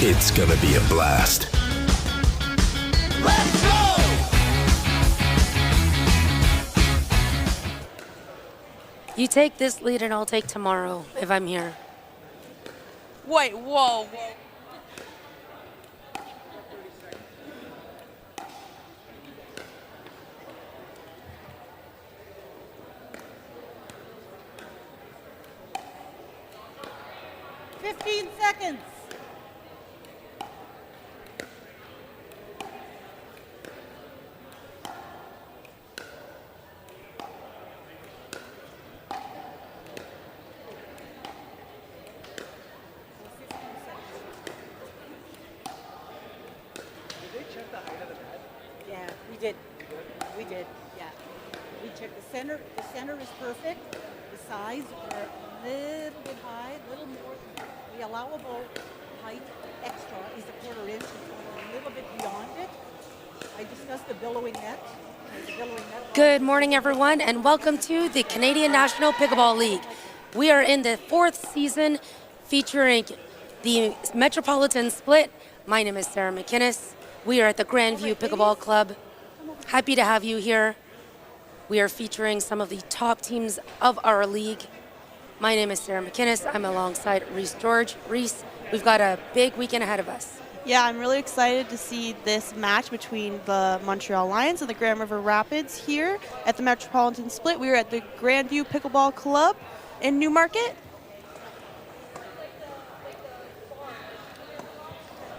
It's gonna be a blast. Let's go! You take this lead and I'll take tomorrow if I'm here. Wait, whoa. 15 seconds. Yeah, we did. We did, yeah. We checked the center. The center is perfect. The sides are a little bit high, a little more. The allowable height extra is a quarter inch. It's a little bit beyond it. I discussed the billowing net. Good morning, everyone, and welcome to the Canadian National Pickleball League. We are in the fourth season featuring the Metropolitan Split. My name is Sarah McInnes. We are at the Grandview Pickleball Club. Happy to have you here. We are featuring some of the top teams of our league. My name is Sarah McInnes. I'm alongside Reese George. Reese, we've got a big weekend ahead of us. Yeah, I'm really excited to see this match between the Montreal Lions and the Grand River Rapids here at the Metropolitan Split. We are at the Grandview Pickleball Club in Newmarket.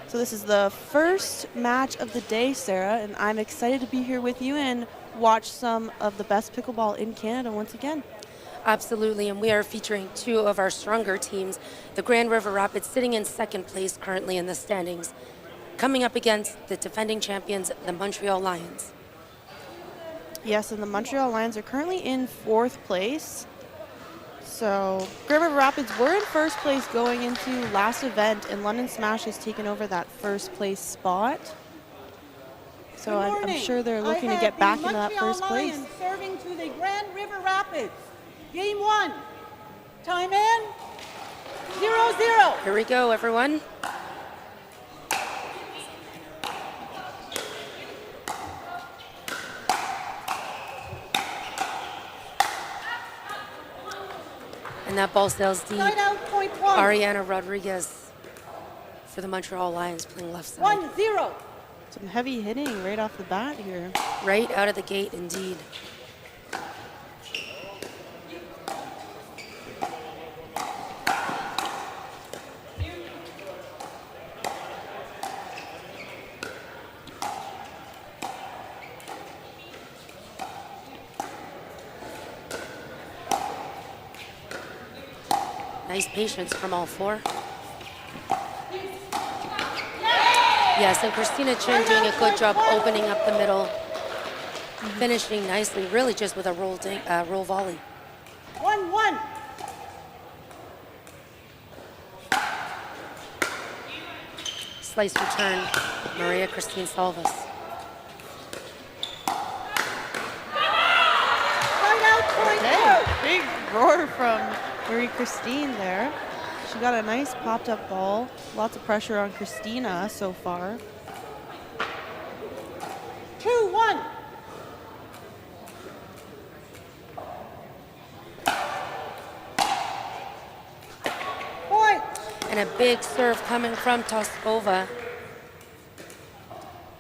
So this is the first match of the day, Sarah, and I'm excited to be here with you and watch some of the best pickleball in Canada once again. Absolutely, and we are featuring two of our stronger teams, the Grand River Rapids sitting in second place currently in the standings, coming up against the defending champions, the Montreal Lions. Yes, and the Montreal Lions are currently in fourth place. So Grand River Rapids were in first place going into last event, and London Smash has taken over that first place spot. So I'm sure they're looking to get back into that first place. Lions serving to the Grand River Rapids. Game one. Time in. 0-0. Here we go, everyone. And that ball sails deep. Side out, point one. Ariana Rodriguez for the Montreal Lions playing left side. 1-0. Some heavy hitting right off the bat here. Right out of the gate, indeed. Nice patience from all four. Yes, and Christina Chin doing a good job opening up the middle, finishing nicely, really just with a roll volley. 1-1. Slice return, Maria Christine Salvas. Side out, point two. Big roar from Marie Christine there. She got a nice popped up ball. Lots of pressure on Christina so far. 2-1. Point. And a big serve coming from Toskova.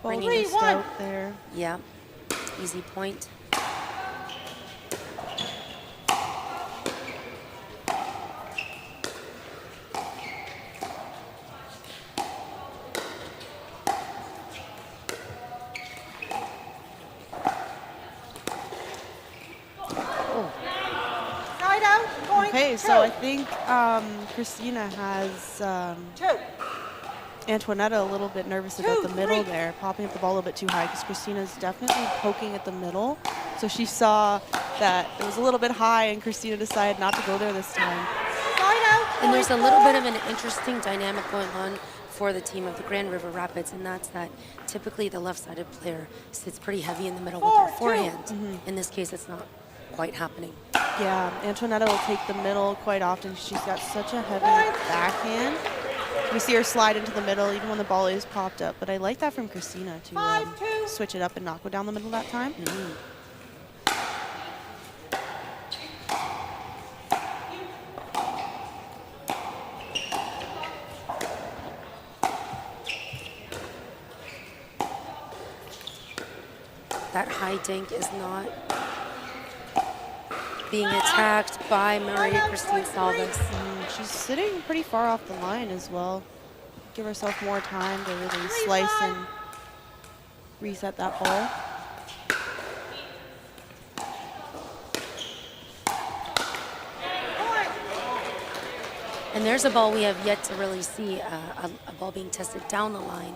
Bringing Ball it 3-1. out there. Yeah, easy point. Side out, point Okay, two. so I think Christina has Two. Antoinetta a little bit nervous about the 2-3. middle there, popping up the ball a little bit too high because Christina's definitely poking at the middle. So she saw that it was a little bit high and Christina decided not to go there this time. Side out, And there's a point little four. bit of an interesting dynamic going on for the team of the Grand River Rapids, and that's that typically the left-sided player sits pretty heavy in the middle with her 4-2. forehand. In this case, it's not quite happening. Yeah, Antoinetta will take the middle quite often. She's got such a heavy backhand. We see her slide into the middle even when the ball is popped up. But I like that from Christina to 5-2. switch it up and not go down the middle that time. That high dink is not being attacked by Maria-Christine Salvas. She's sitting pretty far off the line as well. Give herself more time to really slice and reset that ball. And there's a ball we have yet to really see, a ball being tested down the line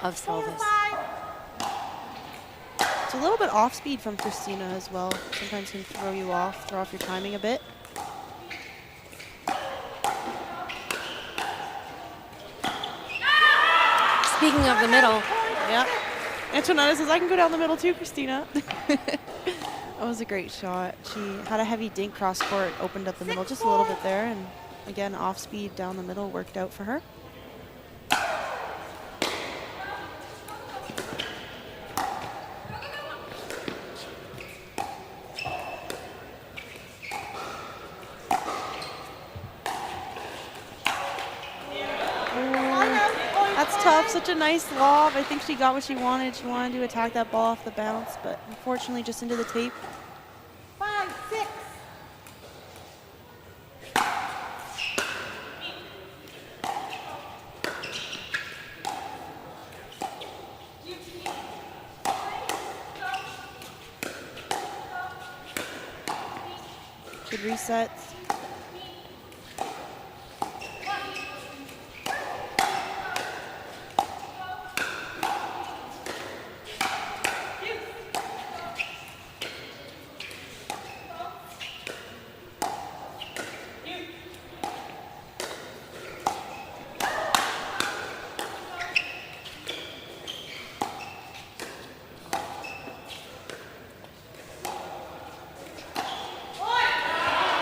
of Salvas. It's a little bit off speed from Christina as well. Sometimes can throw you off, throw off your timing a bit. Speaking of the middle, Yeah. Antoinetta says, I can go down the middle too, Christina. That was a great shot. She had a heavy dink cross court, opened up the middle just a little bit there, and again, off speed down the middle worked out for her. That's tough, such a nice lob. I think she got what she wanted. She wanted to attack that ball off the bounce, but unfortunately just into the tape. 5-6. Good resets.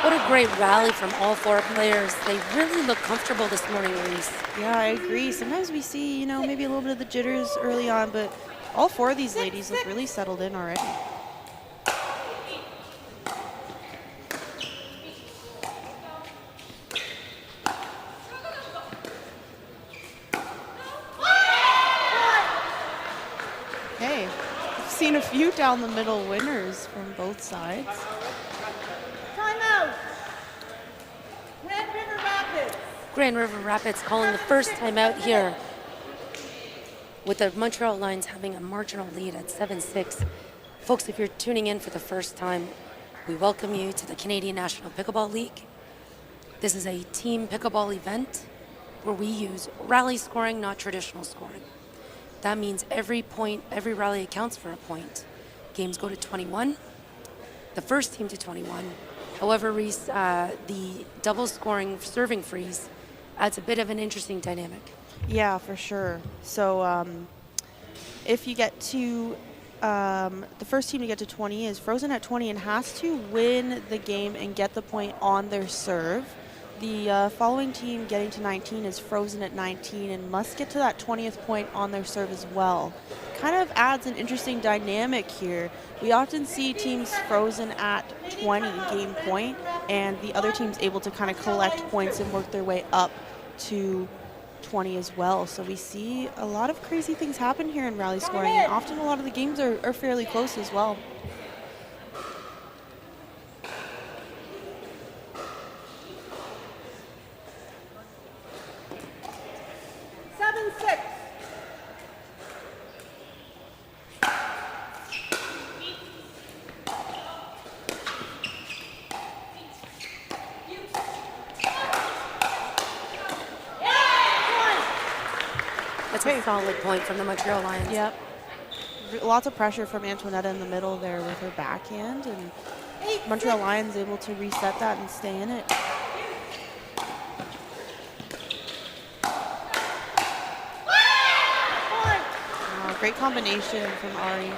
what a great rally from all four players. They really look comfortable this morning, Reese. Yeah, I agree. Sometimes we see, maybe a little bit of the jitters early on, but all four of these ladies look really settled in already. Hey, I've seen a few down the middle winners from both sides. Timeout. Red River Rapids. Grand River Rapids calling the first time out here, with the Montreal Lions having a marginal lead at 7-6. Folks, if you're tuning in for the first time, we welcome you to the Canadian National Pickleball League. This is a team pickleball event where we use rally scoring, not traditional scoring. That means every point, every rally accounts for a point. Games go to 21, the first team to 21. However, Reese, the double scoring serving freeze adds a bit of an interesting dynamic. Yeah, for sure. So if you get to, the first team to get to 20 is frozen at 20 and has to win the game and get the point on their serve. The following team getting to 19 is frozen at 19 and must get to that 20th point on their serve as well. Kind of adds an interesting dynamic here. We often see teams frozen at 20 game point and the other team's able to kind of collect points and work their way up to 20 as well. So we see a lot of crazy things happen here in rally scoring, and often a lot of the games are fairly close as well. That's a solid point from the Montreal Lions. Yep. Lots of pressure from Antoinetta in the middle there with her backhand, and Montreal Lions able to reset that and stay in it. Oh, great combination from Ari.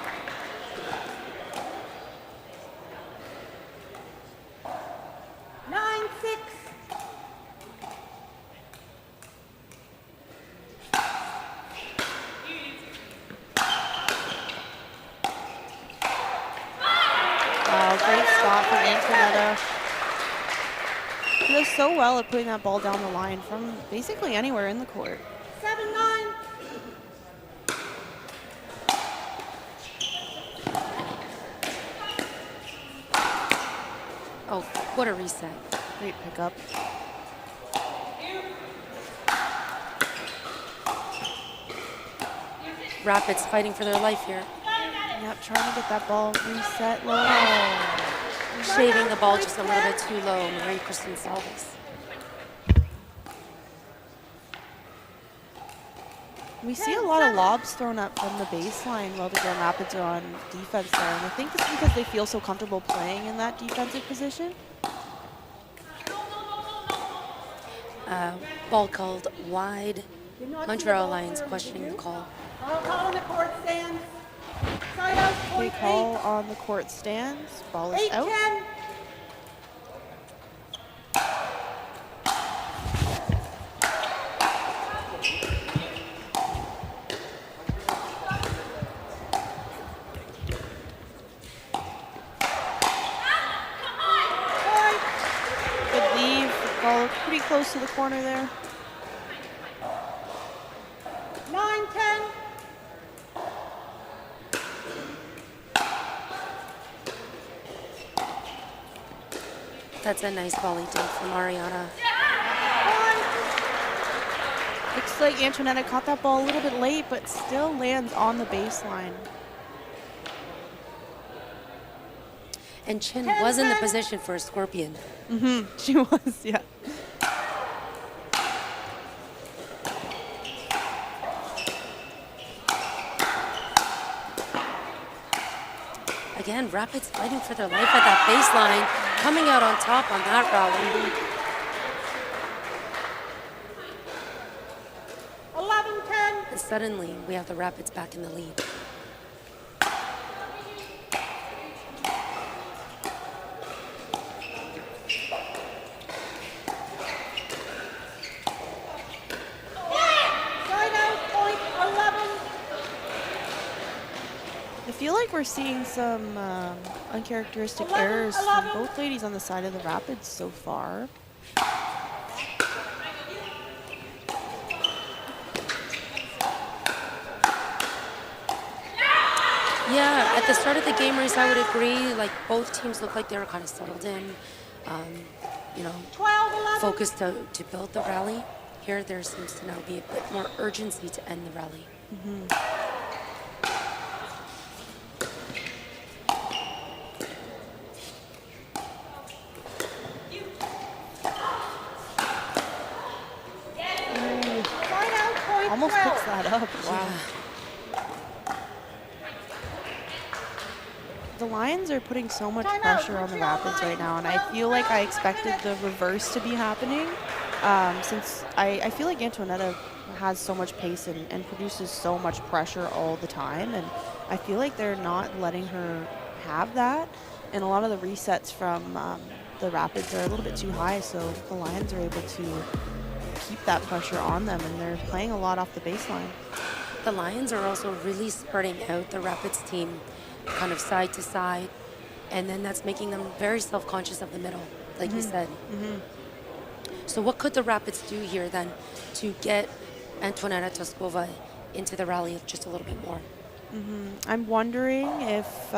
so well at putting that ball down the line from basically anywhere in the court. 7-9. Oh, what a reset. Great pickup. Rapids fighting for their life here. Yep, trying to get that ball reset low. Shaving the ball just a little bit too low. Marie-Christine Salvis. We see a lot of lobs thrown up from the baseline while the Grand Rapids are on defense there. And I think it's because they feel so comfortable playing in that defensive position. Ball called wide. Montreal Lions questioning the call. I'll call on the court stands. Side out, They point call on the court stands. Ball is 8. out. 8-10. Good leave. Ball pretty close to the corner there. 9-10. That's a nice volley dunk from Ariana. Looks like Antoinetta caught that ball a little bit late, but still lands on the baseline. And Chin was in the position for a scorpion. She was, yeah. Again, Rapids fighting for their life at that baseline, coming out on top on that rally. 11-10. And suddenly, we have the Rapids back in the lead. Side out, point 11. I feel like we're seeing some uncharacteristic errors from both ladies on the side of the Rapids so far. Yeah, at the start of the game race, I would agree. Like, both teams looked like they were kind of settled in, you know, 12-11. focused to build the rally. Here, there seems to now be a bit more urgency to end the rally. Side out, point Almost 12. picks that up. Wow. The Lions are putting so much pressure on the Rapids right now, and I feel like I expected the reverse to be happening, since I feel like Antoinetta has so much pace and produces so much pressure all the time, and I feel like they're not letting her have that, and a lot of the resets from the Rapids are a little bit too high, so the Lions are able to keep that pressure on them, and they're playing a lot off the baseline. The Lions are also really spreading out the Rapids team kind of side to side, and then that's making them very self-conscious of the middle, like you said. So what could the Rapids do here then to get Antoinetta Toskova into the rally just a little bit more? I'm wondering if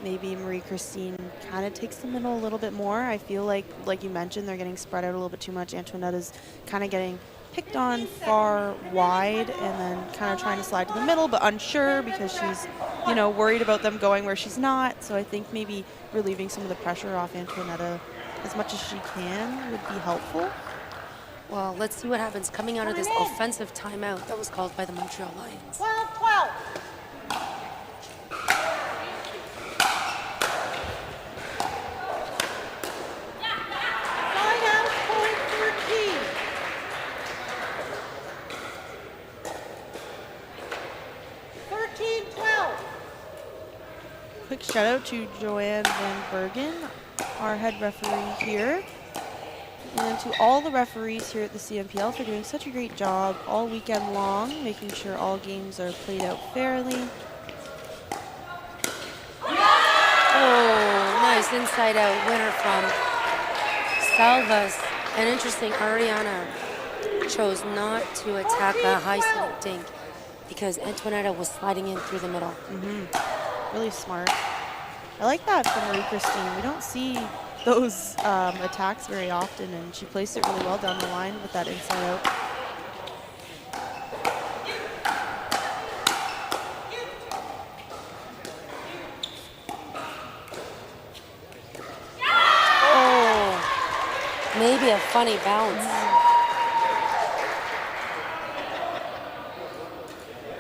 maybe Marie-Christine kind of takes the middle a little bit more. I feel like you mentioned, they're getting spread out a little bit too much. Antoinetta's kind of getting picked on far wide and then kind of trying to slide to the middle, but unsure because she's, you know, worried about them going where she's not. So I think maybe relieving some of the pressure off Antoinetta as much as she can would be helpful. Well, let's see what happens coming out of this offensive timeout that was called by the Montreal Lions. 12-12. Side out, point 13. 13-12. Quick shout out to Joanne Van Bergen, our head referee here, and to all the referees here at the CMPL for doing such a great job all weekend long, making sure all games are played out fairly. Oh, nice inside out winner from salvas. And interesting, Ariana chose not to attack a high side dink because Antoinetta was sliding in through the middle. Really smart. I like that from Marie Christine. We don't see those attacks very often, and she placed it really well down the line with that inside out. Oh, maybe a funny bounce.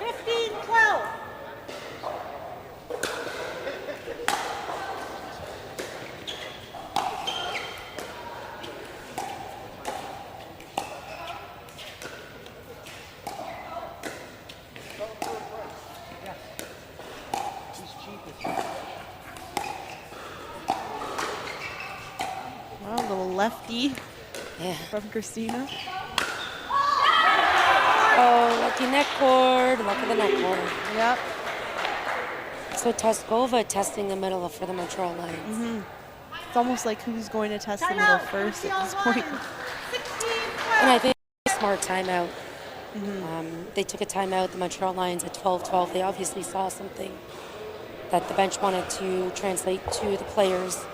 15-12. Wow, a little lefty Yeah. from Christina. Oh, lucky neck cord. Luck of the neck cord. Yep. So Toskova testing the middle for the Montreal Lions. It's almost like who's going to test the middle first at this point. And I think a smart timeout. They took a timeout, the Montreal Lions, at 12-12. They obviously saw something that the bench wanted to translate to the players.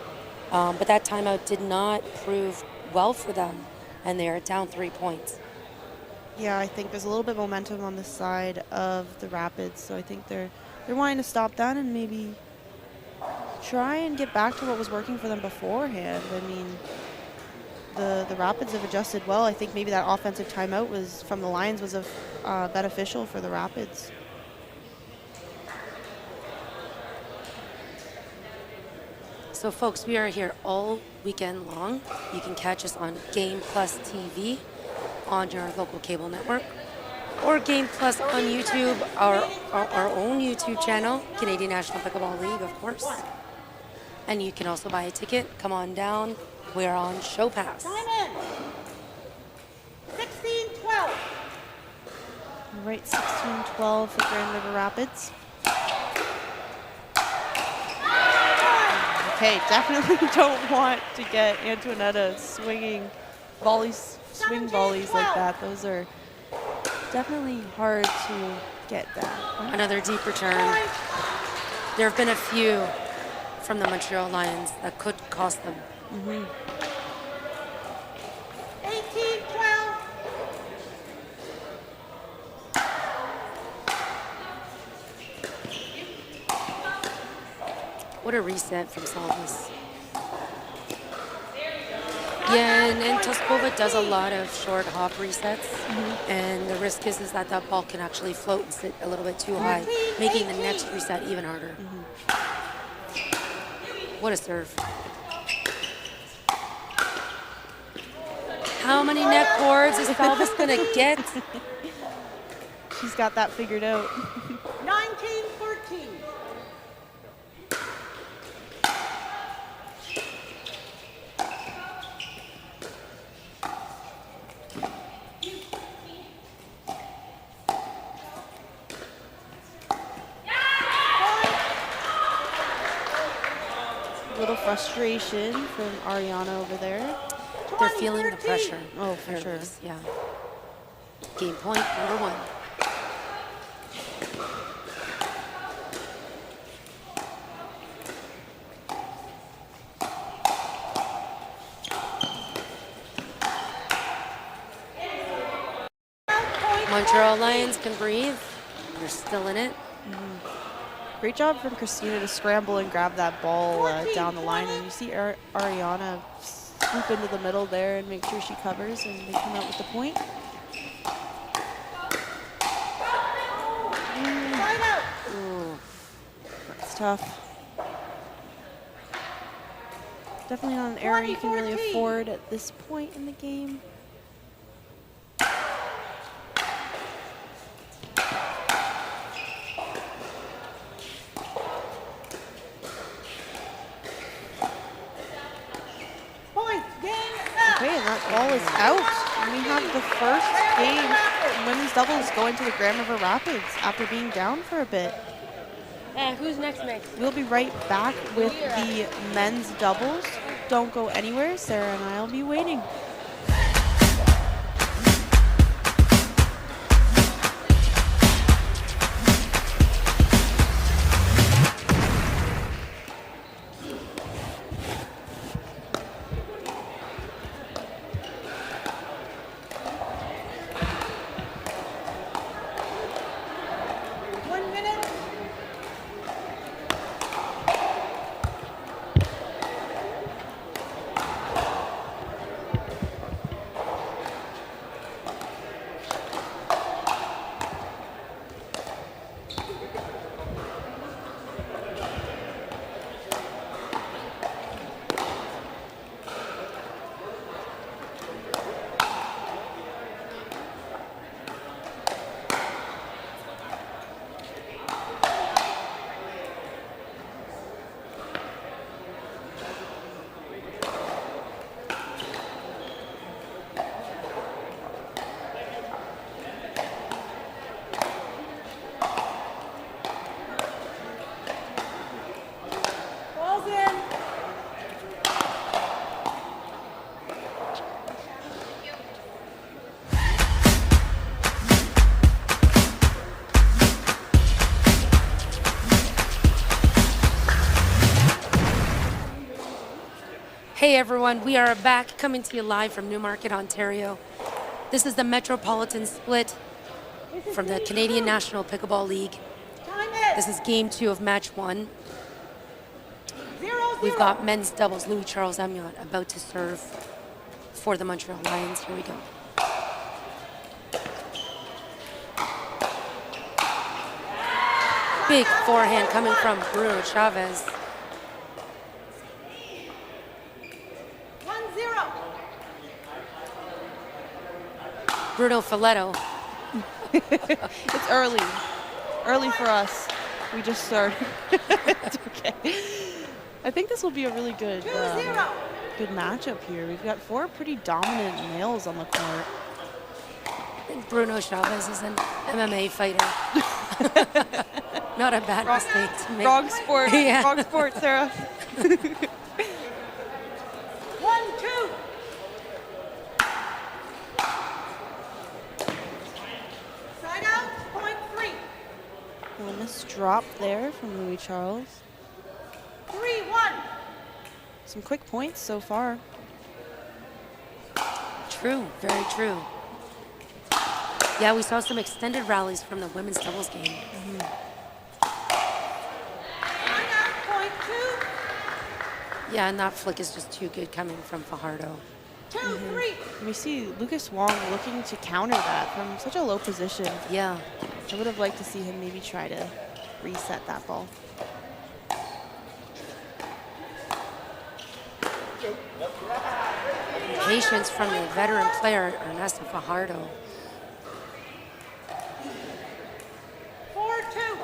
But that timeout did not prove well for them, and they are down 3 points. Yeah, I think there's a little bit of momentum on the side of the Rapids, so I think they're wanting to stop that and maybe try and get back to what was working for them beforehand. I mean, the Rapids have adjusted well. I think maybe that offensive timeout was from the Lions was beneficial for the Rapids. So, folks, we are here all weekend long. You can catch us on Game Plus TV on your local cable network, or Game Plus on YouTube, our own YouTube channel, Canadian National Pickleball League, of course. And you can also buy a ticket. Come on down. We're on Show Pass. Time in. 16-12. All right, 16-12 for Grand River Rapids. Okay, definitely don't want to get Antoinetta swinging swing volleys like that. Those are definitely hard to get that. Another deep return. There have been a few from the Montreal Lions that could cost them. 18-12. What a reset from Salvis. Yeah, and Toskova does a lot of short hop resets, and the risk is that that ball can actually float and sit a little bit too high, making the next reset even harder. What a serve. How many net cords is Salvis going to get? She's got that figured out. 19-14. A little frustration from Ariana over there. They're feeling the pressure. Oh, for sure. Yeah. Game point number 1. Montreal Lions can breathe. They're still in it. Great job from Christina to scramble and grab that ball down the line. And you see Ariana swoop into the middle there and make sure she covers, and they come out with the point. Ooh, that's tough. Definitely not an error you can really afford at this point in the game. Okay, and that ball is out. And we have the first game in women's doubles going to the Grand River Rapids after being down for a bit. Who's next, Nick? We'll be right back with the men's doubles. Don't go anywhere. Sarah and I will be waiting. Hey everyone, we are back coming to you live from Newmarket, Ontario. This is the Metropolitan Split from the Canadian National Pickleball League. This is game 2 of match 1. We've got men's doubles, Louis Charles Amiot about to serve for the Montreal Lions. Here we go. Big forehand coming from Bruno Chavez. 1-0. Bruno Folletto. It's early. Early for us. We just started. It's okay. I think this will be a really good good matchup here. We've got 4 pretty dominant males on the court. I think Bruno Chavez is an MMA fighter. Not a bad mistake to make. Wrong sport. Yeah. Wrong sport, Sarah. 1-2. Side out, point 3. A nice drop there from Louis Charles. 3-1. Some quick points so far. True, very true. Yeah, we saw some extended rallies from the women's doubles game. Side out, point 2. Yeah, and that flick is just too good coming from Fajardo. 2-3. And we see Lucas Wong looking to counter that from such a low position. Yeah. I would have liked to see him maybe try to reset that ball. Patience from the veteran player, Ernesto Fajardo. 4-2.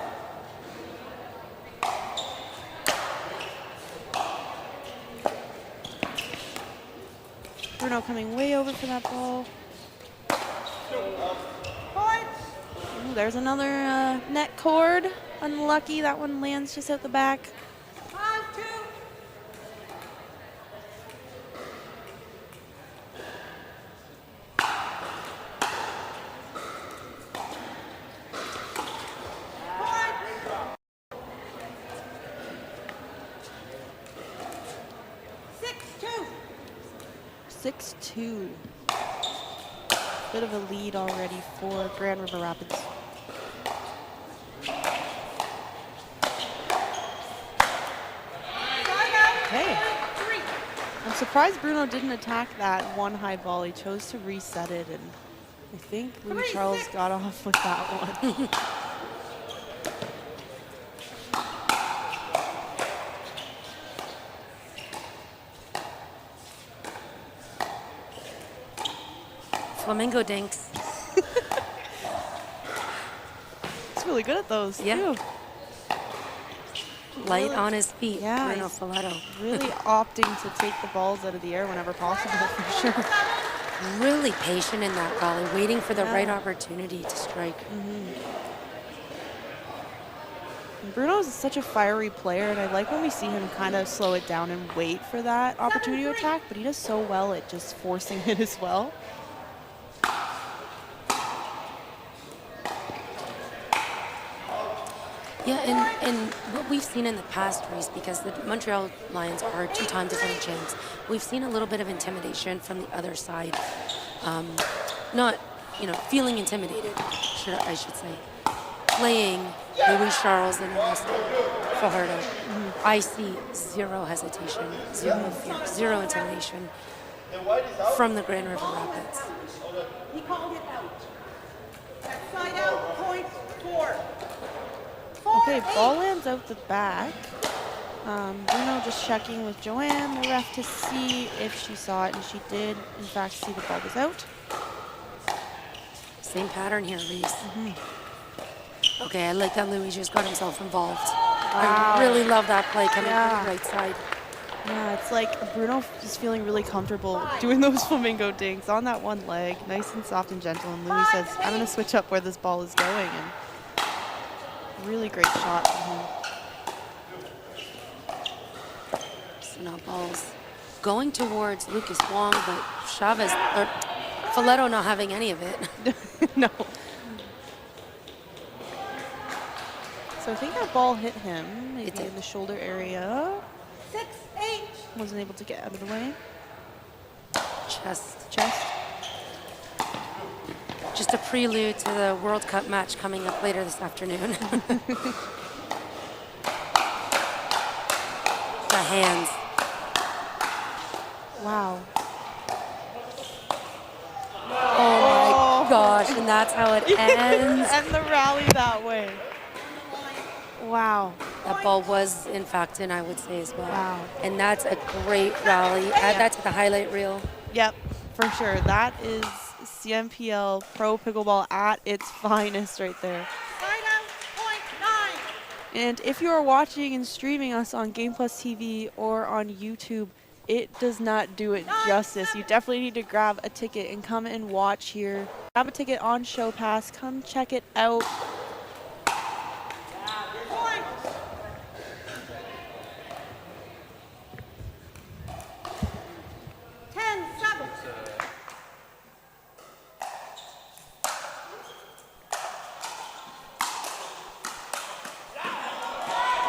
Bruno coming way over for that ball. Points. Ooh, there's another net cord. Unlucky, that one lands just out the back. 5-2. Point. 6-2. 6-2. Bit of a lead already for Grand River Rapids. Okay. I'm surprised Bruno didn't attack that one high ball. He chose to reset it, and I think Louis Charles got off with that one. Flamingo dinks. He's really good at those, Yeah. too. Light Really- on his feet, Yeah, Bruno he's Folletto. really opting to take the balls out of the air whenever possible, for sure. Really patient in that rally, waiting for the Yeah. right opportunity to strike. And Bruno's such a fiery player, and I like when we see him kind of slow it down and wait for that opportunity to attack, but he does so well at just forcing it as well. Yeah, and what we've seen in the past, Reese, because the Montreal Lions are two-time defending champs, we've seen a little bit of intimidation from the other side. Not, feeling intimidated, I should say. Playing Louis Charles and Fajardo. I see zero hesitation, zero fear, zero intimidation from the Grand River Rapids. He called it out. Side out, point 4. Okay, ball lands out the back. Bruno just checking with Joanne, the ref, to see if she saw it, and she did, in fact, see the ball was out. Same pattern here, Reese. Okay, I like that Louis just got himself involved. Wow. I really love that play coming from the right side. Yeah, it's like Bruno is feeling really comfortable doing those flamingo dinks on that one leg, nice and soft and gentle, and Louis says, I'm going to switch up where this ball is going, and really great shot from him. So now ball's going towards Lucas Wong, but Chavez, or Folletto not having any of it. No. So I think that ball hit him, maybe in the shoulder area. 6-8. Wasn't able to get out of the way. Chest. Just a prelude to the World Cup match coming up later this afternoon. The hands. Wow. Oh my gosh, and that's how it ends. And the rally that way. Wow. That ball was, in fact, in, I would say as well. Wow. And that's a great rally. Add that to the highlight reel. Yep, for sure. That is CMPL Pro Pickleball at its finest right there. Side out, point 9. And if you are watching and streaming us on Game Plus TV or on YouTube, it does not do it justice. You definitely need to grab a ticket and come and watch here. Grab a ticket on Show Pass. Come check it out. Point. 10-7.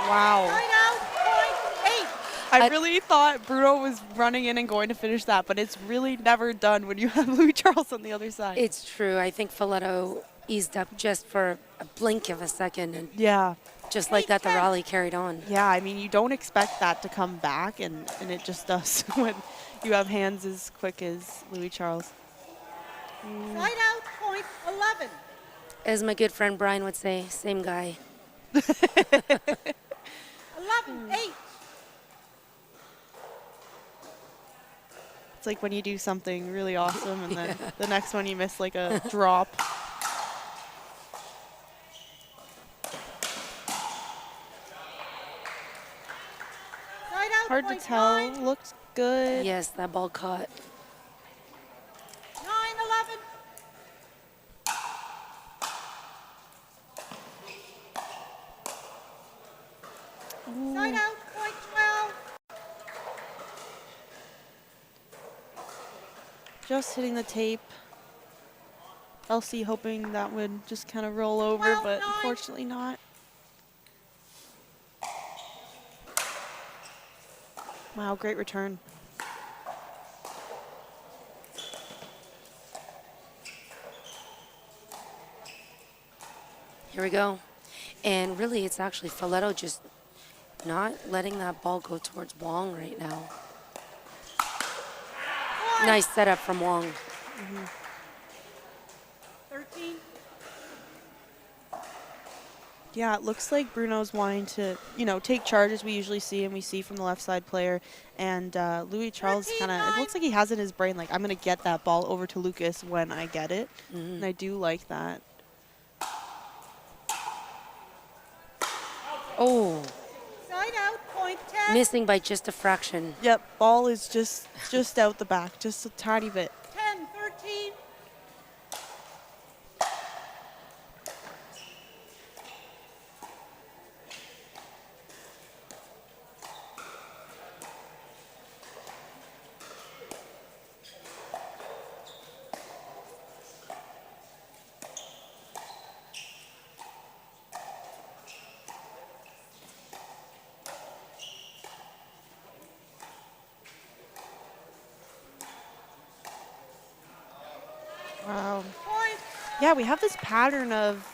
Wow. Side out, point 8. I really thought Bruno was running in and going to finish that, but it's really never done when you have Louis Charles on the other side. It's true. I think Folletto eased up just for a blink of a second, and Yeah. just like that, the rally carried on. Yeah, I mean, you don't expect that to come back, and it just does when you have hands as quick as Louis Charles. Side out, point 11. As my good friend Brian would say, same guy. 11-8. It's like when you do something really awesome, and then the next one you miss like a drop. Side out, Hard to point tell. 9. Looked good. Yes, that ball caught. 9-11. Side out, point 12. Just hitting the tape. Elsie hoping that would just kind of roll over, but 12-9. unfortunately not. Wow, great return. Here we go. And really, it's actually Folletto just not letting that ball go towards Wong right now. Nice setup from Wong. 13. Yeah, it looks like Bruno's wanting to, take charge as we usually see, and we see from the left side player. And Louis Charles kind of, it looks like he has in his brain, like, I'm going to get that ball over to Lucas when I get it. And I do like that. Oh, Side out, point 10. missing by just a fraction. Yep, ball is just out the back, just a tiny bit. 10-13. Yeah, we have this pattern of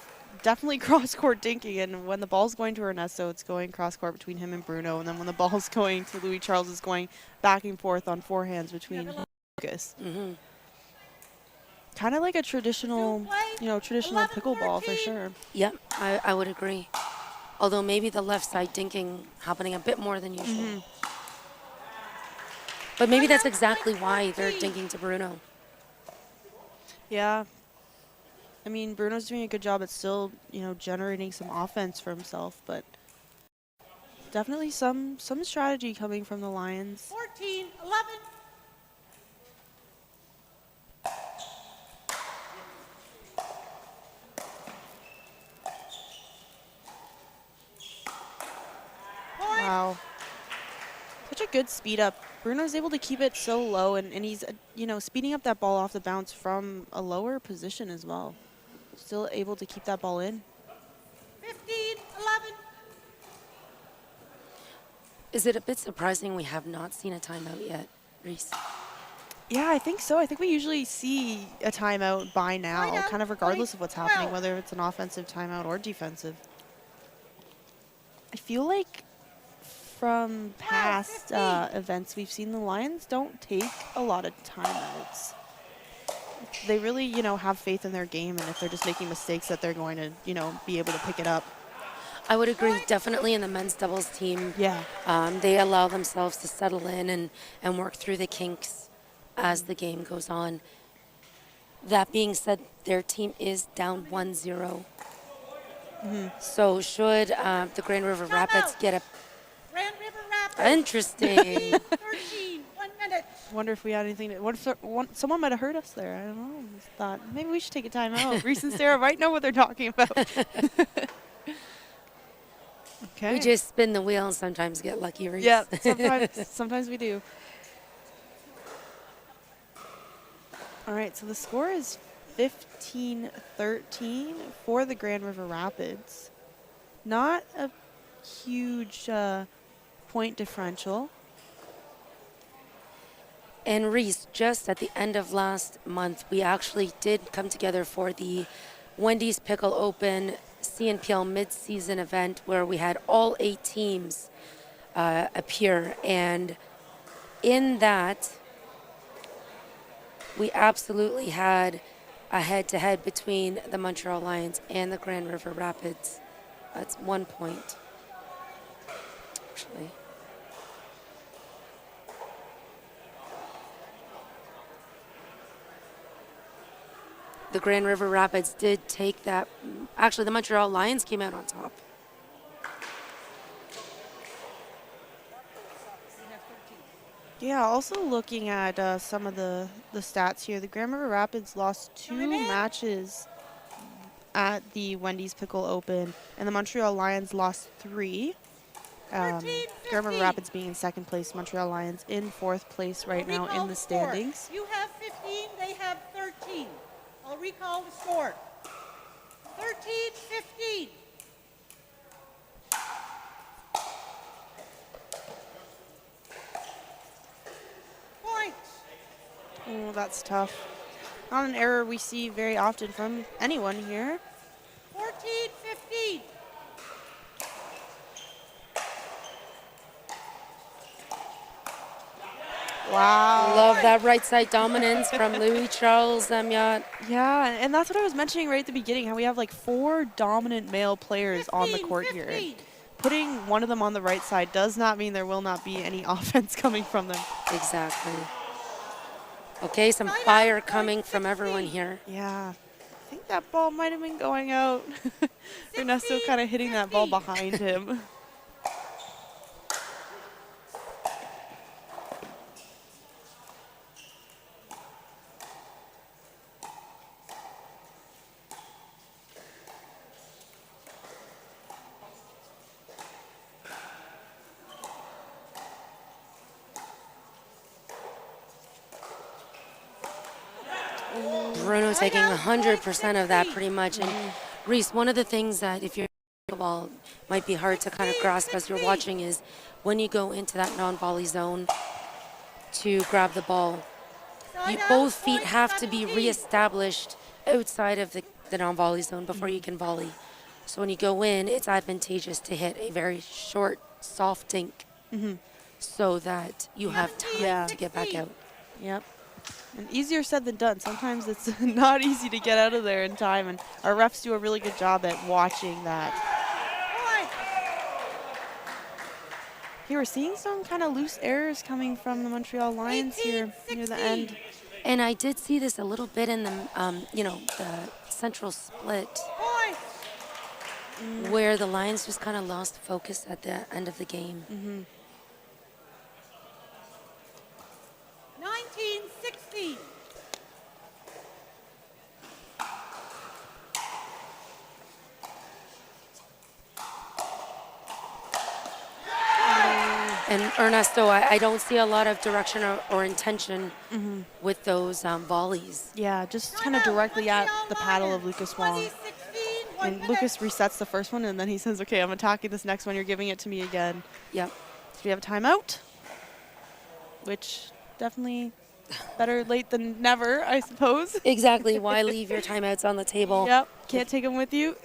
definitely cross-court dinking, and when the ball's going to Ernesto, it's going cross-court between him and Bruno, and then when the ball's going to Louis Charles, it's going back and forth on forehands between him and Lucas. Kind of like a traditional, traditional pickleball for sure. Yep, I would agree. Although maybe the left side dinking happening a bit more than usual. But maybe that's exactly why they're dinking to Bruno. Yeah. I mean, Bruno's doing a good job at still, generating some offense for himself, but definitely some strategy coming from the Lions. 14-11. Wow. Such a good speed up. Bruno's able to keep it so low, and he's, speeding up that ball off the bounce from a lower position as well. Still able to keep that ball in. 15-11. Is it a bit surprising we have not seen a timeout yet, Reese? Yeah, I think so. I think we usually see a timeout by now, Timeout, kind of regardless of what's happening, 12. whether it's an offensive timeout or defensive. I feel like from past 15. events we've seen, the Lions don't take a lot of timeouts. They really, have faith in their game, and if they're just making mistakes that they're going to, be able to pick it up. I would agree, definitely in the men's doubles team. Yeah. They allow themselves to settle in and work through the kinks as the game goes on. That being said, their team is down 1-0. So should the Grand River Rapids get a... Grand River Rapids. Interesting. 13, 1 minute. Wonder if we had anything to... What if someone might have heard us there? I don't know. Just thought maybe we should take a timeout. Reese and Sarah might know what they're talking about. Okay. We just spin the wheel and sometimes get lucky, Reese. Yeah, sometimes we do. All right, so the score is 15-13 for the Grand River Rapids. Not a huge point differential. And Reese, just at the end of last month, we actually did come together for the Wendy's Pickle Open CNPL mid-season event where we had all 8 teams appear. And in that, we absolutely had a head-to-head between the Montreal Lions and the Grand River Rapids. That's 1 point, actually. The Grand River Rapids did take that. Actually, the Montreal Lions came out on top. Yeah, also looking at some of the stats here, the Grand River Rapids lost 2 matches at the Wendy's Pickle Open, and the Montreal Lions lost 3. Grand River Rapids being in second place, Montreal Lions in fourth place right now in the standings. You have 15, they have 13. I'll recall the score. 13-15. Points. Oh, that's tough. Not an error we see very often from anyone here. 14-15. Wow. Love that right side dominance from Louis Charles Zamyat. Yeah, and that's what I was mentioning right at the beginning, how we have like 4 dominant male players on the court here. 15. Putting one of them on the right side does not mean there will not be any offense coming from them. Exactly. Okay, some fire coming from everyone here. Yeah, I think that ball might have been going out. Ernesto kind of hitting that ball behind him. Bruno taking 100% of that pretty much. And Reese, one of the things that if you're pickleball might be hard to kind of grasp as you're watching is when you go into that non-volley zone to grab the ball, both feet have to be reestablished outside of the non-volley zone before you can volley. So when you go in, it's advantageous to hit a very short, soft dink so that you have time Yeah. to get back out. Yep. And easier said than done. Sometimes it's not easy to get out of there in time, and our refs do a really good job at watching that. Here we're seeing some kind of loose errors coming from the Montreal Lions here near the end. And I did see this a little bit in the, the central split, where the Lions just kind of lost focus at the end of the game. 19-16. And Ernesto, I don't see a lot of direction or intention with those volleys. Yeah, just kind of directly at the paddle of Lucas Wong. 20-16. And Lucas resets the first one, and then he says, okay, I'm attacking this next one. You're giving it to me again. Yep. So we have a timeout, which definitely better late than never, I suppose. Exactly. Why leave your timeouts on the table? Yep, can't take them with you.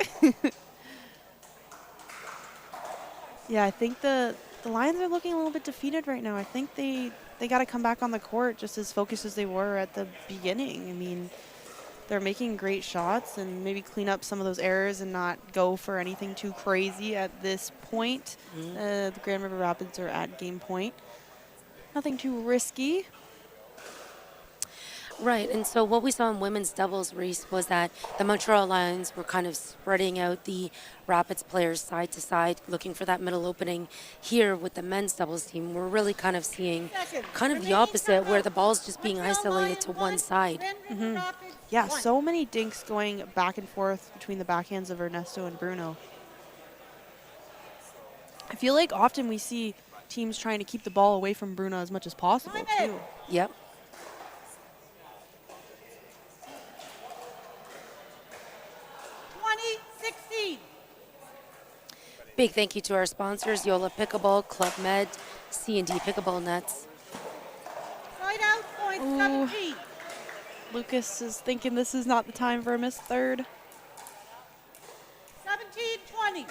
Yeah, I think the Lions are looking a little bit defeated right now. I think they got to come back on the court just as focused as they were at the beginning. I mean, they're making great shots and maybe clean up some of those errors and not go for anything too crazy at this point. The Grand River Rapids are at game point. Nothing too risky. Right, and so what we saw in women's doubles, Reese, was that the Montreal Lions were kind of spreading out the Rapids players side to side, looking for that middle opening. Here with the men's doubles team, we're really kind of seeing kind of the opposite, where the ball's just being isolated to one side. Yeah, so many dinks going back and forth between the backhands of Ernesto and Bruno. I feel like often we see teams trying to keep the ball away from Bruno as much as possible, too. Yep. Big thank you to our sponsors, Yola Pickleball, Club Med, C&D Pickleball Nets. Side out, point 17. Lucas is thinking this is not the time for a missed third. 17-20.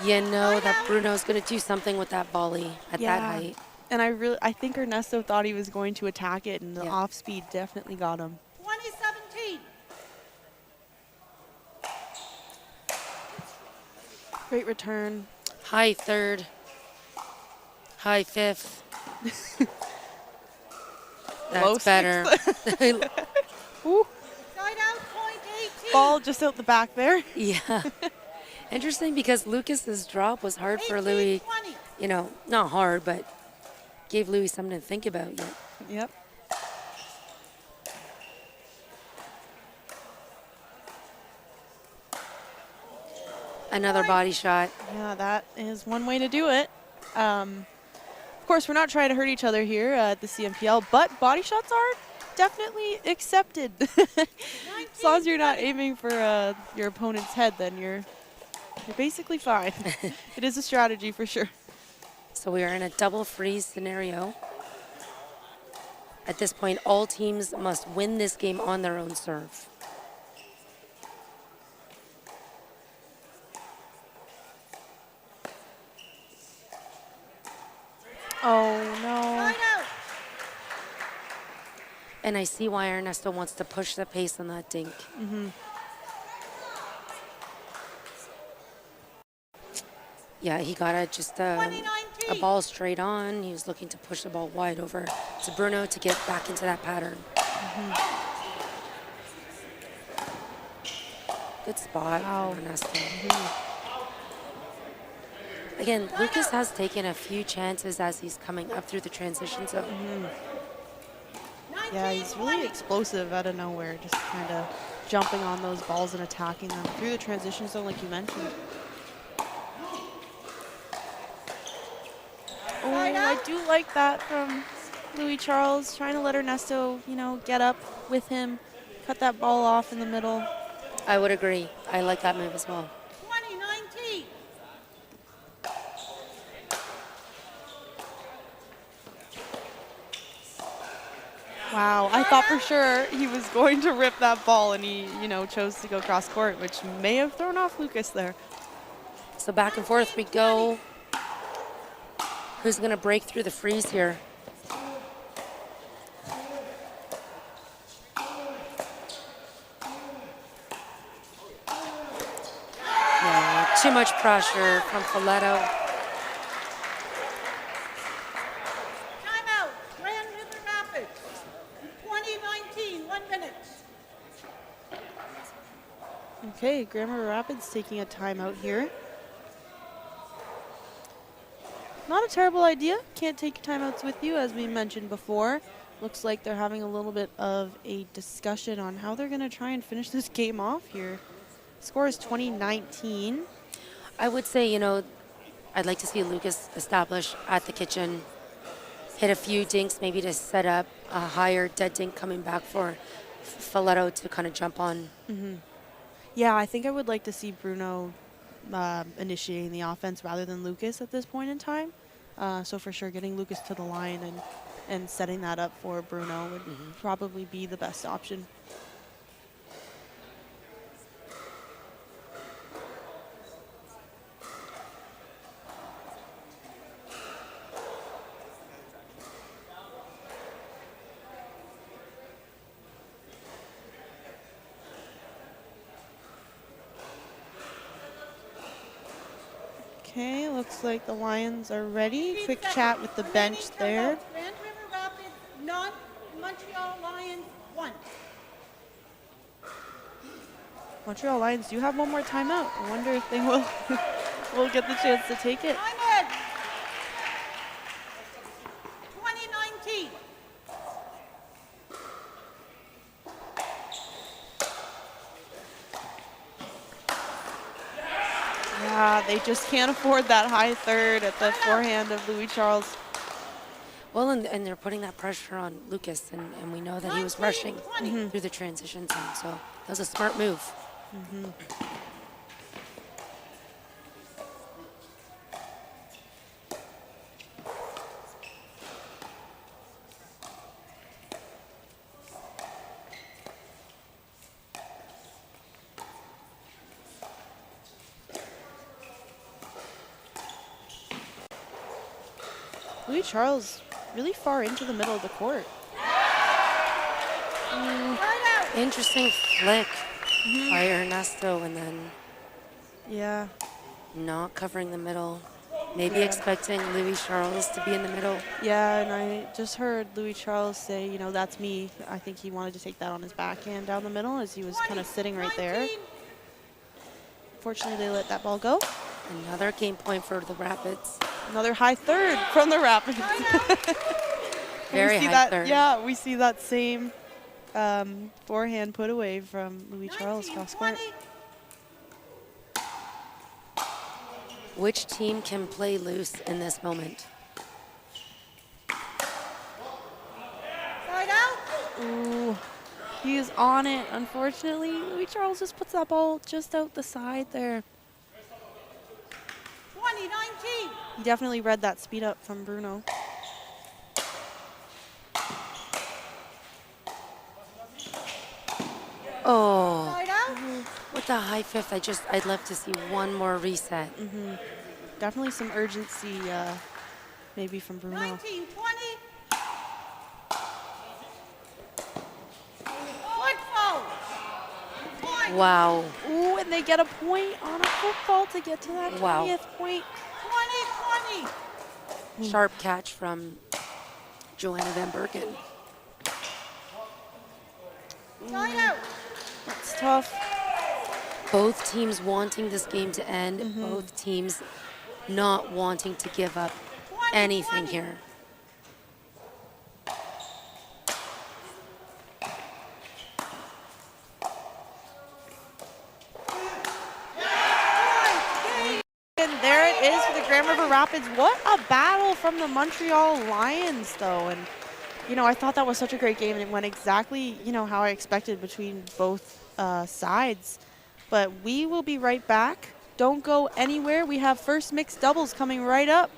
You know that Bruno's going to do something with that volley at that height. And I think Ernesto thought he was going to attack it, and the off speed definitely got him. 20-17. Great return. High third. High fifth. Low That's better. Ooh. Side out, point 18. Ball just out the back there. Yeah. Interesting because Lucas's drop was hard for Louis. 18-20. Not hard, but gave Louis something to think about yet. Yep. Another body shot. Yeah, that is one way to do it. Of course, we're not trying to hurt each other here at the CMPL, but body shots are definitely accepted. As long as you're not aiming for your opponent's head, then you're basically fine. It is a strategy for sure. So we are in a double freeze scenario. At this point, all teams must win this game on their own serve. Oh, no. Side out. And I see why Ernesto wants to push the pace on that dink. Yeah, he got a ball straight on. He was looking to push the ball wide over to Bruno to get back into that pattern. Good spot for Ernesto. Again, Lucas has taken a few chances as he's coming up through the transition zone. Yeah, he's really explosive out of nowhere, just kind of jumping on those balls and attacking them through the transition zone like you mentioned. Oh, I do like that from Louis Charles, trying to let Ernesto, get up with him, cut that ball off in the middle. I would agree. I like that move as well. 20-19. Wow, I thought for sure he was going to rip that ball, and he, chose to go cross court, which may have thrown off Lucas there. So back and forth we go. Who's going to break through the freeze here? Yeah, too much pressure from Folletto. Timeout, Grand River Rapids, 2019, 1 minute. Okay, Grand River Rapids taking a timeout here. Not a terrible idea. Can't take timeouts with you, as we mentioned before. Looks like they're having a little bit of a discussion on how they're going to try and finish this game off here. Score is 20-19. I would say, I'd like to see Lucas establish at the kitchen, hit a few dinks maybe to set up a higher dead dink coming back for Folletto to kind of jump on. Yeah, I think I would like to see Bruno initiating the offense rather than Lucas at this point in time. So for sure, getting Lucas to the line and setting that up for Bruno would probably be the best option. Okay, looks like the Lions are ready. Quick chat with the bench there. Grand River Rapids, Montreal Lions, 1. Montreal Lions do have one more timeout. I wonder if they will will get the chance to take it. Time in. 2019. Yeah, they just can't afford that high third at the forehand of Louis Charles. Well, and they're putting that pressure on Lucas, and we know that he was rushing through the transition zone, so that was a smart move. Louis Charles really far into the middle of the court. Interesting flick by Ernesto, and then Yeah. not covering the middle. Maybe expecting Louis Charles to be in the middle. Yeah, and I just heard Louis Charles say, that's me. I think he wanted to take that on his backhand down the middle as he was kind of sitting right there. Fortunately, they let that ball go. Another game point for the Rapids. Another high third from the Rapids. Very we see high that, third. Yeah, we see that same forehand put away from Louis Charles cross court. Which team can play loose in this moment? Side out. Ooh, he is on it. Unfortunately, Louis Charles just puts that ball just out the side there. 2019. He definitely read that speed up from Bruno. Oh, Side out. with the high fifth, I'd love to see one more reset. Definitely some urgency, maybe from Bruno. 19, 20. Foot foul. Point. Wow. Ooh, and they get a point on a football to get to that Wow. 20th point. 20, Sharp catch from Joanna Van Berken. 20. Side out. That's tough. Both teams wanting this game to end. Both teams not wanting to give up anything here. And there it is for the Grand River Rapids. What a battle from the Montreal Lions, though. And, I thought that was such a great game, and it went exactly, how I expected between both sides. But we will be right back. Don't go anywhere. We have first mixed doubles coming right up.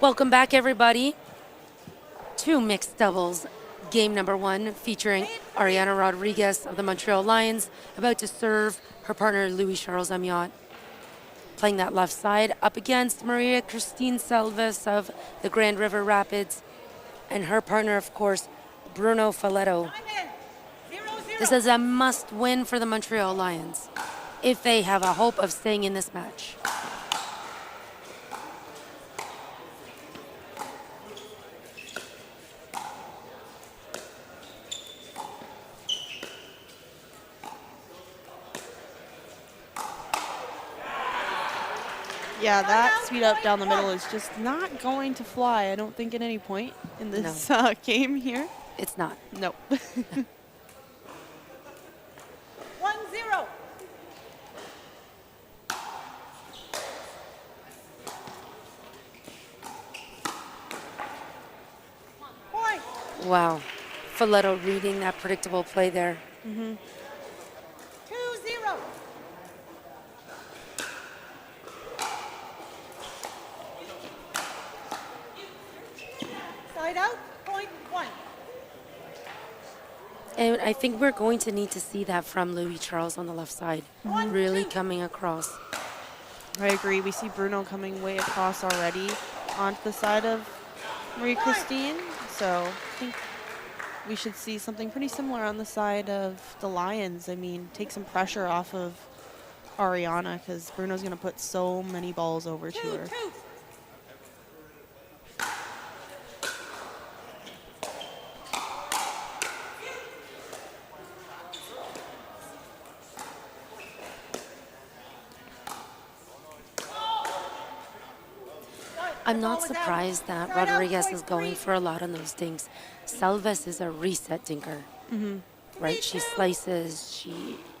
Welcome back, everybody, to mixed doubles game number 1, featuring Ariana Rodriguez of the Montreal Lions about to serve her partner Louis-Charles Amiot, playing that left side up against Maria Christine Salves of the Grand River Rapids, and her partner, of course, Bruno Falletto. This is a must-win for the Montreal Lions if they have a hope of staying in this match. Yeah, that speed up down the middle is just not going to fly, I don't think, at any point in this game here. It's not. Nope. 1-0. Point. Wow. Falletto reading that predictable play there. 2-0. Side out, point 1. And I think we're going to need to see that from Louis Charles on the left side, really coming across. I agree. We see Bruno coming way across already onto the side of Marie Christine. So I think we should see something pretty similar on the side of the Lions. I mean, take some pressure off of Ariana because Bruno's going to put so many balls over to her. 2-2. I'm not surprised that Rodriguez is going for a lot on those dinks. Salves is a reset dinker, right? She slices,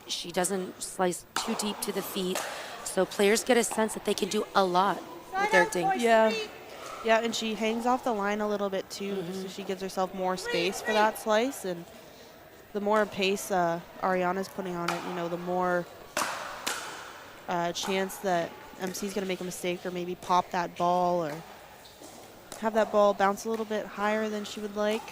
she doesn't slice too deep to the feet, so players get a sense that they can do a lot with their dinks. Yeah. Yeah, and she hangs off the line a little bit too, just so she gives herself more space for that slice. And the more pace Ariana's putting on it, you know, the more chance that MC's going to make a mistake or maybe pop that ball or have that ball bounce a little bit higher than she would like.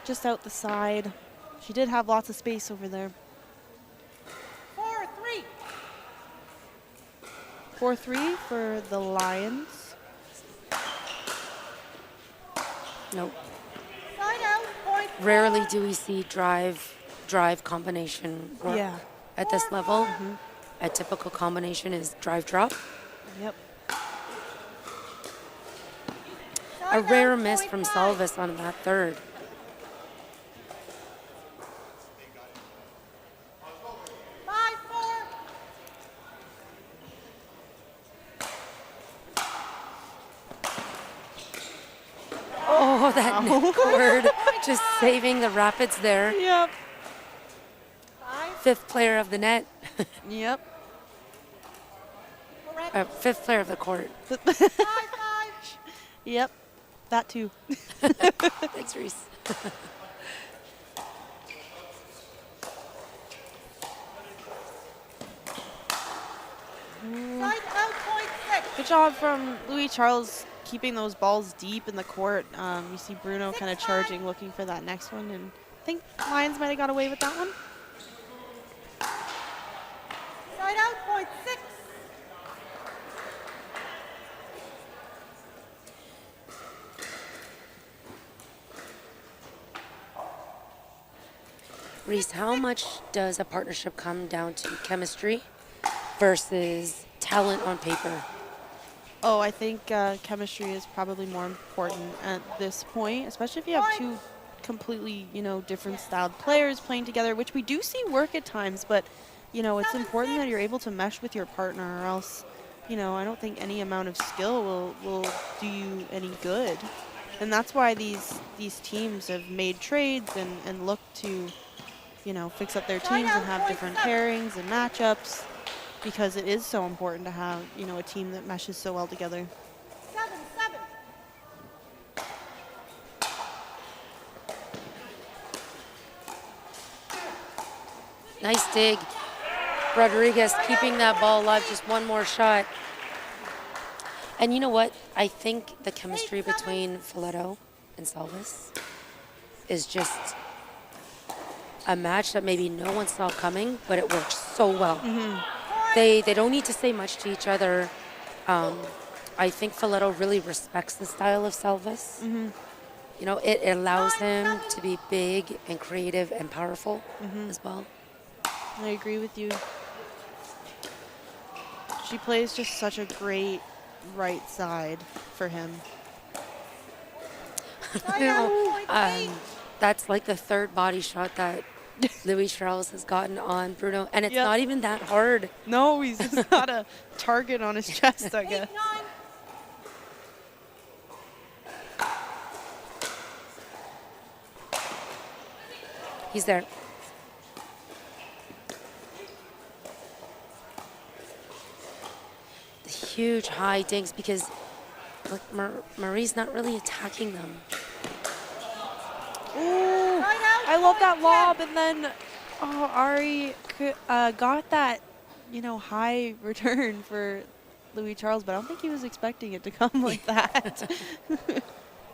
Just out the side. She did have lots of space over there. 4-3. 4-3 for the Lions. Nope. Side out, point. Rarely do we see drive combination work at this level. A typical combination is drive drop. Yep. A rare miss from Salves on that third. Oh, that net cord just saving the Rapids there. Yep. Fifth player of the net. Yep. Fifth player of the court. Yep. That too. Thanks, Reese. Side out, point 6. Good job from Louis Charles keeping those balls deep in the court. You see Bruno kind of charging, looking for that next one, and I think Lions might have got away with that one. Side out, point 6. Reese, how much does a partnership come down to chemistry versus talent on paper? Oh, I think chemistry is probably more important at this point, especially if you have two completely, different styled players playing together, which we do see work at times, but, it's important that you're able to mesh with your partner or else, I don't think any amount of skill will do you any good. And that's why these teams have made trades and look to, fix up their teams and have different pairings and matchups, because it is so important to have, a team that meshes so well together. 7-7. Nice dig. Rodriguez keeping that ball alive, just one more shot. And you know what? I think the chemistry between Filetto and Salvis is just a match that maybe no one saw coming, but it works so well. They don't need to say much to each other. I think Filetto really respects the style of Salvis. You know, it allows him to be big and creative and powerful as well. I agree with you. She plays just such a great right side for him. That's like the third body shot that Louis Charles has gotten on Bruno, and it's not even that hard. No, he's just got a target on his chest, I guess. He's there. The huge high dinks because look, Marie's not really attacking them. Ooh, I love that lob, and then Ari got that, high return for Louis Charles, but I don't think he was expecting it to come like that.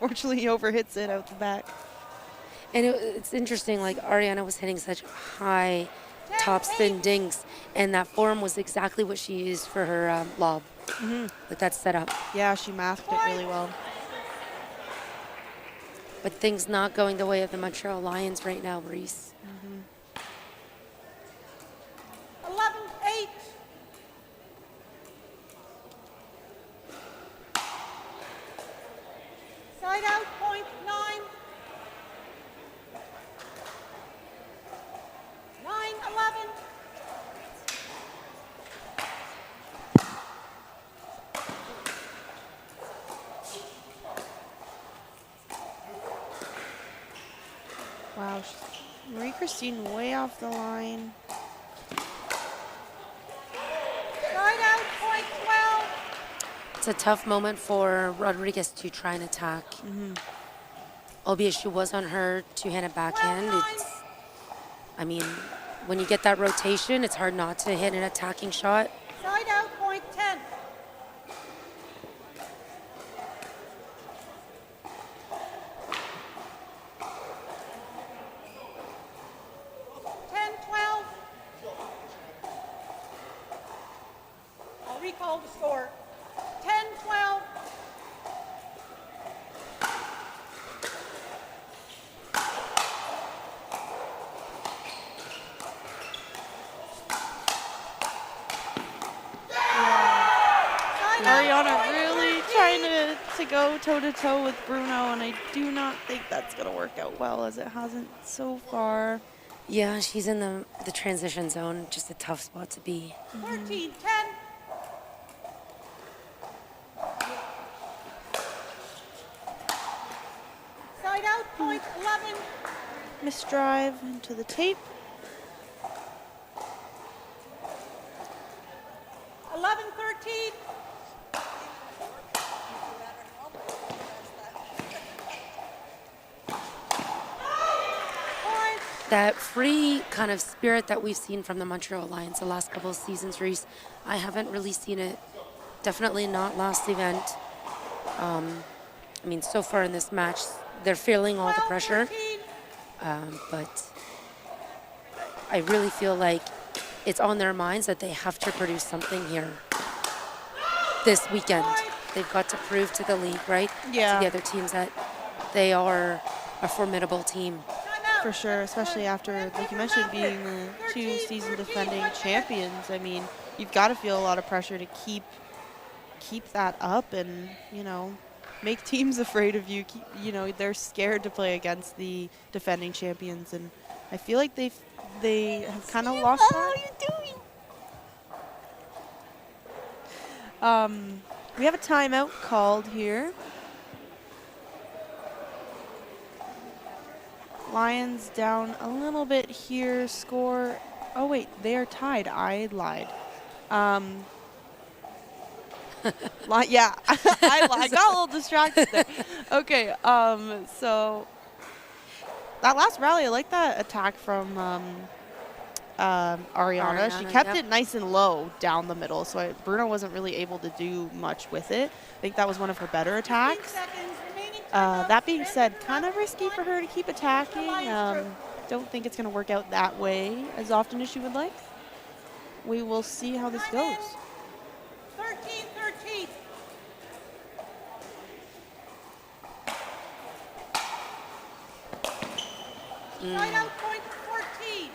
Fortunately, he overhits it out the back. And it's interesting, like Ariana was hitting such high top spin dinks, and that form was exactly what she used for her lob. Like that setup. Yeah, she masked it really well. But things not going the way of the Montreal Lions right now, Reese. 11-8. Side out, point 9. 9-11. Wow, Marie-Christine way off the line. Side out, point 12. It's a tough moment for Rodriguez to try and attack. Albeit she was on her two-handed backhand. I mean, when you get that rotation, it's hard not to hit an attacking shot. Side out, point 10. I'll recall the score. 10-12. Ariana really trying to go toe-to-toe with Bruno, and I do not think that's going to work out well, as it hasn't so far. Yeah, she's in the transition zone. Just a tough spot to be. 14-10. Side out, point 11. Misdrive into the tape. 11-13. That free kind of spirit that we've seen from the Montreal Lions the last couple of seasons, Reese, I haven't really seen it. Definitely not last event. I mean, so far in this match, they're feeling all the pressure. But I really feel like it's on their minds that they have to produce something here this weekend. They've got to prove to the league, right? Yeah. To the other teams that they are a formidable team. For sure, especially after, like you mentioned, being the two-season defending champions. I mean, you've got to feel a lot of pressure to keep that up and, make teams afraid of you. They're scared to play against the defending champions, and I feel like they have kind of lost that. We have a timeout called here. Lions down a little bit here. Score. Oh wait, they are tied. I lied. Yeah, I lied. Got a little distracted there. Okay. So that last rally, I like that attack from Ariana. She Ariana, kept yep. it nice and low down the middle, so Bruno wasn't really able to do much with it. I think that was one of her better 15 attacks. seconds remaining. Timeout. That being Red said, River kind of Rapids risky for her to keep attacking. Lions Don't think it's going to work out that way as often as she would like. We will see how this goes. 13-13. Side out point 14.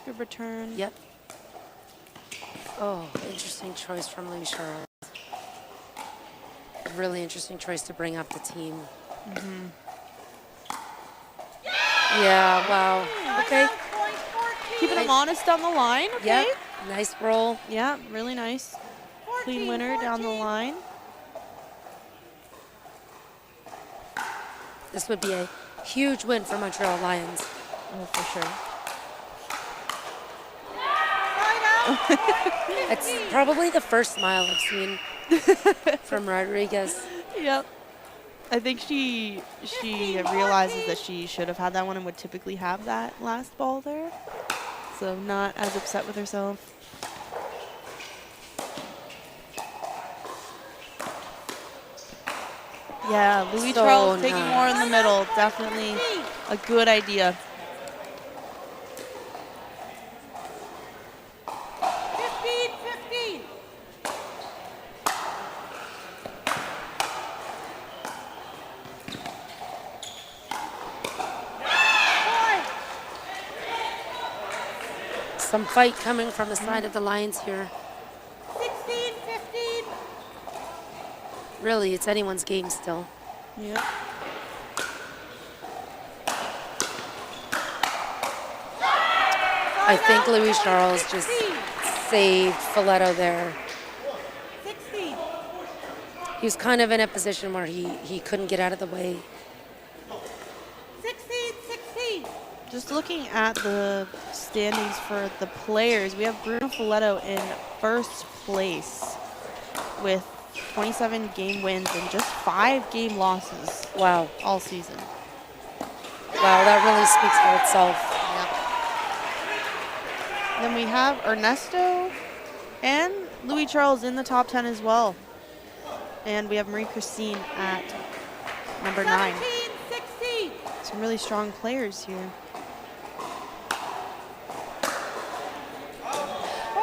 Good return. Yep. Oh, interesting choice from Louis Charles. Really interesting choice to bring up the team. Yeah, wow. Okay. Side out point 14. Keeping them honest down the line. Okay. Yep. Nice roll. Yeah, really nice. 14, Clean winner down the 14. line. This would be a huge win for Montreal Lions. Oh, for sure. Side out. It's probably the first smile I've seen from Rodriguez. Yep. I think she realizes that she should have had that one and would typically have that last ball there. So not as upset with herself. Yeah, Louis So Charles taking nice. more in the middle. Definitely a good idea. 15-15. Some fight coming from the side of the Lions here. 16-15. Really, it's anyone's game still. Yep. I think Louis Charles just saved Folletto there. 16. He was kind of in a position where he couldn't get out of the way. 16-16. Just looking at the standings for the players, we have Bruno Folletto in first place with 27 game wins and just 5 game losses Wow. all season. Wow, that really speaks for itself. Then we have Ernesto and Louis Charles in the top 10 as well. And we have Marie-Christine at number 9. 17-16. Some really strong players here.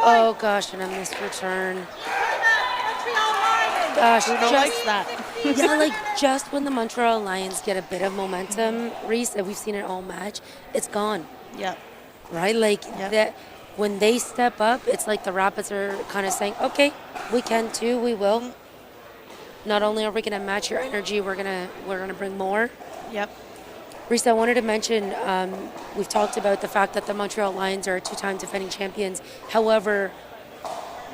Oh gosh, and a missed return. Montreal Lions. Gosh, Bruno likes that. yeah, like just when the Montreal Lions get a bit of momentum, Reese, and we've seen it all match, it's gone, Yep. right? Like Yep. that when they step up, it's like the Rapids are kind of saying, okay, we can too, we will. Not only are we gonna match your energy, we're gonna bring more. Yep. Reese, I wanted to mention, we've talked about the fact that the Montreal Lions are 2-time defending champions. However,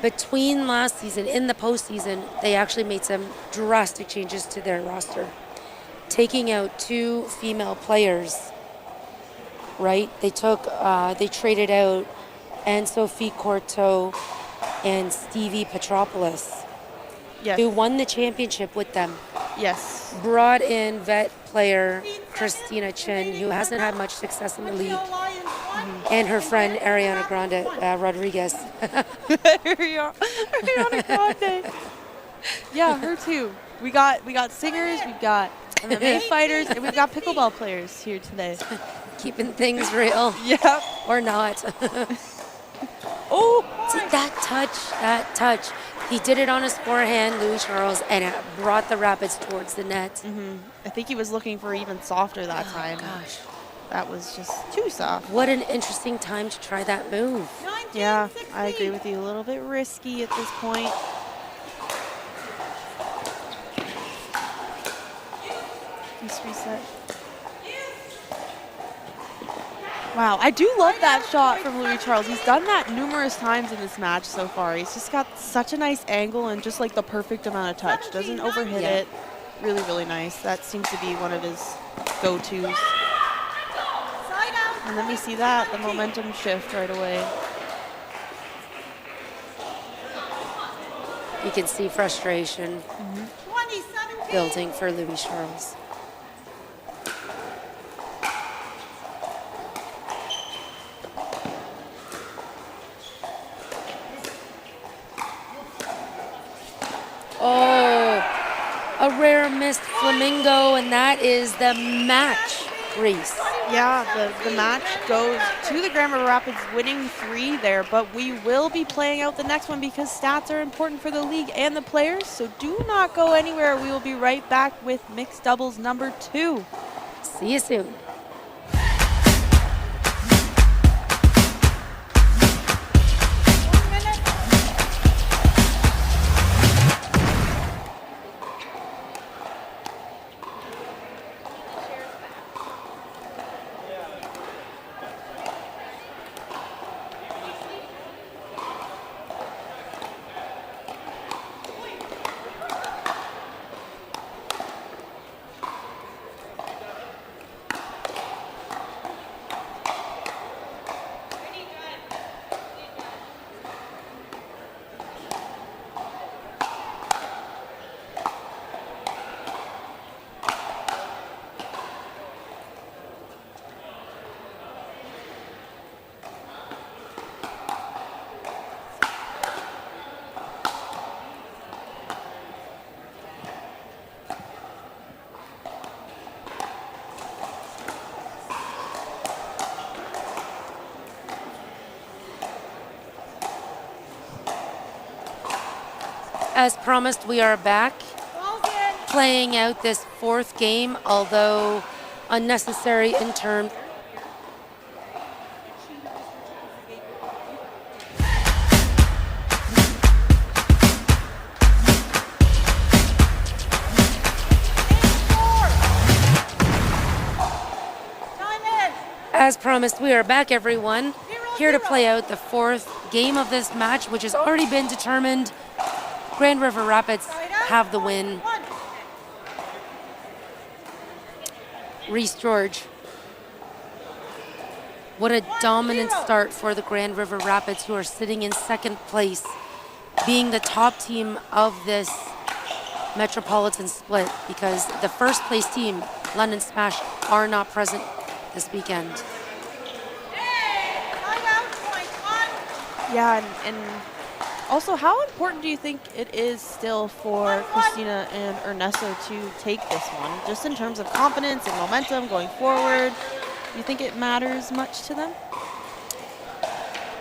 between last season, in the postseason, they actually made some drastic changes to their roster. Taking out 2 female players, right? They traded out Anne-Sophie Courteau and Stevie Petropoulos, Yes. who won the championship with them. Yes. Brought in vet player Christina Chin, who hasn't had much success in the league, Montreal Lions won. and her friend Ariana Grande Rodriguez. Ariana Grande. Yeah, her too. We got singers, we've got MMA fighters, and we've got pickleball players here today. Keeping things real, Yep. or not. Oh, See, that touch. He did it on his forehand, Louis Charles, and it brought the Rapids towards the net. I think he was looking for even softer that time. Gosh, That was just too soft. what an interesting time to try that move. 19-16. Yeah, I agree with you. A little bit risky at this point. Let's reset. Wow, I do love that shot from Louis Charles. He's done that numerous times in this match so far. He's just got such a nice angle and just like the perfect amount of touch. Doesn't overhit Yeah. it. Really, really nice. That seems to be one of his go-tos. Side out. And then we see that, the momentum shift right away. You can see frustration 2017. building for Louis Charles. Oh, a rare missed flamingo, and that is the match, Reese. Yeah, the match goes to the Grand River Rapids winning 3 there, but we will be playing out the next one because stats are important for the league and the players, so do not go anywhere. We will be right back with mixed doubles number 2. See you soon. As promised, we are back playing out this 4th game, although unnecessary in terms. As promised, we are back, everyone, here to play out the 4th game of this match, which has already been determined. Grand River Rapids have the win. Reese George. What a dominant start for the Grand River Rapids, who are sitting in 2nd place, being the top team of this Metropolitan split, because the 1st place team, London Smash, are not present this weekend. Yeah, and also, how important do you think it is still for Christina and Ernesto to take this one, just in terms of confidence and momentum going forward? Do you think it matters much to them?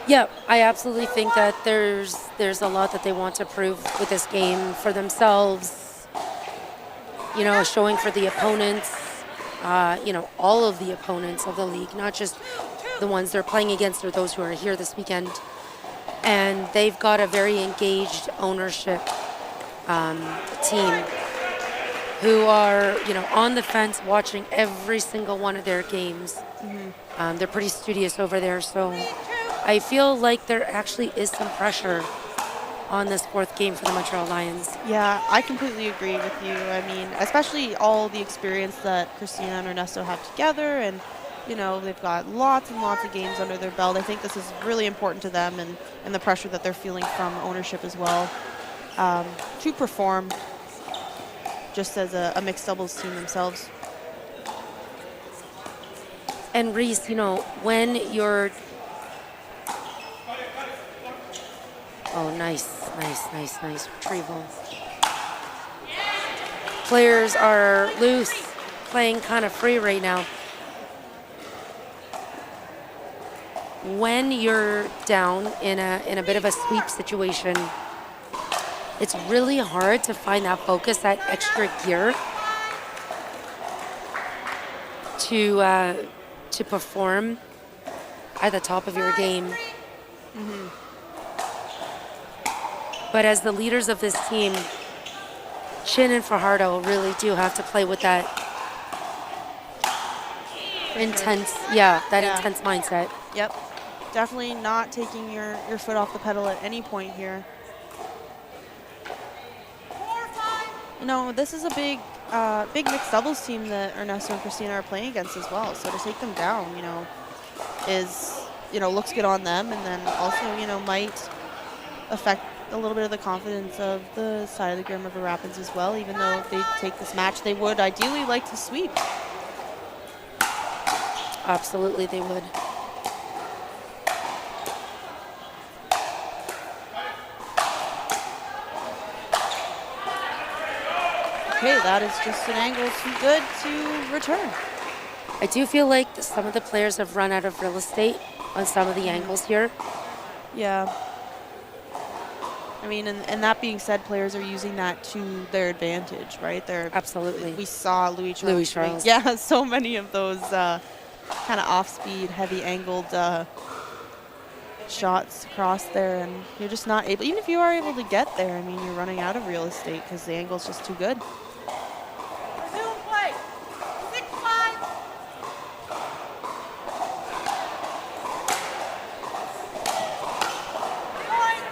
Yeah, I absolutely think that there's a lot that they want to prove with this game for themselves. You know, showing for the opponents, all of the opponents of the league, not just the ones they're playing against or those who are here this weekend. And they've got a very engaged ownership team who are, on the fence watching every single one of their games. Mm-hmm. They're pretty studious over there, so I feel like there actually is some pressure on this 4th game for the Montreal Lions. Yeah, I completely agree with you. I mean, especially all the experience that Christina and Ernesto have together, and they've got lots and lots of games under their belt. I think this is really important to them, and the pressure that they're feeling from ownership as well, to perform just as a mixed doubles team themselves. And Reese, when you're... Oh, nice retrieval. Players are loose, playing kind of free right now. When you're down in a bit of a sweep situation, it's really hard to find that focus, that extra gear to perform at the top of your game. Mm-hmm. But as the leaders of this team, Chin and Fajardo really do have to play with that intense mindset. Yep. Definitely not taking your foot off the pedal at any point here. This is a big mixed doubles team that Ernesto and Christina are playing against as well. So to take them down, is, looks good on them, and then also, might affect a little bit of the confidence of the side of the Grand River Rapids as well. Even though if they take this match, they would ideally like to sweep. Absolutely, they would. Okay, that is just an angle too good to return. I do feel like some of the players have run out of real estate on some of the angles here. Yeah. I mean, and that being said, players are using that to their advantage, right? Absolutely. We saw Louis Charles. Louis Charles. Yeah, so many of those kind of off-speed, heavy-angled shots across there, and you're just not able, even if you are able to get there, I mean, you're running out of real estate because the angle's just too good. Resume play. 6-5. Point.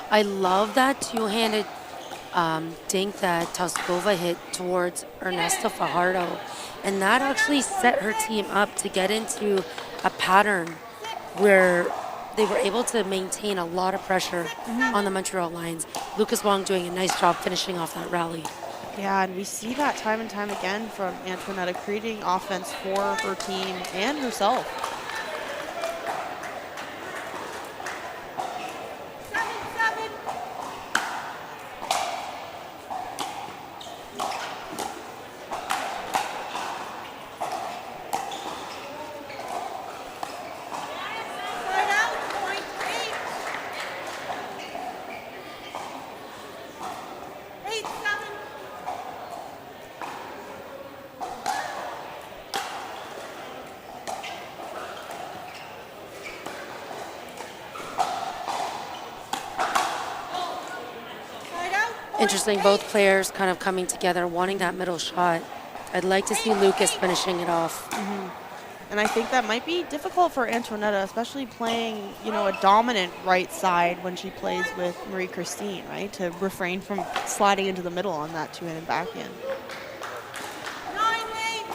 I love that two-handed dink that Toskova hit towards Ernesto Fajardo. And that actually set her team up to get into a pattern where they were able to maintain a lot of pressure on the Montreal Lions. Lucas Wong doing a nice job finishing off that rally. Yeah, and we see that time and time again from Antoinetta, creating offense for her team and herself. 7-7. Side out, point 8. 8-7. Side out, point Interesting, 8. both players kind of coming together, wanting that middle shot. I'd like to see Lucas finishing it off. And I think that might be difficult for Antoinetta, especially playing, a dominant right side when she plays with Marie Christine, right? To refrain from sliding into the middle on that two-handed backhand. 9-8.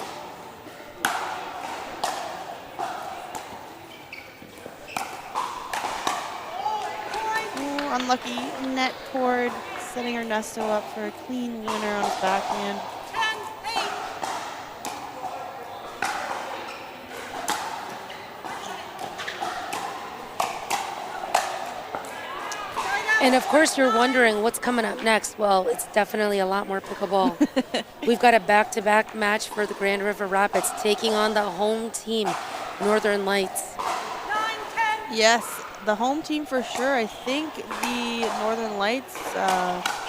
Ooh, unlucky net cord, setting Ernesto up for a clean winner on his backhand. 10-8. And of course, you're wondering what's coming up next. Well, it's definitely a lot more pickleball. We've got a back-to-back match for the Grand River Rapids, taking on the home team, Northern Lights. 9-10. Yes, the home team for sure. I think the Northern Lights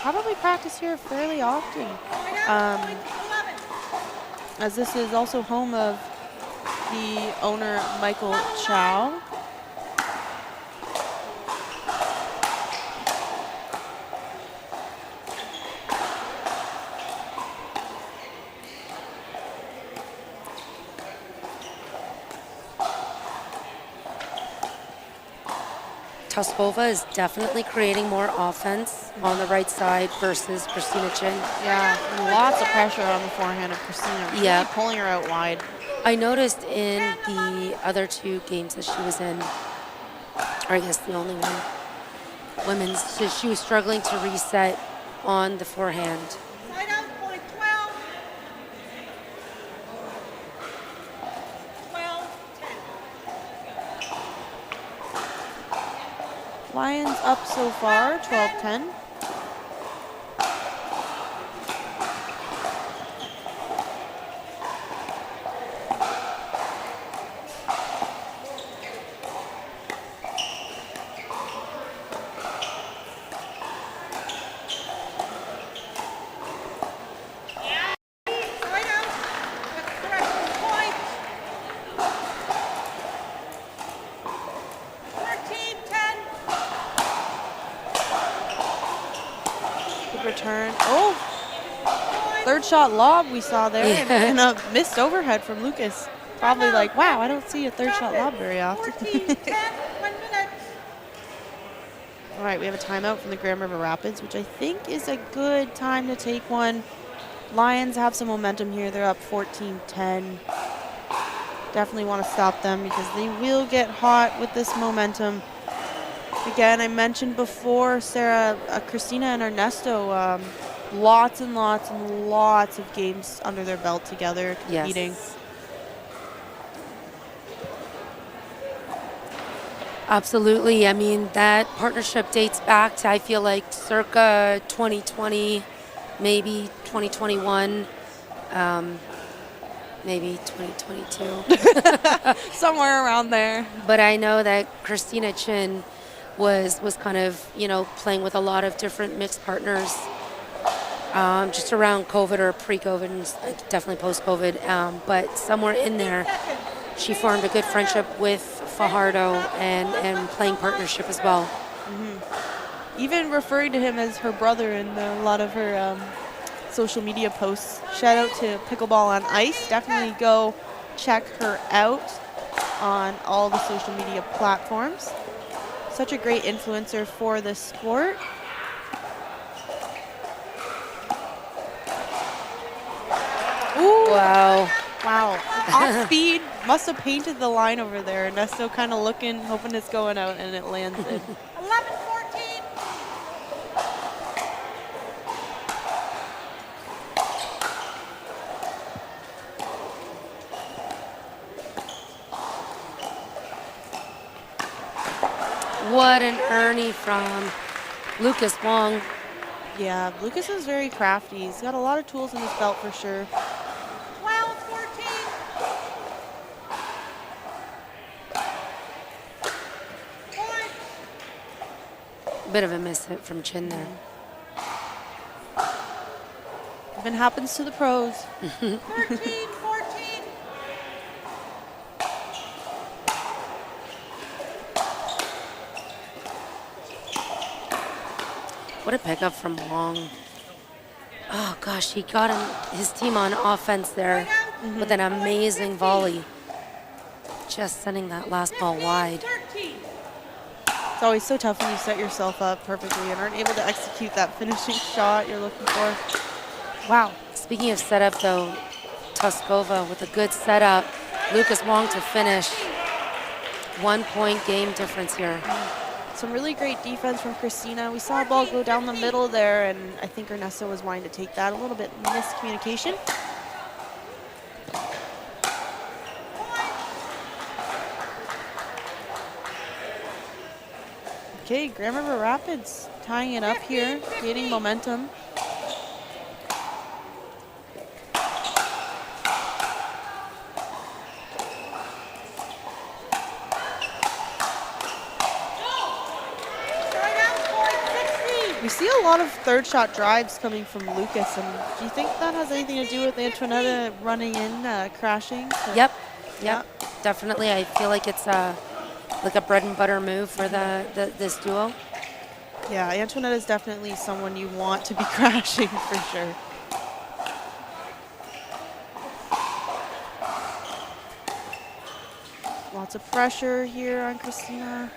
probably practice here fairly often, Side out, point 11. as this is also home of the owner, Michael Chow. Toskova is definitely creating more offense on the right side versus Christina Chin. Yeah, and lots of pressure on the forehand of Christina. Really Yeah. pulling her out wide. I noticed in the other two games that she was in, or I guess the only one, women's, so she was struggling to reset on the forehand. Side out, point 12. 12-10. Lions up so far, 12-10. Side out. Correction point. 13-10. Good return. Oh, third shot lob we saw there, and a missed overhead from Lucas. Probably like, wow, I don't see a third shot lob very often. 14-10. 1 minute. All right, we have a timeout from the Grand River Rapids, which I think is a good time to take one. Lions have some momentum here. They're up 14-10. Definitely want to stop them because they will get hot with this momentum. Again, I mentioned before, Sarah, Christina and Ernesto, lots and lots and lots of games under their belt together competing. Yes. Absolutely. I mean, that partnership dates back to, I feel like, circa 2020, maybe 2021, maybe 2022. Somewhere around there. But I know that Christina Chin was kind of, playing with a lot of different mixed partners just around COVID or pre-COVID, and like definitely post-COVID. But somewhere in there, she formed a good friendship with Fajardo and playing partnership as well. Even referring to him as her brother in a lot of her social media posts. Shout out to Pickleball on Ice. Definitely go check her out on all the social media platforms. Such a great influencer for this sport. Ooh. Wow. Wow. Off speed. Must have painted the line over there. Ernesto kind of looking, hoping it's going out, and it lands in. 11-14. What an Ernie from Lucas Wong. Yeah, Lucas is very crafty. He's got a lot of tools in his belt for sure. 12-14. Bit of a miss hit from Chin there. Even happens to the pros. 13-14. What a pickup from Wong. Oh gosh, he got his team on offense there with an amazing volley. Just sending that last ball wide. 13. It's always so tough when you set yourself up perfectly and aren't able to execute that finishing shot you're looking for. Wow. Speaking of setup though, Tuskova with a good setup. Lucas Wong to finish. 1 point game difference here. Some really great defense from Christina. We saw a ball go down the middle there, and I think Ernesto was wanting to take that. A little bit miscommunication. Okay, Grand River Rapids tying it up here, gaining momentum. We see a lot of third shot drives coming from Lucas, and do you think that has anything to do with Antoinetta running in, crashing? Yep, definitely. I feel like it's like a bread and butter move for this duo. Yeah, Antoinette is definitely someone you want to be crashing for sure. Lots of pressure here on Christina.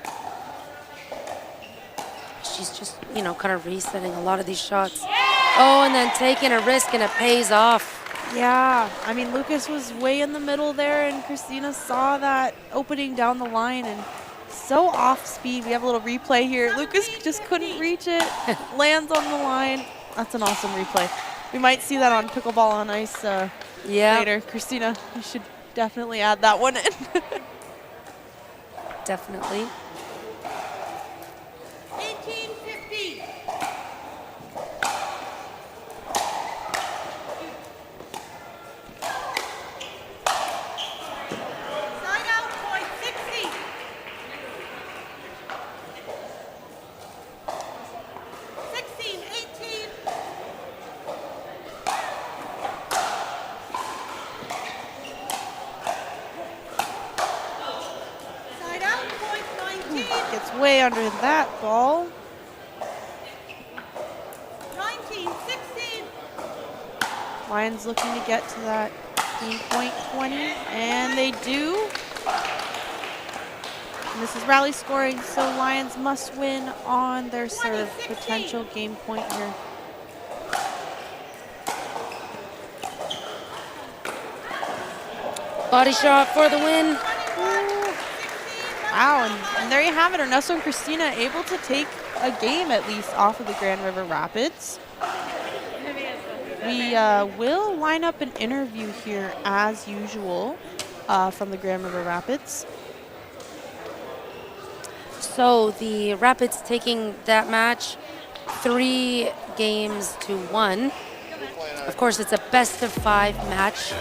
She's just, kind of resetting a lot of these shots. Oh, and then taking a risk, and it pays off. Yeah, I mean, Lucas was way in the middle there, and Christina saw that opening down the line, and so off speed. We have a little replay here. Lucas just couldn't reach it, lands on the line. That's an awesome replay. We might see that on Pickleball on Ice later. Christina, you should definitely add that one in. Definitely. 18-15. Side out, point 60. 16-18. Side out, point 19. Gets way under that ball. 19-16. Lions looking to get to that game point 20, and they do. And this is rally scoring, so Lions must win on their serve. Potential game point here. Body shot for the win. Wow, and there you have it. Ernesto and Christina able to take a game at least off of the Grand River Rapids. We will line up an interview here as usual from the Grand River Rapids. So the Rapids taking that match 3-1. Of course, it's a best-of-5 match.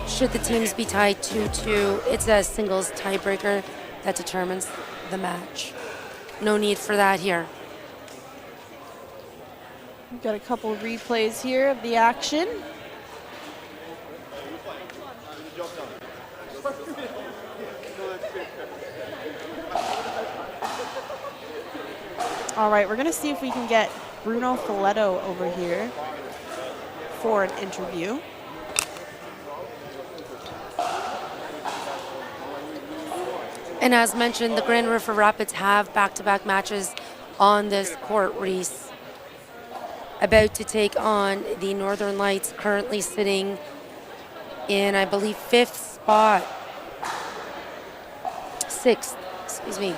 Should the teams be tied 2-2, it's a singles tiebreaker that determines the match. No need for that here. We've got a couple replays here of the action. All right, we're going to see if we can get Bruno Filetto over here for an interview. And as mentioned, the Grand River Rapids have back-to-back matches on this court, Reese. About to take on the Northern Lights, currently sitting in, I believe, 5th spot. 6th, excuse me.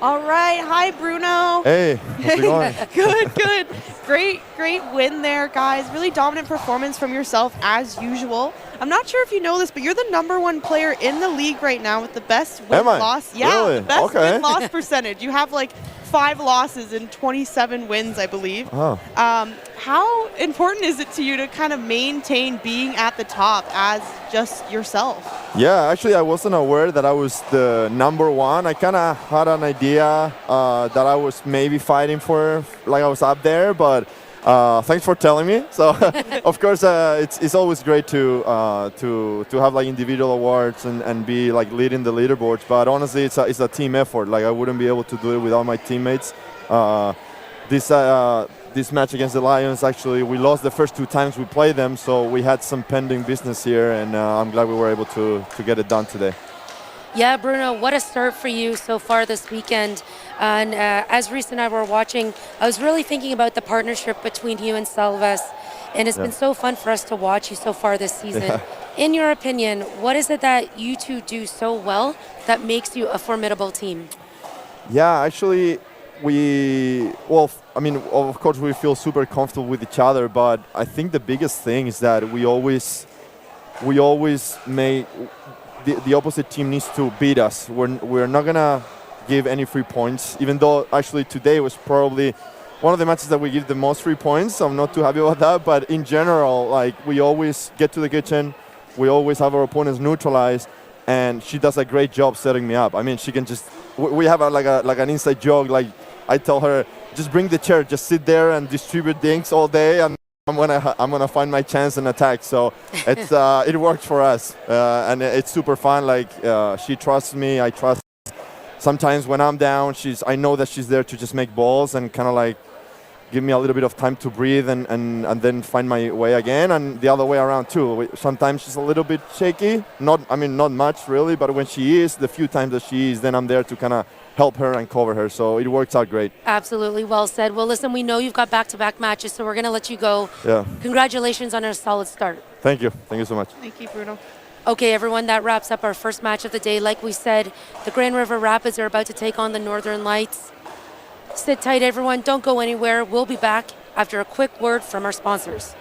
All right, hi Bruno. Hey, how's it going? Good. Great win there, guys. Really dominant performance from yourself as usual. I'm not sure if you know this, but you're the #1 player in the league right now with the best win-loss. Yeah, really? The best Okay. win-loss percentage. You have like 5 losses and 27 wins, I believe. Oh. How important is it to you to kind of maintain being at the top as just yourself? Yeah, actually, I wasn't aware that I was the #1. I kind of had an idea that I was maybe fighting for, like I was up there, but thanks for telling me. So, of course, it's always great to have like individual awards and be like leading the leaderboards. But honestly, it's a team effort. Like I wouldn't be able to do it without my teammates. This match against the Lions, actually, we lost the first 2 times we played them, so we had some pending business here, and I'm glad we were able to get it done today. Yeah, Bruno, what a start for you so far this weekend. And as Reese and I were watching, I was really thinking about the partnership between you and Salves, and it's been so fun for us to watch you so far this season. Yeah. In your opinion, what is it that you two do so well that makes you a formidable team? Yeah, actually, of course, we feel super comfortable with each other, but I think the biggest thing is that we always make the opposite team needs to beat us. We're not gonna give any free points, even though actually today was probably one of the matches that we give the most free points. So I'm not too happy about that, but in general, like we always get to the kitchen, we always have our opponents neutralized, and she does a great job setting me up. I mean, she can just. We have like an inside joke. Like I tell her, just bring the chair, just sit there and distribute dinks all day, and I'm gonna find my chance and attack. So it's it works for us, and it's super fun. Like she trusts me, I trust. Sometimes when I'm down, I know that she's there to just make balls and kind of like give me a little bit of time to breathe and then find my way again. And the other way around too. Sometimes she's a little bit shaky. Not much really, but when she is, the few times that she is, then I'm there to kind of help her and cover her. So it works out great. Absolutely, well said. Well, listen, we know you've got back-to-back matches, so we're going to let you go. Yeah. Congratulations on a solid start. Thank you so much. Thank you, Bruno. Okay, everyone, that wraps up our first match of the day. Like we said, the Grand River Rapids are about to take on the Northern Lights. Sit tight, everyone. Don't go anywhere. We'll be back after a quick word from our sponsors.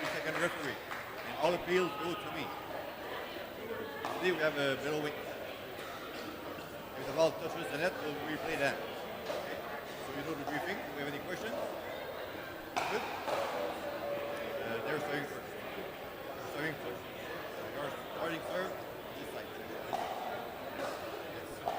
the second referee. And all appeals go to me. Today we have a middle wing. If the ball touches the net, we'll replay that. Okay? So you know the briefing. Do we have any questions? Good. They're serving first. Serving first. You're starting serve. This side.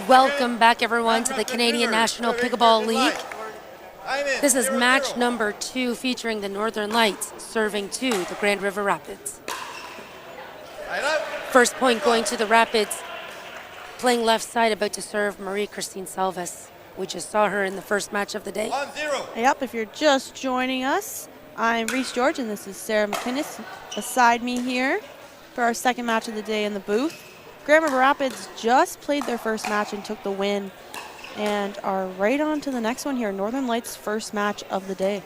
Welcome back, everyone, to the Canadian National Pickleball League. This is match number 2 featuring the Northern Lights serving to the Grand River Rapids. First point going to the Rapids. Playing left side, about to serve Marie-Christine Salves. We just saw her in the first match of the day. 1-0. Yep, if you're just joining us, I'm Reese George, and this is Sarah McInnes beside me here for our second match of the day in the booth. Grand River Rapids just played their first match and took the win, and are right on to the next one here. Northern Lights' first match of the day.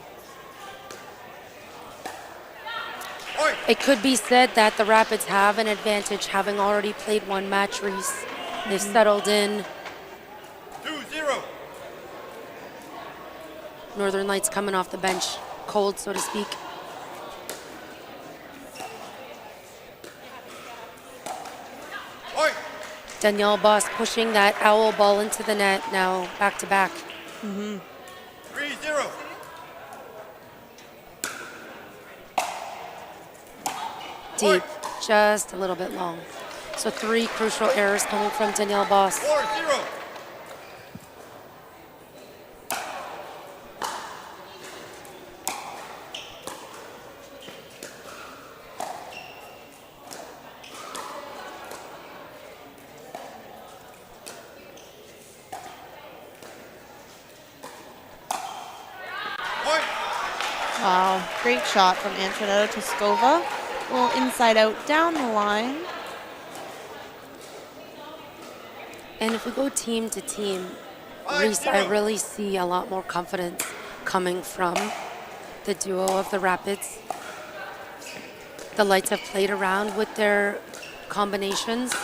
It could be said that the Rapids have an advantage, having already played one match, Reese. They've settled in. 2-0. Northern Lights coming off the bench, cold, so to speak. Danielle Boss pushing that owl ball into the net now, back to back. 3-0. Deep, just a little bit long. So 3 crucial errors coming from Danielle Boss. 4-0. Wow, great shot from Antonetta Toskova. A little inside out down the line. And if we go team to team, Reese, I really see a lot more confidence coming from the duo of the Rapids. The Lights have played around with their combinations,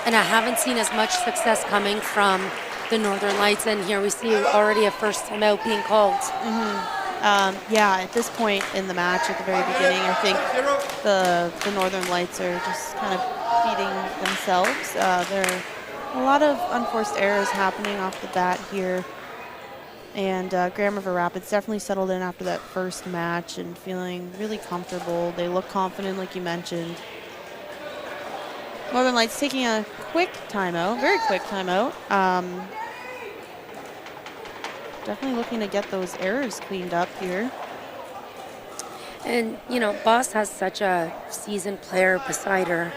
and I haven't seen as much success coming from the Northern Lights, and here we see already a first time out being called. Yeah, at this point in the match, at the very beginning, I think the Northern Lights are just kind of beating themselves. There are a lot of unforced errors happening off the bat here. And Grand River Rapids definitely settled in after that first match and feeling really comfortable. They look confident, like you mentioned. Northern Lights taking a quick timeout, very quick timeout. Definitely looking to get those errors cleaned up here. And, you know, Boss has such a seasoned player beside her,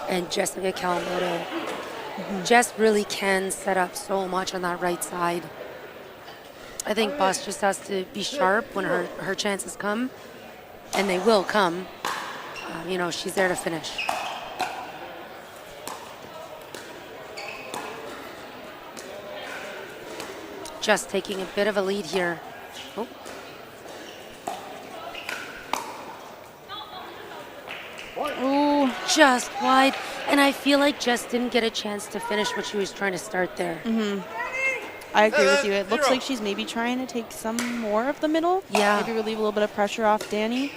and Jessica Kawamoto. Jess really can set up so much on that right side. I think Boss just has to be sharp when her chances come, and they will come. You know, she's there to finish. Just taking a bit of a lead here. Oh. Ooh, Just wide. And I feel like Jess didn't get a chance to finish what she was trying to start there. I agree with you. It looks like she's maybe trying to take some more of the middle. Yeah. Maybe relieve a little bit of pressure off Danny.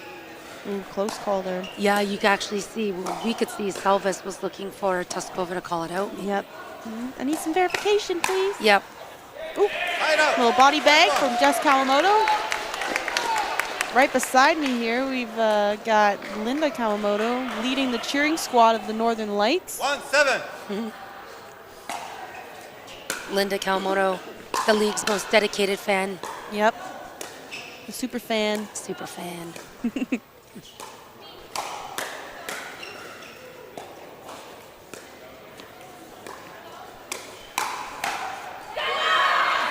Ooh, close call there. Yeah, you can actually see, we could see Salvis was looking for Tuskova to call it out. Yep. I need some verification, please. Yep. Ooh, little body bag from Jess Kawamoto. Right beside me here, we've got Linda Kawamoto leading the cheering squad of the Northern Lights. 1-7. Linda Kawamoto, the league's most dedicated fan. Yep. The super fan. Super fan.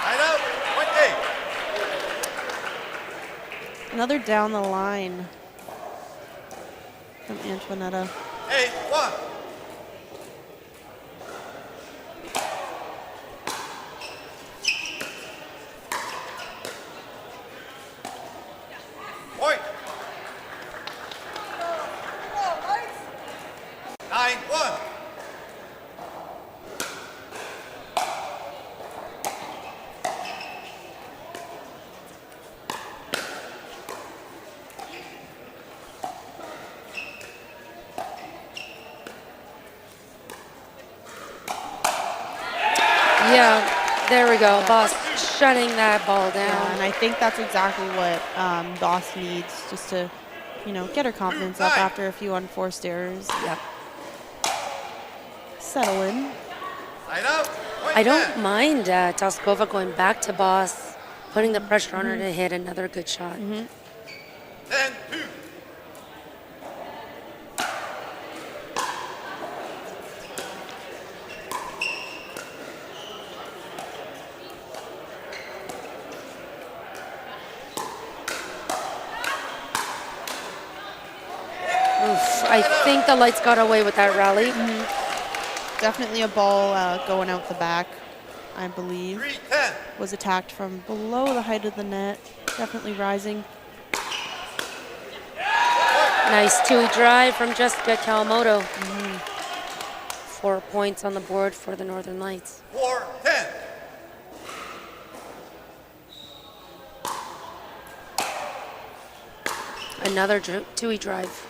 Timeout. 20. Another down the line from Antoinetta. 8-1. Point. 9-1. Yeah, there we go. Boss shutting that ball down. Yeah, and I think that's exactly what Boss needs, just to, you know, get her confidence up after a few unforced errors. Yep. Settle in. Timeout. I don't mind Tuskova going back to Boss, putting the pressure on her to hit another good shot. 10-2. Oof, I think the Lights got away with that rally. Definitely a ball going out the back, I believe. 3-10. Was attacked from below the height of the net. Definitely rising. Nice 2 drive from Jessica Kawamoto. 4 points on the board for the Northern Lights. 4-10. Another 2 drive.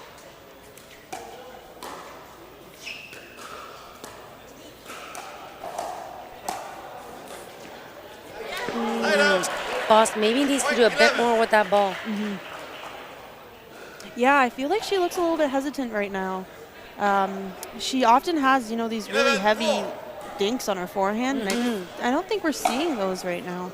Boss maybe needs to do a bit more with that ball. Yeah, I feel like she looks a little bit hesitant right now. She often has, you know, these really heavy dinks on her forehand, and I don't think we're seeing those right now.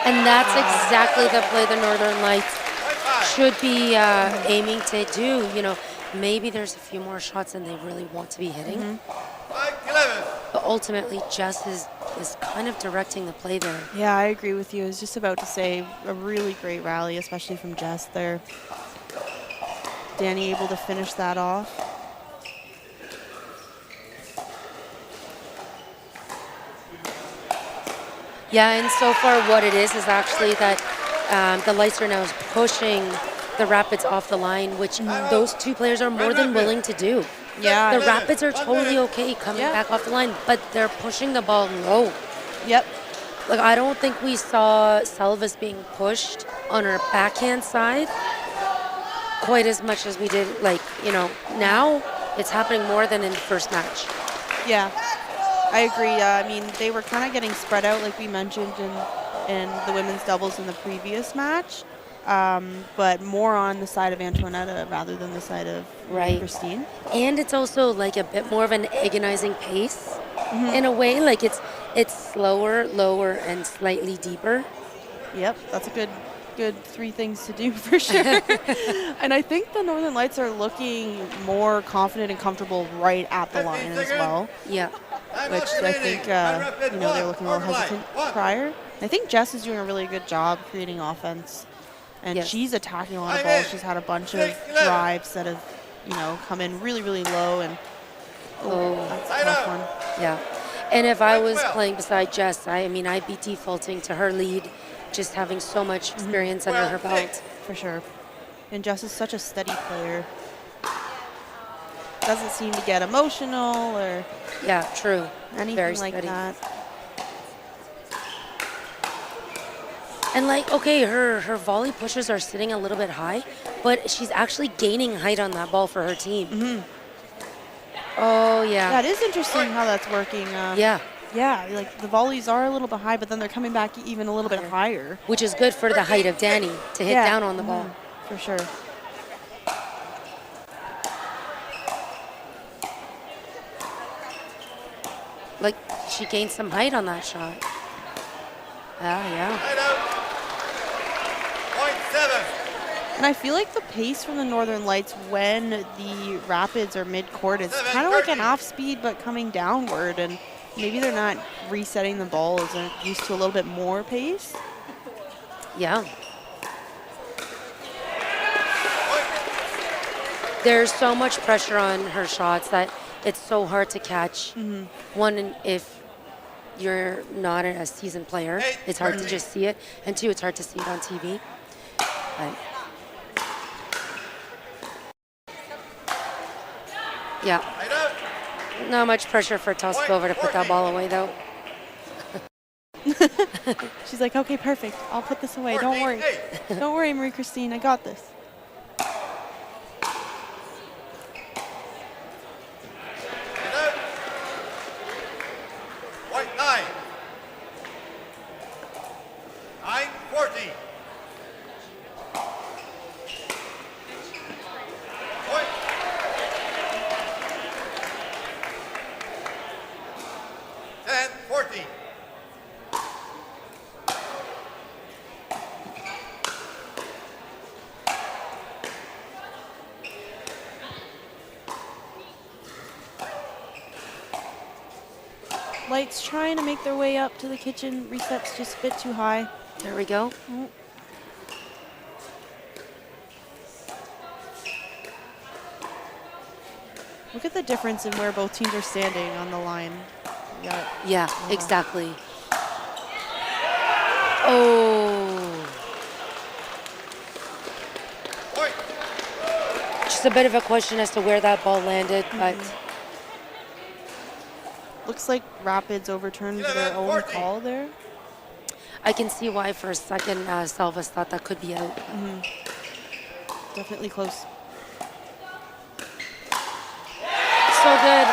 And that's exactly the play the Northern Lights should be aiming to do. You know, maybe there's a few more shots than they really want to be hitting. 5-11. But ultimately, Jess is kind of directing the play there. Yeah, I agree with you. I was just about to say a really great rally, especially from Jess there. Danny able to finish that off. Yeah, and so far what it is actually that the Lights are now pushing the Rapids off the line, which those 2 players are more than willing to do. Yeah. The Rapids are totally okay coming back off the line, but they're pushing the ball low. Yep. Like, I don't think we saw Salvis being pushed on her backhand side quite as much as we did, like, now it's happening more than in the first match. Yeah, I agree. I mean, they were kind of getting spread out, like we mentioned in the women's doubles in the previous match, but more on the side of Antoinetta rather than the side of Right. Christine. And it's also like a bit more of an agonizing pace in a way. Like it's slower, lower, and slightly deeper. Yep, that's a good three things to do for sure. And I think the Northern Lights are looking more confident and comfortable right at the line as well, Yeah. which I think they were looking a little hesitant prior. I think Jess is doing a really good job creating offense, and Yes. she's attacking a lot of balls. She's had a bunch of drives that have come in really, really low, and that's a tough one. Yeah. And if I was playing beside Jess, I'd be defaulting to her lead, just having so much experience under her belt. For sure. And Jess is such a steady player. Doesn't seem to get emotional or Yeah, true. anything Very like steady. that. And her volley pushes are sitting a little bit high, but she's actually gaining height on that ball for her team. Oh, yeah. That is interesting how that's working. Yeah. Yeah, like the volleys are a little bit high, but then they're coming back even a little bit higher. Which is good for the height of Danny to hit down on the ball. For sure. Like, she gained some height on that shot. Yeah. .7. And I feel like the pace from the Northern Lights when the Rapids are mid-court is kind of like an off-speed but coming downward, and maybe they're not resetting the ball as they're used to a little bit more pace. Yeah. There's so much pressure on her shots that it's so hard to catch. One, if you're not a seasoned player, it's hard to just see it. And two, it's hard to see it on TV. But yeah. Not much pressure for Toskova to put that ball away, though. She's like, okay, perfect. I'll put this away. Don't worry. Don't worry, Marie-Christine. I got this. White 9. 9-14. Point. And 14. Lights trying to make their way up to the kitchen. Reset's just a bit too high. There we go. Look at the difference in where both teams are standing on the line. Yeah, exactly. Oh. Point. Just a bit of a question as to where that ball landed, but Looks like Rapids overturned their own 14. call there. I can see why for a second Salvas thought that could be out. Definitely close. So good.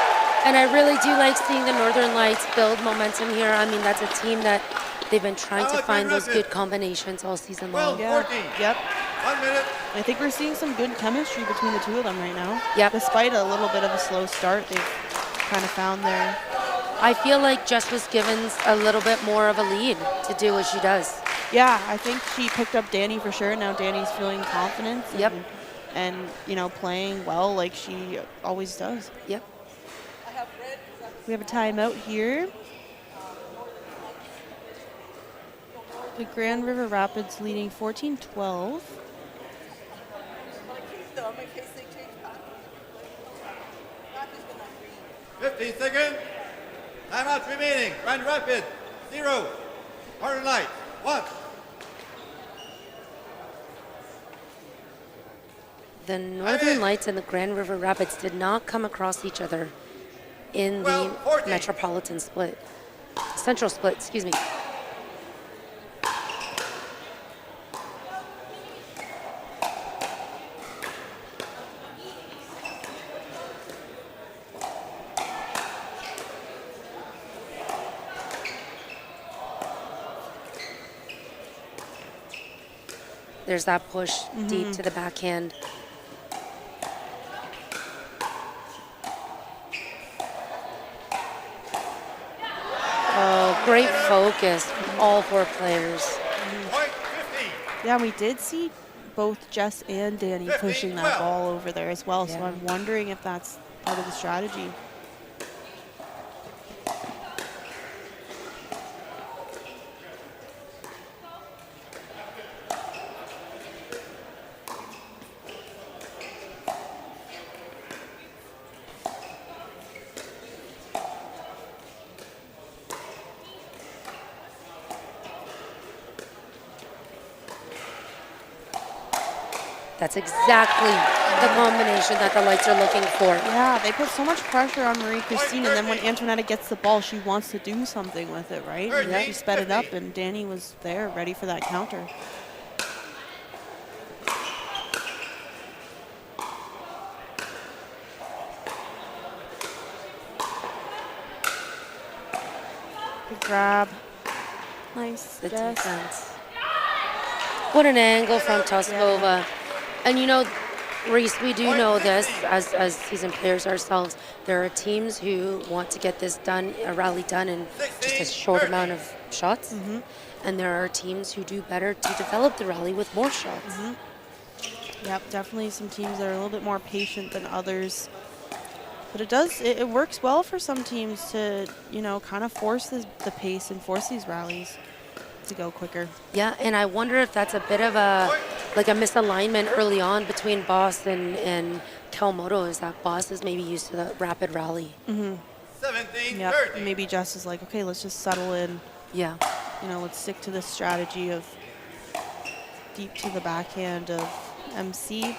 And I really do like seeing the Northern Lights build momentum here. I mean, that's a team that they've been trying to find those good combinations all season long. 14. Yep. 1 minute. I think we're seeing some good chemistry between the two of them right now. Yep. Despite a little bit of a slow start, they've kind of found their... I feel like Jess was given a little bit more of a lead to do what she does. Yeah, I think she picked up Danny for sure. Now Danny's feeling confidence. Yep. And playing well like she always does. Yep. We have a timeout here. The Grand River Rapids leading 14-12. 15 seconds. Timeout remaining. Grand Rapids, 0. Northern Lights, 1. The Northern Lights and the Grand River Rapids did not come across each other in the 12-14. Metropolitan split. Central split, excuse me. There's that push deep to the backhand. Oh, great focus from all 4 players. Point 15. Yeah, we did see both Jess and Danny pushing that ball over there as well, so Yeah. I'm wondering if that's part of the strategy. That's exactly the combination that the lights are looking for. Yeah, they put so much pressure on Marie-Christine, and then when Antoinetta gets the ball, she wants to do something with it, right? And she sped it up, and Danny was there, ready for that counter. Good grab. Nice, The Jess. defense. What an angle from Toskova. And you know, Reese, we do know this as seasoned players ourselves. There are teams who want to get this done, a rally done in just a short amount of shots. And there are teams who do better to develop the rally with more shots. Yep, definitely some teams that are a little bit more patient than others. But it works well for some teams to, you know, kind of force the pace and force these rallies to go quicker. Yeah, and I wonder if that's a bit of a misalignment early on between Boss and Kawamoto, is that Boss is maybe used to the rapid rally. 17, Yep, 30. maybe Jess is like, okay, let's just settle in. Yeah. You know, let's stick to this strategy of deep to the backhand of MC.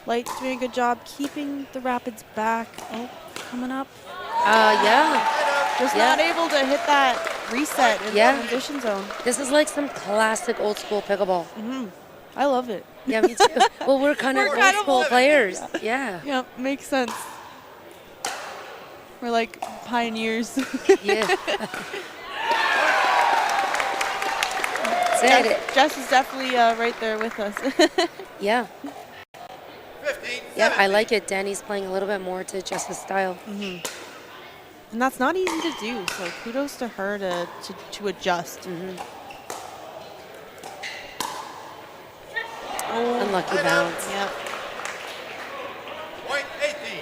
Light's doing a good job keeping the Rapids back. Oh, coming up. Yeah. Just not able to hit that reset in the transition zone. This is like some classic old school pickleball. I love it. Yeah, me too. Well, we're kind of old school players. Yeah. Yep, makes sense. We're like pioneers. Yeah. Said it. Jess is definitely right there with us. Yeah. 15, Yeah, I 17. like it. Danny's playing a little bit more to Jess's style. And that's not easy to do, so kudos to her to adjust. Oh, Unlucky bounce. yep. Point 18.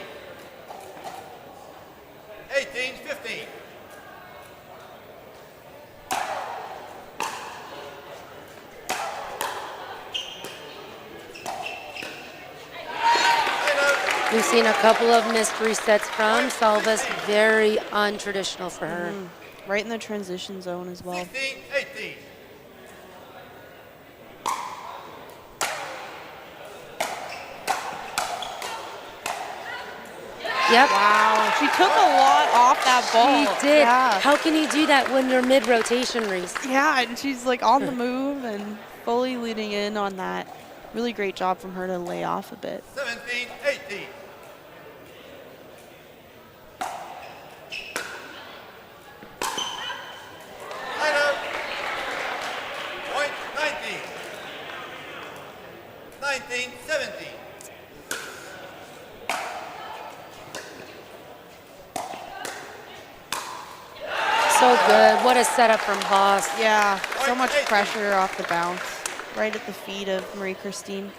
18, 15. We've seen a couple of missed resets from Salvis. Very untraditional for her. Right in the transition zone as well. 16, 18. Yep. Wow, she took a lot off that ball. She did. Yeah. How can you do that when you're mid-rotation, Reese? Yeah, and she's like on the move and fully leading in on that. Really great job from her to lay off a bit. 17, 18. Lineup. Point 19. 19, 17. So good. What a setup from Boss. Yeah, so much pressure off the bounce. Right at the feet of Marie-Christine.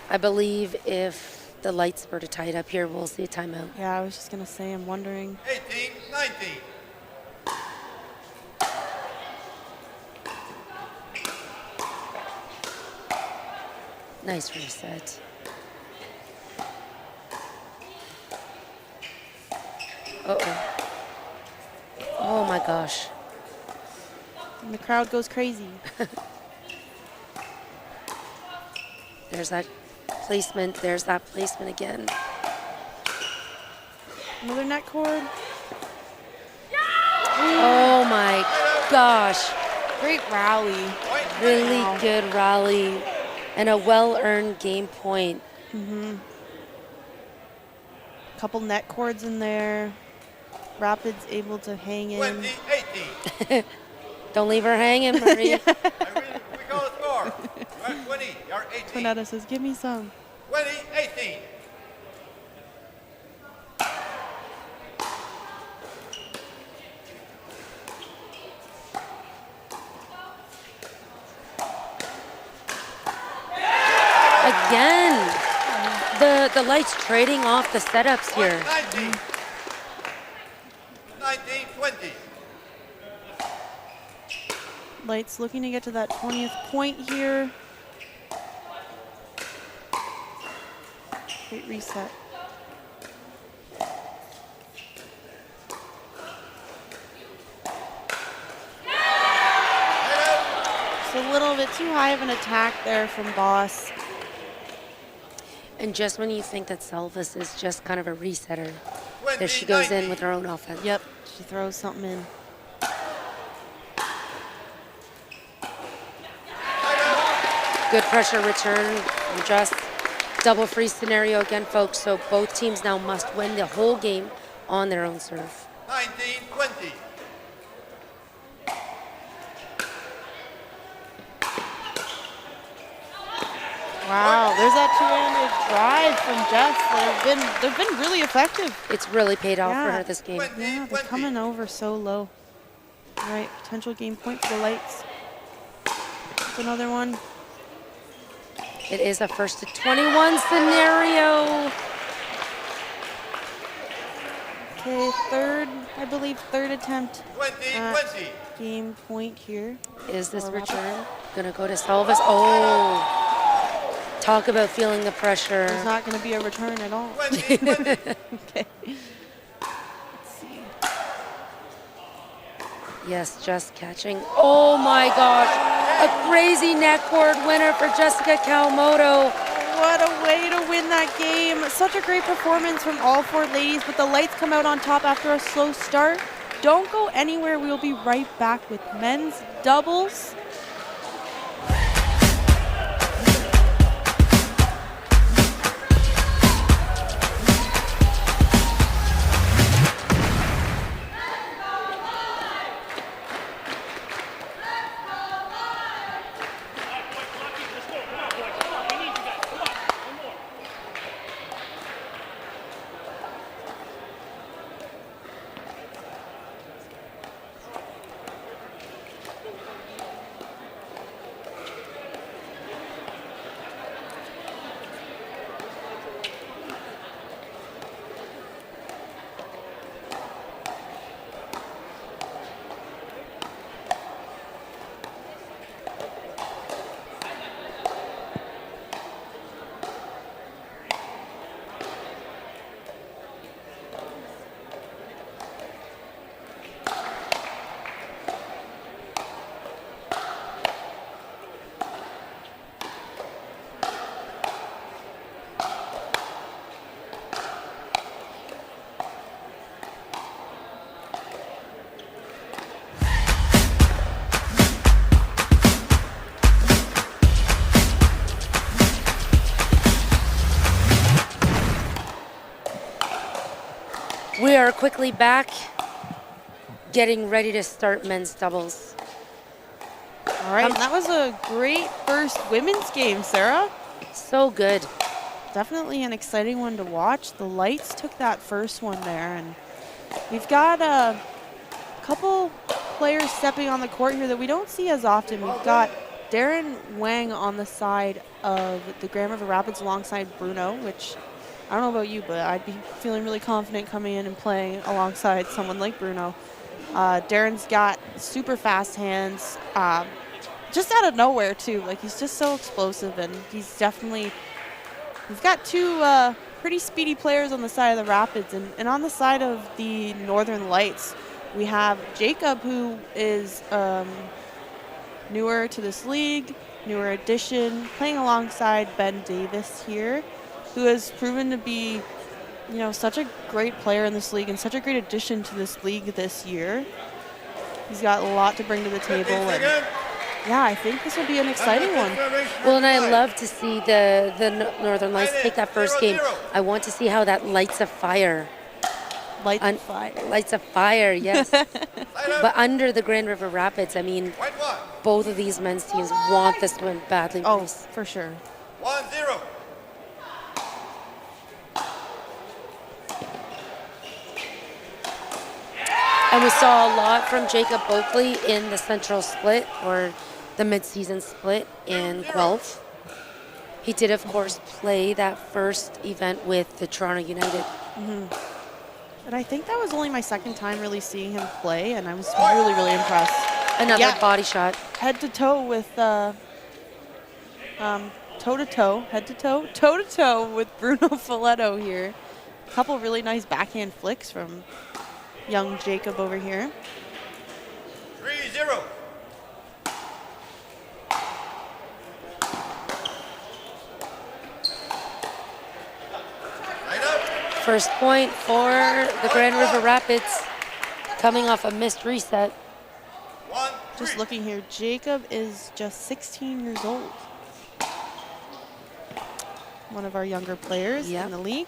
I believe if the lights were to tie it up here, we'll see a timeout. Yeah, I was just going to say, I'm wondering. 18, 19. Nice reset. Uh-oh. Oh my gosh. And the crowd goes crazy. There's that placement. There's that placement again. Another net cord. Oh my gosh. Great rally. Really Wow. good rally and a well-earned game point. couple net cords in there. Rapids able to hang in. 20-18. Don't leave her hanging, Marie. We call a score. You're at 20. You're 18. Tonetta says, give me some. 20-18. Again, the Lights trading off the setups here. 19. 19-20. Lights looking to get to that 20th point here. Great reset. It's a little bit too high of an attack there from Boss. And just when you think that Selvis is just kind of a resetter, there she goes in with her own offense. Yep, she throws something in. Good pressure return from Just. Double free scenario again, folks. So both teams now must win the whole game on their own serve. 19-20. Wow, there's that two-handed drive from Jess. They've been really effective. It's really paid off for Yeah. her this game. Yeah, they're coming over so low. All right, potential game point for the Lights. That's another one. It is a first to 21 scenario. Okay, third attempt 20-20. game point here. Is this For Rapids. return gonna go to Selvis? Oh, talk about feeling the pressure. There's not going to be a return at all. 20-20. Okay. Let's see. Yes, just catching. Oh my gosh, a crazy net cord winner for Jessica Kawamoto. What a way to win that game. Such a great performance from all four ladies, but the Lights come out on top after a slow start. Don't go anywhere. We'll be right back with men's doubles. We are quickly back, getting ready to start men's doubles. All right, and that was a great first women's game, Sarah. So good. Definitely an exciting one to watch. The Lights took that first one there, and we've got a couple players stepping on the court here that we don't see as often. We've got Darren Wang on the side of the Grand River Rapids alongside Bruno, which I don't know about you, but I'd be feeling really confident coming in and playing alongside someone like Bruno. Darren's got super fast hands, just out of nowhere too. Like, he's just so explosive, and he's definitely, we've got two pretty speedy players on the side of the Rapids, and on the side of the Northern Lights, we have Jacob, who is newer to this league, newer addition, playing alongside Ben Davis here, who has proven to be, you know, such a great player in this league and such a great addition to this league this year. He's got a lot to bring to the table, and Yeah, I think this will be an exciting one. Well, and I love to see the Northern Lights take that first game. I want to see how that lights a fire. Lights of fire. Lights a fire, yes. But under the Grand River Rapids, I mean, both of these men's teams want this one badly. Oh, for sure. 1-0. And we saw a lot from Jacob Oakley in the Central Split, or the mid-season split in Guelph. He did, of course, play that first event with the Toronto United. And I think that was only my second time really seeing him play, and I was really, really impressed. Another body shot. Head to toe with toe-to-toe with Bruno Folletto here. A couple really nice backhand flicks from young Jacob over here. 3-0. First point for the Grand River Rapids, coming off a missed reset. Just looking here, Jacob is just 16 years old. One of our younger players in the league.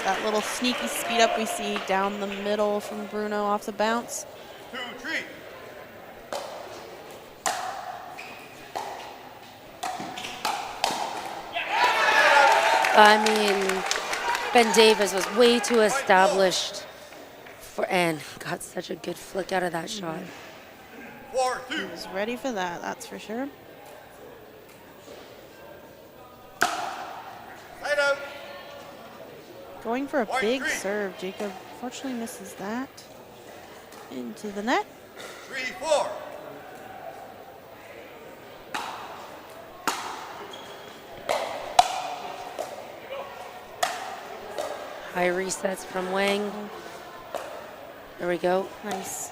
That little sneaky speed up we see down the middle from Bruno off the bounce. 2-3. I mean, Ben Davis was way too established and got such a good flick out of that shot. 4-2. He was ready for that, that's for sure. Side out. Going for a big serve. Jacob fortunately misses that. Into the net. 3-4. High resets from Wang. There we go. Nice.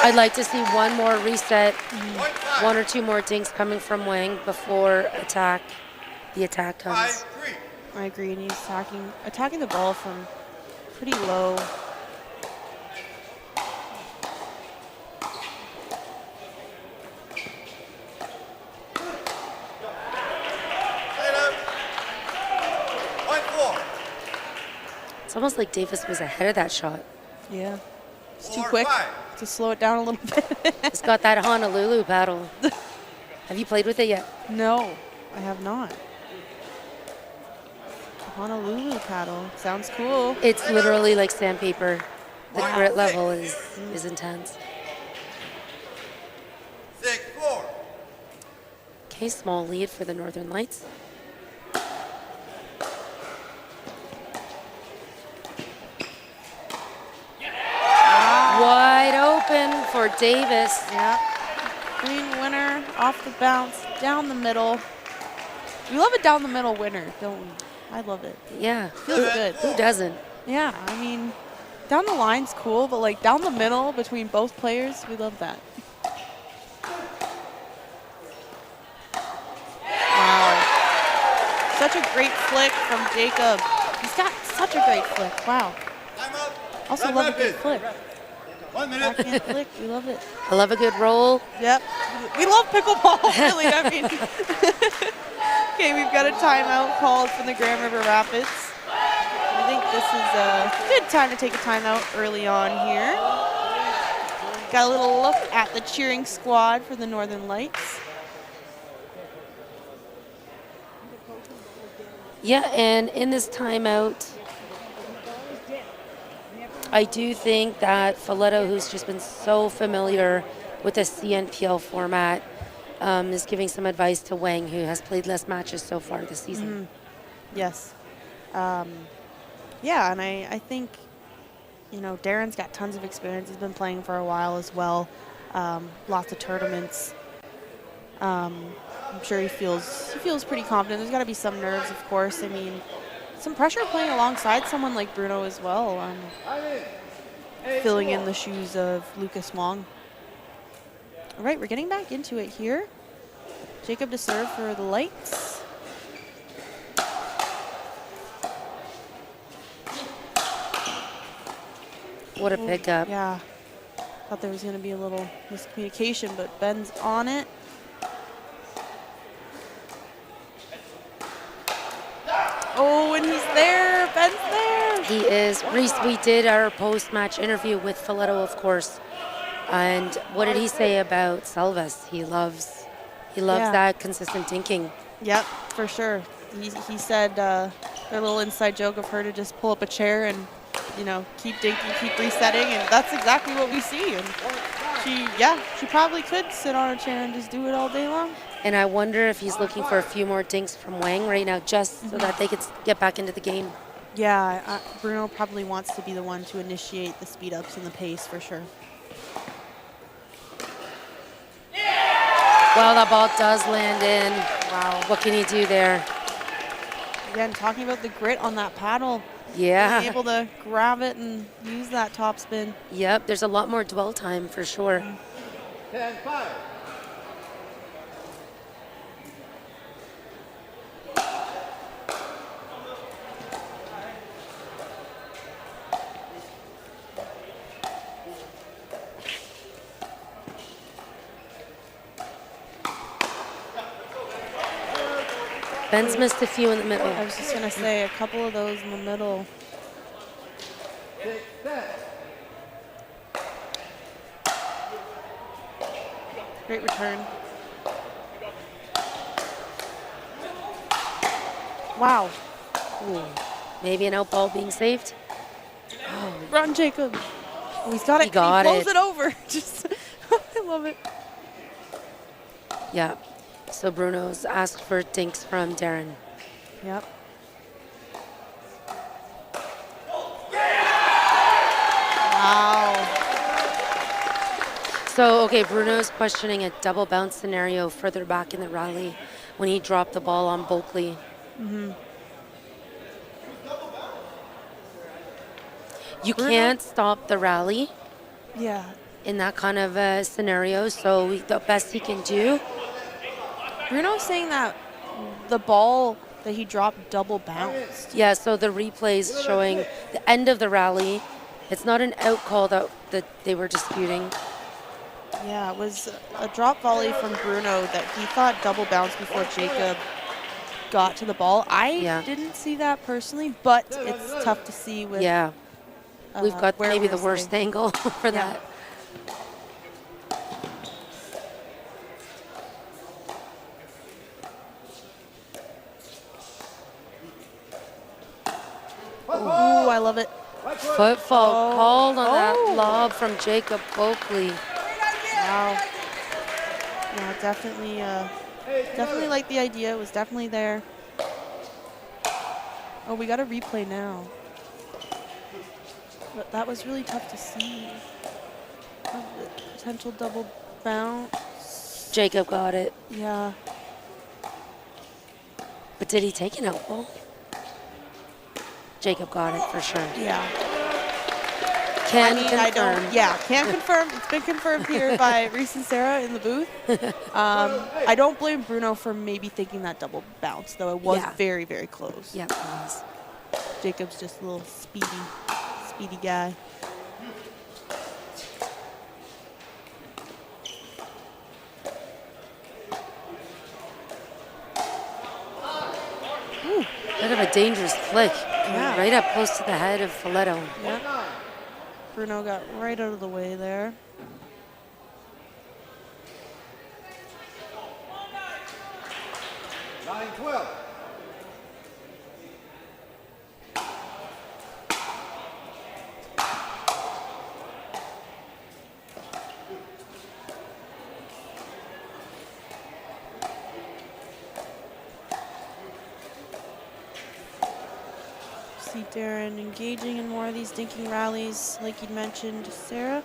I'd like to see one more reset, one or two more dinks coming from Wang before the attack comes. 5-3. I agree, and he's attacking the ball from pretty low. Side out. 1-4. It's almost like Davis was ahead of that shot. Yeah. It's too quick to slow it down a little bit. It's got that Honolulu paddle. Have you played with it yet? No, I have not. Honolulu paddle. Sounds cool. It's literally like sandpaper. The grit level is intense. 6-4. Okay, small lead for the Northern Lights. Wide open for Davis. Yeah. Clean winner off the bounce, down the middle. We love a down the middle winner, don't we? I love it. Yeah. Feels good. Who doesn't? Yeah, I mean, down the line's cool, but like down the middle between both players, we love that. Wow. Such a great flick from Jacob. He's got such a great flick. Wow. Time up. Also Red love a Rapids. good flick. 1 minute. Backhand flick, we love it. I love a good roll. Yep. We love pickleball, really. I mean, okay, we've got a timeout called from the Grand River Rapids. I think this is a good time to take a timeout early on here. Got a little look at the cheering squad for the Northern Lights. Yeah, and in this timeout, I do think that Folletto, who's just been so familiar with the CNPL format, is giving some advice to Wang, who has played less matches so far this season. Yes. Yeah, and I think, you know, Darren's got tons of experience. He's been playing for a while as well. Lots of tournaments. I'm sure he feels pretty confident. There's got to be some nerves, of course. I mean, some pressure playing alongside someone like Bruno as well. filling in the shoes of Lucas Wong. All right, we're getting back into it here. Jacob to serve for the Lights. What a pickup. Yeah. Thought there was going to be a little miscommunication, but Ben's on it. Oh, and he's there. Ben's there. He is. Reese, we did our post-match interview with Filetto, of course. And what did he say about Salvas? He loves Yeah. that consistent dinking. Yep, for sure. He said their little inside joke of her to just pull up a chair and, you know, keep dinking, keep resetting, and that's exactly what we see. And she probably could sit on a chair and just do it all day long. And I wonder if he's looking for a few more dinks from Wang right now, just so that they could get back into the game. Yeah, Bruno probably wants to be the one to initiate the speed ups and the pace for sure. Well, that ball does land in. Wow, what can he do there? Again, talking about the grit on that paddle. Yeah. Being able to grab it and use that top spin. Yep, there's a lot more dwell time for sure. 10-5. Ben's missed a few in the middle. I was just going to say a couple of those in the middle. 6-10. Great return. Wow. Ooh, maybe an out ball being saved. Run, Jacob. Oh, he's got it. He got blows it. it over. Just, I love it. Yeah. So Bruno's asked for dinks from Darren. Yep. Wow. So, okay, Bruno's questioning a double bounce scenario further back in the rally when he dropped the ball on Bulkley. You can't stop the rally Yeah. in that kind of a scenario, so the best he can do. Bruno's saying that the ball that he dropped double bounced. Yeah, so the replay's showing the end of the rally. It's not an out call that they were disputing. Yeah, it was a drop volley from Bruno that he thought double bounced before Jacob got to the ball. I didn't see that personally, but it's tough to see with Yeah, we've got where maybe we're the worst sitting. angle for Yeah. that. Ooh, I love it. Footfall called on that Oh. lob from Jacob Bulkley. Wow. Yeah, definitely like the idea. It was definitely there. Oh, we got a replay now. But that was really tough to see. Potential double bounce. Jacob got it. Yeah. But did he take an elbow? Jacob got it for sure. Yeah. Can I confirm. don't. Yeah, can't confirm. It's been confirmed here by Reese and Sarah in the booth. I don't blame Bruno for maybe thinking that double bounce, though it was Yeah. very, very close. Yeah, it was. Jacob's just a little speedy guy. Bit of a dangerous flick. Right up close to the head of Filetto. Yep. Bruno got right out of the way there. Nine 12. See Darren engaging in more of these dinking rallies, like you mentioned, Sarah.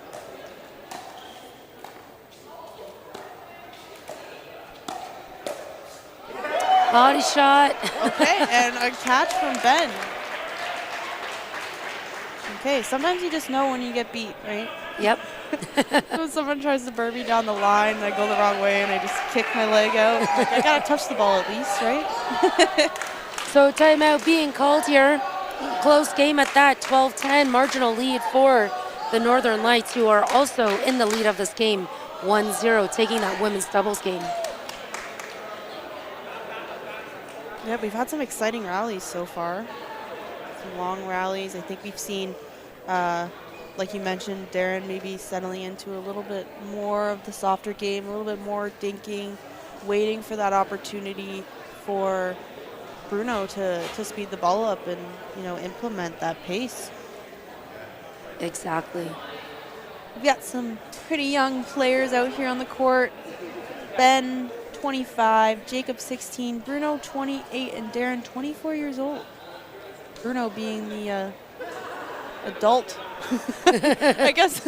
Body shot. Okay, and a catch from Ben. okay. Sometimes you just know when you get beat, right? Yep. When someone tries to burn me down the line and I go the wrong way and I just kick my leg out, like, I gotta touch the ball at least, right? So timeout being called here. Close game at that, 12-10 marginal lead for the Northern Lights, who are also in the lead of this game, 1-0, taking that women's doubles game. Yeah, we've had some exciting rallies so far. Some long rallies. I think we've seen, like you mentioned, Darren maybe settling into a little bit more of the softer game, a little bit more dinking, waiting for that opportunity for Bruno to speed the ball up and, you know, implement that pace. Exactly. We've got some pretty young players out here on the court. Ben, 25, Jacob, 16, Bruno, 28, and Darren, 24 years old. Bruno being the adult. I guess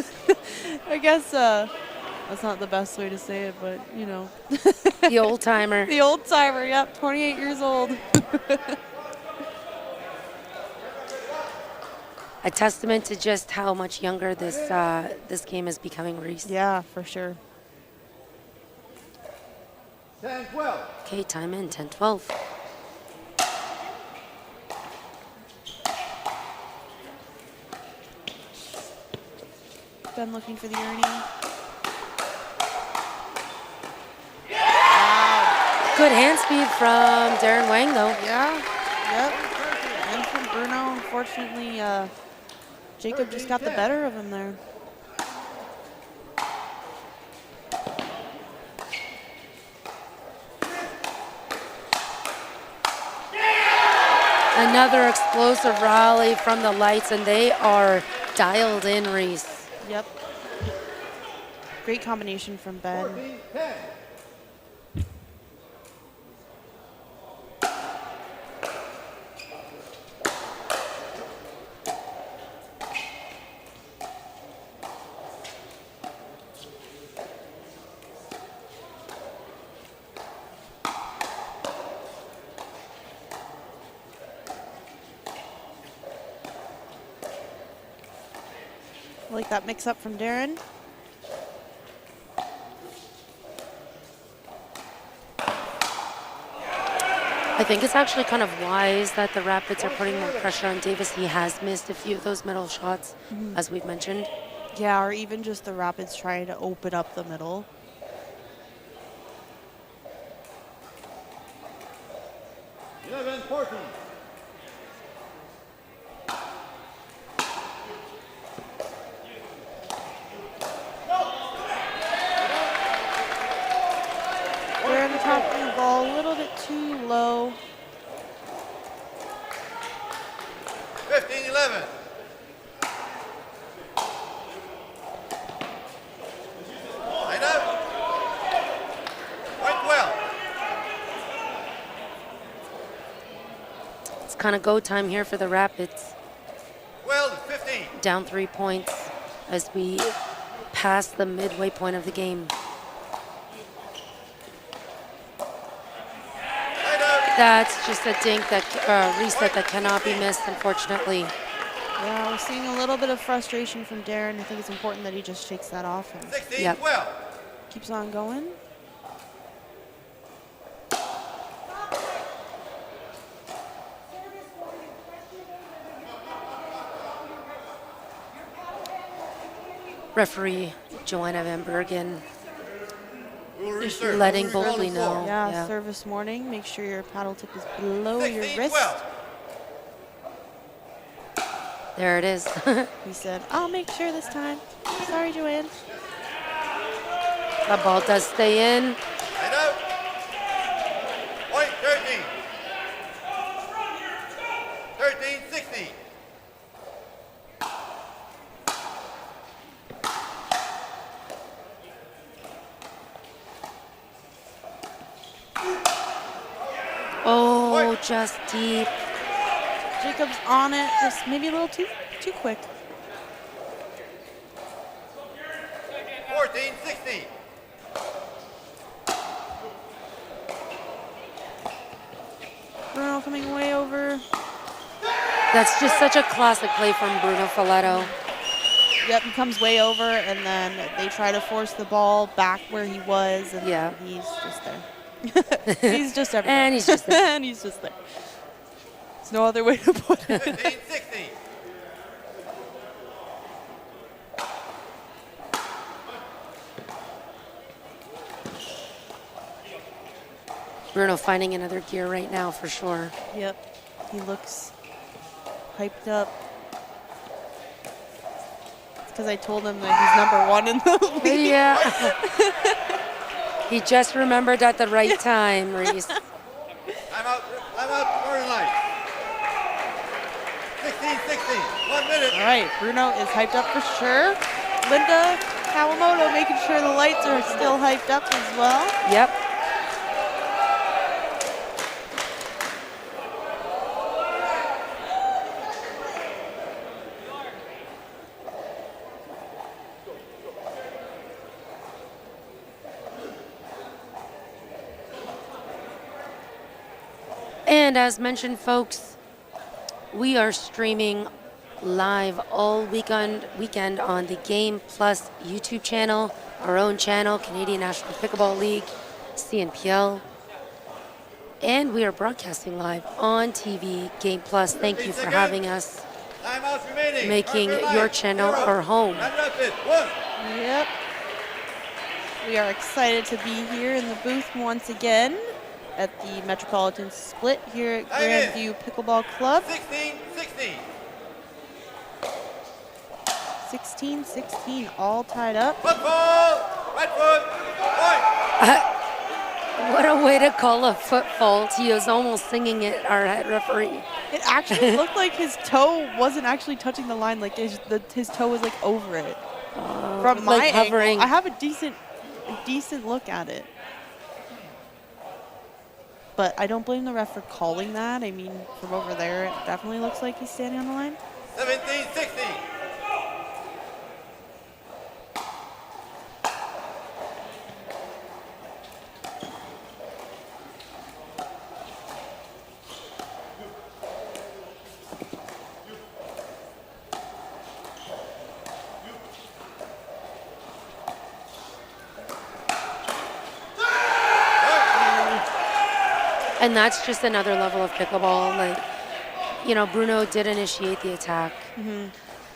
that's not the best way to say it, but, you know. The old timer. The old timer, yep, 28 years old. A testament to just how much younger this game is becoming, Reese. Yeah, for sure. 10-12. Okay, time in, 10-12. Ben looking for the Ernie. Good hand speed from Darren Wang, though. Yeah, yep. And from Bruno, unfortunately, Jacob just got the better of him there. Another explosive rally from the Lights, and they are dialed in, Reese. Yep. Great combination from Ben. 14-10. I like that mix up from Darren. I think it's actually kind of wise that the Rapids are putting more pressure on Davis. He has missed a few of those middle shots, as we've mentioned. Yeah, or even just the Rapids trying to open up the middle. They're in the top of the ball, a little bit too low. 15-11. Line up. Point well. It's kind of go time here for the Rapids. 12-15. Down 3 points as we pass the midway point of the game. Line up. That's just a dink that reset that cannot be missed, unfortunately. Yeah, we're seeing a little bit of frustration from Darren. I think it's important that he just shakes that off and 16-12. Yep. keeps on going. Referee Joanna Van Bergen We'll restart. letting We'll boldly recall the know. floor. Yeah, service warning. Make sure your paddle tip is below your wrist. 16-12. There it is. He said, I'll make sure this time. Sorry, Joanne. The ball does stay in. Line up. Point 13. 13-16. Oh, just deep. Jacob's on it, just maybe a little too quick. 14-16. Bruno coming way over. That's just such a classic play from Bruno Folletto. Yep, he comes way over, and then they try to force the ball back where he was, and Yeah. he's just there. He's just everywhere. And he's just there. And he's just there. There's no other way to put it. 15, 16. Bruno finding another gear right now for sure. Yep, he looks hyped up. It's because I told him that he's #1 in the league. Yeah. He just remembered at the right time, Reese. I'm out, Northern Lights. 16, 16, 1 minute. All right, Bruno is hyped up for sure. Linda Kawamoto making sure the lights are still hyped up as well. Yep. And as mentioned, folks, we are streaming live all weekend on the Game Plus YouTube channel, our own channel, Canadian National Pickleball League, CNPL. And we are broadcasting live on TV, Game Plus. Thank you for having us, Timeouts remaining. making Northern your Lights, channel 0. our home. And Rapids, 1. Yep. We are excited to be here in the booth once again at the Metropolitan Split here at Grandview Pickleball Club. 16, 16. 16-16, all tied up. Football, right foot, point. What a way to call a foot fault. He was almost singing it, our head referee. It actually looked like his toe wasn't actually touching the line, like his toe was like over it. From my like hovering. angle, I have a decent look at it. But I don't blame the ref for calling that. I mean, from over there, it definitely looks like he's standing on the line. 17, 16. And that's just another level of pickleball. Like, you know, Bruno did initiate the attack.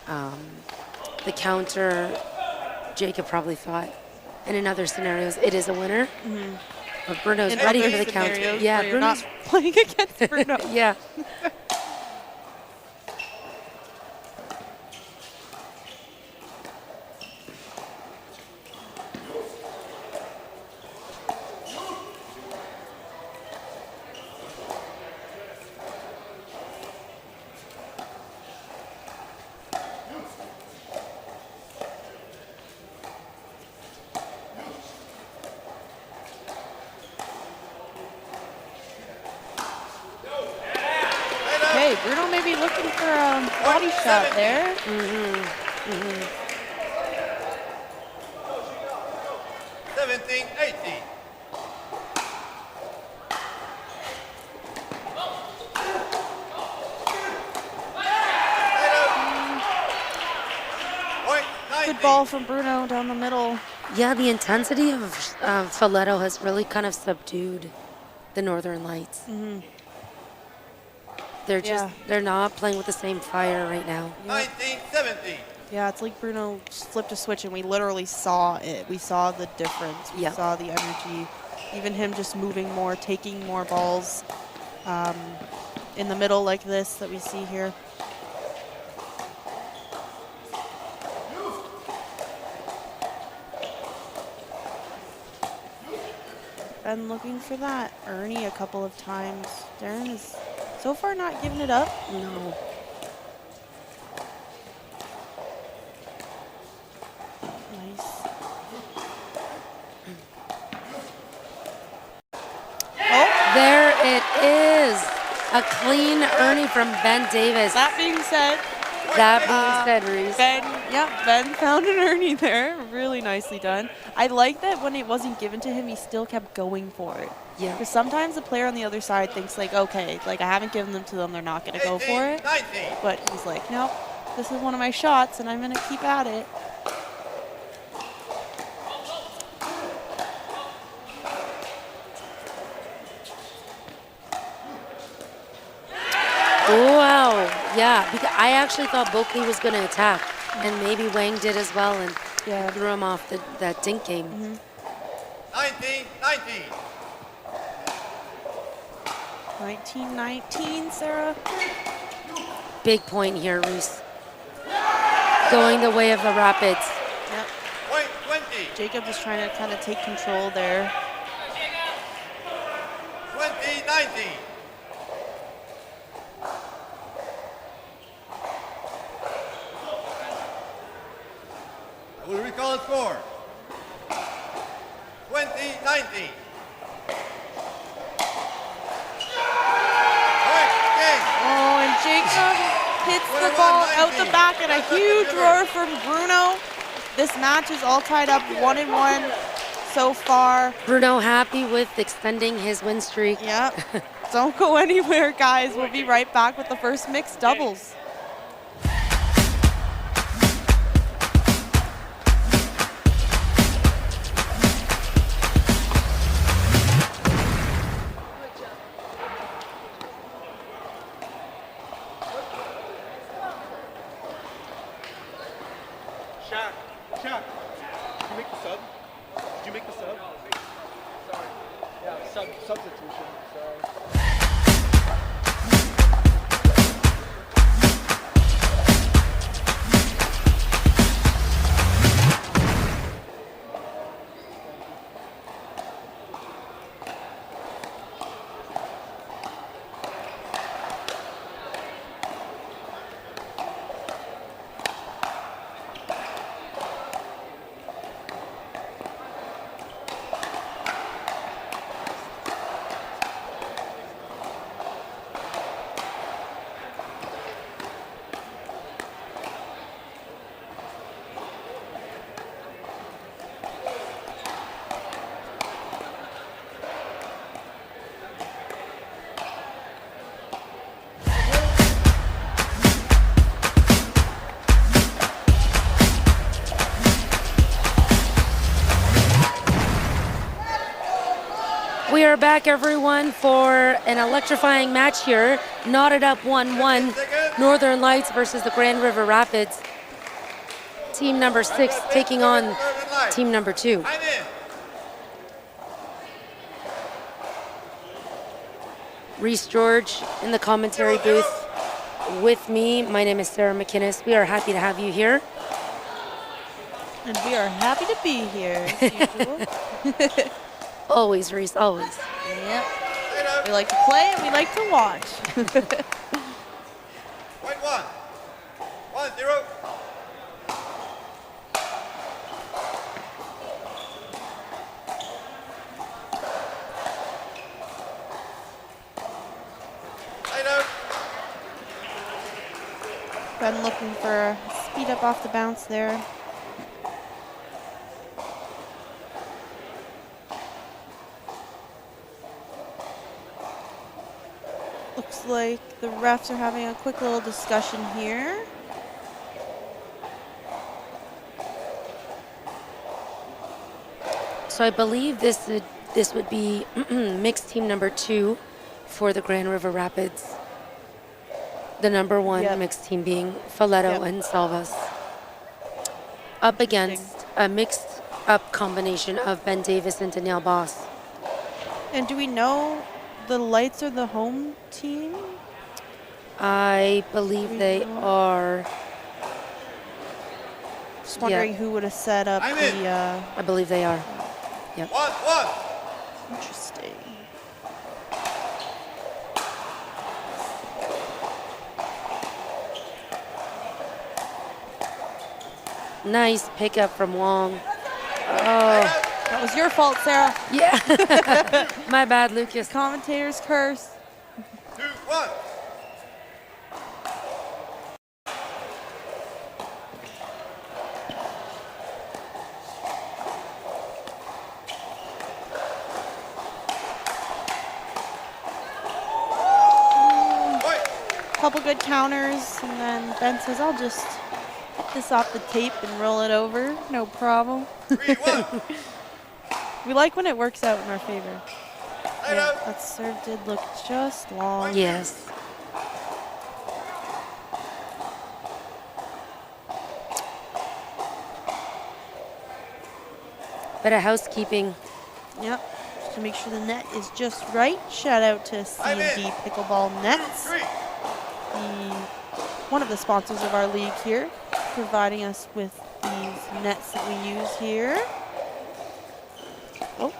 The counter, Jacob probably thought in other scenarios it is a winner. But Bruno's In ready other for the counter. scenarios Yeah, where you're Bruno's not playing against Bruno. yeah. Hey, Bruno may be looking for a body shot there. 17, 18. Point, Good 19. ball from Bruno down the middle. Yeah, the intensity of Folletto has really kind of subdued the Northern Lights. They're just, they're not playing with the same fire right now. 19, 17. Yeah, it's like Bruno flipped a switch and we literally saw it. We saw the difference. We Yeah. saw the energy. Even him just moving more, taking more balls in the middle like this that we see here. Been looking for that Ernie a couple of times. Darren is so far not giving it up. No. Nice. There it is. A clean Ernie from Ben Davis. That being said, That being said, Reese, Ben found an Ernie there. Really nicely done. I like that when it wasn't given to him, he still kept going for it. yeah. Because sometimes the player on the other side thinks like, okay, like I haven't given them to them, they're not going to go for it. 19. But he's like, nope, this is one of my shots, and I'm going to keep at it. Wow. Yeah, because I actually thought Boakley was going to attack, and maybe Wang did as well, and threw him off that dink game. 19. 19-19, Sarah. Big point here, Reese. Going the way of the Rapids. Yep. Point 20. Jacob is trying to kind of take control there. 20-19. I will recall score. 20-19. Oh, and Jacob hits the ball out the back, and a huge roar from Bruno. This match is all tied up 1-1 so far. Bruno happy with extending his win streak. Yep. Don't go anywhere, guys. We'll be right back with the first mixed doubles. Shaq, did you make the sub? Did you make the sub? Sorry. Yeah, substitution. Sorry. We are back, everyone, for an electrifying match here. Knotted up 1-1. Northern Lights versus the Grand River Rapids. Team number 6 taking on team number 2. I'm in. Reese George in the commentary booth with me. My name is Sarah McInnes. We are happy to have you here. And we are happy to be here, as usual. Always, Reese, always. Yep. We like to play and we like to watch. Point 1. 1-0. Ben looking for a speed up off the bounce there. Looks like the refs are having a quick little discussion here. So I believe this would be mixed team number 2 for the Grand River Rapids. The number 1 mixed team being Falletto and Salvas. Up against a mixed up combination of Ben Davis and Danielle Boss. And do we know the Lights are the home team? I believe they are. Just wondering who would have set up the. I believe they are. Yep. 1-1. Interesting. Nice pickup from Wong. Oh, That was your fault, Sarah. yeah. My bad, Lucas. Commentator's curse. 2-1. couple good counters, and then Ben says, I'll just get this off the tape and roll it over. No problem. 3-1. We like when it works out in our favor. Line Yeah, out. that serve did look just long. Yes. Bit of housekeeping. Yep. Just to make sure the net is just right. Shout out to C&D Pickleball Nets, 3. one of the sponsors of our league here, providing us with these nets that we use here. Oh.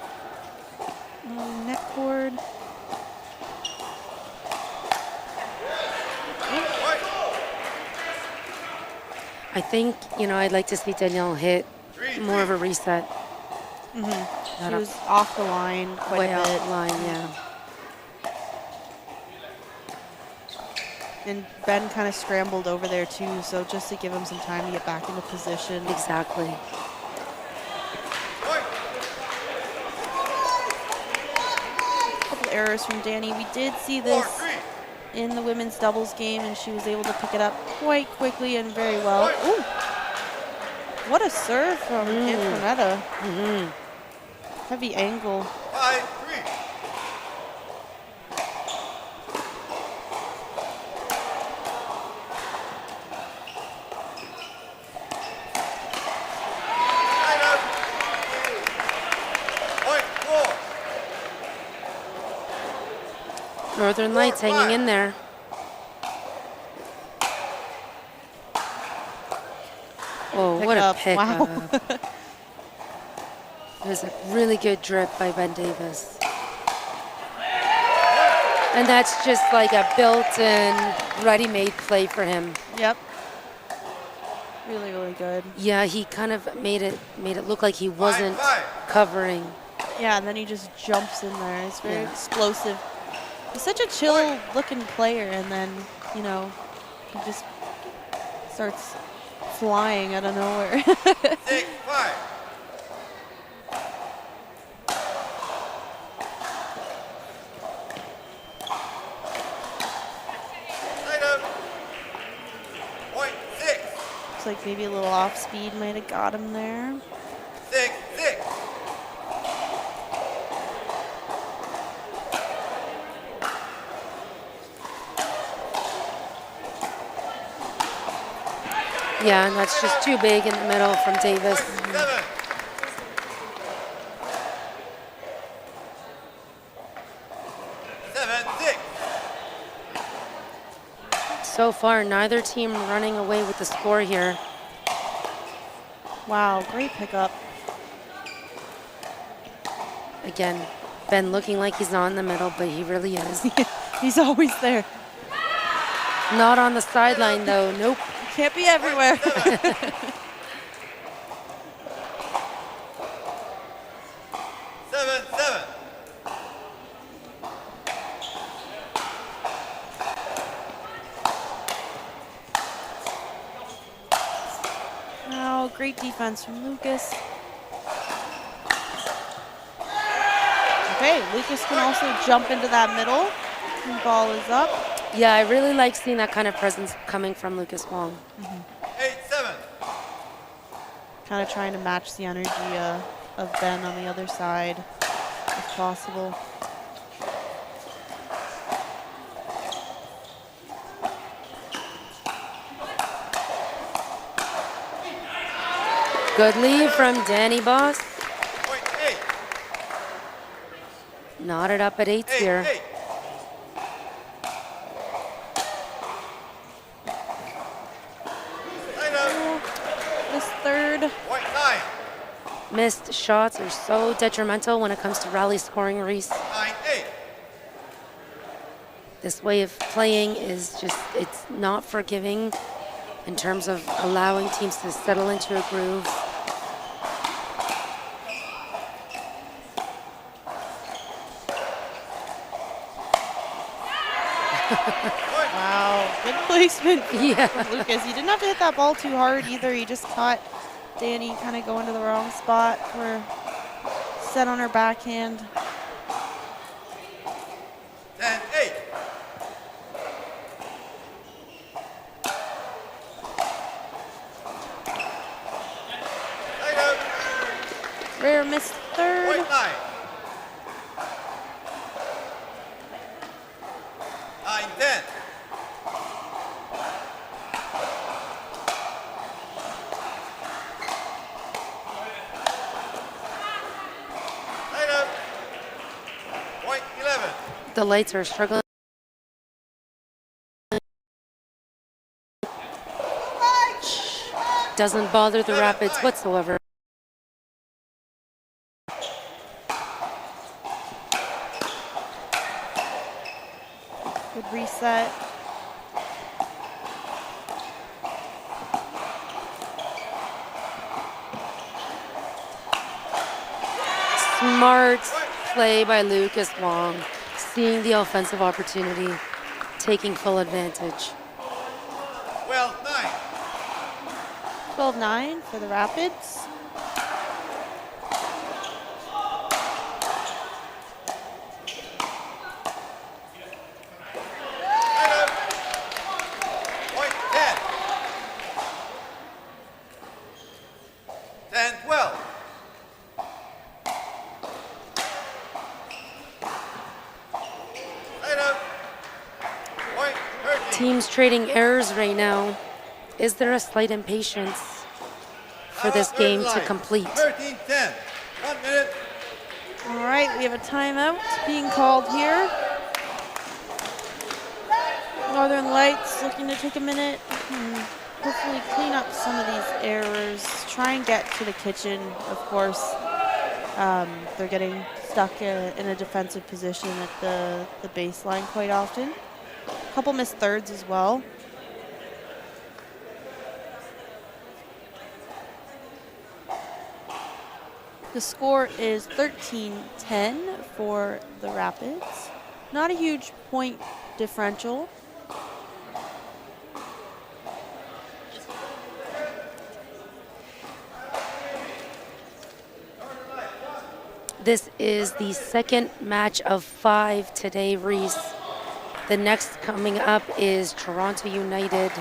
Net cord. I think, I'd like to see Danielle hit more of a reset. She was off the line quite Way a off bit. the line, yeah. And Ben kind of scrambled over there too, so just to give him some time to get back into position. Exactly. A couple errors from Danny. We did see this 4-3. in the women's doubles game, and she was able to pick it up quite quickly and very well. Ooh. What a serve from Antoinetta. Heavy angle. 5-3. Line out. Point 4. Northern Lights hanging in there. Oh, what a Pick up. Wow. pickup. It was a really good drip by Ben Davis. And that's just like a built-in, ready-made play for him. Yep. Really, really good. Yeah, he kind of made it look like he wasn't 5-5. covering. Yeah, and then he just jumps in there. It's very Yeah. explosive. He's such a chill-looking player, and then, he just starts flying out of nowhere. 6-5. Line out. Point 6. Looks like maybe a little off speed might have got him there. 6-6. Yeah, and that's just too big in the middle from Davis. 7. So far, neither team running away with the score here. Wow, great pickup. Again, Ben looking like he's not in the middle, but he really is. He's always there. Not on the sideline, though. Nope. Can't be everywhere. 7-7. Wow, great defense from Lucas. Okay, Lucas can also jump into that middle. The ball is up. Yeah, I really like seeing that kind of presence coming from Lucas Wong. 8-7. Kind of trying to match the energy of Ben on the other side, if possible. Good lead from Danny Boss. Point 8. Knotted up at 8 here. 8. Line out. This third, Point 9. Missed shots are so detrimental when it comes to rally scoring, Reese. 9-8. This way of playing is just, it's not forgiving in terms of allowing teams to settle into a groove. wow, good placement from Yeah. Lucas. He didn't have to hit that ball too hard either. He just caught Danny kind of going to the wrong spot for set on her backhand. 10-8. Rare missed third. Point 9. 9-10. Later. Point 11. The lights are struggling. Doesn't bother the Rapids whatsoever. Good reset. Smart play by Lucas Wong, seeing the offensive opportunity, taking full advantage. Well, 9. 12-9 for the Rapids. Later. Point 10. 10-12. Later. Point 13. Teams trading errors right now. Is there a slight impatience for this game to complete? 13-10. 1 minute. All right, we have a timeout being called here. Northern Lights looking to take a minute and hopefully clean up some of these errors. Try and get to the kitchen, of course. They're getting stuck in a defensive position at the baseline quite often. A couple missed thirds as well. The score is 13-10 for the Rapids. Not a huge point differential. This is the second match of 5 today, Reese. The next coming up is Toronto United,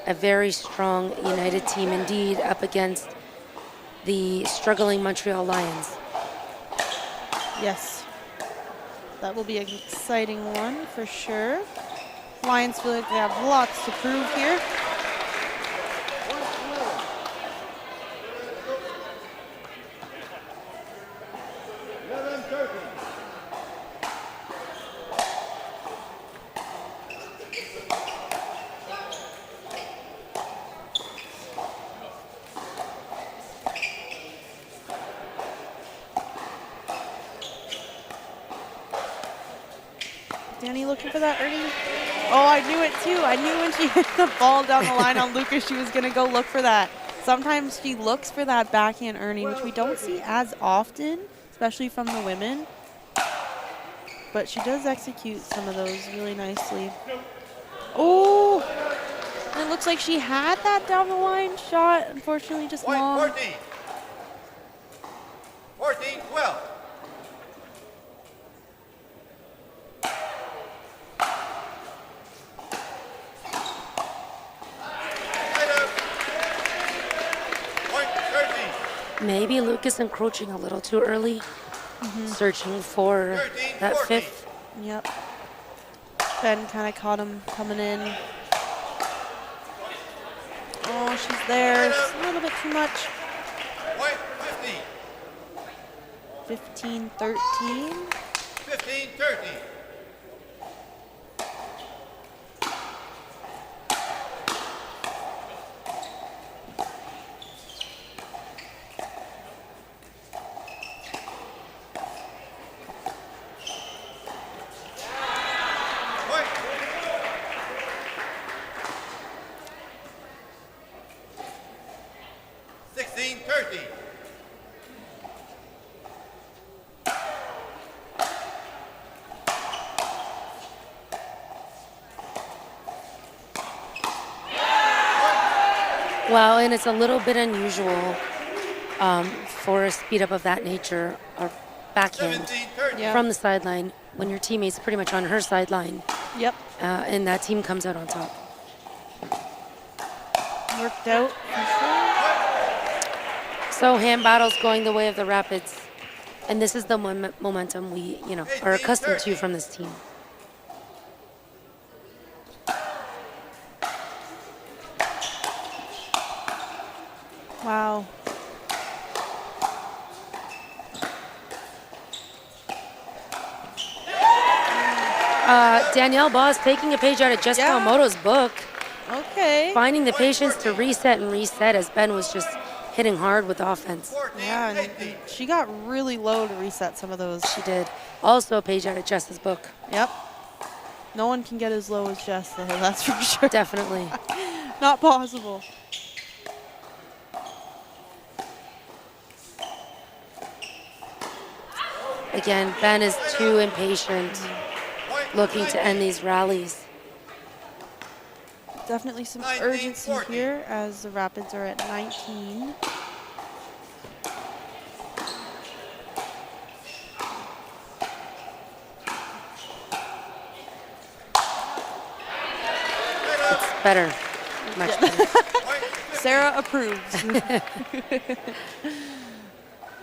a very strong United team indeed, up against the struggling Montreal Lions. Yes, that will be an exciting one for sure. Lions feel like they have lots to prove here. Danny looking for that, Ernie? Oh, I knew it too. I knew when she hit the ball down the line on Lucas, she was going to go look for that. Sometimes she looks for that backhand Ernie, which we don't see as often, especially from the women. But she does execute some of those really nicely. Oh, and it looks like she had that down the line shot. Unfortunately, just Point long. 14. 14-12. Maybe Lucas encroaching a little too early, searching for that 13-14. fifth. Yep. Ben kind of caught him coming in. Oh, she's there. Just a little bit too much. Point 15-13. 15. 15-13. Point. 16-13. Well, and it's a little bit unusual for a speed up of that nature, or backhand 17-13. Yeah. from the sideline when your teammate's pretty much on her sideline, Yep. and that team comes out on top. Worked out. For sure. So hand battles going the way of the Rapids. And this is the momentum we, are accustomed to from this team. Wow. Danielle Boss taking a page out of Jessica Yeah. Okamoto's book, Okay. finding the patience to reset and reset as Ben was just hitting hard with offense. 14, Yeah, and 18. she got really low to reset some of those. She did. Also a page out of Jess's book. Yep. No one can get as low as Jess, though, that's for sure. Definitely. Not possible. Again, Ben is too impatient, looking to end these rallies. Definitely some 19, urgency 14. here as the Rapids are at 19. It's better. Much better. Sarah approves.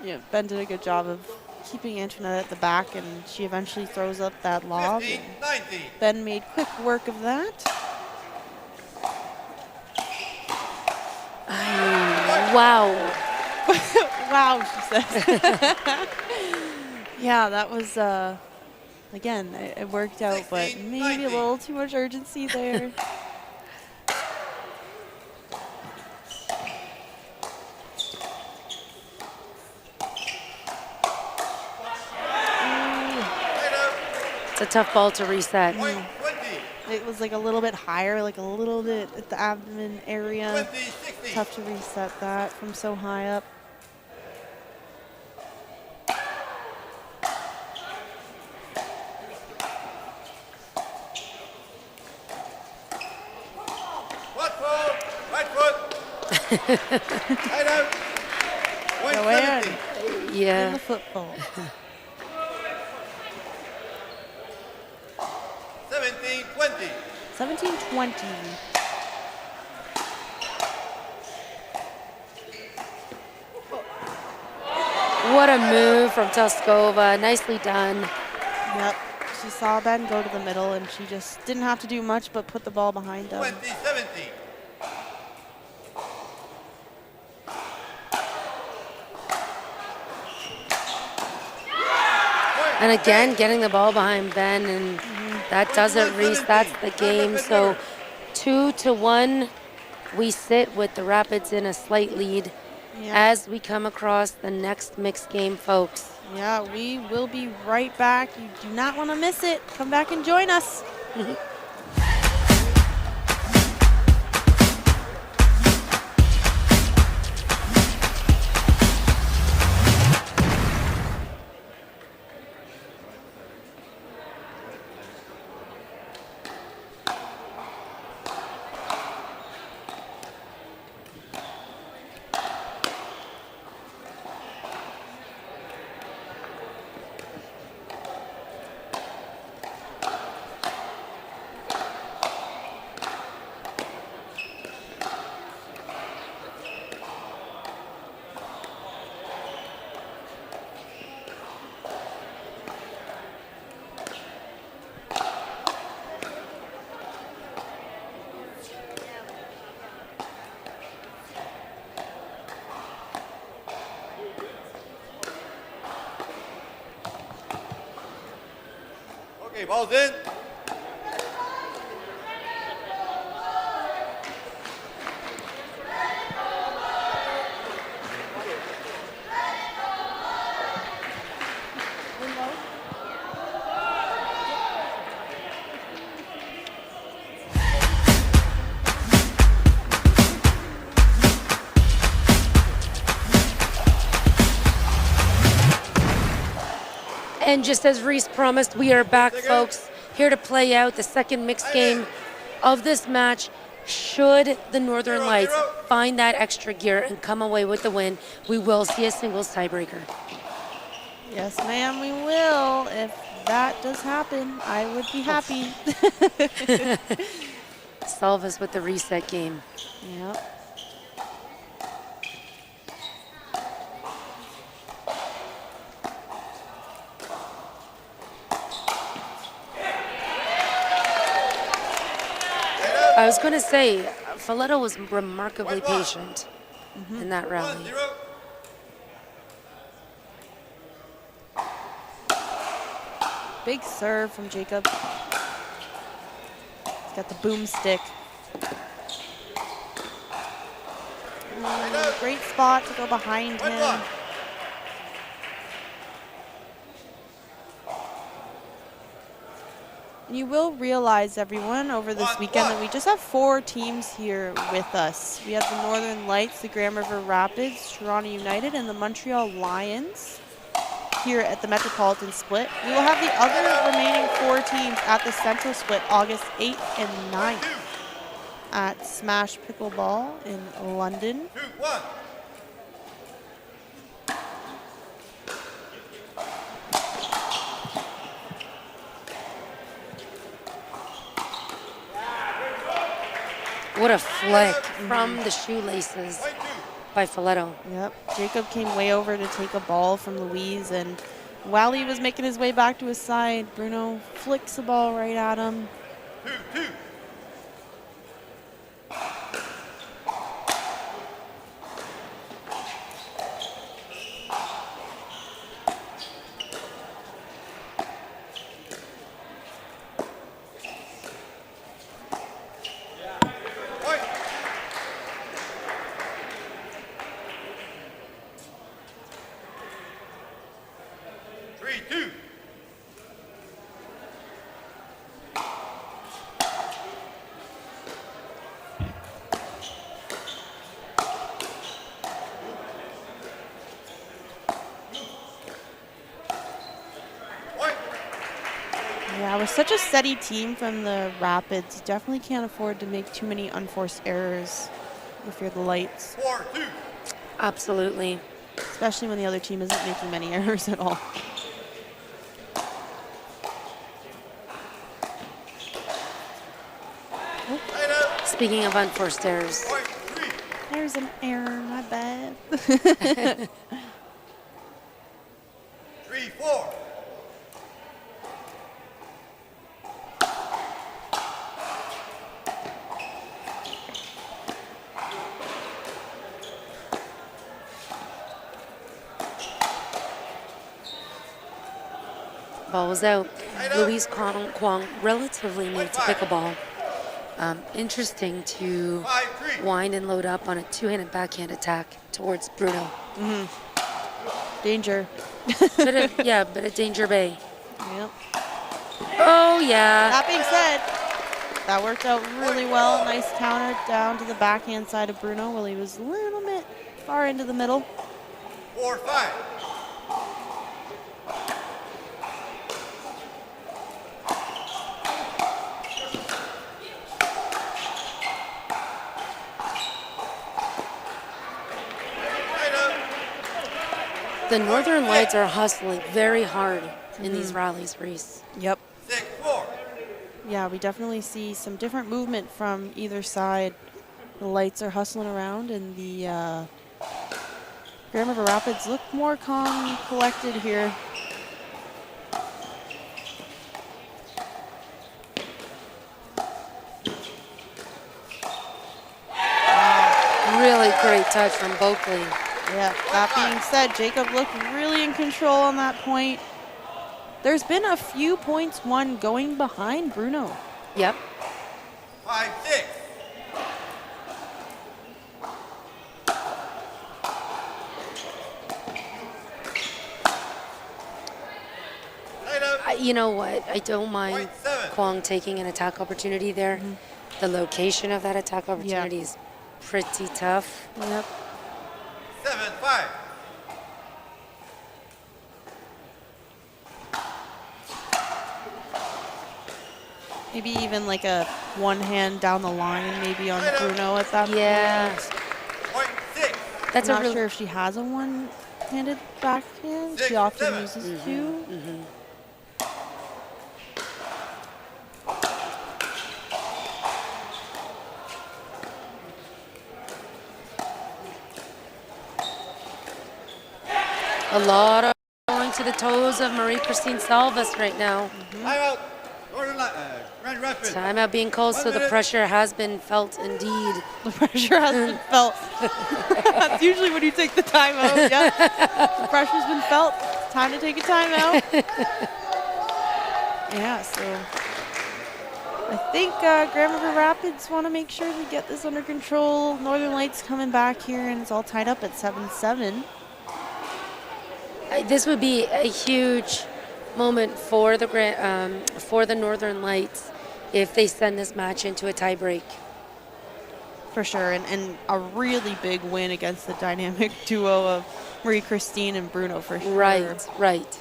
Yeah, Ben did a good job of keeping Antoinette at the back, and she eventually throws up that lob. 15, and 19. Ben made quick work of that. Wow. Wow, she says. Yeah, that was, again, it worked out, but 16, maybe a 19. little too much urgency there. It's a tough ball to reset. Point 20. It was like a little bit higher, like a little bit at the abdomen area. 20, 60. Tough to reset that from so high up. What foot? Right foot. Right out. Point Go in. 70. In Yeah. the football. 17, 20. 17-20. What a move from Toskova. Nicely done. Yep. She saw Ben go to the middle, and she just didn't have to do much but put the ball behind him. 20, 17. And again, getting the ball behind Ben, and that doesn't resets the game. So 2-1, we sit with the Rapids in a slight lead Yeah. as we come across the next mixed game, folks. Yeah, we will be right back. You do not want to miss it. Come back and join us. Okay, ball's in. And just as Reese promised, we are back, folks, here to play out the second mixed game of this match. Should the Northern Lights find that extra gear and come away with the win, we will see a singles tiebreaker. Yes, ma'am, we will. If that does happen, I would be happy. Solve us with the reset game. Yep. I was going to say, Folletto was remarkably patient in that rally. 1-0. Big serve from Jacob. He's got the boomstick. Great spot to go behind him. And you will realize, everyone, over this weekend that we just have 4 teams here with us. We have the Northern Lights, the Grand River Rapids, Toronto United, and the Montreal Lions here at the Metropolitan Split. We will have the other remaining 4 teams at the Central Split August 8th and 9th at Smash Pickleball in London. 2-1. What a flick from the shoelaces by Folletto. Yep, Jacob came way over to take a ball from Louise, and while he was making his way back to his side, Bruno flicks the ball right at him. 2-2. Point. 3-2. Point. Yeah, with such a steady team from the Rapids, you definitely can't afford to make too many unforced errors if you're the Lights, 4-2. Absolutely. especially when the other team isn't making many errors at all. Tied up. Speaking of unforced errors, Point 3. There's an error, my bad. 3-4. ball was out. Louise Kwong, relatively new to pickleball. Interesting to 5-3. wind and load up on a two-handed backhand attack towards Bruno. Danger. Bit of danger bay. Yep. Oh, yeah. That being said, that worked out really well. Nice counter down to the backhand side of Bruno while he was a little bit far into the middle. 4-5. Tied up. The Northern Lights are hustling very hard in these rallies, Reese. Yep. 6-4. Yeah, we definitely see some different movement from either side. The Lights are hustling around, and the Grand River Rapids look more calm and collected here. Really great touch from Boakley. Yeah, that being said, Jacob looked really in control on that point. There's been a few points won going behind Bruno. Yep. 5-6. Tied up. You know what? I don't mind Point 7. Kwong taking an attack opportunity there. The location of that attack opportunity is pretty tough. Yep. 7-5. Maybe even like a one hand down the line, maybe on Bruno at that Yeah. Point 6. That's I'm a not really sure if she has a one-handed backhand. She 6, often 7. uses two. a lot of going to the toes of Marie-Christine Salvas right now. Time out. Grand Rapids. Timeout being called, so the pressure has been felt indeed. The pressure has been felt. That's usually when you take the timeout. Yeah, the pressure's been felt. It's time to take a timeout. Yeah, so I think Grand River Rapids want to make sure they get this under control. Northern Lights coming back here, and it's all tied up at 7-7. This would be a huge moment for the Northern Lights if they send this match into a tiebreak. For sure, and a really big win against the dynamic duo of Marie-Christine and Bruno, for sure. Right.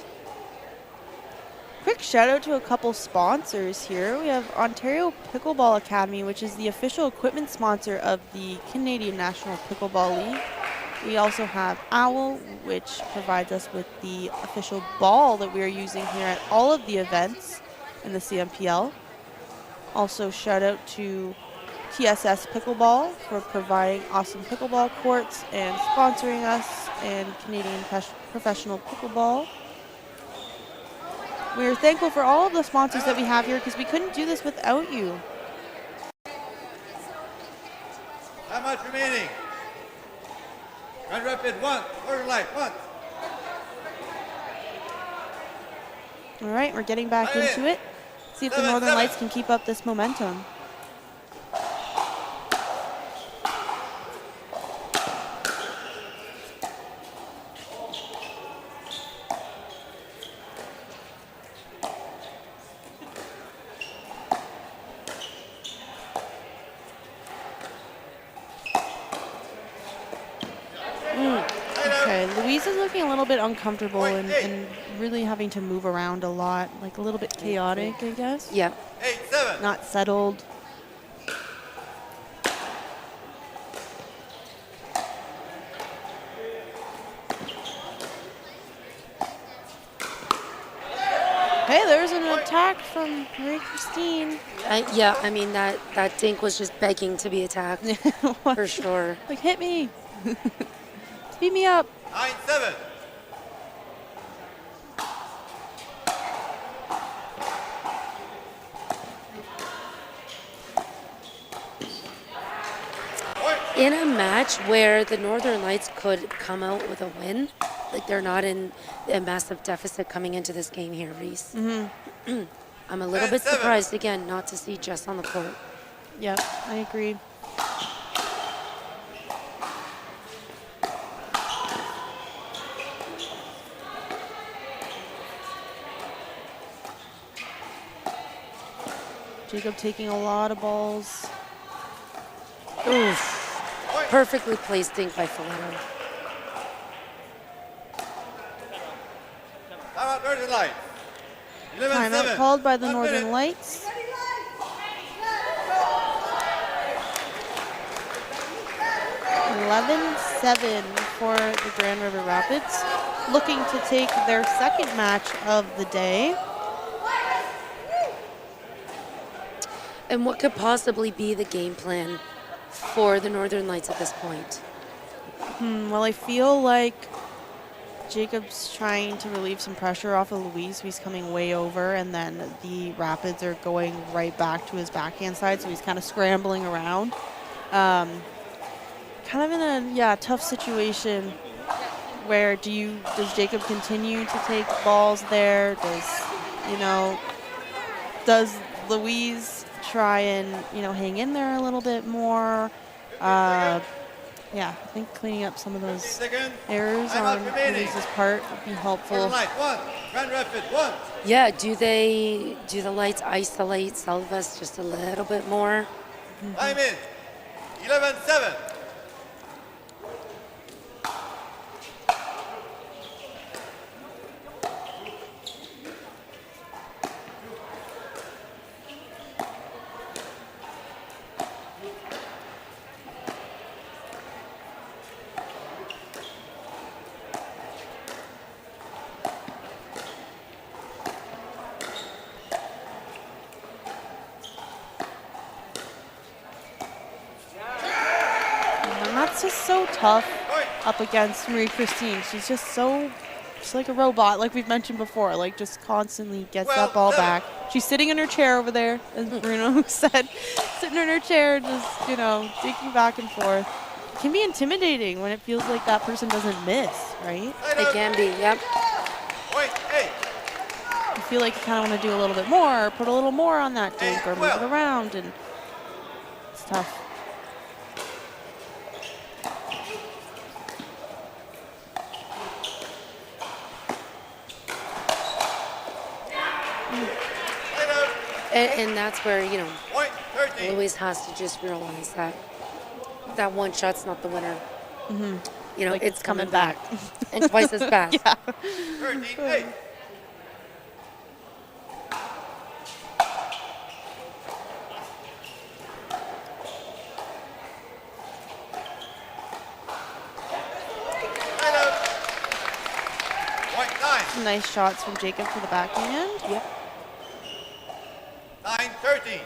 Quick shout out to a couple sponsors here. We have Ontario Pickleball Academy, which is the official equipment sponsor of the Canadian National Pickleball League. We also have OWL, which provides us with the official ball that we are using here at all of the events in the CMPL. Also shout out to TSS Pickleball for providing awesome pickleball courts and sponsoring us, and Canadian Professional Pickleball. We are thankful for all of the sponsors that we have here because we couldn't do this without you. How much remaining? Grand Rapids 1, Northern Light 1. All right, we're getting back into it. See if the Northern Lights can keep up this momentum. Okay, Louise is looking a little bit uncomfortable and really having to move around a lot, like a little bit chaotic, I guess. Yeah. 8-7. Not settled. Hey, there's an attack from Marie-Christine. Yeah, I mean, that dink was just begging to be attacked, for sure. Like, hit me. Beat me up. 9-7. In a match where the Northern Lights could come out with a win, like they're not in a massive deficit coming into this game here, Reese. Mm-hmm. I'm a little bit surprised, again, not to see Jess on the court. Yep, I agree. Jacob taking a lot of balls. Oof. Perfectly placed dink by Foletto. Timeout, Northern Light. 11-7. Timeout called by the 1 Northern minute. Lights. (11-7) for the Grand River Rapids, looking to take their second match of the day. And what could possibly be the game plan for the Northern Lights at this point? Well, I feel like Jacob's trying to relieve some pressure off of Luis. He's coming way over, and then the Rapids are going right back to his backhand side, so he's kind of scrambling around. Kind of in a tough situation where does Jacob continue to take balls there? Does Louise try and hang in there a little bit more? I think cleaning up some of those errors on Louise's part would be helpful. Northern Light 1, Grand Rapids 1. Yeah, do the Lights isolate Selvas just a little bit more? Time in. 11-7. And that's just so tough up against Marie-Christine. She's just so She's like a robot, like we've mentioned before, like just constantly gets that ball back. She's sitting in her chair over there, as Bruno said, sitting in her chair, just, you know, digging back and forth. It can be intimidating when it feels like that person doesn't miss, right? It can be, yep. Point 8. You feel like you kind of want to do a little bit more, or put a little more on that dink, or move it around, and it's tough. And that's where, you know, Point 13. Louise has to just realize that that one shot's not the winner. You know, Like it's it's coming coming back. And twice as fast. 13-8. Point 9. Nice shots from Jacob for the backhand. Yep. 9-13.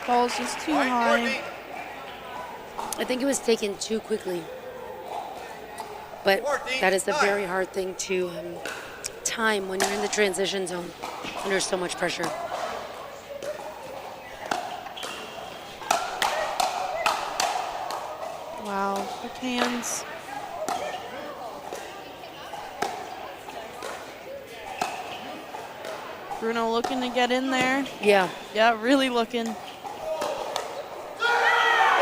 Ball's just too Point high. 14. I think it was taken too quickly. But that is a very hard thing to time when you're in the transition zone under so much pressure. Wow, quick hands. Bruno looking to get in there. Yeah. Yeah, really looking.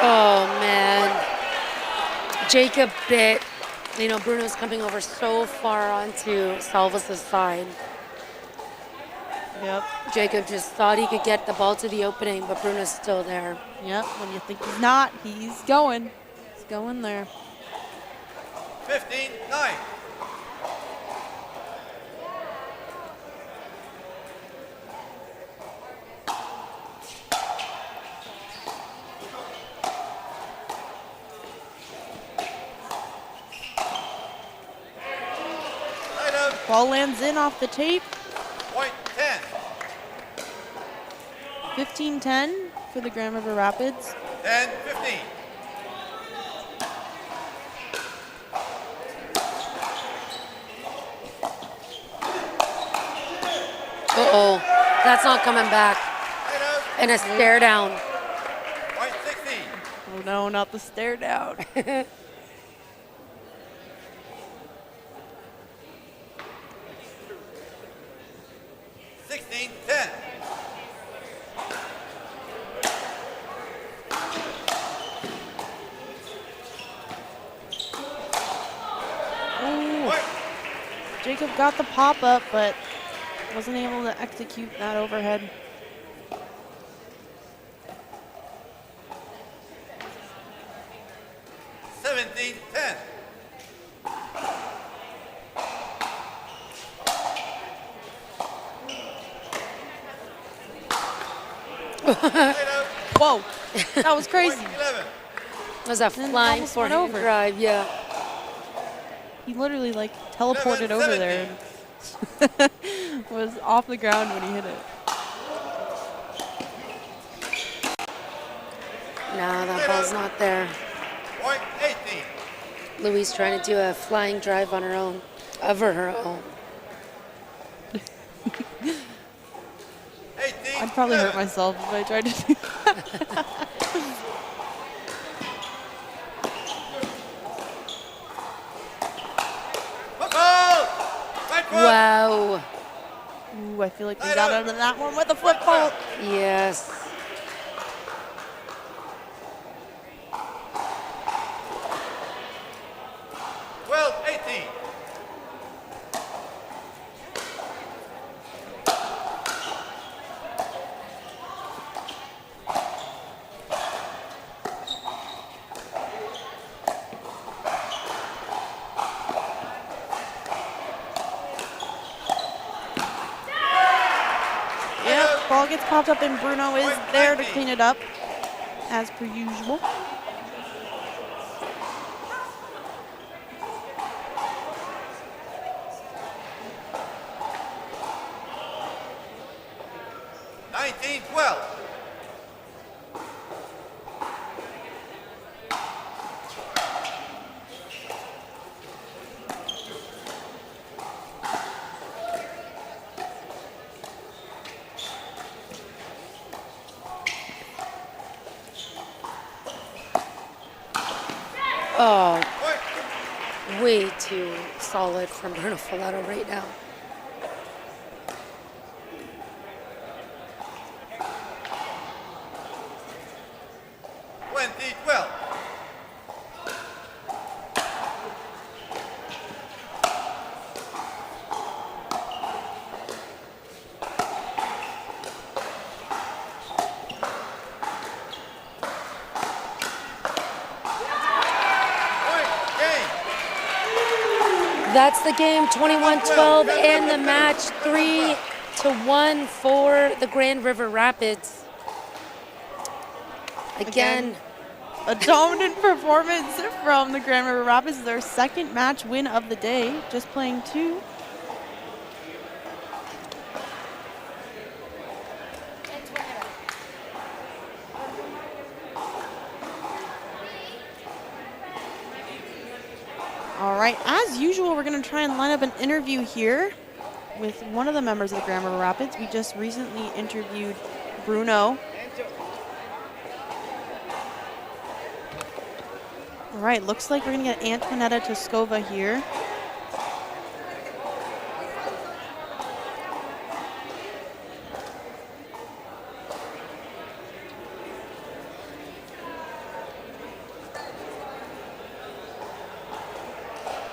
Oh, man. Jacob bit. You know, Bruno's coming over so far onto Salvas' side. Yep, Jacob just thought he could get the ball to the opening, but Bruno's still there. yep. When you think he's not, he's going. He's going there. 15-9. Ball lands in off the tape. Point 10. 15-10 for the Grand River Rapids. 10-15. Uh-oh. That's not coming back. And a stare down. Point 16. Oh no, not the stare down. 16-10. Ooh. Point. Jacob got the pop up, but wasn't able to execute that overhead. Seventeen 10. Whoa, that was crazy. Point 11. It was a Then flying almost went forehand over. drive, yeah. He literally like teleported over there and was off the ground when he hit it. No, that ball's not there. Point 18. Louise trying to do a flying drive on her own, over her own. 18. I'd probably hurt myself if I tried to do that. Football. Right foot. Wow. Ooh, I feel like we got out of that one with a flip fault. Yes. Well, 18. Yep, ball gets popped up and Bruno is there to clean it up, as per usual. Oh, Point. way too solid from Bruno Folletto right now. Well. That's the game, 21-12, and the match 3-1 for the Grand River Rapids. Again, a dominant performance from the Grand River Rapids, their second match win of the day, just playing 2. All right, as usual, we're going to try and line up an interview here with one of the members of the Grand River Rapids. We just recently interviewed Bruno. All right, looks like we're going to get Antoinetta Toskova here.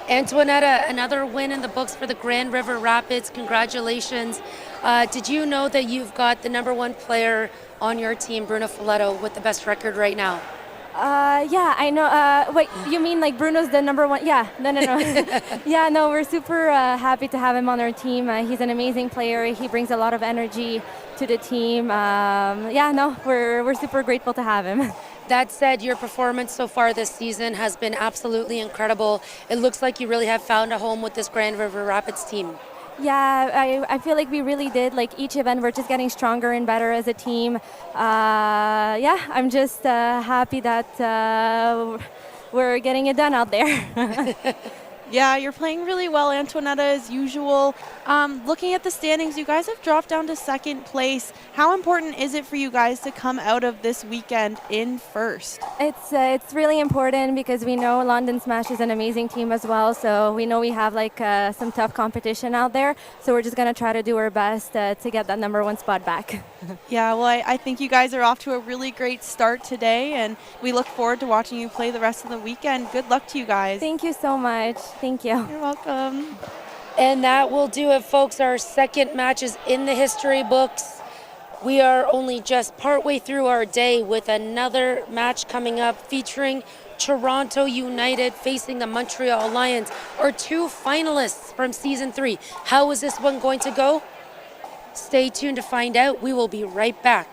Antoinetta, another win in the books for the Grand River Rapids. Congratulations. Did you know that you've got the #1 player on your team, Bruno Folletto, with the best record right now? Yeah, I know. Wait, you mean like Bruno's the #1? Yeah, no. Yeah, no, we're super happy to have him on our team. He's an amazing player. He brings a lot of energy to the team. Yeah, no, we're super grateful to have him. That said, your performance so far this season has been absolutely incredible. It looks like you really have found a home with this Grand River Rapids team. Yeah, I feel like we really did. Like each event, we're just getting stronger and better as a team. Yeah, I'm just happy that we're getting it done out there. Yeah, you're playing really well, Antoinetta, as usual. Looking at the standings, you guys have dropped down to second place. How important is it for you guys to come out of this weekend in first? It's really important because we know London Smash is an amazing team as well. So we know we have like some tough competition out there. So we're just gonna try to do our best to get that #1 spot back. Yeah, well, I think you guys are off to a really great start today, and we look forward to watching you play the rest of the weekend. Good luck to you guys. Thank you so much. Thank you. You're welcome. And that will do it, folks. Our second match is in the history books. We are only just partway through our day with another match coming up featuring Toronto United facing the Montreal Lions, our 2 finalists from Season 3. How is this one going to go? Stay tuned to find out. We will be right back.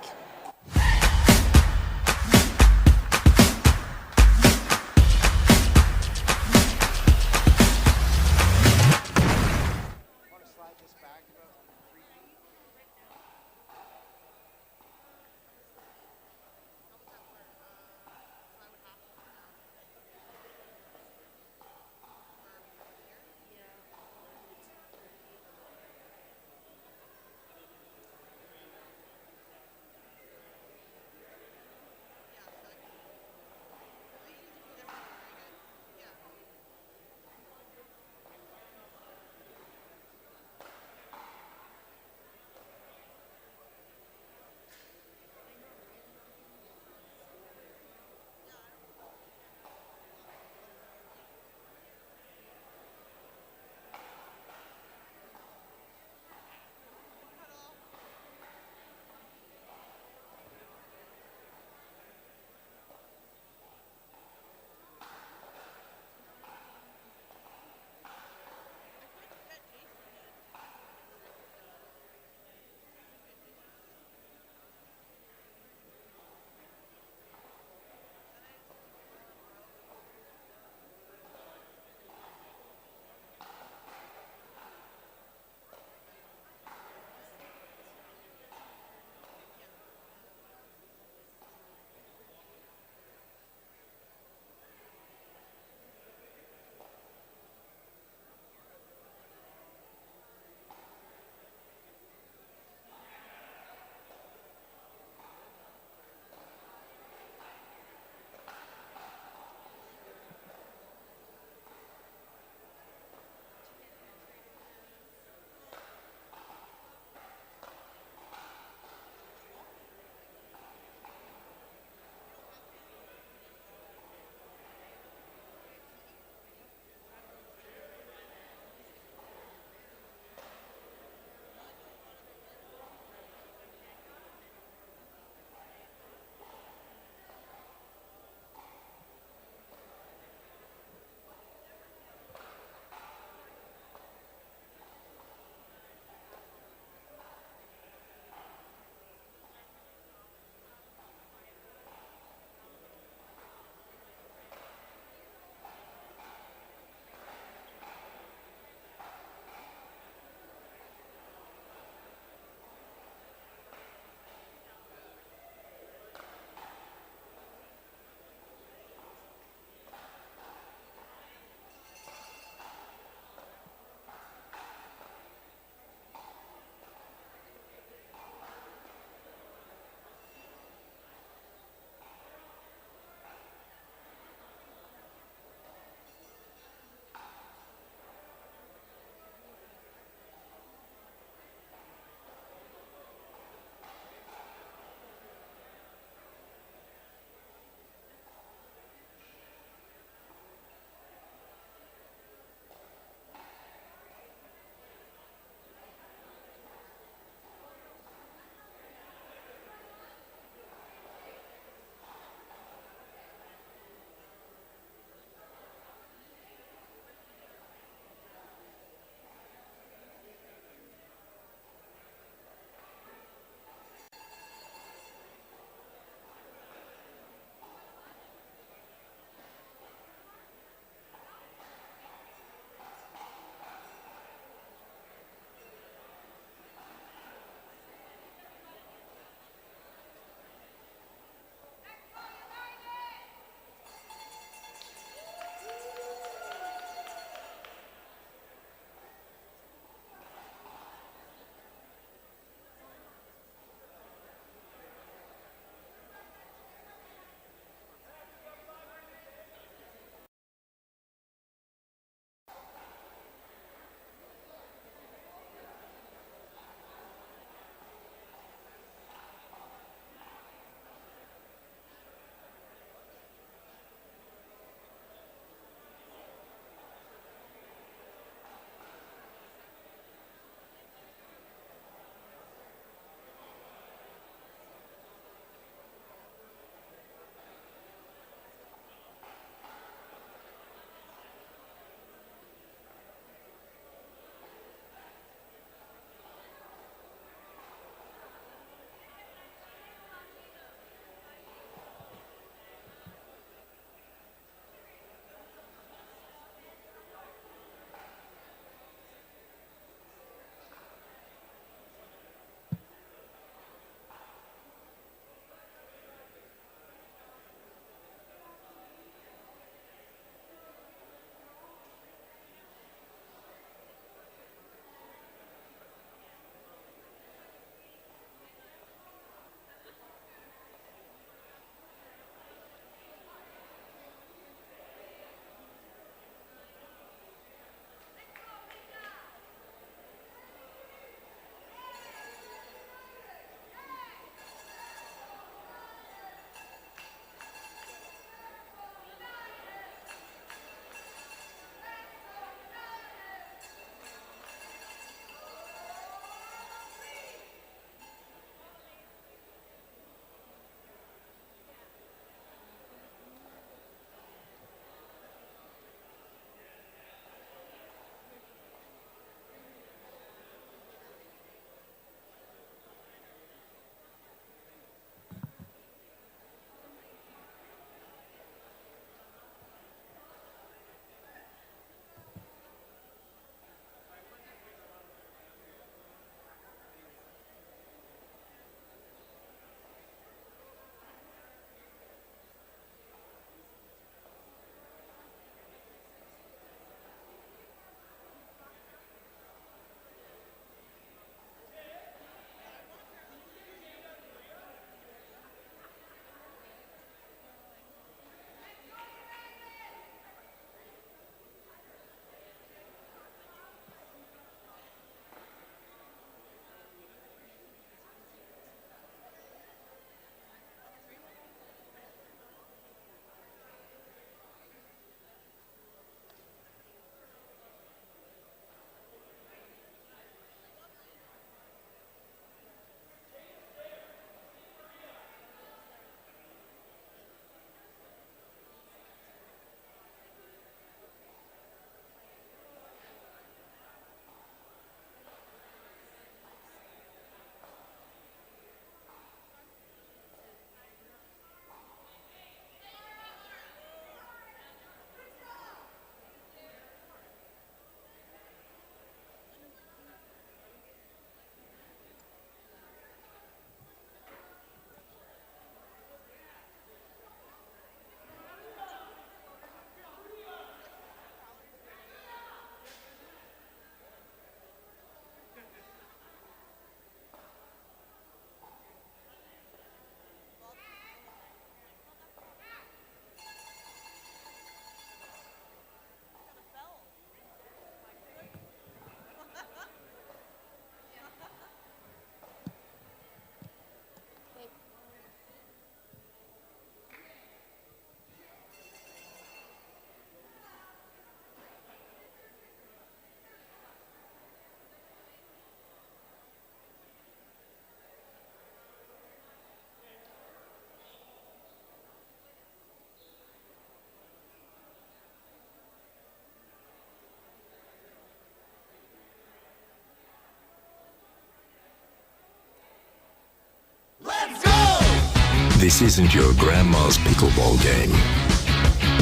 This isn't your grandma's pickleball game.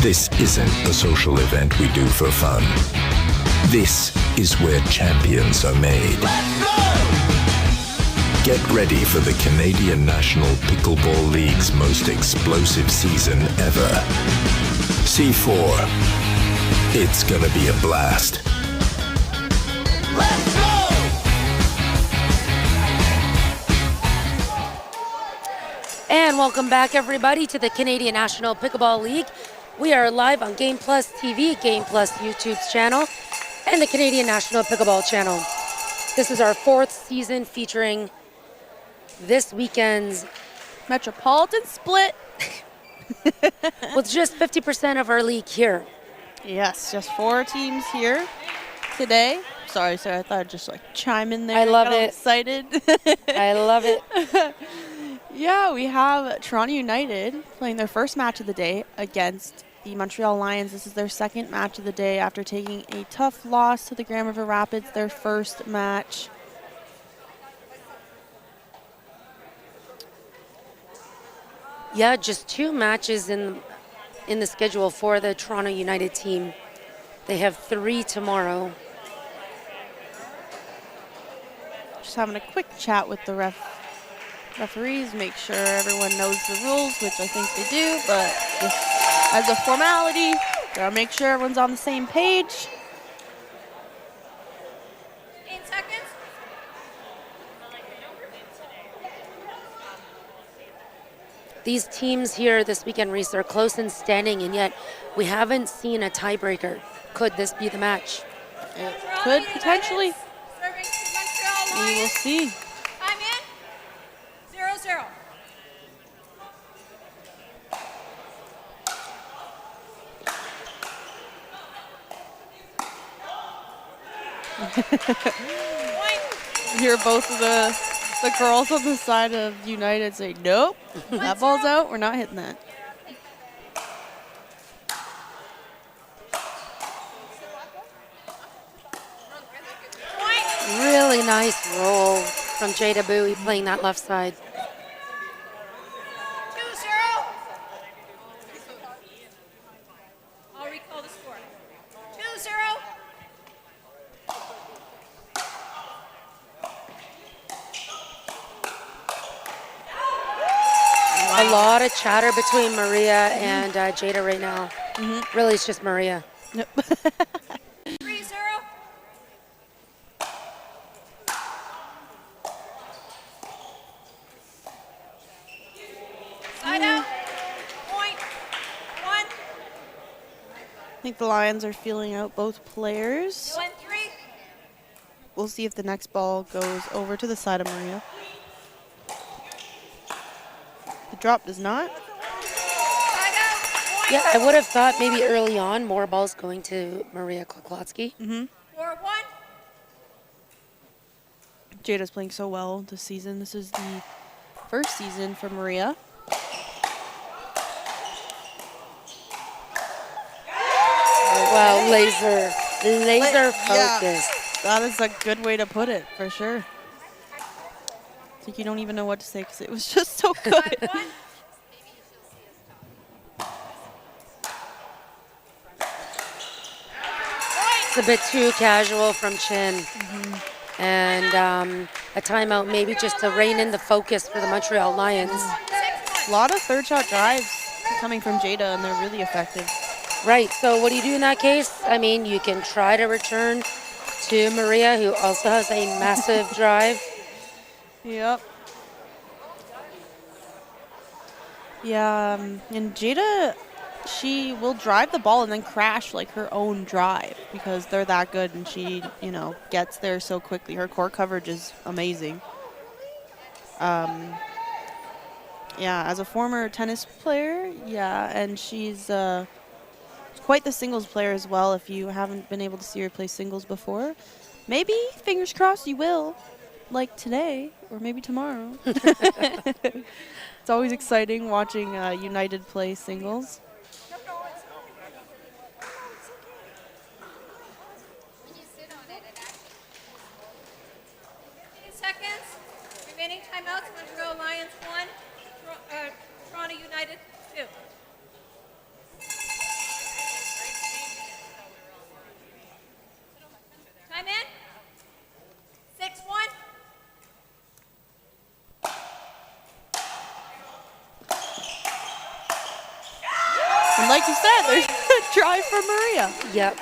This isn't a social event we do for fun. This is where champions are made. Get ready for the Canadian National Pickleball League's most explosive season ever. C4. It's gonna be a blast. Let's go! And welcome back, everybody, to the Canadian National Pickleball League. We are live on Game Plus TV, Game Plus YouTube's channel, and the Canadian National Pickleball channel. This is our 4th season featuring this weekend's Metropolitan Split. with just 50% of our league here. Yes, just 4 teams here today. Sorry, I thought I'd just chime in there. I love Got all it. Excited. I love it. Yeah, we have Toronto United playing their first match of the day against the Montreal Lions. This is their second match of the day after taking a tough loss to the Grand River Rapids, their first match. Yeah, just 2 matches in the schedule for the Toronto United team. They have 3 tomorrow. Just having a quick chat with the referees, make sure everyone knows the rules, which I think they do, but just as a formality, gotta make sure everyone's on the same page. 8 seconds. These teams here this weekend, Reese, are close in standing, and yet we haven't seen a tiebreaker. Could this be the match? It could potentially. Serving to Montreal We will Lions. see. I'm in. 0-0. Hear both of the girls on the side of United say, nope, that ball's out, we're not hitting that. Really nice roll from Jada Bowie playing that left side. 2-0. I'll recall the score. 2-0. A lot of chatter between Maria and Jada right now. Really, it's just Maria. 3-0. Side out. Point. 1. I think the Lions are feeling out both players. 1-3. We'll see if the next ball goes over to the side of Maria. The drop does not. Side out. Point. Yeah, I would have thought maybe early on more balls going to Maria Kloklotsky. 4-1. Jada's playing so well this season. This is the first season for Maria. Wow, laser focus. That is a good way to put it, for sure. I think you don't even know what to say because it was just so good. It's a bit too casual from Chin. And a timeout maybe just to rein in the focus for the Montreal Lions. A lot of third shot drives coming from Jada, and they're really effective. Right, so what do you do in that case? I mean, you can try to return to Maria, who also has a massive drive. Yep. Yeah, and Jada, she will drive the ball and then crash her own drive because they're that good, and she, gets there so quickly. Her core coverage is amazing. Yeah, as a former tennis player, and she's quite the singles player as well. If you haven't been able to see her play singles before, maybe, fingers crossed, you will, like today or maybe tomorrow. It's always exciting watching United play singles. Seconds. Remaining timeouts. Montreal Lions 1. Toronto United 2. Time in. 6-1. And like you said, there's a drive from Maria. Yep.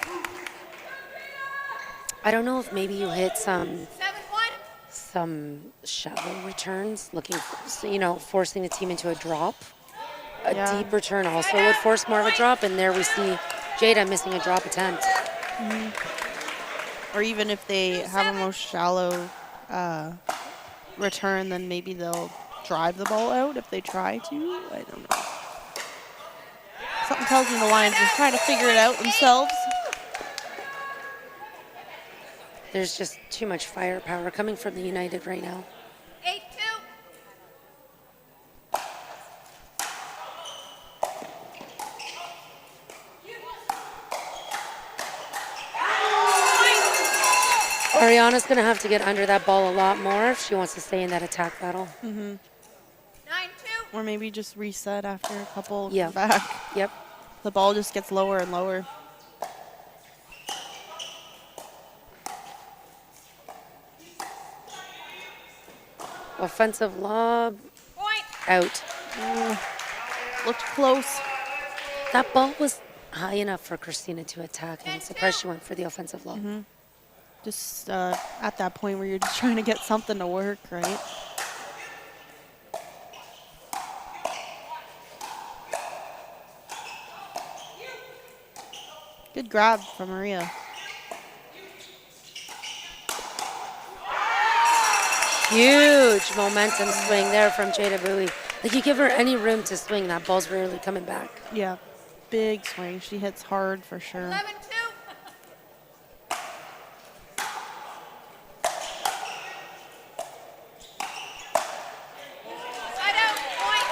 I don't know if maybe you hit 7-1. some shallow returns, looking for, forcing the team into a drop. A Yeah. deep return also would force more of a drop, and there we see Jada missing a drop attempt. Or even if they have a more shallow return, then maybe they'll drive the ball out if they try to. I don't know. Something tells me the Lions are trying to figure it out themselves. There's just too much firepower coming from the United right now. 8-2. Ariana's going to have to get under that ball a lot more if she wants to stay in that attack battle. 9-2. Or maybe just reset after a couple Yeah. come back. Yep. The ball just gets lower and lower. Offensive lob. Point. Out. Looked close. That ball was high enough for Christina to attack, and I'm surprised she went for the offensive lob. Just at that point where you're just trying to get something to work, right? Good grab from Maria. Huge momentum swing there from Jada Bowie. Like, you give her any room to swing, that ball's rarely coming back. Yeah, big swing. She hits hard for sure. 11-2. Side out. Point.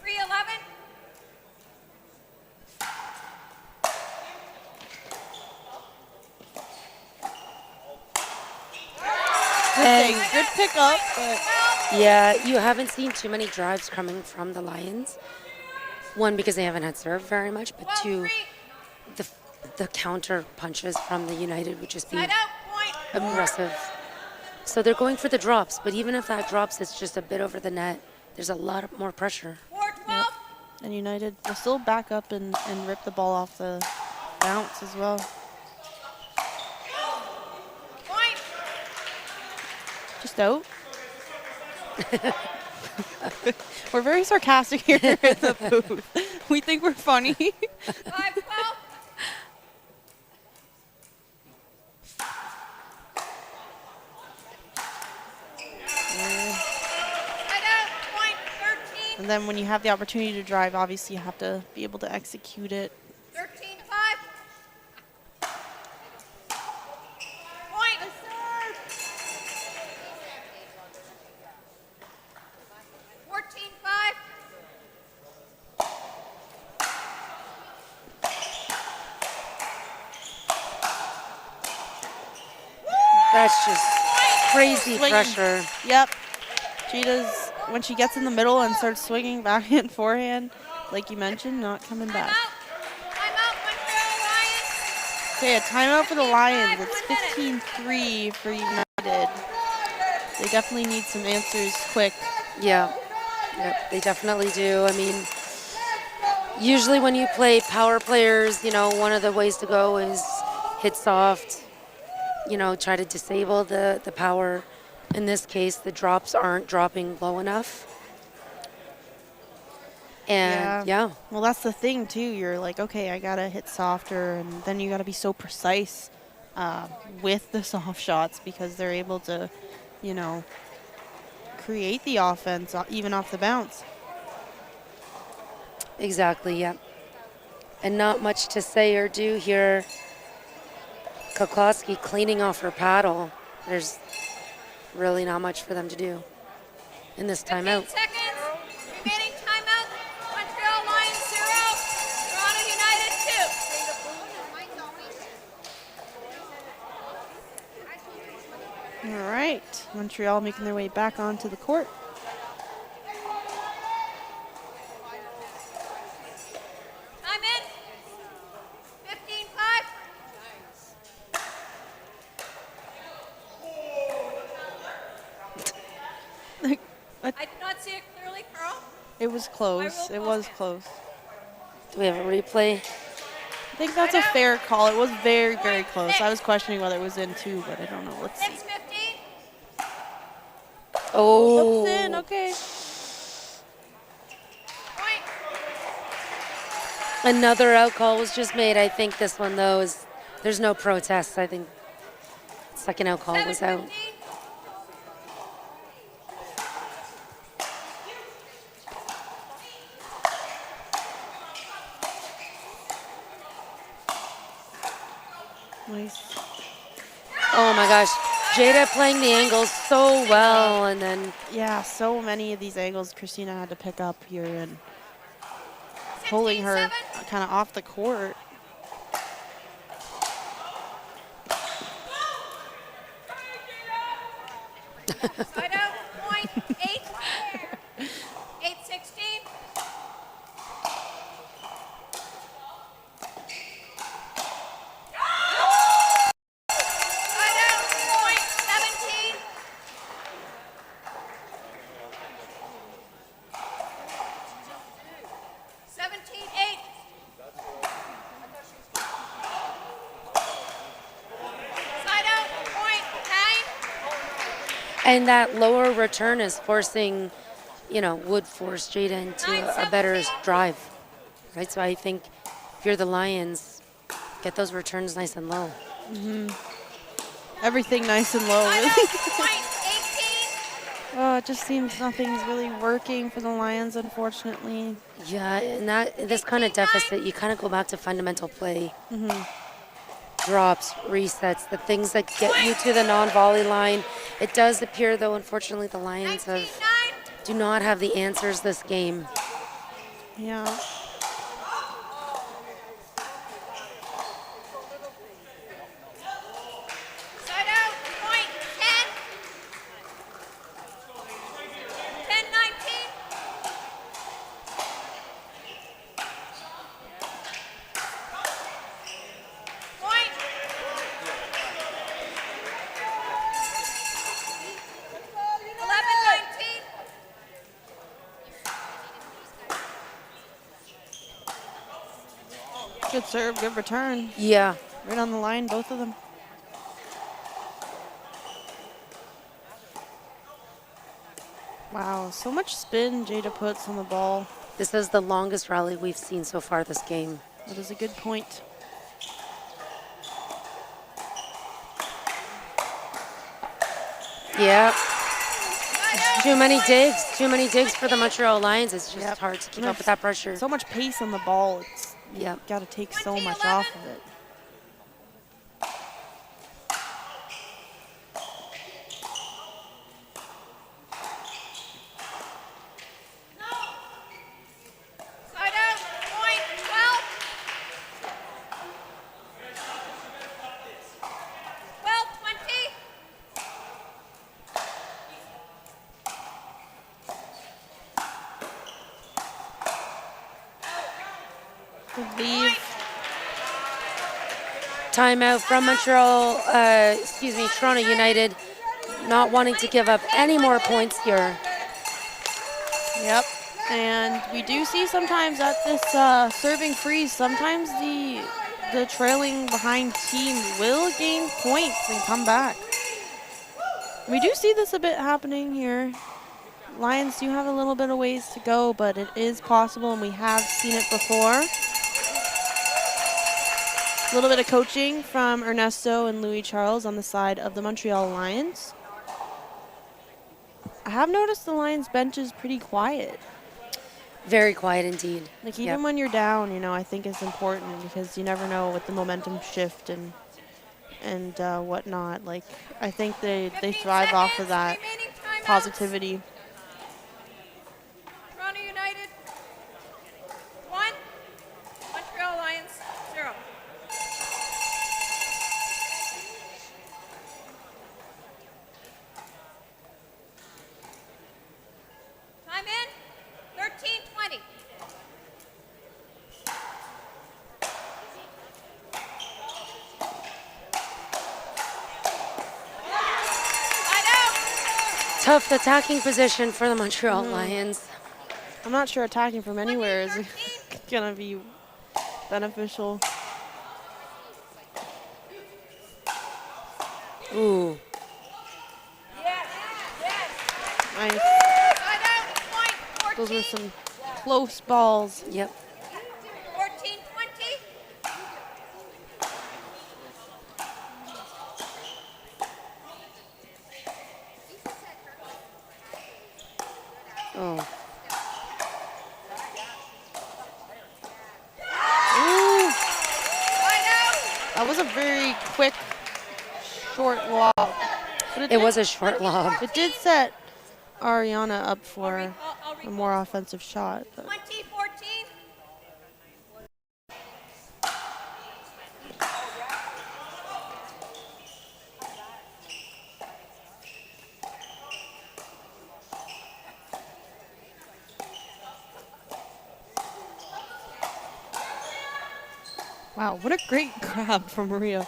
3. 3-11. Good pickup, but Yeah, you haven't seen too many drives coming from the Lions. One, because they haven't had serve very much, but two, 12-3. the counter punches from the United would just be Side out. Point. aggressive. So they're going for the drops, but even if that drops, it's just a bit over the net. There's a lot of more pressure. 4-12. and United will still back up and rip the ball off the bounce as well. Point. Just out. We're very sarcastic here in the booth. We think we're funny. 5-12. Side out. Point. 13. And then when you have the opportunity to drive, obviously you have to be able to execute it. 13-5. Point. 14-5. That's just crazy Swinging. pressure. Yep. Cheetah's, when she gets in the middle and starts swinging back and forehand, like you mentioned, not coming back. Timeout, Montreal Lions. Okay, a timeout for the Lions. It's 15-3 for United. They definitely need some answers quick. Yeah, yep, they definitely do. I mean, usually when you play power players, one of the ways to go is hit soft, try to disable the power. In this case, the drops aren't dropping low enough. And yeah. Well, that's the thing too. You're like, okay, I gotta hit softer, and then you gotta be so precise with the soft shots because they're able to, create the offense even off the bounce. Exactly, yeah. And not much to say or do here. Koklowski cleaning off her paddle. There's really not much for them to do in this 15 timeout. seconds. Remaining timeout. Montreal Lions 0. Toronto United 2. All right, Montreal making their way back onto the court. Time in. 15-5. I did not see it clearly, Carl. It was close. It was close. Do we have a replay? I think that's a fair call. It was very, very close. I was questioning whether it was in too, but I don't know. Let's see. 6-15. Oh. It's in. Okay. Point. Another out call was just made. I think this one, though, is there's no protest. I think second out call was out. 7-15. Nice. Oh my gosh. Jada playing the angles so well, and then Yeah, so many of these angles Christina had to pick up here and pulling her 16-7. kind of off the court. Side out. Point. 8. 8-16. Side out. Point. 17. 17-8. Side out. Point. 9. and that lower return is forcing, would force Jada into a better drive, right? So I think if you're the Lions, get those returns nice and low. Everything nice and low. Side Really. out. Point. 18. Oh, it just seems nothing's really working for the Lions, unfortunately. Yeah, and this kind of deficit, you kind of go back to fundamental play. Drops, resets, the things that get you to the non-volley line. It does appear, though, unfortunately, the Lions 19-9. do not have the answers this game. Yeah. Side out. Point. 10. 10-19. Point. 11-19. Good serve, good return. Yeah, Right on the line, both of them. Wow, so much spin Jada puts on the ball. this is the longest rally we've seen so far this game. That is a good point. Yeah. Too many digs for the Montreal Lions. It's just hard to keep up with that pressure. So much pace on the ball. It's Yep. got to take so much off of it. Side out. Point. 12. 12-20. Good leave. Timeout from Toronto United, not wanting to give up any more points here. Yep. And we do see sometimes at this serving freeze, sometimes the trailing behind team will gain points and come back. We do see this a bit happening here. Lions do have a little bit of ways to go, but it is possible, and we have seen it before. A little bit of coaching from Ernesto and Louis Charles on the side of the Montreal Lions. I have noticed the Lions bench is pretty quiet. Very quiet indeed. Like even when you're down, I think it's important because you never know with the momentum shift and whatnot. Like I think they thrive off of that Remaining timeouts. positivity. Toronto United. 1. Montreal Lions. 0. Tough attacking position for the Montreal Lions. I'm not sure attacking from anywhere is going to be beneficial. Ooh. Nice. Those were some close balls. Yep. 14, 20. Oh. Ooh. That was a very quick, short lob. But It was a short lob. It did set Ariana up for a more offensive shot. But 20, 14. wow, what a great grab from Maria.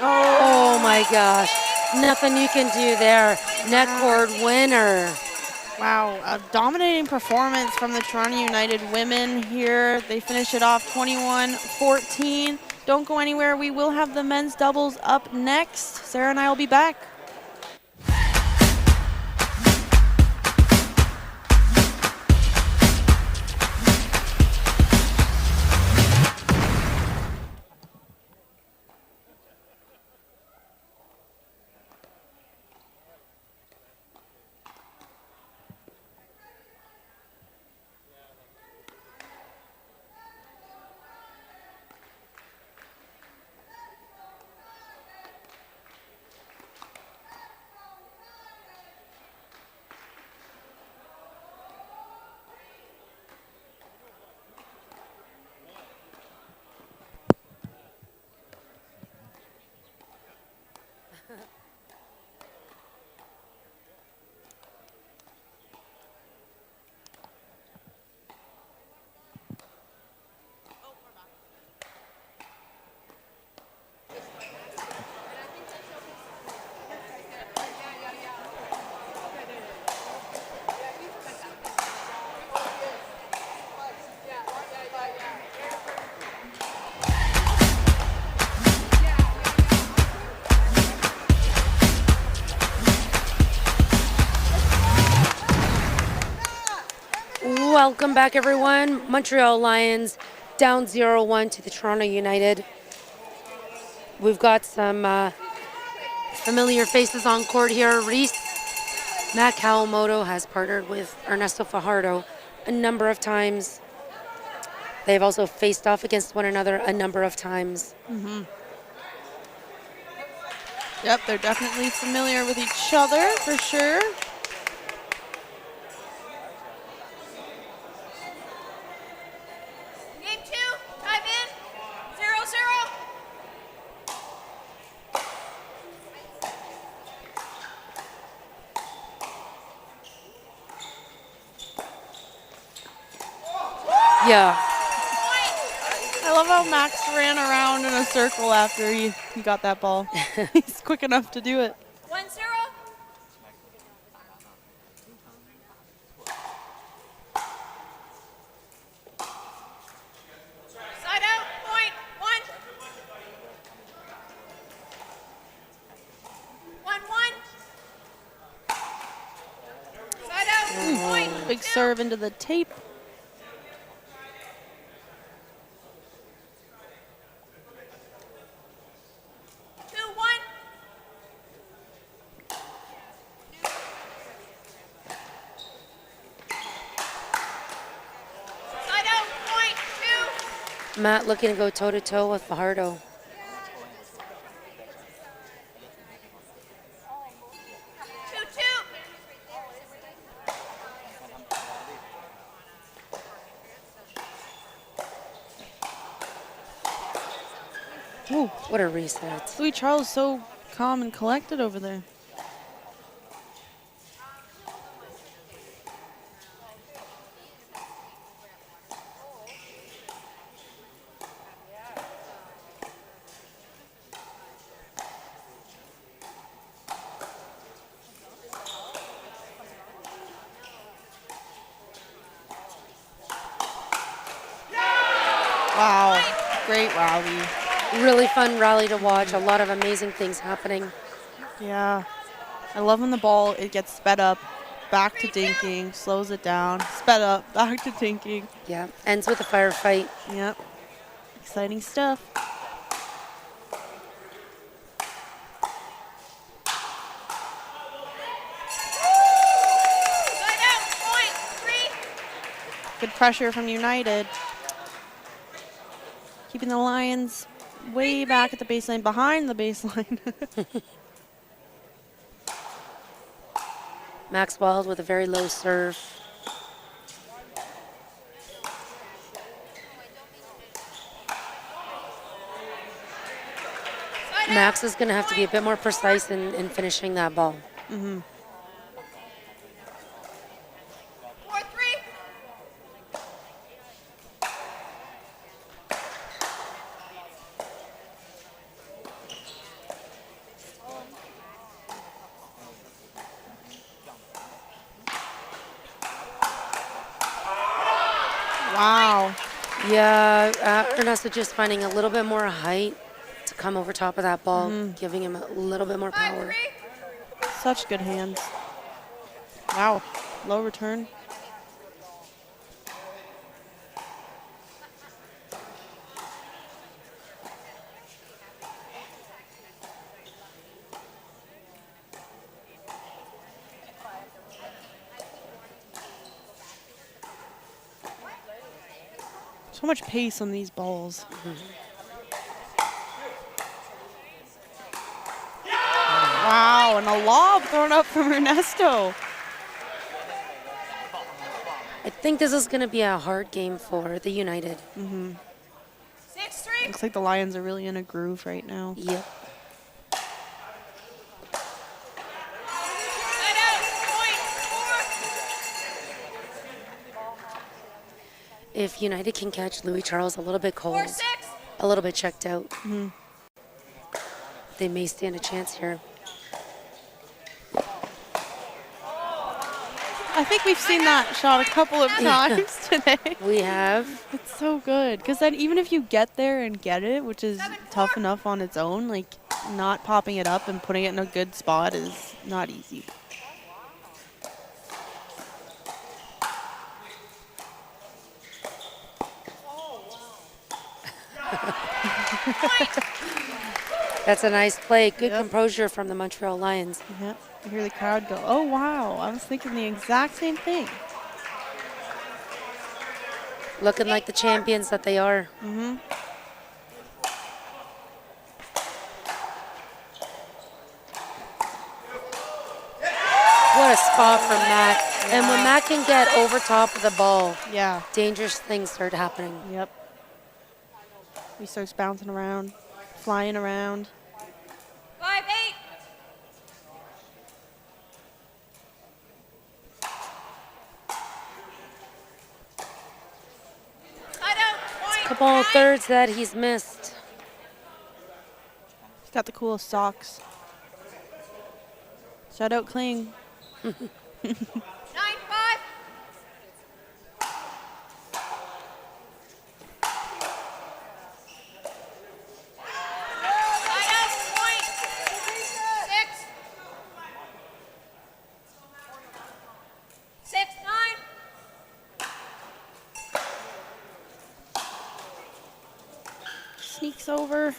Oh my gosh. Nothing you can do there. Net cord winner. Wow, a dominating performance from the Toronto United women here. They finish it off 21-14. Don't go anywhere. We will have the men's doubles up next. Sarah and I will be back. Welcome back, everyone. Montreal Lions down 0-1 to the Toronto United. We've got some familiar faces on court here. Reese Matt Kawamoto has partnered with Ernesto Fajardo a number of times. They've also faced off against one another a number of times. Yep, they're definitely familiar with each other for sure. Game 2, time in. 0-0. Yeah. I love how Max ran around in a circle after he got that ball. He's quick enough to do it. 1-0. Side out, point, 1. 1-1. Side out, point. Big serve into the tape. 2-1. Side out, point, 2. Matt looking to go toe-to-toe with Fajardo. 2-2. Ooh, What a reset. Louis Charles so calm and collected over there. great rally. Really fun rally to watch. A lot of amazing things happening. Yeah. I love when the ball, it gets sped up, back to dinking, slows it down, sped up, back to dinking. Yeah, ends with a firefight. Yep. Exciting stuff. Good pressure from United. Keeping the Lions way back at the baseline, behind the baseline. Max Wild with a very low serve. Max is going to have to be a bit more precise in finishing that ball. Mm-hmm. Wow. Yeah, Ernesto just finding a little bit more height to come over top of that ball, giving him a little bit more power. Such good hands. Wow. Low return. So much pace on these balls. Wow, and a lob thrown up from Ernesto. I think this is going to be a hard game for the United. Looks like the Lions are really in a groove right now. Yep. If United can catch Louis Charles a little bit cold, a little bit checked out, they may stand a chance here. I think we've seen that shot a couple of times today. We have. It's so good. Because then even if you get there and get it, which is tough enough on its own, like not popping it up and putting it in a good spot is not easy. That's a nice play. Good composure from the Montreal Lions. Yep. You hear the crowd go, oh, wow. I was thinking the exact same thing. Looking like the champions that they are. What a spot from Matt. And when Matt can get over top of the ball, dangerous things start happening. Yep. He starts bouncing around, flying around. 5-8. A couple of thirds that he's missed. He's got the coolest socks. Shout out Kling. 9-5. Sneaks over.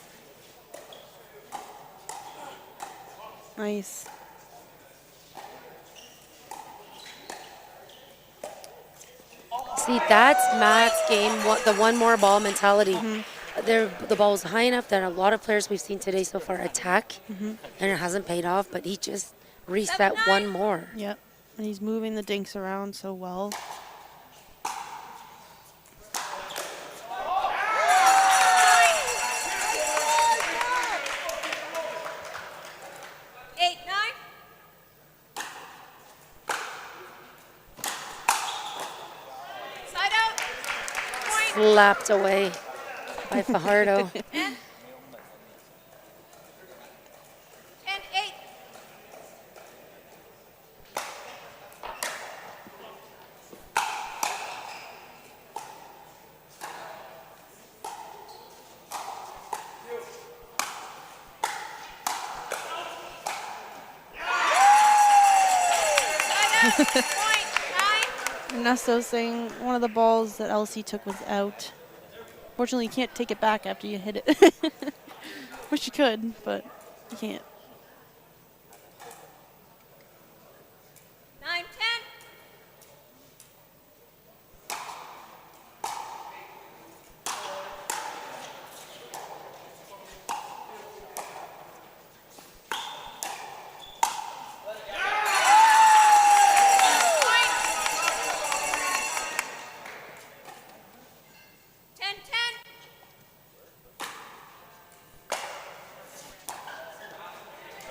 Nice. See, that's Matt's game, the one more ball mentality. The ball was high enough that a lot of players we've seen today so far attack, and it hasn't paid off, but he just reset one more. Yep. And he's moving the dinks around so well. Slapped away by Fajardo. 10-8. Ernesto's saying one of the balls that LC took was out. Fortunately, you can't take it back after you hit it. Wish you could, but you can't. 9-10.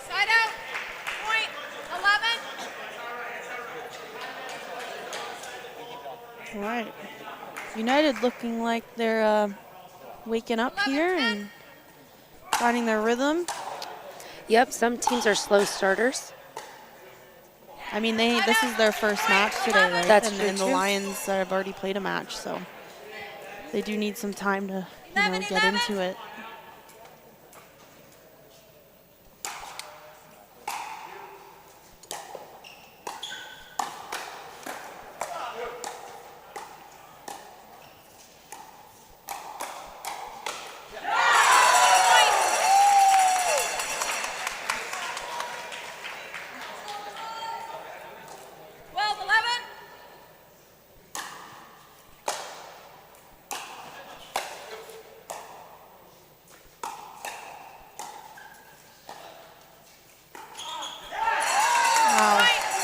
Side out. Point. 11. All right. United looking like they're waking up here and finding their rhythm. Yep, some teams are slow starters. I mean, this is their first match today, right? That's and, true, and the too. Lions have already played a match, so they do need some time to, get into it.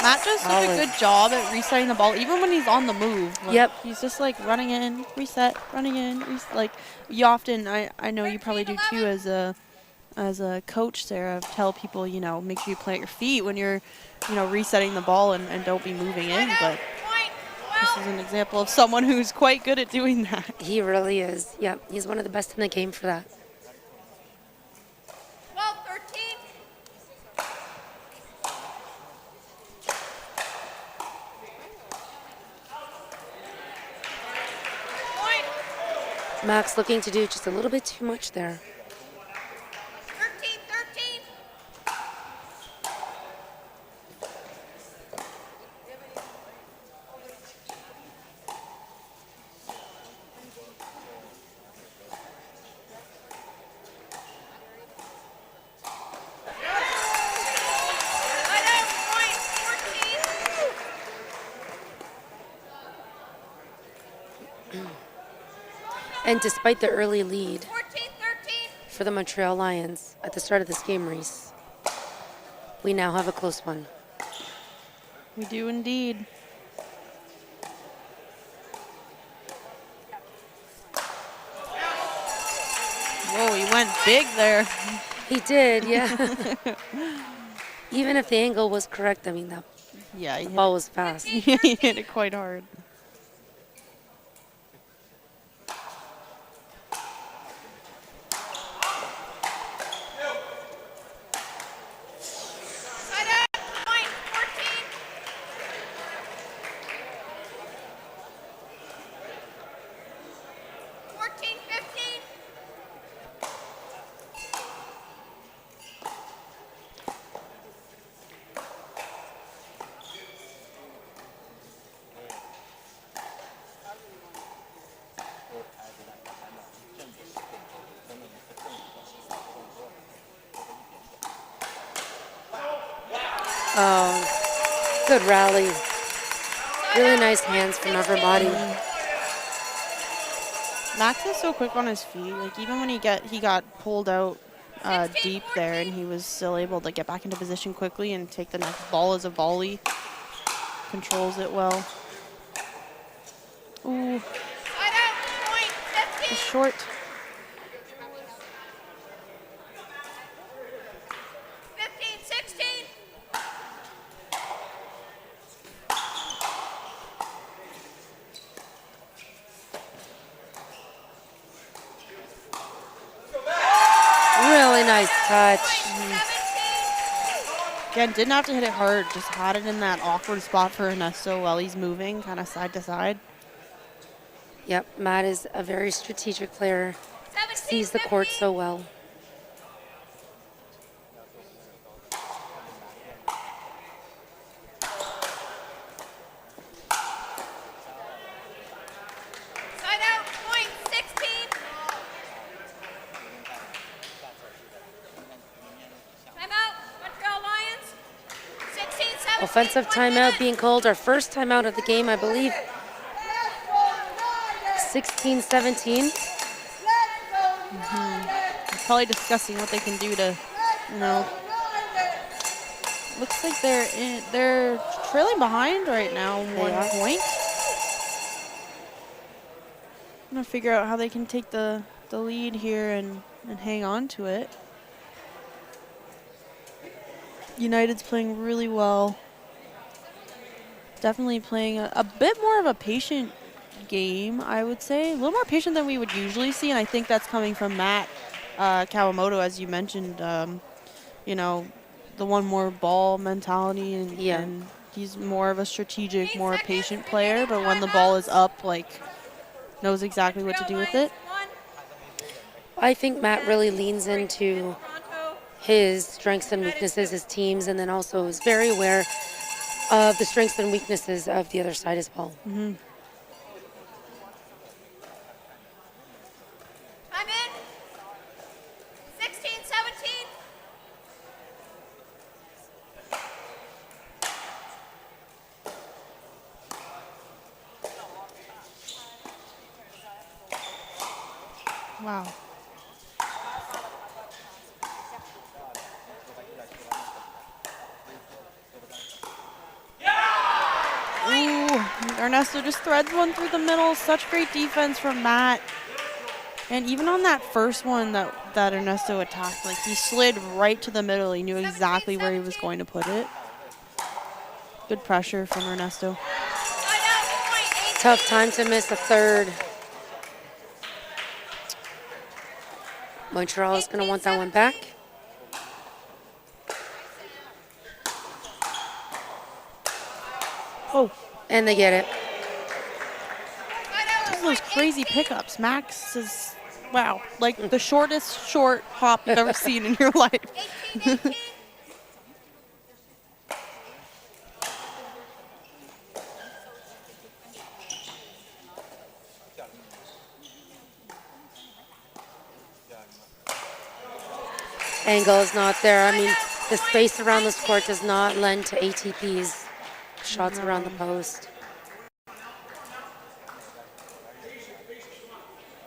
Matt does such a good job at resetting the ball, even when he's on the move. Like, Yep. He's just like running in, reset, running in, like you often, I know you probably do too as a coach, Sarah, tell people, make sure you plant your feet when you're, resetting the ball and don't be moving in. But this is an example of someone who's quite good at doing that. He really is. Yep, he's one of the best in the game for that. 12-13. Max looking to do just a little bit too much there. 13-13. And despite the early lead 14-13. for the Montreal Lions at the start of this game, Reese, we now have a close one. We do indeed. Whoa, he went big there. He did, yeah. Even if the angle was correct, I mean, the ball was fast. He hit it quite hard. Oh, good rally. Really nice hands from everybody. Max is so quick on his feet. Like even when he got pulled out deep there, and he was still able to get back into position quickly and take the next ball as a volley. Controls it well. Ooh. Just short. Really nice touch. Again, didn't have to hit it hard. Just had it in that awkward spot for Ernesto while he's moving, kind of side to side. Yep, Matt is a very strategic player. Sees the court so well. Offensive timeout being called, our first timeout of the game, I believe. 16-17. Probably discussing what they can do to, looks like they're trailing behind right now, 1 point. I'm gonna figure out how they can take the lead here and hang on to it. United's playing really well. Definitely playing a bit more of a patient game, I would say. A little more patient than we would usually see, and I think that's coming from Matt Kawamoto, as you mentioned. The one more ball mentality, and he's more of a strategic, more patient player, but when the ball is up, knows exactly what to do with it. I think Matt really leans into his strengths and weaknesses, his teams, and then also is very aware of the strengths and weaknesses of the other side as well. I'm in. 16-17. Wow. Ooh, Ernesto just threads one through the middle. Such great defense from Matt. And even on that first one that Ernesto attacked, he slid right to the middle. He knew exactly where he was going to put it. Good pressure from Ernesto. Tough time to miss a third. Montreal is going to want that one back. Oh. And they get it. Just those crazy pickups. Max is, wow, the shortest short hop you've ever seen in your life. Angle is not there. I mean, the space around this court does not lend to ATP's shots around the post.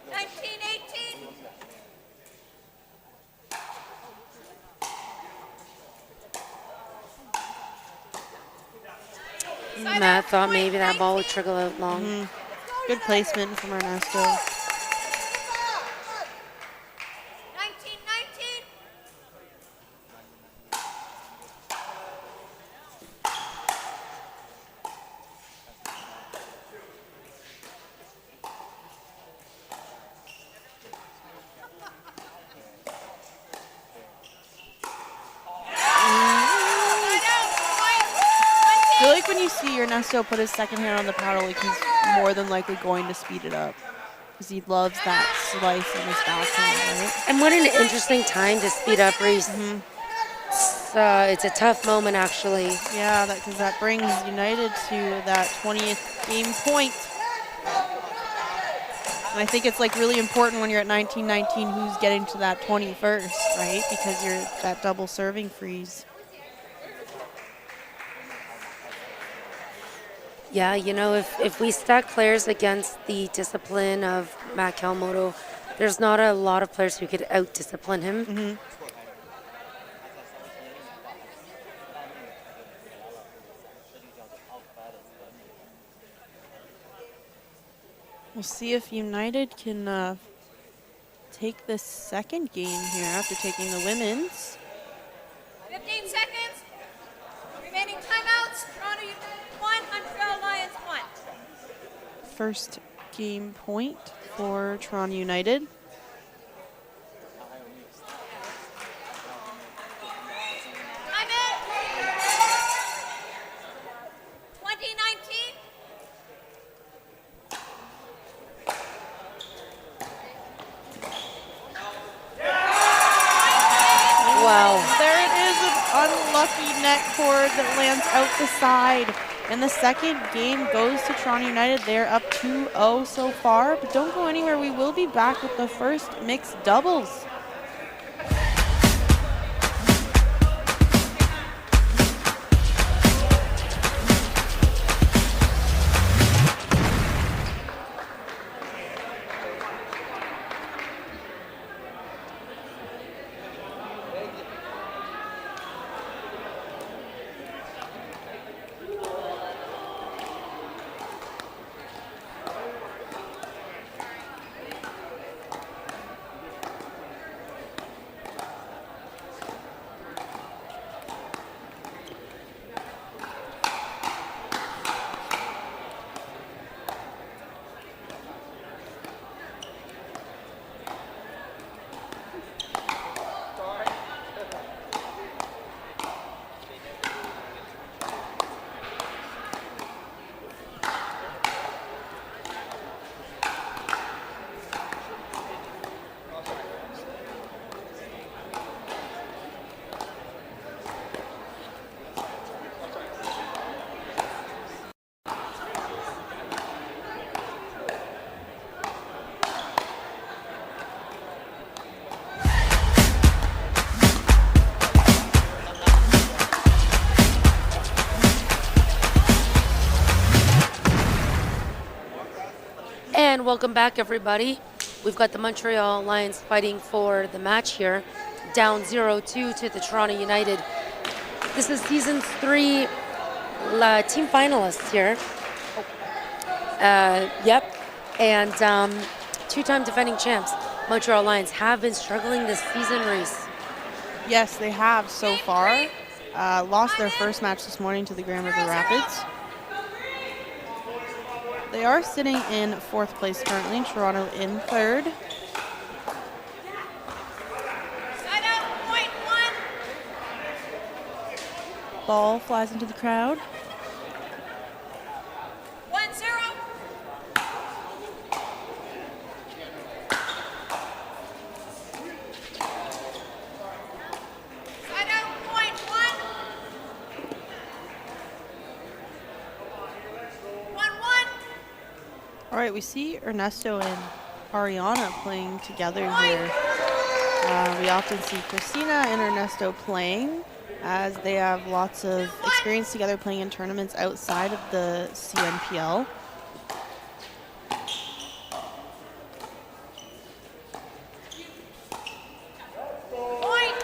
19-18. Matt thought maybe that ball would trickle out long. Good placement from Ernesto. 19-19. I feel like when you see Ernesto put his second hand on the paddle, he's more than likely going to speed it up. Because he loves that slice in his backhand, right? And what an interesting time to speed up, Reese. It's a tough moment, actually. Yeah, because that brings United to that 20th game point. And I think it's really important when you're at 19-19 who's getting to that 21st, right? Because you're that double serving freeze. Yeah, if we stack players against the discipline of Matt Kawamoto, there's not a lot of players who could out-discipline him. We'll see if United can take the second game here after taking the women's. 15 seconds. Remaining timeouts. Toronto United 1, Montreal Lions 1. First game point for Toronto United. I'm in. 2019. Wow. There it is, an unlucky net cord that lands out the side. And the second game goes to Toronto United. They're up 2-0 so far, but don't go anywhere. We will be back with the first mixed doubles. welcome back, everybody. We've got the Montreal Lions fighting for the match here, down 0-2 to the Toronto United. This is season 3 team finalists here. Yep, and two-time defending champs, Montreal Lions, have been struggling this season, Reese. Yes, they have so far. Lost their first match this morning to the Grand River Rapids. They are sitting in 4th place currently, Toronto in 3rd. Side out, point 1. Ball flies into the crowd. 1-0. Side out, point 1. 1-1. All right, we see Ernesto and Ariana playing together here. We often see Christina and Ernesto playing, as they have lots of experience together playing in tournaments outside of the CNPL. Point.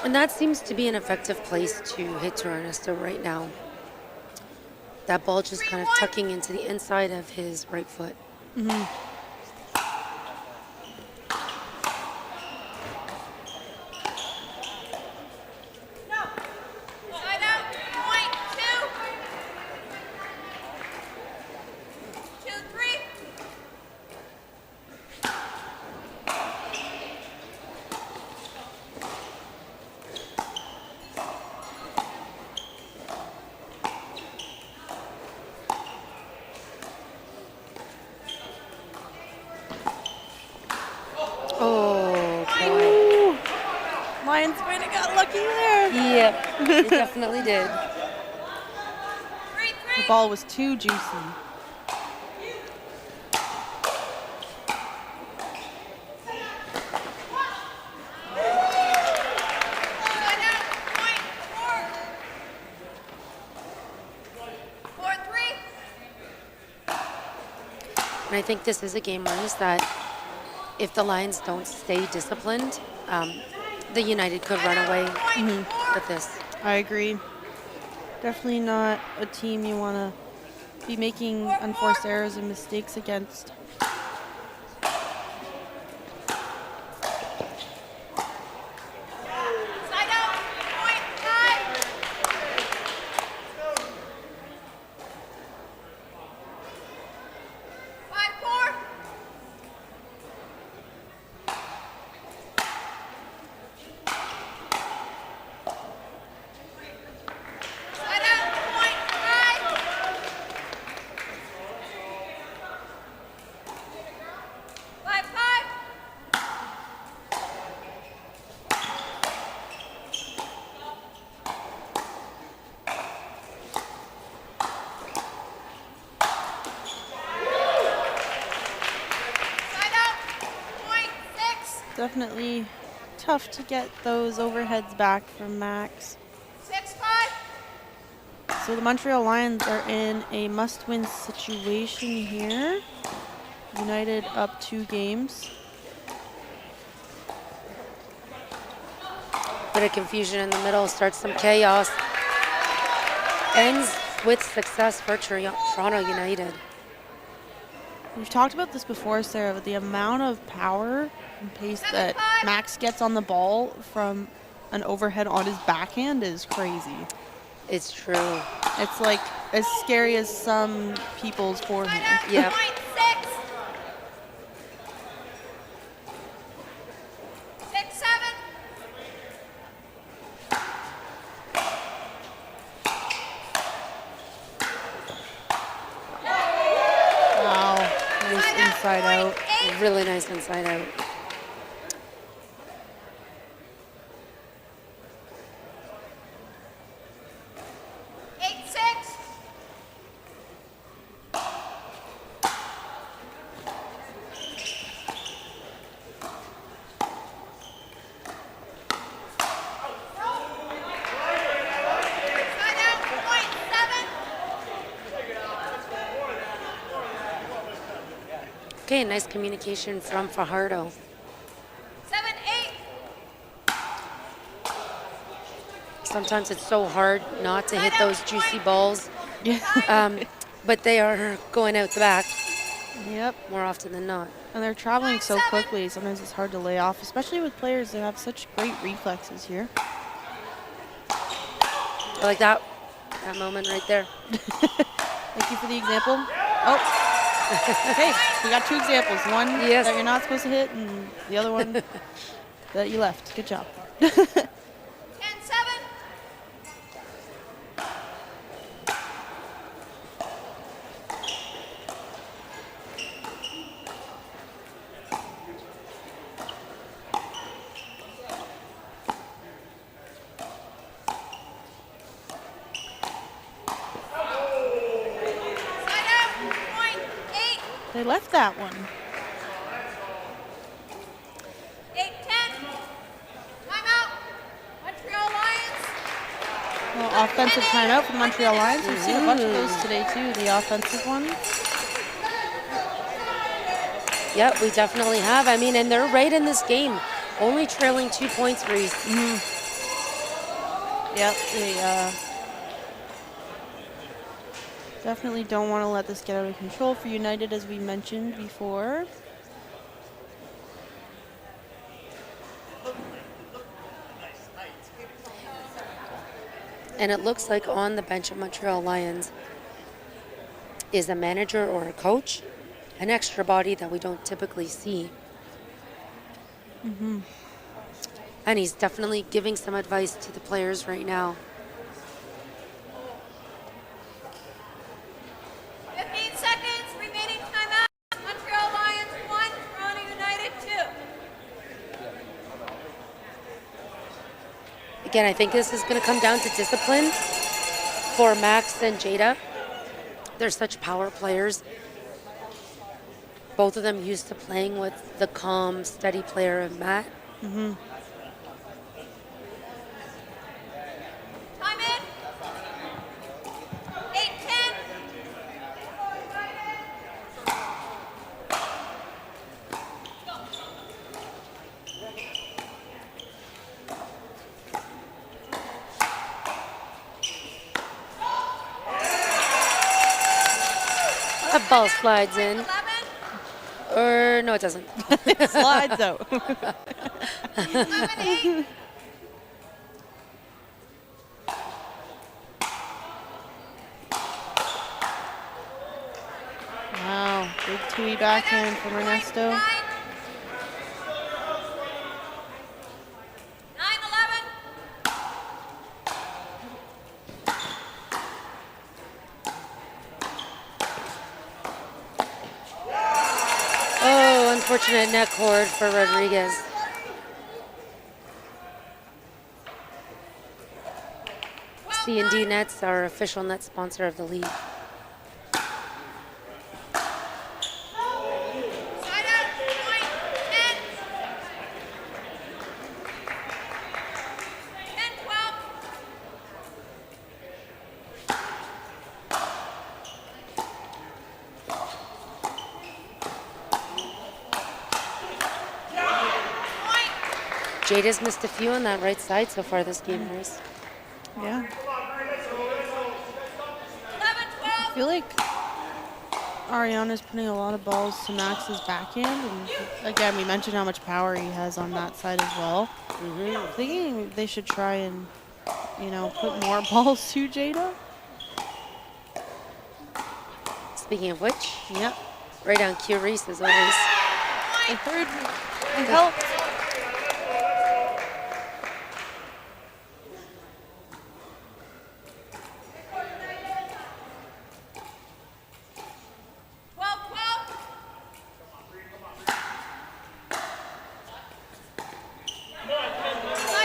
And that seems to be an effective place to hit to Ernesto right now. That ball just kind of tucking into the inside of his right foot. Side out, point 2. 2-3. Oh, boy. Lions might have got lucky there. Yep, he definitely did. 3-3. The ball was too juicy. Side out, point 4. 4-3. And I think this is a game, Maurice, that if the Lions don't stay disciplined, the United could run away with this. I agree. Definitely not a team you want to be making unforced errors and mistakes against. Side out, point 5. 5-4. Side out, point 5. 5-5. Side out, point 6. Definitely tough to get those overheads back from Max. 6-5. So the Montreal Lions are in a must-win situation here. United up 2 games. Bit of confusion in the middle, starts some chaos. Ends with success for Toronto United. We've talked about this before, Sarah, but the amount of power and pace that Max gets on the ball from an overhead on his backhand is crazy. It's true. It's like as scary as some people's forehand. Yep. Point 6. 6-7. Wow, nice inside out. Really nice inside out. 8-6. Side out, point 7. Okay, nice communication from Fajardo. 7-8. Sometimes it's so hard not to hit those juicy balls, Yeah. but they are going out the back Yep. more often than not. And they're traveling so quickly, sometimes it's hard to lay off, especially with players that have such great reflexes here. I like that moment right there. Thank you for the example. Oh. Okay, we got 2 examples. One Yes. that you're not supposed to hit, and the other one that you left. Good job. 10-7. Side out. Point 8. They left that one. 8-10. Timeout. Montreal Lions. Well, offensive timeout for the Montreal Lions. We've seen a bunch of those today, too, the offensive ones. Yep, we definitely have. I mean, and they're right in this game, only trailing 2 points, Reese. Yep, they definitely don't want to let this get out of control for United, as we mentioned before. And it looks like on the bench of Montreal Lions is a manager or a coach, an extra body that we don't typically see. And he's definitely giving some advice to the players right now. 15 seconds. Remaining timeout. Montreal Lions 1. Toronto United 2. Again, I think this is going to come down to discipline for Max and Jada. They're such power players. Both of them used to playing with the calm, steady player of Matt. Time in. 8-10. That ball slides in. 11. Or no, it doesn't. It slides out. 11-8. Wow, big Tui backhand from Ernesto. 9-11. Oh, unfortunate net cord for Rodriguez. C&D Nets, our official net sponsor of the league. Side out. Point 10. 10-12. Jada's missed a few on that right side so far this game, Reese. Yeah. 11-12. I feel like Ariana's putting a lot of balls to Max's backhand. And again, we mentioned how much power he has on that side as well. I'm thinking they should try and, put more balls to Jada. Speaking of which, Yep. right on cue, Reese, as always. I heard it helped.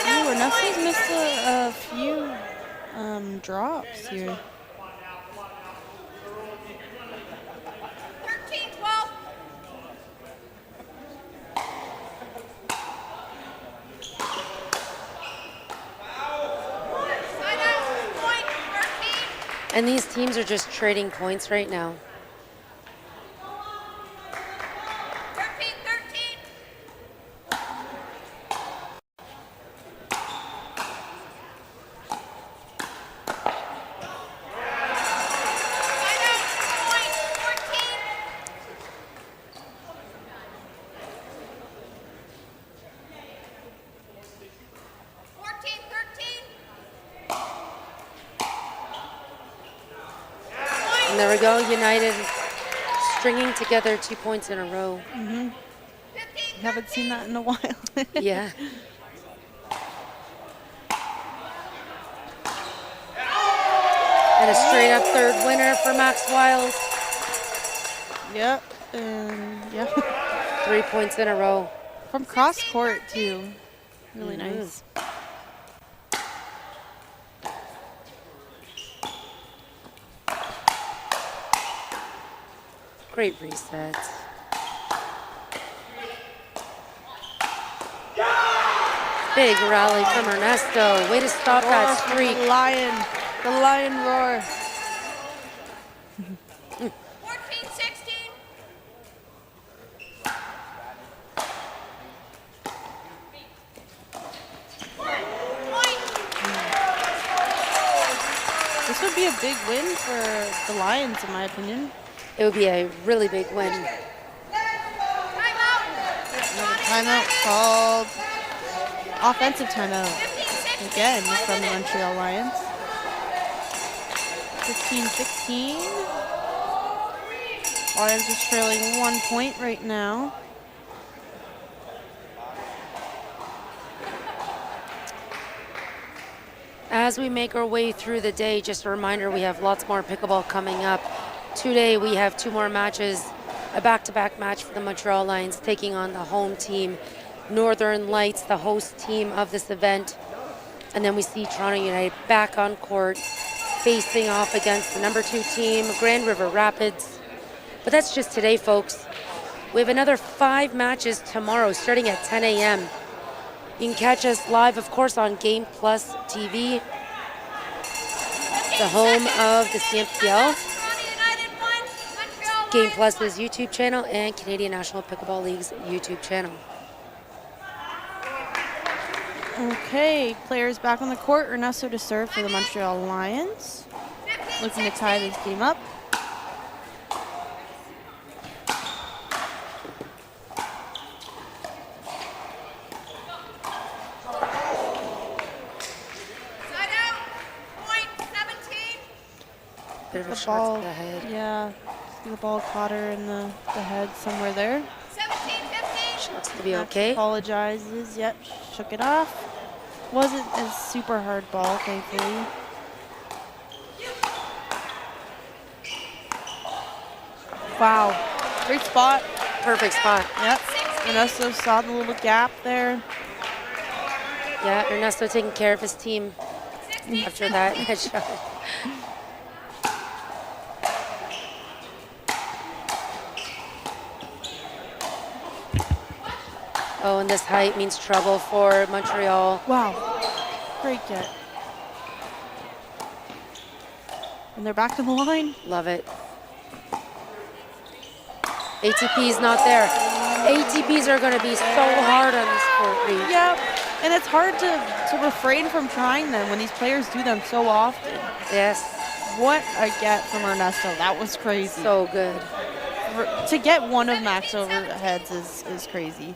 Ooh, Ernesto's missed a few drops here. 13-12. Side out. Point 13. And these teams are just trading points right now. there we go. United stringing together 2 points in a row. Haven't seen that in a while. Yeah. And a straight up third winner for Max Wiles. Yep. And yeah. 3 points in a row. From cross court too. Really nice. Great reset. Big rally from Ernesto. Way to stop that streak. The lion roar. 14-16. This would be a big win for the Lions, in my opinion. It would be a really big win. Another timeout called. Offensive timeout. Again from the Montreal Lions. 15-16. Lions are trailing 1 point right now. As we make our way through the day, just a reminder, we have lots more pickleball coming up. Today we have 2 more matches, a back-to-back match for the Montreal Lions taking on the home team, Northern Lights, the host team of this event. And then we see Toronto United back on court, facing off against the number 2 team, Grand River Rapids. But that's just today, folks. We have another 5 matches tomorrow, starting at 10 a.m. You can catch us live, of course, on Game Plus TV, the home of the CMPL, Game Plus's YouTube channel, and Canadian National Pickleball League's YouTube channel. Okay, players back on the court. Ernesto to serve for the Montreal Lions. Looking to tie this game up. Bit of a The shot ball, to the head. yeah, the ball caught her in the head somewhere there. 17-15. Shots to be Max okay. apologizes. Yep, shook it off. Wasn't a super hard ball, thankfully. Wow, great spot. Perfect spot. Yep, Ernesto saw the little gap there. Yeah, Ernesto taking care of his team after that headshot. Oh, and this height means trouble for Montreal. Wow, great get. And they're back to the line. Love it. ATP's not there. ATPs are going to be so hard on this court, Reed. Yep, and it's hard to refrain from trying them when these players do them so often. Yes, What a get from Ernesto. That was crazy. so good. To get one of Max overheads is crazy.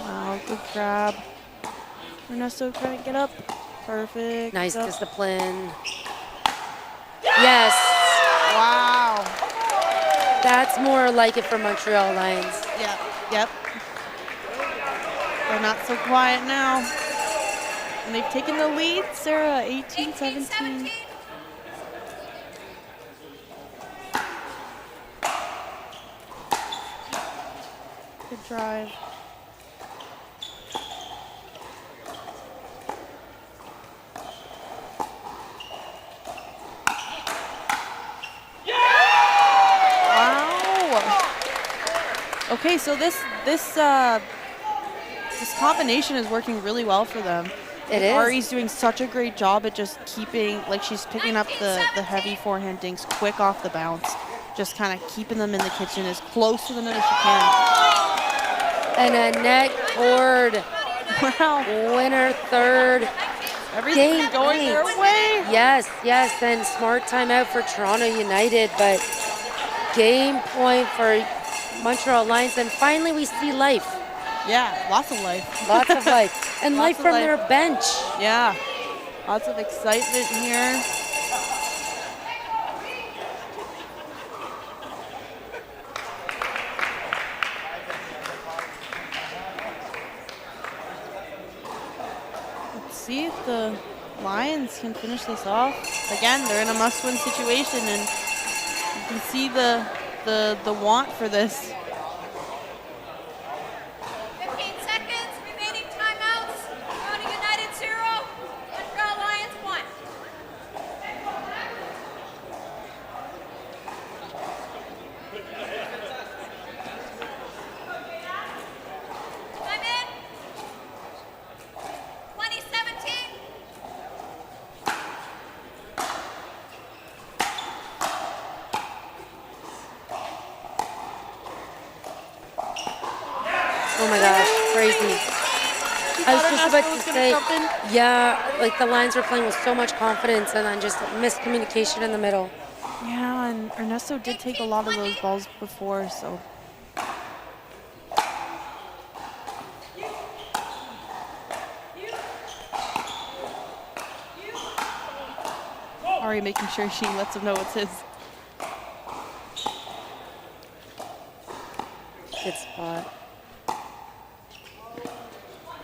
Wow, good grab. Ernesto trying to get up. Perfect. Nice Up. discipline. Yes, Wow. that's more like it for Montreal Lions. Yep. They're not so quiet now. And they've taken the lead, Sarah, 18-17. Good drive. Wow. Okay, so this combination is working really well for them. It is. Ari's doing such a great job at just keeping, like she's picking up the heavy forehand dinks quick off the bounce, just kind of keeping them in the kitchen as close to the net as she can. And a net cord. Wow. Winner third. Everything's Game going point. their way. Yes, and smart timeout for Toronto United, but game point for Montreal Lions. And finally we see life. Yeah, lots of life. Lots of life. And life Lots of from life. their bench. Yeah, lots of excitement here. Let's see if the Lions can finish this off. Again, they're in a must-win situation, and you can see the want for this. 15 seconds, remaining timeouts. Toronto United 0, Montreal Lions 1. Time in. 2017. Oh my gosh, crazy. I was just about to was gonna say, jump in. yeah, like the Lions were playing with so much confidence and then just miscommunication in the middle. Yeah, and Ernesto did take a lot of those balls before, so. Ari making sure she lets him know it's his. Good spot.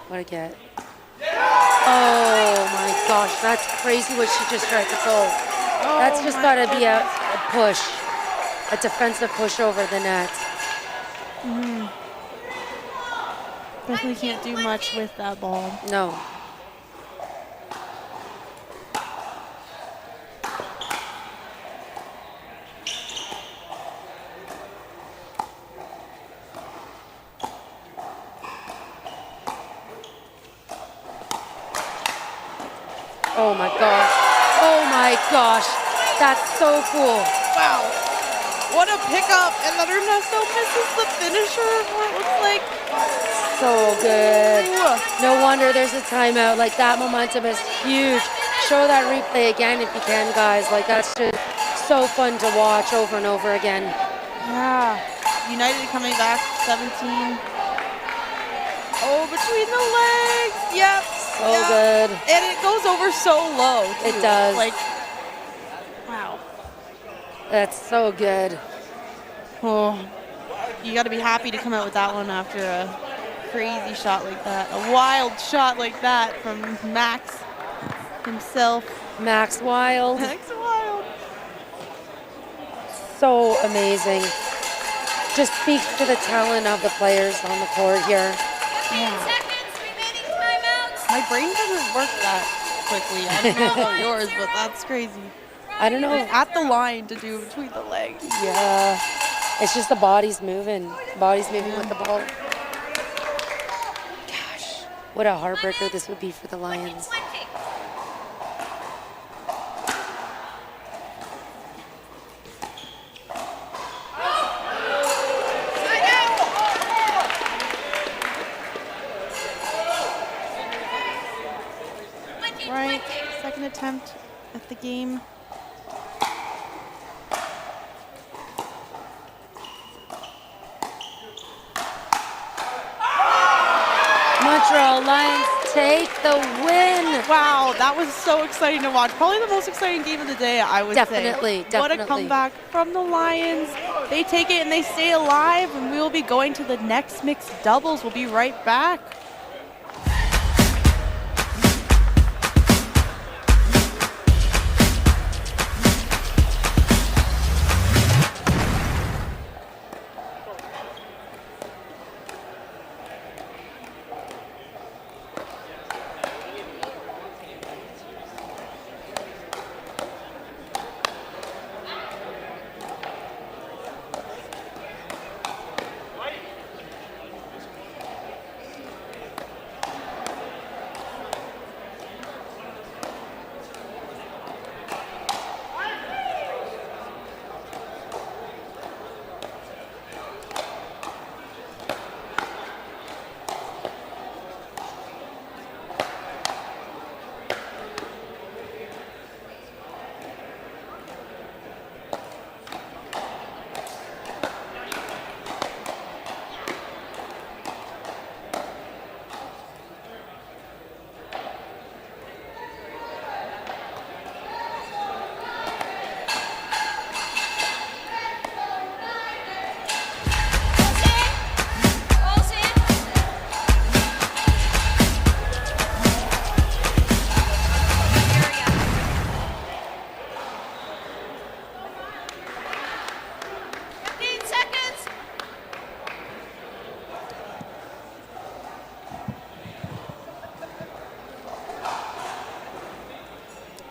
What a get. Oh my gosh, that's crazy what she just tried to pull. That's just got to be a push, a defensive push over the net. Definitely can't do much with that ball. No. Oh my gosh. Oh my gosh. That's so cool. Wow. What a pickup. And then Ernesto misses the finisher, what it looks like. So good. No wonder there's a timeout. Like, that momentum is huge. Show that replay again if you can, guys. Like, that's just so fun to watch over and over again. Yeah. United coming back, 17. Oh, between the legs. Yep. So good. And it goes over so low, too. It does. Like, wow. That's so good. Oh, you got to be happy to come out with that one after a crazy shot like that. A wild shot like that from Max himself. Max Wild. Max Wild. So amazing. Just speaks to the talent of the players on the court here. 15 seconds, remaining timeouts. My brain doesn't work that quickly. I don't know about yours, but that's crazy. I don't know. At the line to do between the legs. Yeah. It's just the body's moving. Body's moving with the ball. Gosh, what a heartbreaker this would be for the Lions. 20. Right, second attempt at the game. Montreal Lions take the win. Wow, that was so exciting to watch. Probably the most exciting game of the day, I would say. Definitely. What a comeback from the Lions. They take it and they stay alive, and we will be going to the next mixed doubles. We'll be right back.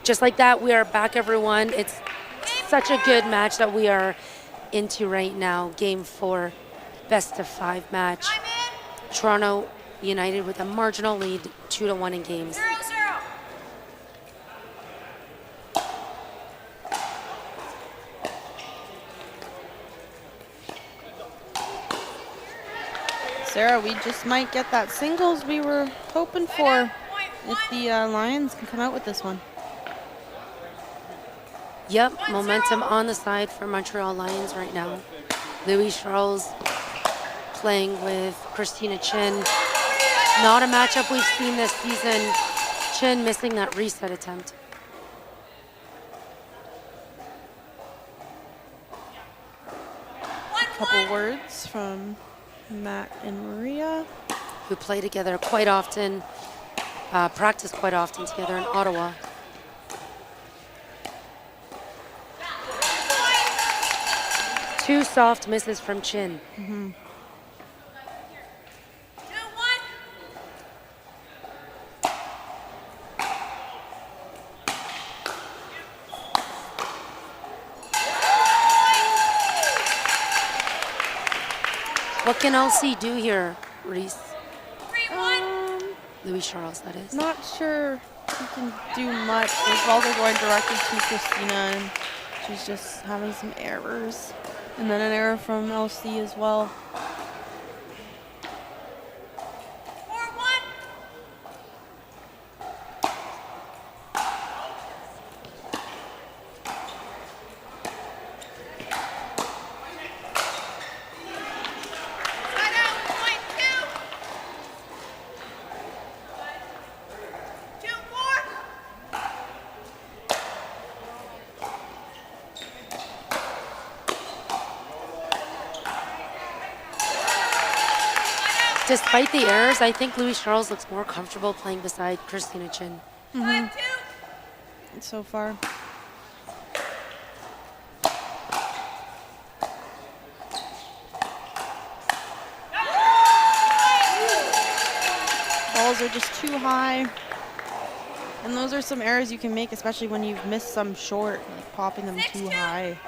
just like that, we are back, everyone. It's such a good match that we are into right now. Game 4, best of 5 match. Toronto United with a marginal lead, 2-1 in games. 0-0. Sarah, we just might get that singles we were hoping for if the Lions can come out with this one. Yep, momentum on the side for Montreal Lions right now. Louis Charles playing with Christina Chin. Not a matchup we've seen this season. Chin missing that reset attempt. A couple words from Matt and Maria, who play together quite often, practice quite often together in Ottawa. Two soft misses from Chin. Mm-hmm. 2-1. What can LC do here, Reese? 3-1. Louis Charles, that is. Not sure he can do much. Those balls are going directly to Christina, and she's just having some errors. And then an error from LC as well. 4-1. Side out, point 2. 2-4. Despite the errors, I think Louis Charles looks more comfortable playing beside Christina Chin. 5-2. So far. Balls are just too high. And those are some errors you can make, especially when you've missed some short, like popping them too high.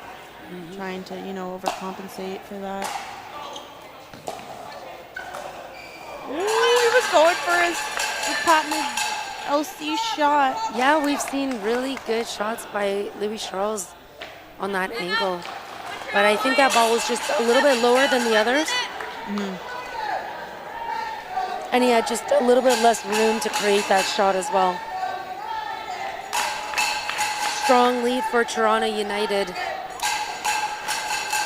Trying to, overcompensate for that. Ooh, he was going for his patented LC shot. Yeah, we've seen really good shots by Louis Charles on that angle. But I think that ball was just a little bit lower than the others. And he had just a little bit less room to create that shot as well. Strong lead for Toronto United.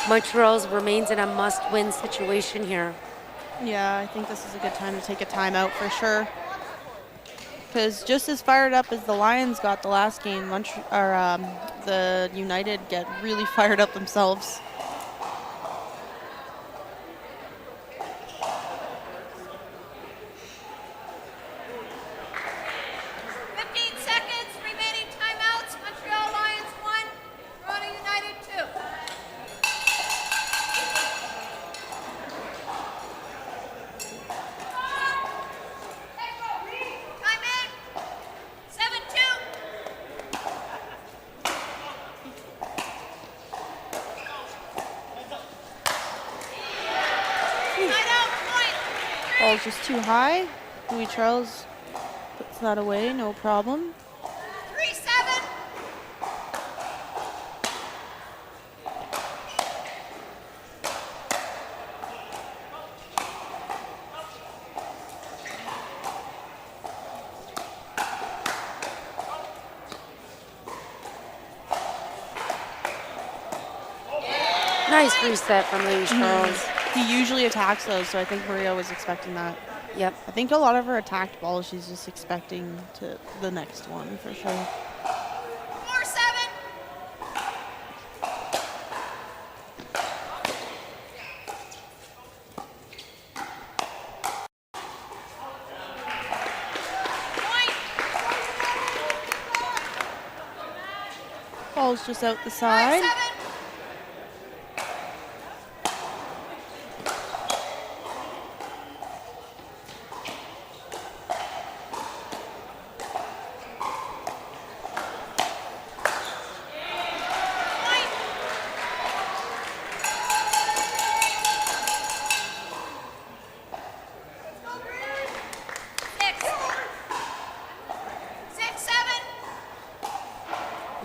Montreal's remains in a must-win situation here. Yeah, I think this is a good time to take a timeout for sure. Because just as fired up as the Lions got the last game, the United get really fired up themselves. Ball's just too high. Louis Charles puts that away, no problem. 3-7. Nice reset from Louis Charles. He usually attacks those, so I think Maria was expecting that. Yep. I think a lot of her attacked balls, she's just expecting to the next one for sure. 4-7. Ball's just out the side. 5-7.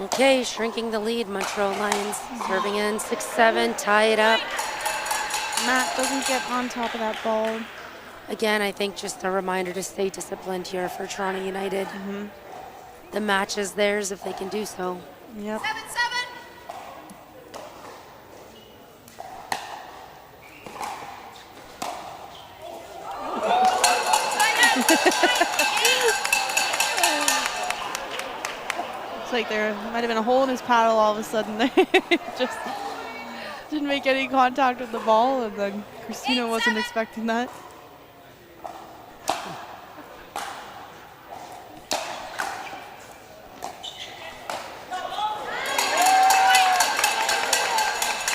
Okay, shrinking the lead. Montreal Lions serving in 6-7, tie it up. Matt doesn't get on top of that ball. Again, I think just a reminder to stay disciplined here for Toronto United. The match is theirs if they can do so. Yep. 7-7. Looks like there might have been a hole in his paddle all of a sudden there. Just didn't make any contact with the ball, and then Christina wasn't expecting that.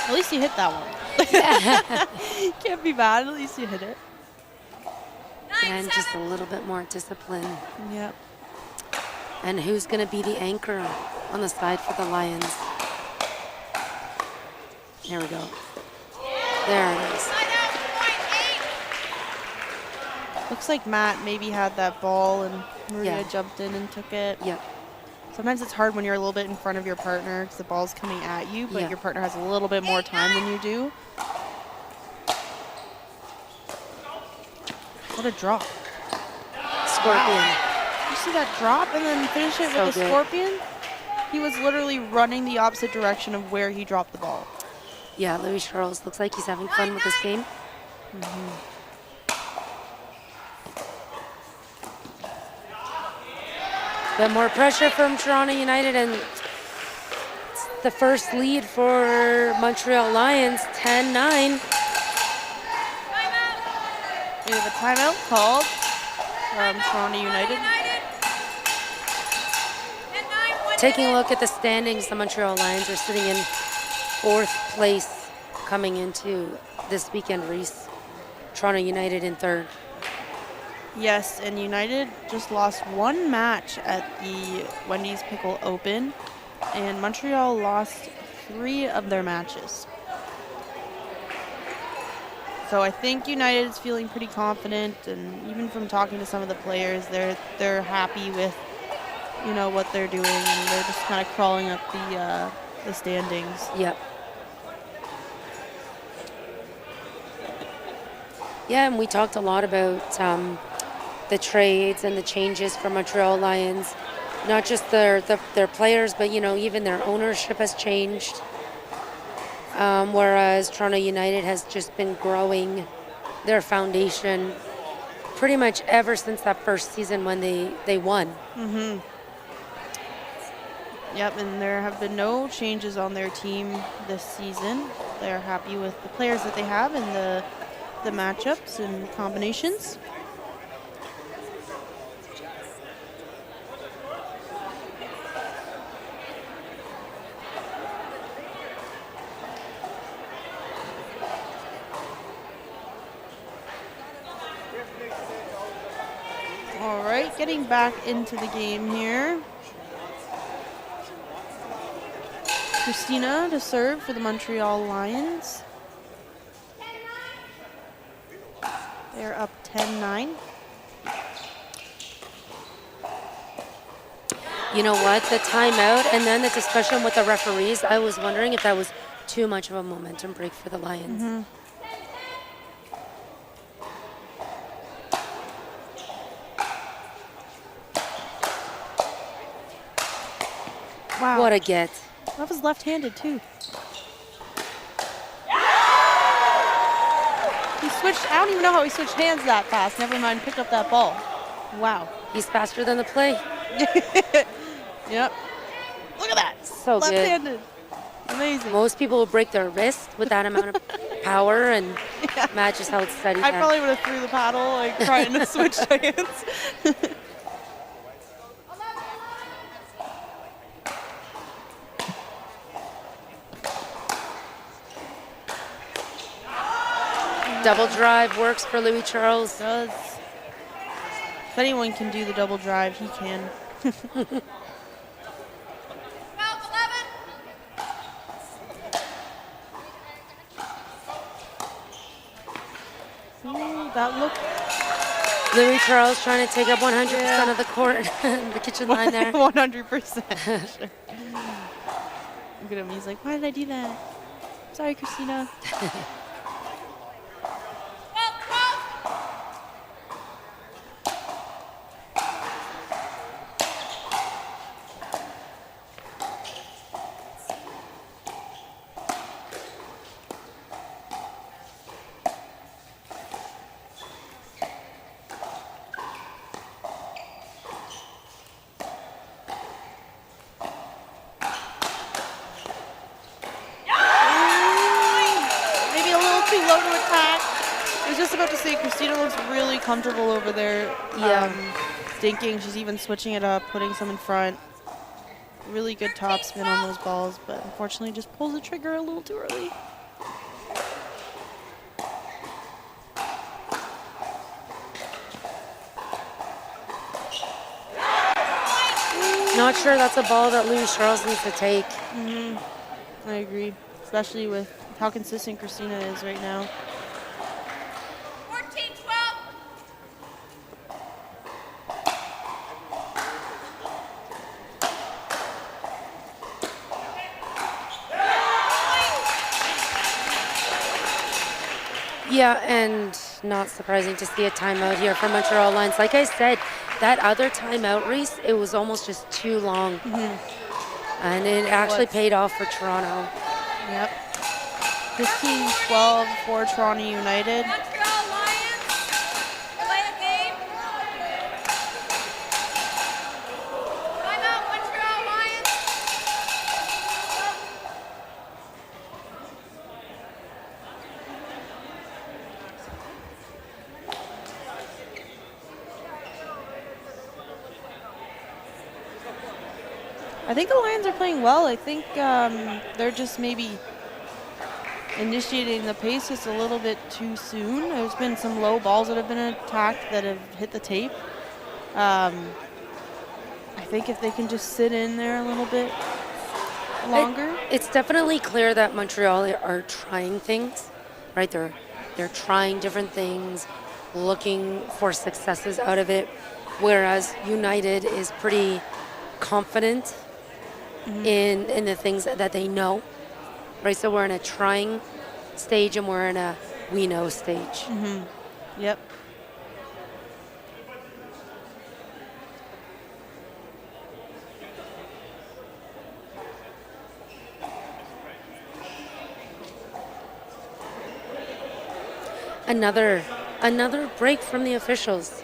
At least you hit that one. Can't be bad. At least you hit it. And just a little bit more discipline. Yep. And who's going to be the anchor on the side for the Lions? There we go. There it is. Looks like Matt maybe had that ball and Maria Yeah. jumped in and took it. Yep. Sometimes it's hard when you're a little bit in front of your partner because the ball's coming at you, but Yeah. your partner has a little bit more time than you do. What a drop. Scorpion. You see that drop and then finish it So with a good. scorpion? He was literally running the opposite direction of where he dropped the ball. Yeah, Louis Charles looks like he's having fun with this game. Bit more pressure from Toronto United, and it's the first lead for Montreal Lions, 10-9. We have a timeout called from Toronto United. Taking a look at the standings, the Montreal Lions are sitting in 4th place coming into this weekend, Reese. Toronto United in 3rd. Yes, and United just lost one match at the Wendy's Pickle Open, and Montreal lost 3 of their matches. So I think United is feeling pretty confident, and even from talking to some of the players, they're happy with, you know, what they're doing, and they're just kind of crawling up the standings. Yep. Yeah, and we talked a lot about the trades and the changes for Montreal Lions. Not just their players, but, you know, even their ownership has changed. Whereas Toronto United has just been growing their foundation pretty much ever since that first season when they won. Yep, and there have been no changes on their team this season. They're happy with the players that they have and the matchups and combinations. All right, getting back into the game here. Christina to serve for the Montreal Lions. They're up 10-9. You know what? The timeout and then the discussion with the referees, I was wondering if that was too much of a momentum break for the Lions. Wow. What a get. That was left-handed too. He switched, I don't even know how he switched hands that fast. Never mind, pick up that ball. Wow. He's faster than the play. Yep. Look at that. So good. Left-handed. Amazing. Most people will break their wrist with that amount of power, and Matt just held steady I there. probably would have threw the paddle, like trying to switch hands. Double drive works for Louis Charles. Does. If anyone can do the double drive, he can. Ooh, that looked Louis Charles trying to take up 100% of the court, the kitchen line there. 100%. Look at him. He's like, why did I do that? Sorry, Christina. Maybe a little too low to attack. I was just about to say, Christina looks really comfortable over there. Yeah. Dinking. She's even switching it up, putting some in front. Really good top spin on those balls, but unfortunately just pulls the trigger a little too early. Not sure that's a ball that Louis Charles needs to take. I agree, especially with how consistent Christina is right now. 14-12. Yeah, and not surprising to see a timeout here for Montreal Lions. Like I said, that other timeout race, it was almost just too long. And it actually paid off for Toronto. Yep. 15-12 for Toronto United. Montreal Lions, play a game. Timeout, Montreal Lions. I think the Lions are playing well. I think they're just maybe initiating the pace just a little bit too soon. There's been some low balls that have been attacked that have hit the tape. I think if they can just sit in there a little bit longer. It's definitely clear that Montreal are trying things, right? They're trying different things, looking for successes out of it, whereas United is pretty confident in the things that they know, right? So we're in a trying stage and we're in a we know stage. Yep. Another break from the officials.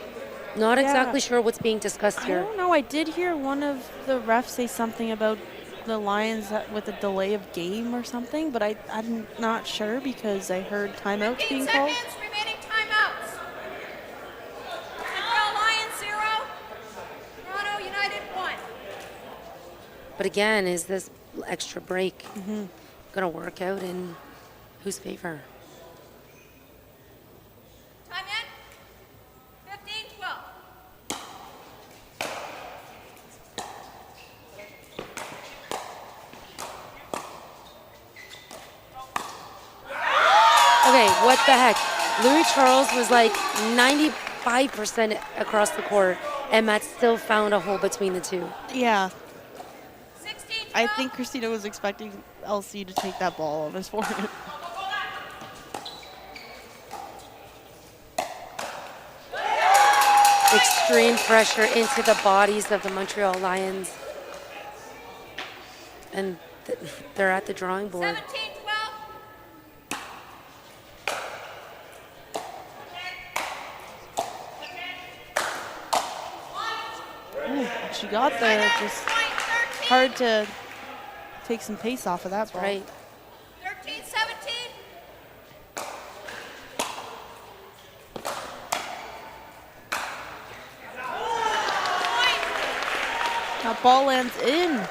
Not exactly sure what's being discussed I here. don't know. I did hear one of the refs say something about the Lions with a delay of game or something, but I'm not sure because I heard timeouts 15 being called. seconds, remaining timeouts. Montreal Lions 0, Toronto United 1. But again, is this extra break going to work out in whose favor? Time in. 15-12. Okay, what the heck? Louis Charles was like 95% across the court, and Matt still found a hole between the two. Yeah. 16-12. I think Christina was expecting LC to take that ball on his forehead. Extreme pressure into the bodies of the Montreal Lions. And they're at the drawing board. 17-12. Ooh, she got there. Just hard to take some pace off of that ball. Right. 13-17. That ball lands in.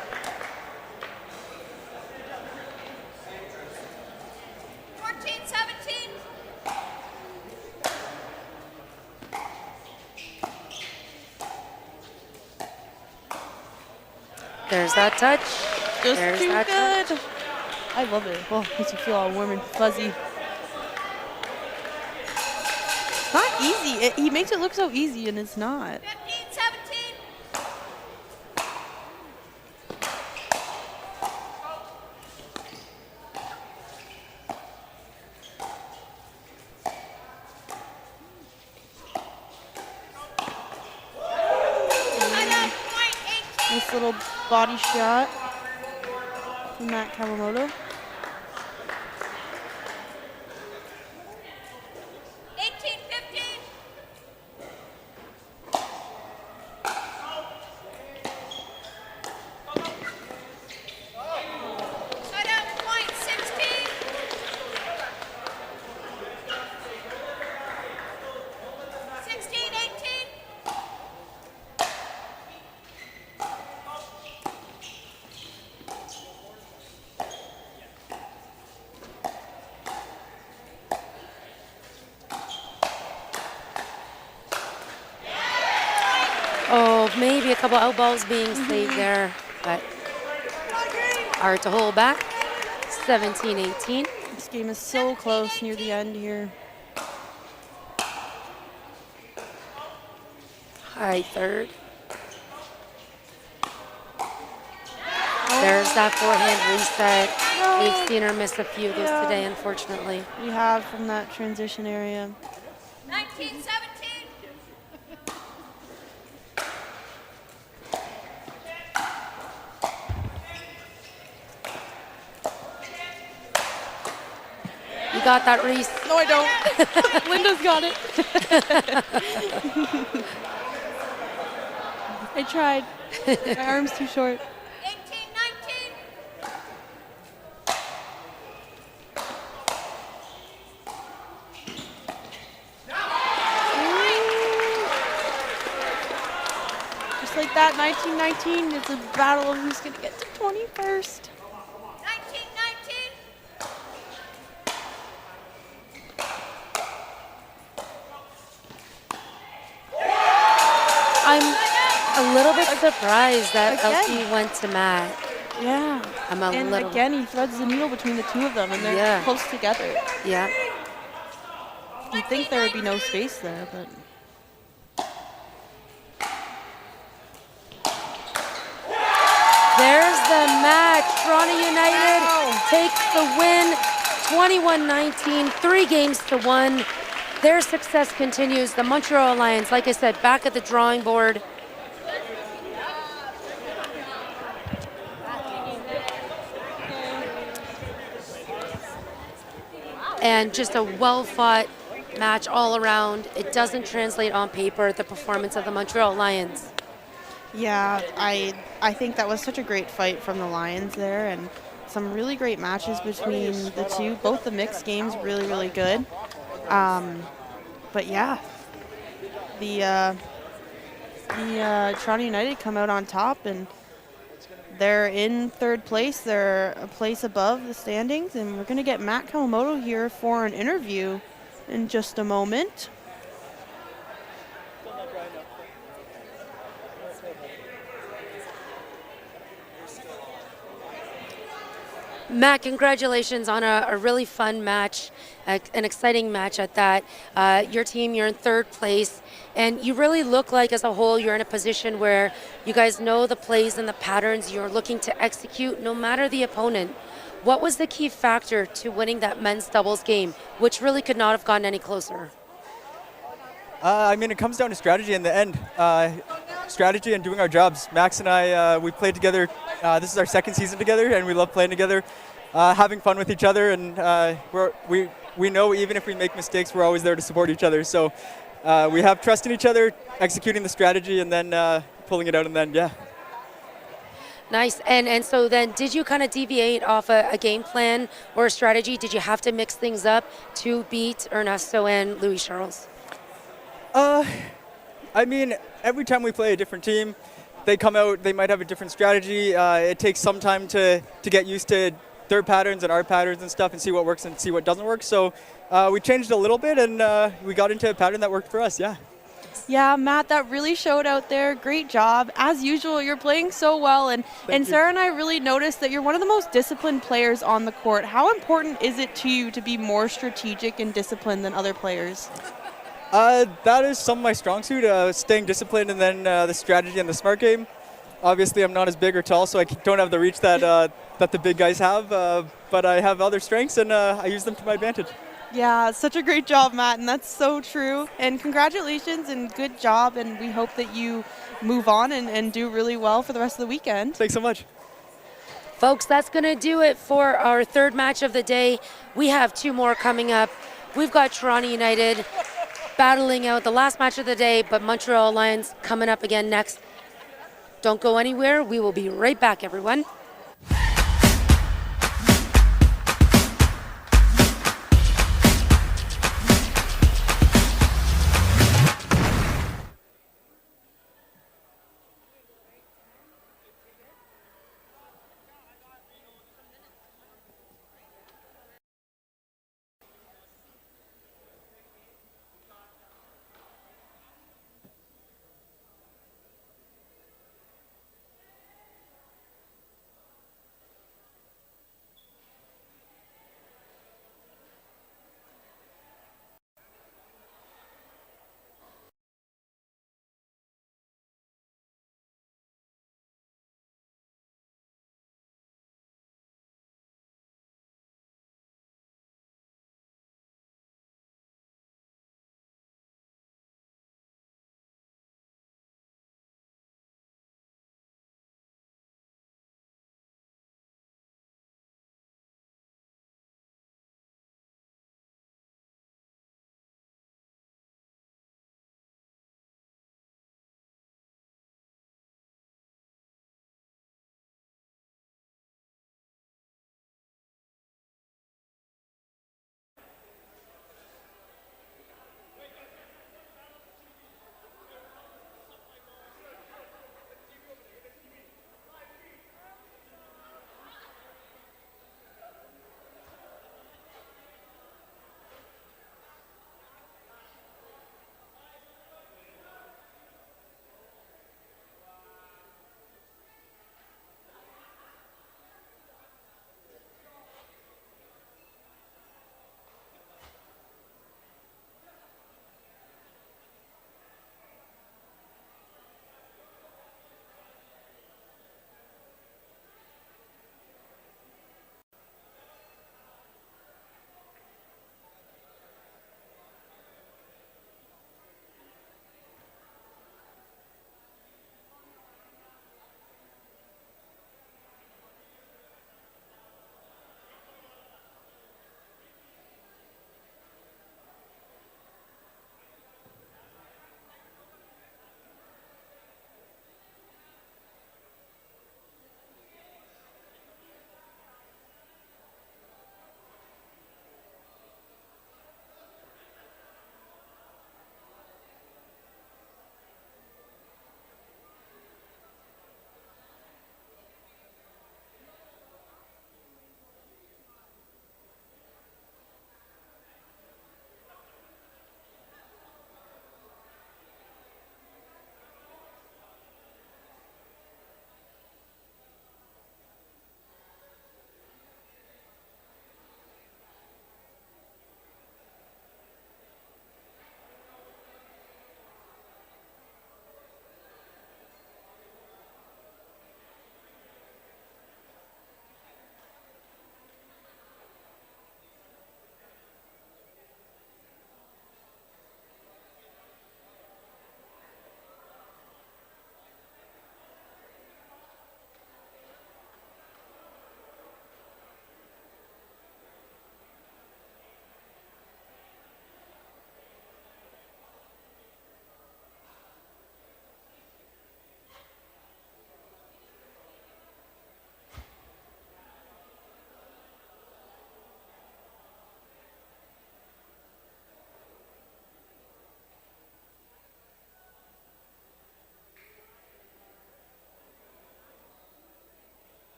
There's that touch. Just There's too that good. touch. I love it. Oh, makes you feel all warm and fuzzy. It's not easy. He makes it look so easy, and it's not. 15-17. little body shot from Matt Kawamoto. 18-15. Side out point 16. 16-18. Oh, maybe a couple out balls being saved there, but hard to hold back. 17-18. This game is so close near the end here. High third. There's that forehand reset. We've seen her miss a few of those today, unfortunately. We have from that transition area. 19-17. You got that, Reese? No, I don't. Linda's got it. I tried. My arm's too short. 18-19. Just like that, 1919, it's a battle of who's going to get to 21st. 19-19. I'm a little bit surprised that Again. Elsie went to Matt. Yeah. I'm a And little. again, he threads the needle between the two of them, and they're Yeah. close together. Yeah. You'd think there would be no space there, but There's the match. Toronto United takes the win, 21-19, 3 games to 1. Their success continues. The Montreal Lions, like I said, back at the drawing board. And just a well-fought match all around. It doesn't translate on paper, the performance of the Montreal Lions. yeah, I think that was such a great fight from the Lions there, and some really great matches between the two. Both the mixed games really, really good. But yeah, the Toronto United come out on top, and they're in third place. They're a place above the standings, and we're going to get Matt Kawamoto here for an interview in just a moment. Matt, congratulations on a really fun match, an exciting match at that. Your team, you're in third place, and you really look like as a whole you're in a position where you guys know the plays and the patterns you're looking to execute no matter the opponent. What was the key factor to winning that men's doubles game, which really could not have gotten any closer? I mean, it comes down to strategy in the end. Strategy and doing our jobs. Max and I, we played together. This is our second season together, and we love playing together, having fun with each other. And we know even if we make mistakes, we're always there to support each other. So we have trust in each other, executing the strategy, and then pulling it out in the end, yeah. Nice. And so then did you kind of deviate off a game plan or a strategy? Did you have to mix things up to beat Ernesto and Louis Charles? I mean, every time we play a different team, they come out, they might have a different strategy. It takes some time to get used to their patterns and our patterns and stuff and see what works and see what doesn't work. So we changed a little bit, and we got into a pattern that worked for us, yeah. Yeah, Matt, that really showed out there. Great job. As usual, you're playing so well. And Sarah and I really noticed that you're one of the most disciplined players on the court. How important is it to you to be more strategic and disciplined than other players? That is some of my strong suit, staying disciplined, and then the strategy and the smart game. Obviously, I'm not as big or tall, so I don't have the reach that that the big guys have, but I have other strengths, and I use them to my advantage. Yeah, such a great job, Matt, and that's so true. And congratulations and good job, and we hope that you move on and do really well for the rest of the weekend. Thanks so much. Folks, that's going to do it for our third match of the day. We have 2 more coming up. We've got Toronto United battling out the last match of the day, but Montreal Lions coming up again next. Don't go anywhere. We will be right back, everyone.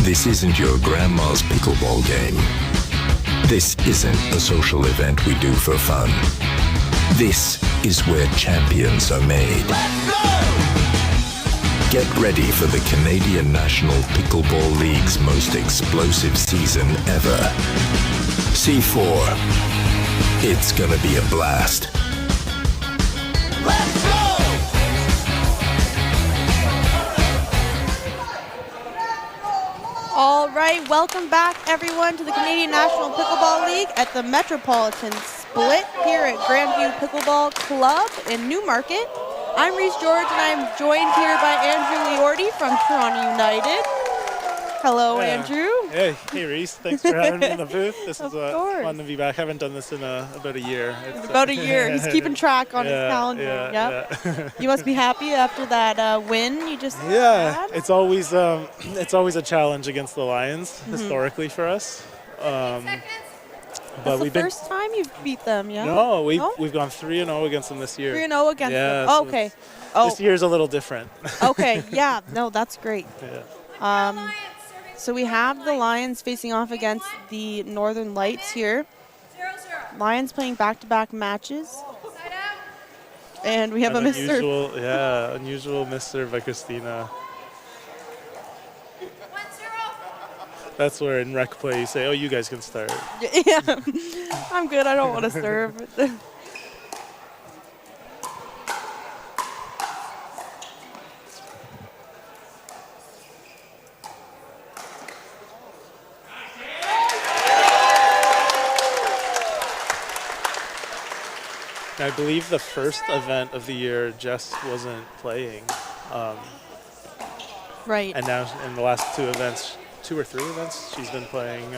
This isn't your grandma's pickleball game. This isn't a social event we do for fun. This is where champions are made. Get ready for the Canadian National Pickleball League's most explosive season ever. C4. It's gonna be a blast. Let's go! All right, welcome back everyone to the Canadian National Pickleball League at the Metropolitan Split here at Grandview Pickleball Club in Newmarket. I'm Reese George and I'm joined here by Andrew Liordi from Toronto United. Hello, Andrew. Hey Reese, thanks for having me in the booth. This Of is course. fun to be back. I haven't done this in about a year. It's, About a year. He's keeping track on his calendar. Yeah. You must be happy after that win you just Yeah, had. it's always a challenge against the Lions historically for us. But That's we've the been first time you've beat them, yeah? no, we've gone 3-0 against them this year. 3-0 against Yeah, them. so Okay. This year's a little different. Okay. Yeah. No, that's great. Yeah. So we have the Lions facing off against the Northern Lights here. 0-0. Lions playing back-to-back matches. And we have a Mr. Unusual miss serve by Christina. 1-0. That's where in rec play you say, "Oh, you guys can start." Yeah, I'm good. I don't want to serve. I believe the first event of the year, Jess wasn't playing, Right. and now in the last two or three events, she's been playing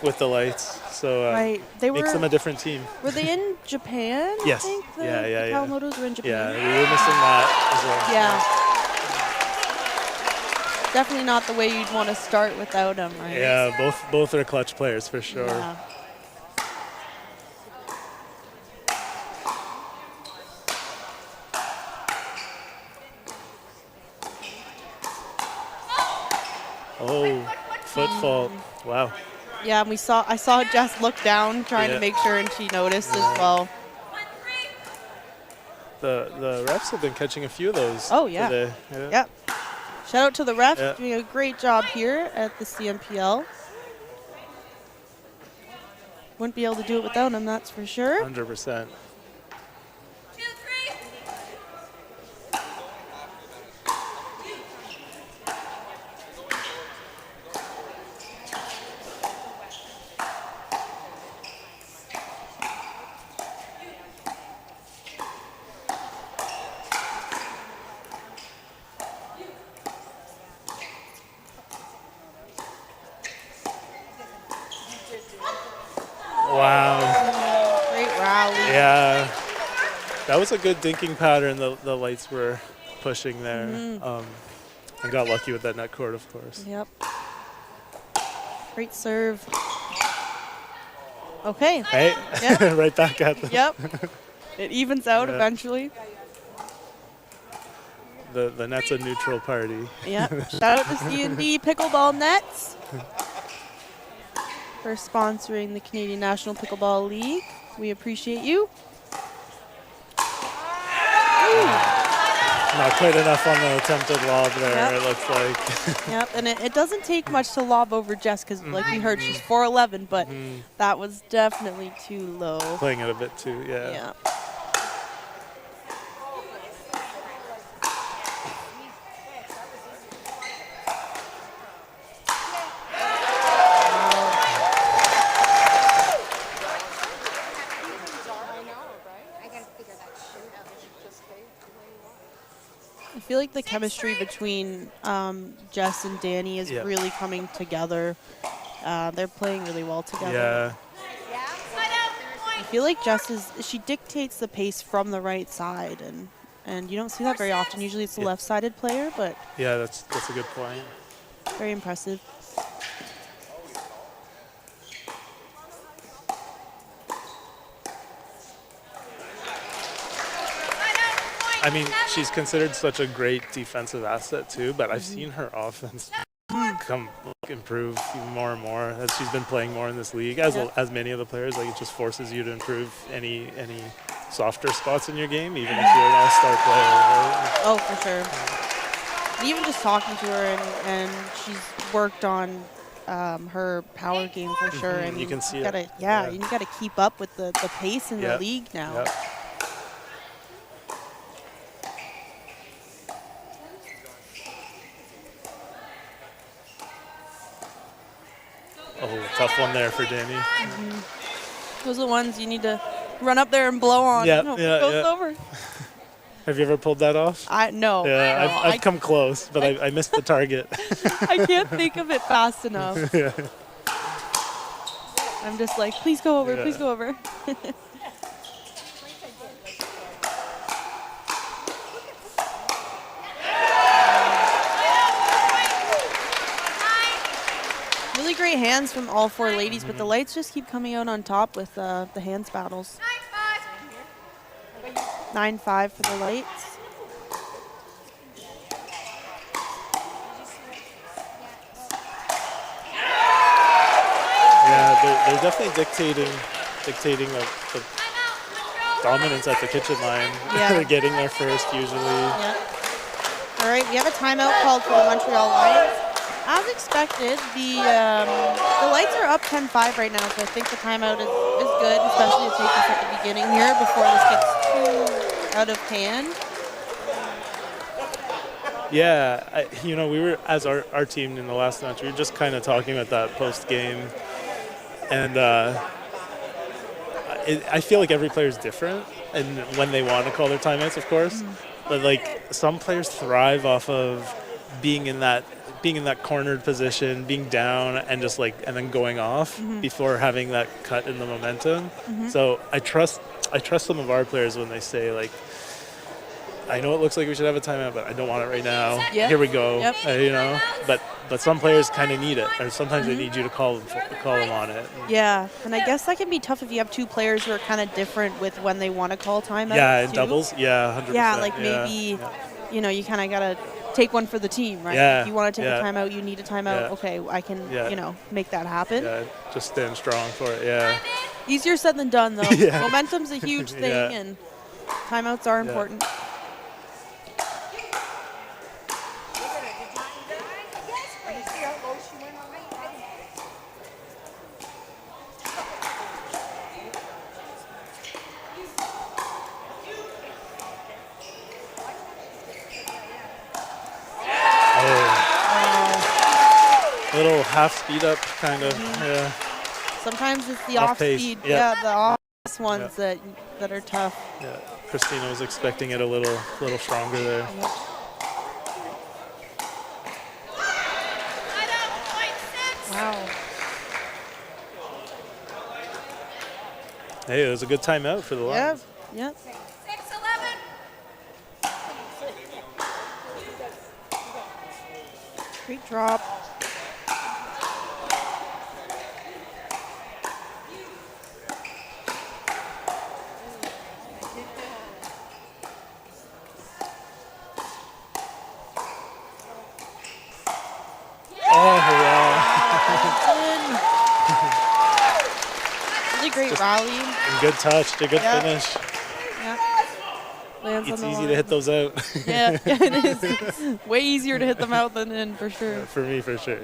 with the Lights. So Right. They makes them were. a different team. Were they in Japan? Yes. I think the Yeah. Kawamotos were in Yeah, Japan. we were missing that as well. Yeah. Definitely not the way you'd want to start without them, right? Yeah, both are clutch players for sure. Yeah. Oh, foot fault. Wow. Yeah, and I saw Jess look down trying to Yeah. make sure, and she noticed as well. 1-3. The refs have been catching a few of those. Oh, yeah. Today. Yep. Shout out to the refs Yeah. doing a great job here at the CMPL. Wouldn't be able to do it without them, that's for sure. 100%. 2-3. Wow. Great rally. Yeah, that was a good dinking pattern the Lights were pushing there. And got lucky with that net cord, of course. Yep. Great serve. Okay. Right? Yeah. Right back at them. Yep. It evens out Yeah. eventually. The net's a neutral party. Yep. Shout out to C&D Pickleball Nets for sponsoring the Canadian National Pickleball League. We appreciate you. Not quite enough on the attempted lob there, Yep. it looks like. Yep, and it doesn't take much to lob over Jess because, like we heard, she's 4'11", but that was definitely too low. Playing it a bit too, yeah. Yeah. I feel like the chemistry between Jess and Danny is Yeah. really coming together. They're playing really well together. Yeah. I feel like she dictates the pace from the right side, and you don't see that very often. Usually it's the Yeah. left-sided player, but Yeah, that's a good point. very impressive. I mean, she's considered such a great defensive asset too, but I've seen her offense improve even more and more as she's been playing more in this league. As many of the players, like it just forces you to improve any softer spots in your game, even if you're an all-star player. Right? Oh, for sure. And even just talking to her, and she's worked on her power game for sure. I mean, you can see gotta, it. Yeah, you got to keep up with the pace in the league now. Yep. Oh, tough one there for Danny. Those are the ones you need to run up there and blow on. Yeah, No, yeah, goes yeah. over. Have you ever pulled that off? No. Yeah, no, I've come close, but I missed the target. I can't think of it fast enough. Yeah. I'm just like, please go over, please go over. Really great hands from all four ladies, but the lights just keep coming out on top with the hands battles. 9-5 for the lights. Yeah, they're definitely dictating the dominance at the kitchen line. Yeah. They're getting there first usually. Yeah. All right, we have a timeout called for the Montreal Lions. As expected, the lights are up 10-5 right now, so I think the timeout is good, especially to take this at the beginning here before this gets too out of hand. Yeah, we were, as our team in the last match, we were just kind of talking about that post-game. And I feel like every player is different, and when they want to call their timeouts, of course. But like some players thrive off of being in that cornered position, being down, and just and then going off before having that cut in the momentum. So I trust some of our players when they say I know it looks like we should have a timeout, but I don't want it right now. Yep. Here we go. Yep. But some players kind of need it, or sometimes they need you to call them on it. Yeah, and I guess that can be tough if you have two players who are kind of different with when they want to call timeout. Yeah, in too. doubles. Yeah, 100%. Yeah, maybe you kind of gotta take one for the team, right? Yeah, if you want to take yeah. a timeout, you need a timeout. Yeah. Okay, I can make that happen. Yeah, just stand strong for it. Yeah. Easier said than done, though. Yeah. Momentum's a huge thing, Yeah. and timeouts are important. Little half speed up, kind of. Yeah. Sometimes it's the Off off pace. speed. Yeah. Yeah, the off ones that are tough. Yeah. Christina was expecting it a little stronger there. Yep. Wow. Hey, it was a good timeout for the Lions. Yep. 6-11. Great drop. Oh, wow. Really great rally. And good touch, a good finish. Yeah. Lands It's on the easy line. to hit those out. Yeah, it is. Way easier to hit them out than in, for sure. For me, for sure.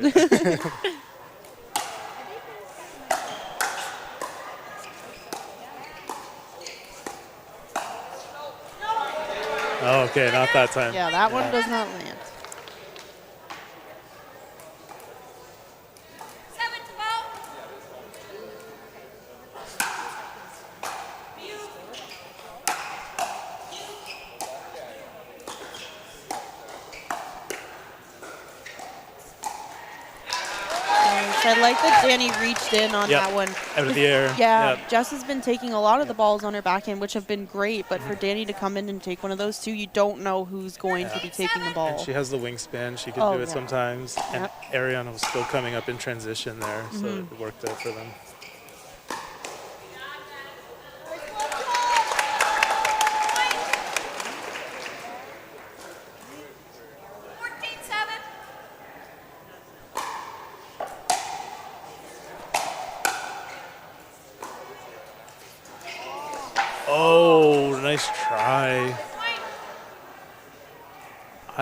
Oh, okay, not that time. Yeah, that one does not land. 7 to vote. I like that Danny reached in on that one. Out of the air. Yeah, Yep. Jess has been taking a lot of the balls on her backhand, which have been great. But for Danny to come in and take one of those two, you don't know who's going to be taking the ball. And she has the wingspan. She could Oh, do it yeah. sometimes. And Yep. Ariana was still coming up in transition there, so it worked out for them.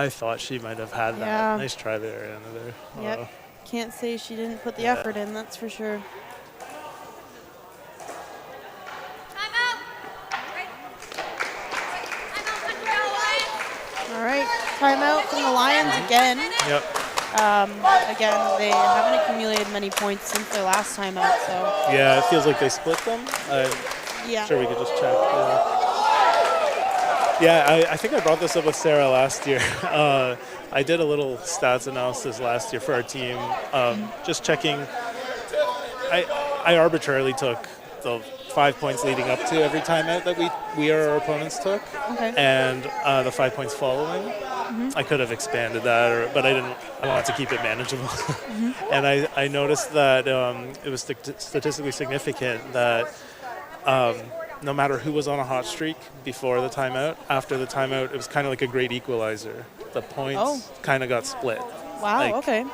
I thought she might have had that. Yeah. Nice try there, Anna. There. Yep. Can't say she didn't put the Yeah. effort in, that's for sure. Timeout. Right. Timeout, Montreal Lions. All right, timeout from the Lions again. Yep. Again, they haven't accumulated many points since their last timeout, so Yeah, it feels like they split them. I'm yeah. sure we could just check. Yeah, I think I brought this up with Sarah last year. I did a little stats analysis last year for our team, just checking. I arbitrarily took the 5 points leading up to every timeout that we or our opponents took, Okay. and the 5 points following. I could have expanded that, but I didn't. I wanted to keep it manageable. And I noticed that it was statistically significant that no matter who was on a hot streak before the timeout, after the timeout, it was kind of like a great equalizer. The points kind of got split. Wow, Like, okay.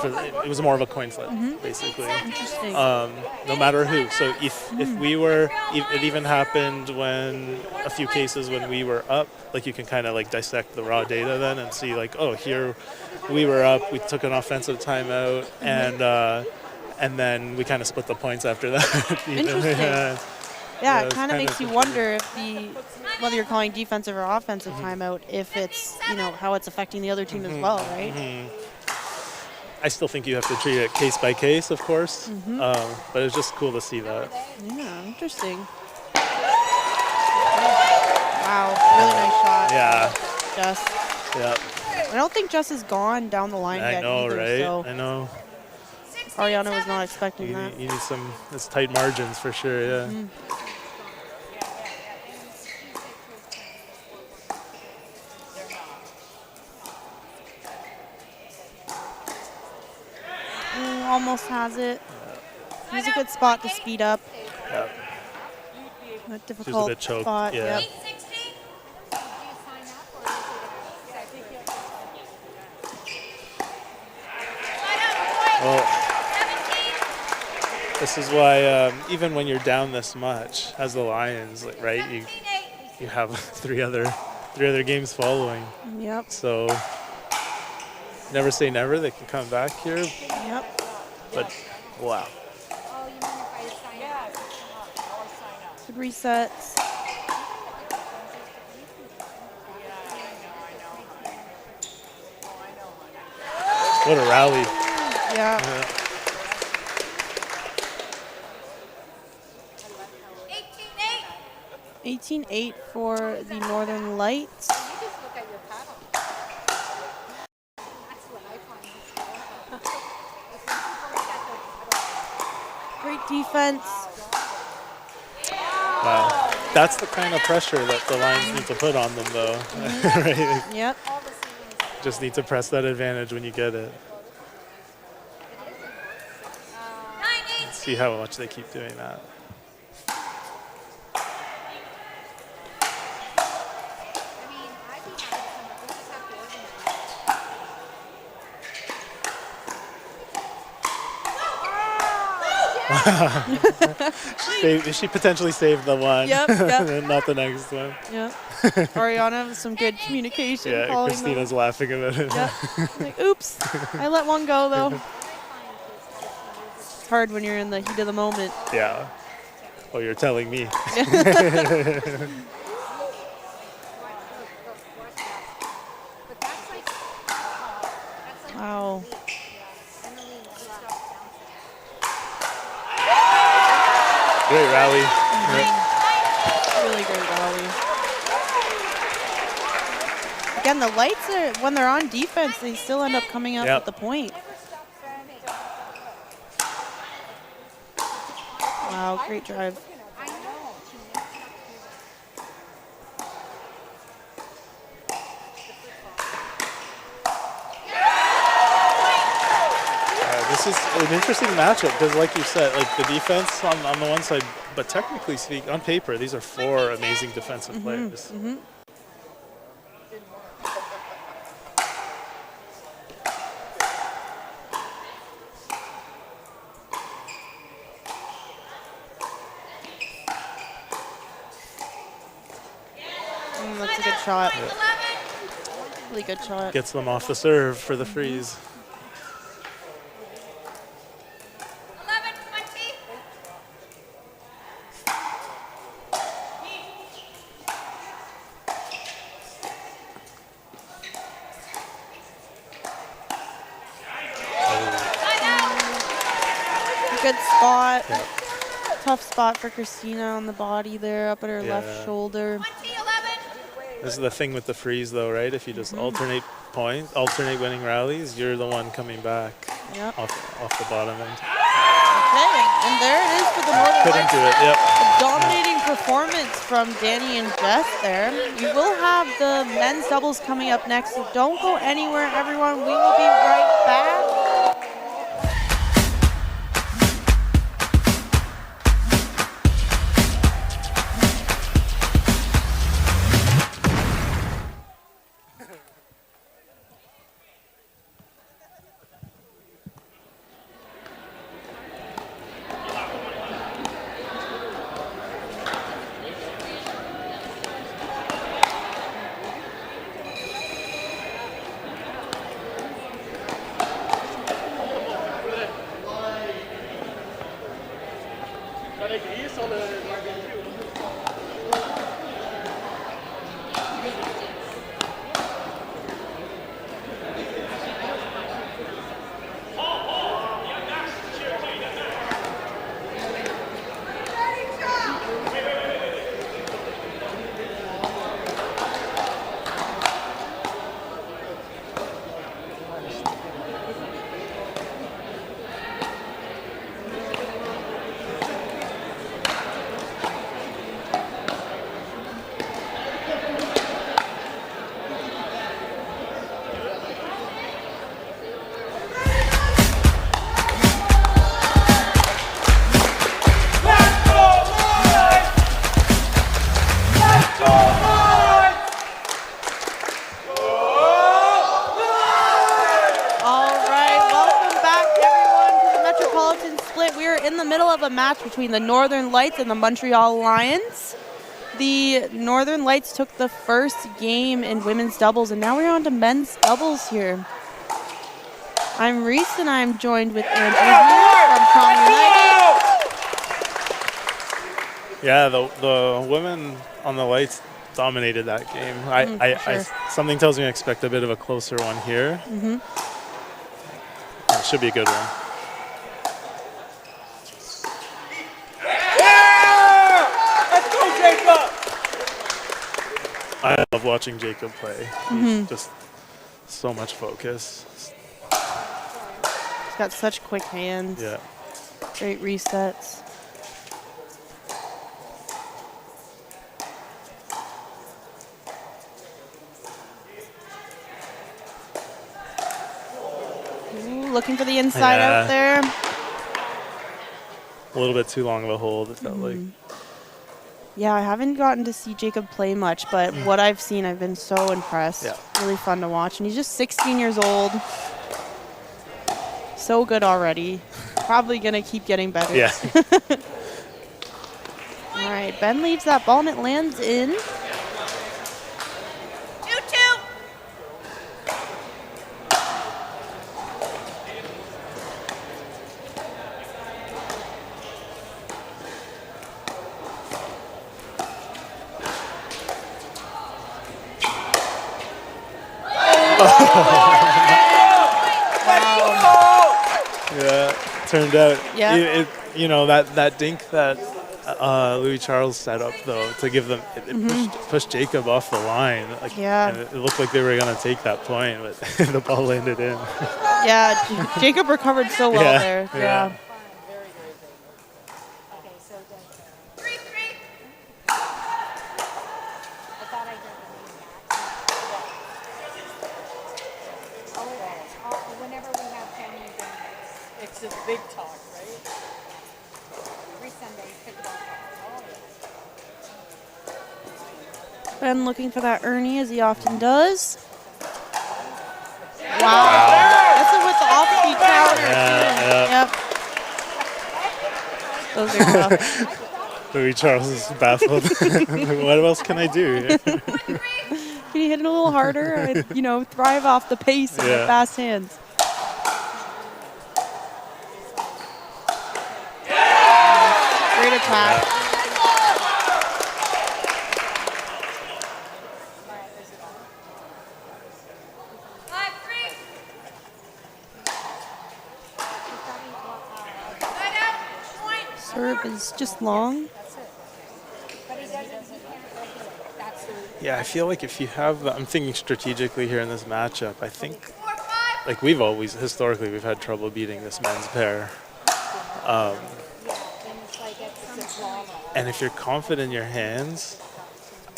It was more of a coin flip, basically. Interesting. No matter who. So if we were, it even happened when a few cases when we were up, like you can kind of like dissect the raw data then and see like, oh, here we were up, we took an offensive timeout, and then we kind of split the points after that. Interesting. Yeah, it it's kind of kinda makes you wonder if whether you're calling defensive or offensive timeout, if it's, how it's affecting the other team as well, right? I still think you have to treat it case by case, of course, but it's just cool to see that. Yeah, interesting. Wow, really nice shot. Yeah. Jess. Yeah. I don't think Jess has gone down the line I yet know, either, right? so I know. Ariana was not expecting You that. need some, it's tight margins for sure, yeah. Almost has it. Here's a good spot to speed up. Yeah. A difficult bit choked, spot. yeah. Yep. Well, this is why even when you're down this much, as the Lions, like, right, you have three other games following. Yep. So never say never. They can come back here. Yep. But wow. Good resets. What a rally. Yeah. 18-8 for the Northern Lights. Great defense. Wow. That's the kind of pressure that the Lions need to put on them, though. Right? Yep. Just need to press that advantage when you get it. Let's see how much they keep doing that. She potentially saved the one. Yep. And not the next one. Yep. Ariana with some good communication. Yeah, calling Christina's them. laughing about it. Yep. Like, oops, I let one go though. It's hard when you're in the heat of the moment. Yeah. Oh, you're telling me. Wow. Great rally. Really great rally. Again, the Lights are, when they're on defense, they still end up coming up with the point. Wow, great drive. This is an interesting matchup because, like you said, like the defense on the one side, but technically speaking, on paper, these are four amazing defensive players. That's a good shot. Really good shot. Gets them off the serve for the freeze. 11, 20. Good spot. Yeah. Tough spot for Christina on the body there, up at her Yeah. left shoulder. 20, 11. This is the thing with the freeze, though, right? If you just alternate winning rallies, you're the one coming back Yep. off the bottom end. Okay, and there it is for the Northern Couldn't Lights. do it. Yep. A dominating performance from Danny and Jess there. We will have the men's doubles coming up next, so don't go anywhere, everyone. We will be right back. A match between the Northern Lights and the Montreal Lions. The Northern Lights took the first game in women's doubles, and now we're on to men's doubles here. I'm Reese, and I'm joined with Andrew here from Toronto United. Yeah, the women on the Lights dominated that game. Something tells me I expect a bit of a closer one here. It should be a good one. I love watching Jacob play. He's just so much focus. He's got such quick hands. Yeah. Great resets. Ooh, looking for the inside out there. A little bit too long of a hold, it felt like. Yeah, I haven't gotten to see Jacob play much, but what I've seen, I've been so impressed. Yeah. Really fun to watch. And he's just 16 years old. So good already. Probably going to keep getting better. Yeah. All right, Ben leaves that ball and it lands in. 2-2. Yeah, turned out. Yeah. That dink that Louis Charles set up though to give them it pushed Jacob off the line. And it looked like they were gonna take that point, but the ball landed in. Yeah, Jacob recovered so well there. Yeah. 3-3. Whenever we have family dinners, it's this big talk, right? Every Sunday, pickleball talk. Ben looking for that Ernie as he often does. Wow. This is with the offbeat counter. Yep. Those are tough. Louis Charles is baffled. What else can I do? Can you hit it a little harder? And, you know, thrive off the pace and the Yeah. fast hands. Great attack. Serve is just long. Yeah, I feel like if you have, I'm thinking strategically here in this matchup. I think, like we've always historically we've had trouble beating this men's pair. And if you're confident in your hands,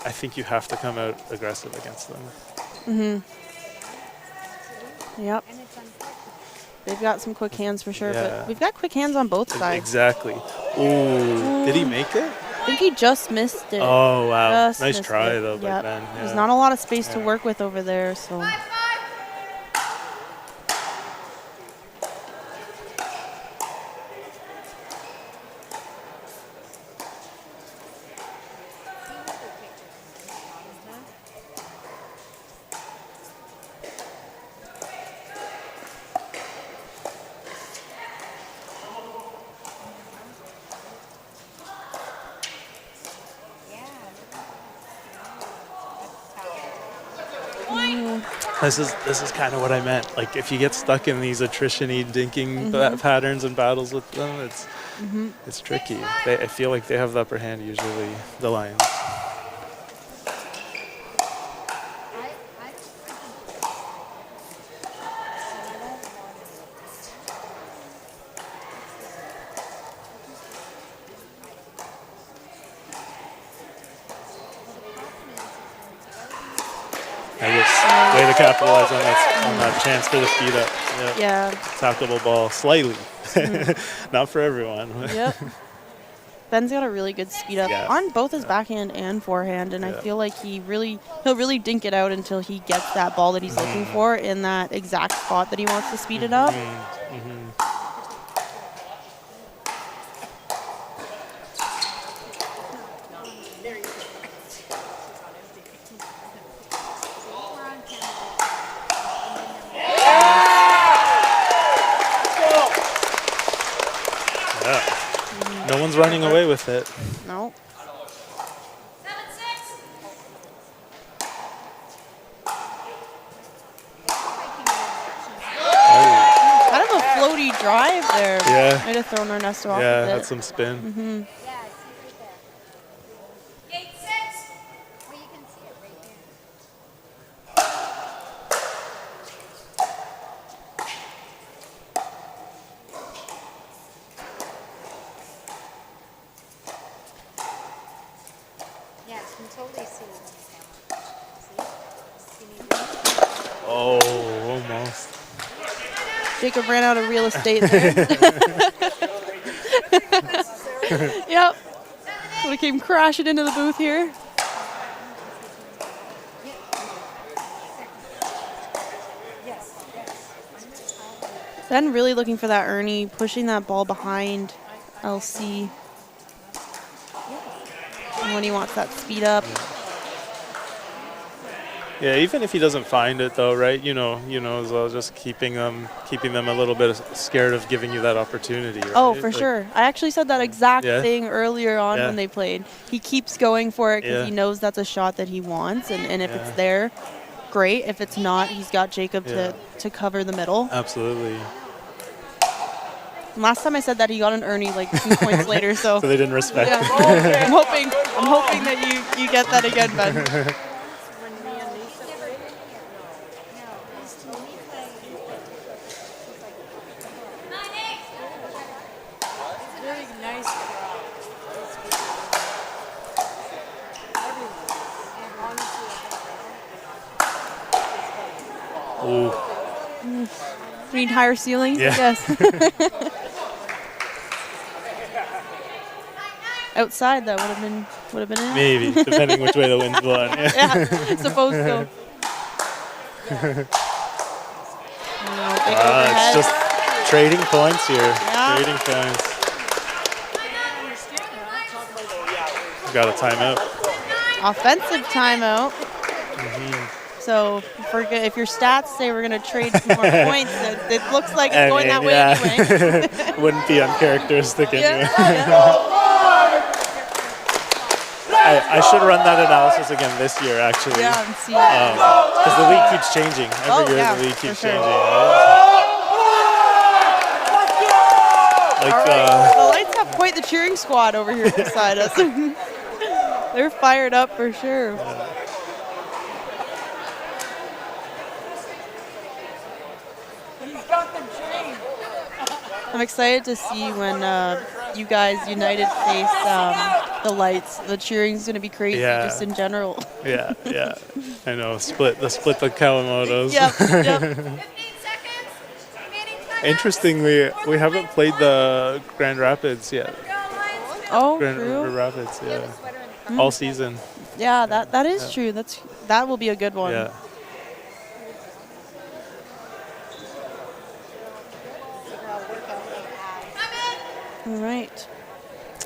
I think you have to come out aggressive against them. Yep. They've got some quick hands for sure, Yeah. but we've got quick hands on both sides. Exactly. Ooh, did he make it? I think he just missed it. Oh wow, Just nice missed try it. though by Yep. Ben. There's Yeah. not a lot of space to work with over there, so. This is kind of what I meant. Like if you get stuck in these attrition-y dinking patterns and battles with them, it's tricky. I feel like they have the upper hand usually, the Lions. I guess way to capitalize on that chance for the speed up. Yep. Yeah. Tackleable ball slightly. Not for everyone. Yep. Ben's got a really good speed up Yeah. on both his backhand and forehand, and I Yeah. feel like he'll really dink it out until he gets that ball that he's looking for in that exact spot that he wants to speed it up. Yeah. No one's running away with it. No. Kind of a floaty drive there. Yeah. Might have thrown Ernesto off Yeah, a bit. had some spin. Gate 6. Well, you can see it right here. Yeah, you can totally see it on the camera. See? Oh, almost. Jacob ran out of real estate there. Yep. Would have came crashing into the booth here. Ben really looking for that Ernie, pushing that ball behind LC. And when he wants that speed up. Yeah, even if he doesn't find it though, right? You know as well, just keeping them a little bit scared of giving you that opportunity. Right? Oh, for Like, sure. I actually said that exact Yeah. thing earlier on Yeah. when they played. He keeps going for it because Yeah. he knows that's a shot that he wants, and if Yeah. it's there, great. If it's not, he's got Jacob to cover the middle. Absolutely. And last time I said that, he got an Ernie like 2 points later. So, So they didn't respect yeah, it. I'm hoping that you get that again, Ben. Ooh. We need higher ceilings, Yeah. I guess. Outside, that would have been in. Maybe, depending which way the wind's blowing. Yeah. Yeah, suppose so. It's just trading points here. Yeah. Trading points. Got a timeout. Offensive timeout. So if your stats say we're going to trade some more points, it looks like it's going that way anyway. Wouldn't be uncharacteristic anyway. I should run that analysis again this year, actually. Yeah, and see. Because the league keeps changing. Every year the league keeps changing. Right? Like, the Lights have quite the cheering squad over here beside us. They're fired up for sure. I'm excited to see when you guys United face the Lights. The cheering's going to be crazy just in general. Yeah. I know. The split the Kawamotos. Yep. 15 seconds. Remaining time. Interestingly, we haven't played the Grand Rapids yet. Oh, Grand true. Rapids, all season. Yeah, that is true. That will be a good one. Yeah. All right.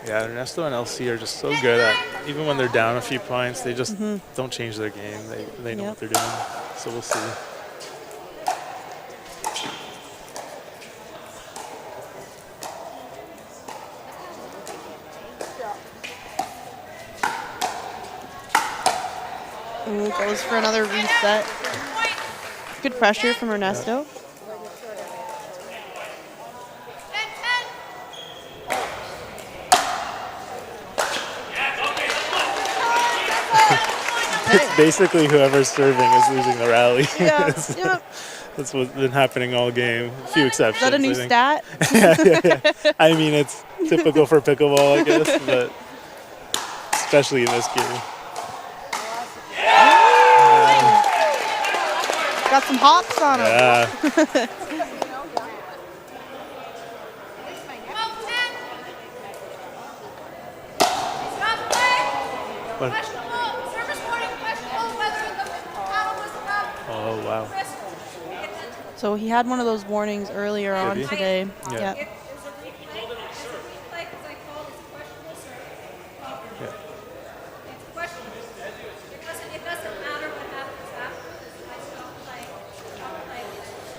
Yeah, Ernesto and LC are just so good at, even when they're down a few points, they just don't change their game. They know what they're doing. So we'll see. Ooh, goes for another reset. Good pressure from Ernesto. It's basically whoever's serving is losing the rally. Yeah. That's what's been happening all game. A few exceptions. Is that a new stat? Yeah. I mean, it's typical for pickleball, I guess, but especially in this game. Got some hops on him. Yeah. Oh, wow. So he had one of those warnings earlier on today. Yeah. Yep.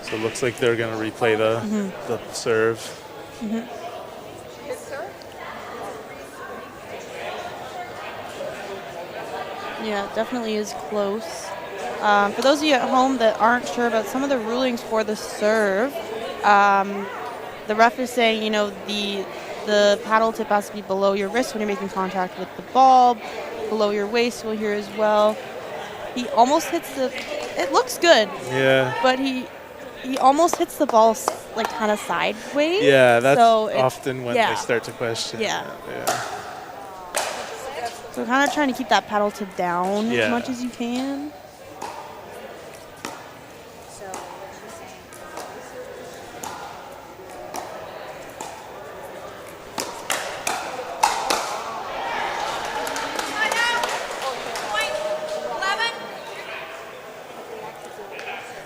So it looks like they're going to replay the serve. Yeah, it definitely is close. For those of you at home that aren't sure about some of the rulings for the serve, the ref is saying, the paddle tip has to be below your wrist when you're making contact with the ball, below your waist we'll hear as well. He almost hits it looks good. Yeah. But he almost hits the ball like kind of sideways. Yeah, that's so often when they start to question. Yeah. So kind of trying to keep that paddle tip down as much as you can.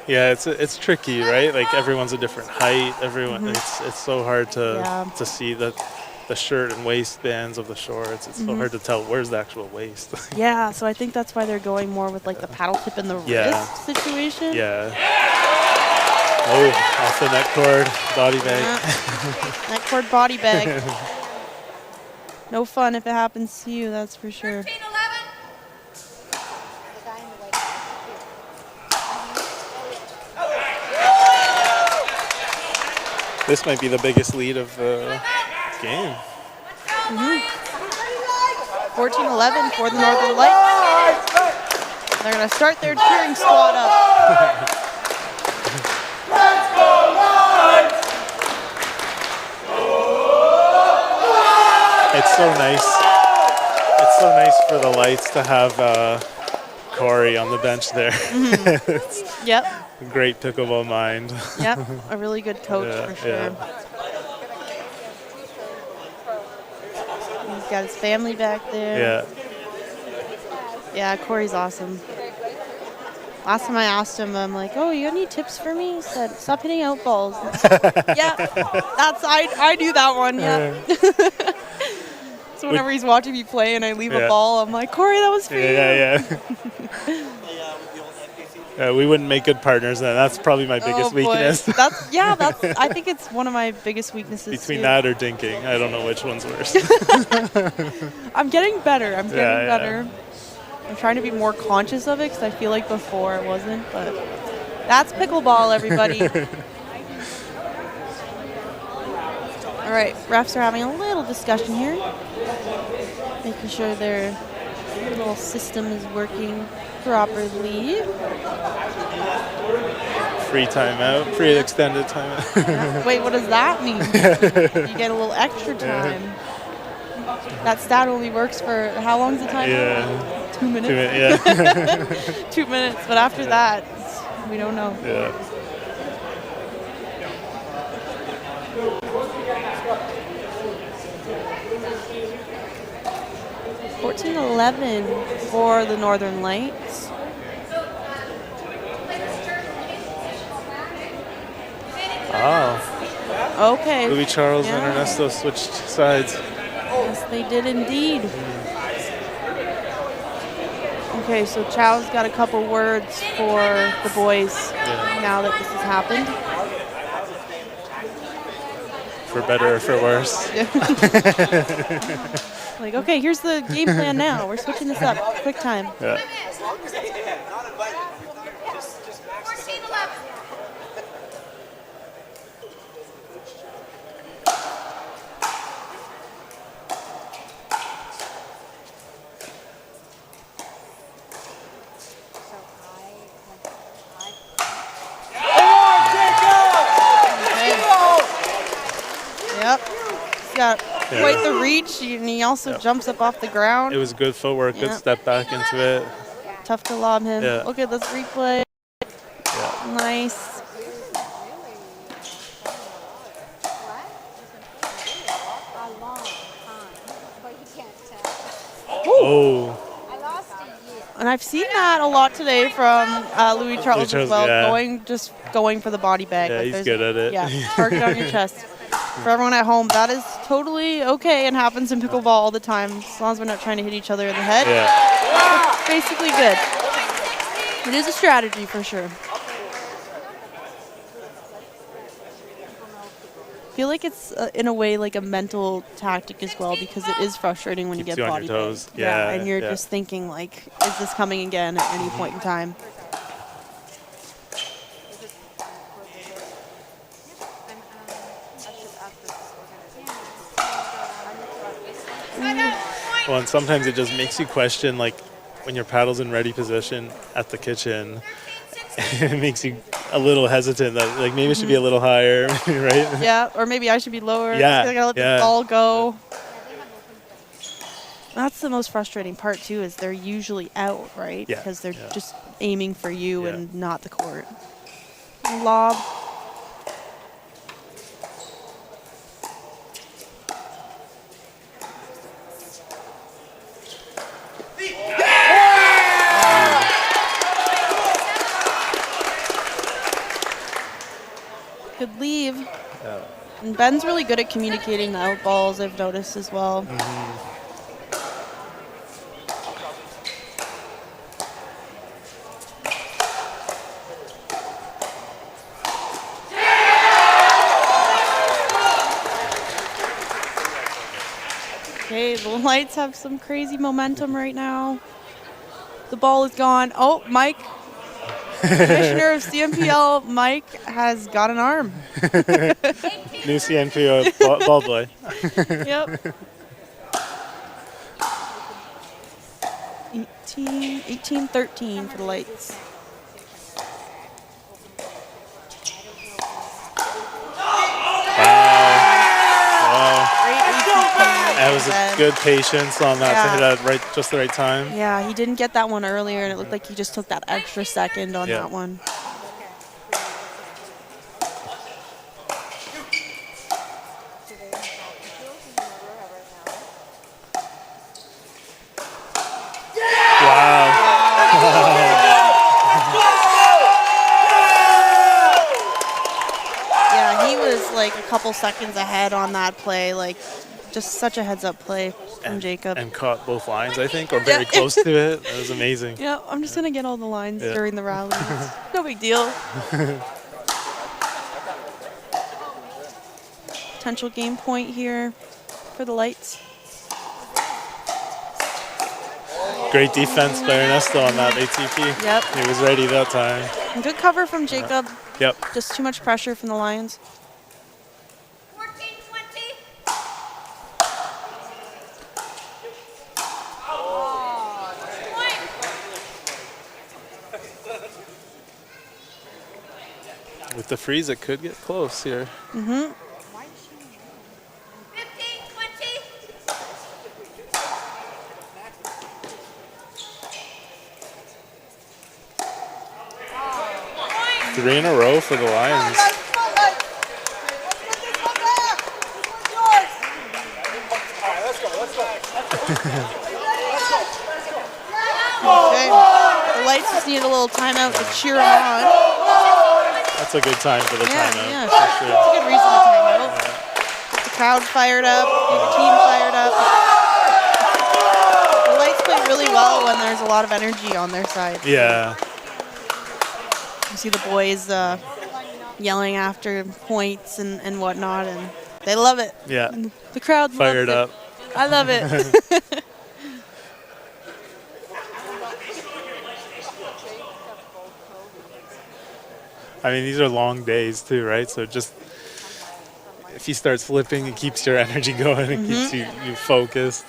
Yeah, it's tricky, right? Like everyone's a different height. Everyone, it's so hard to see the shirt and waistbands of the shorts. It's so hard to tell where's the actual waist. Yeah, so I think that's why they're going more with like the paddle tip and the wrist situation. Yeah. Oh, off the neck cord, body bag. Neck cord, body bag. No fun if it happens to you, that's for sure. 13-11. This might be the biggest lead of the game. 14-11 for the Northern Lights. They're going to start their cheering squad up. It's so nice. It's so nice for the Lights to have Corey on the bench there. Yep. Great pickleball mind. Yep, a really good coach for sure. Yeah. He's got his family back there. Yeah. Yeah, Corey's awesome. Last time I asked him, I'm like, "Oh, you got any tips for me?" He said, "Stop hitting out balls." Yeah, I do that one. Yeah. So whenever he's watching me play and I leave a ball, I'm like, "Corey, that was for you." Yeah. We wouldn't make good partners then. That's probably my biggest boy. weakness. That's I think it's one of my biggest weaknesses Between too. that or dinking. I don't know which one's worse. I'm getting better. I'm getting Yeah. better. I'm trying to be more conscious of it because I feel like before I wasn't, but that's pickleball, everybody. All right, refs are having a little discussion here, making sure their little system is working properly. Free timeout, free extended timeout. Wait, what does that mean? You get a little extra time. That stat only works for how long is the timeout? Yeah. 2 minutes. 2 minutes, yeah. 2 minutes, but after that, we don't know. Yeah. $14-11 for the Northern Lights. Oh. Okay. Louis Charles Yeah. and Ernesto switched sides. Yes, they did indeed. Okay, so Chow's got a couple words for the boys now that this has happened. For better or for worse. Like, okay, here's the game plan now. We're switching this up. Quick time. Yeah. 14-11. Yep. He's got quite the reach, and he also jumps up off the ground. It was good footwork, good Yeah. step back into it. Tough to lob him. Yeah. Look at this replay. Yeah. Nice. Oh. And I've seen that a lot today from Louis Charles as well, yeah. going for the body bag. Yeah, Like, he's there's- good at it. Yeah, target on your chest. For everyone at home, that is totally okay and happens in pickleball all the time, as long as we're not trying to hit each other in the head. Yeah. It's basically good. It is a strategy for sure. I feel like it's in a way like a mental tactic as well, because it is frustrating when you Keeps get you on body your toes. bagged. Yeah, and you're yeah. just thinking like, is this coming again at any point in time? Well, and sometimes it just makes you question, like, when your paddle's in ready position at the kitchen, it makes you a little hesitant that, like, maybe it should be a little higher, right? Yeah, or maybe I should be lower. Yeah, I gotta let yeah. the ball go. That's the most frustrating part too, is they're usually out, right? Yeah, Because they're yeah. just aiming for you Yeah. and not the court. Lob. Good leave. Yeah. And Ben's really good at communicating the out balls, I've noticed as well. Mm-hmm. Okay, the Lights have some crazy momentum right now. The ball is gone. Oh, Mike, Commissioner of CMPL, Mike has got an arm. New CNPO ball boy. Yep. 18-13 for the Lights. Wow. Great ATP. That was a good patience on that to hit Yeah. at just the right time. Yeah, he didn't get that one earlier, and it looked like he just took that extra second on Yeah. that one. Yeah, he was like a couple seconds ahead on that play, like Just such a heads-up play from Jacob. And caught both lines, I think, or very close to it. That was amazing. Yeah, I'm just going to get all the lines Yeah. during the rally. No big deal. Potential game point here for the Lights. Great defense by Ernesto on that ATP. Yep. He was ready that time. And good cover from Jacob. Yep. Just too much pressure from the Lions. 14-20. With the freeze, it could get close here. Mm-hmm. 15-20. 3 in a row for the Lions. Okay. The Lights just need a little timeout to cheer them on. That's a good time for the timeout. Yeah, For sure. it's a good reason to time out. Get the crowd fired up, get your team fired up. The Lights play really well when there's a lot of energy on their side. Yeah. You see the boys yelling after points and whatnot, and they love it. Yeah. And the crowd Fired loves up. it. I love it. I mean, these are long days too, right? So just if he starts flipping, it keeps your energy going. It keeps you focused.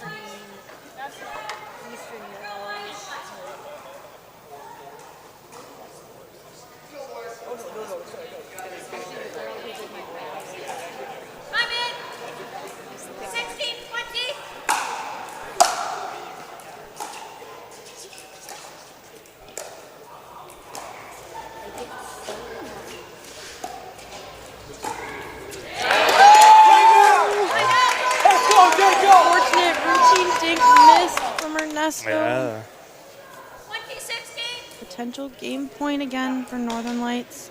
Time in. 16-20. Fortunate routine dink missed from Ernesto. Yeah. 20-16. Potential game point again for Northern Lights.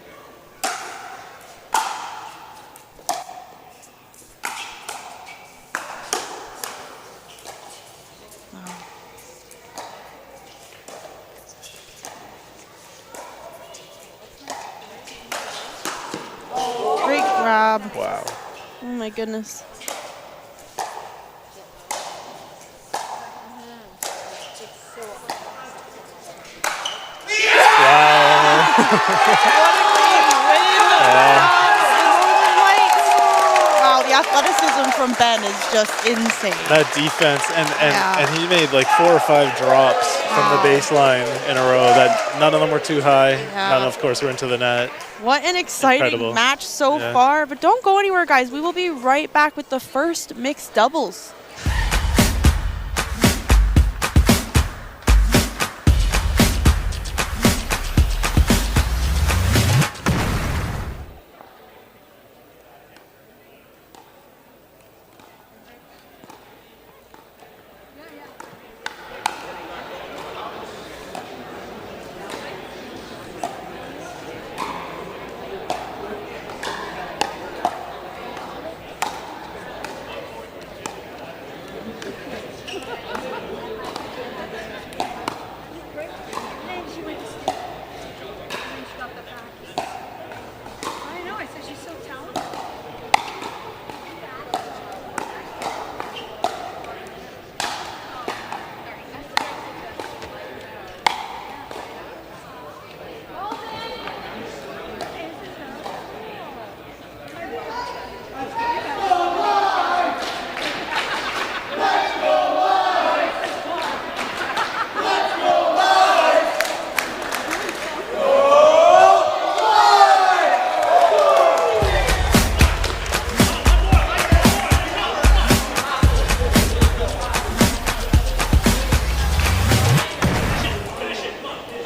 Great grab. Wow. Oh my goodness. Wow, the athleticism from Ben is just insane. That defense, and Yeah. he made like 4 or 5 drops from the baseline in a row. That none of them were too high. Yeah. None, of course, were into the net. What an exciting Incredible. match so Yeah. far. But don't go anywhere, guys. We will be right back with the first mixed doubles.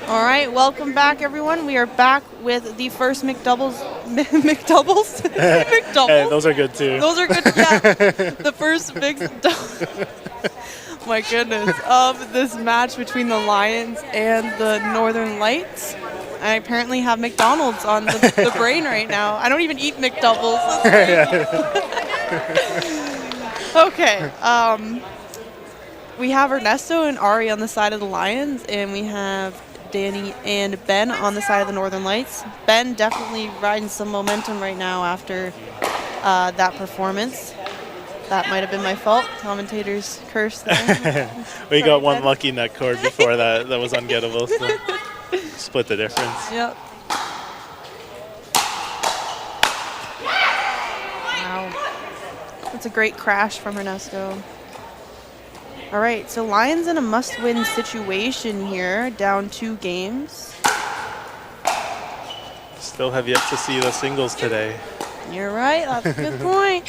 All right, welcome back, everyone. We are back with the first McDoubles. McDoubles? McDoubles? Hey, those are good too. Those are good. Yeah, the first mixed my goodness, of this match between the Lions and the Northern Lights. I apparently have McDonald's on the brain right now. I don't even eat McDoubles. Okay. We have Ernesto and Ari on the side of the Lions, and we have Danny and Ben on the side of the Northern Lights. Ben definitely riding some momentum right now after that performance. That might have been my fault. Commentators cursed there. We Sorry, got one Ben. lucky net cord before that. That was ungettable. So split the difference. Yep. Wow. That's a great crash from Ernesto. All right, so Lions in a must-win situation here, down 2 games. Still have yet to see the singles today. You're right, that's a good point.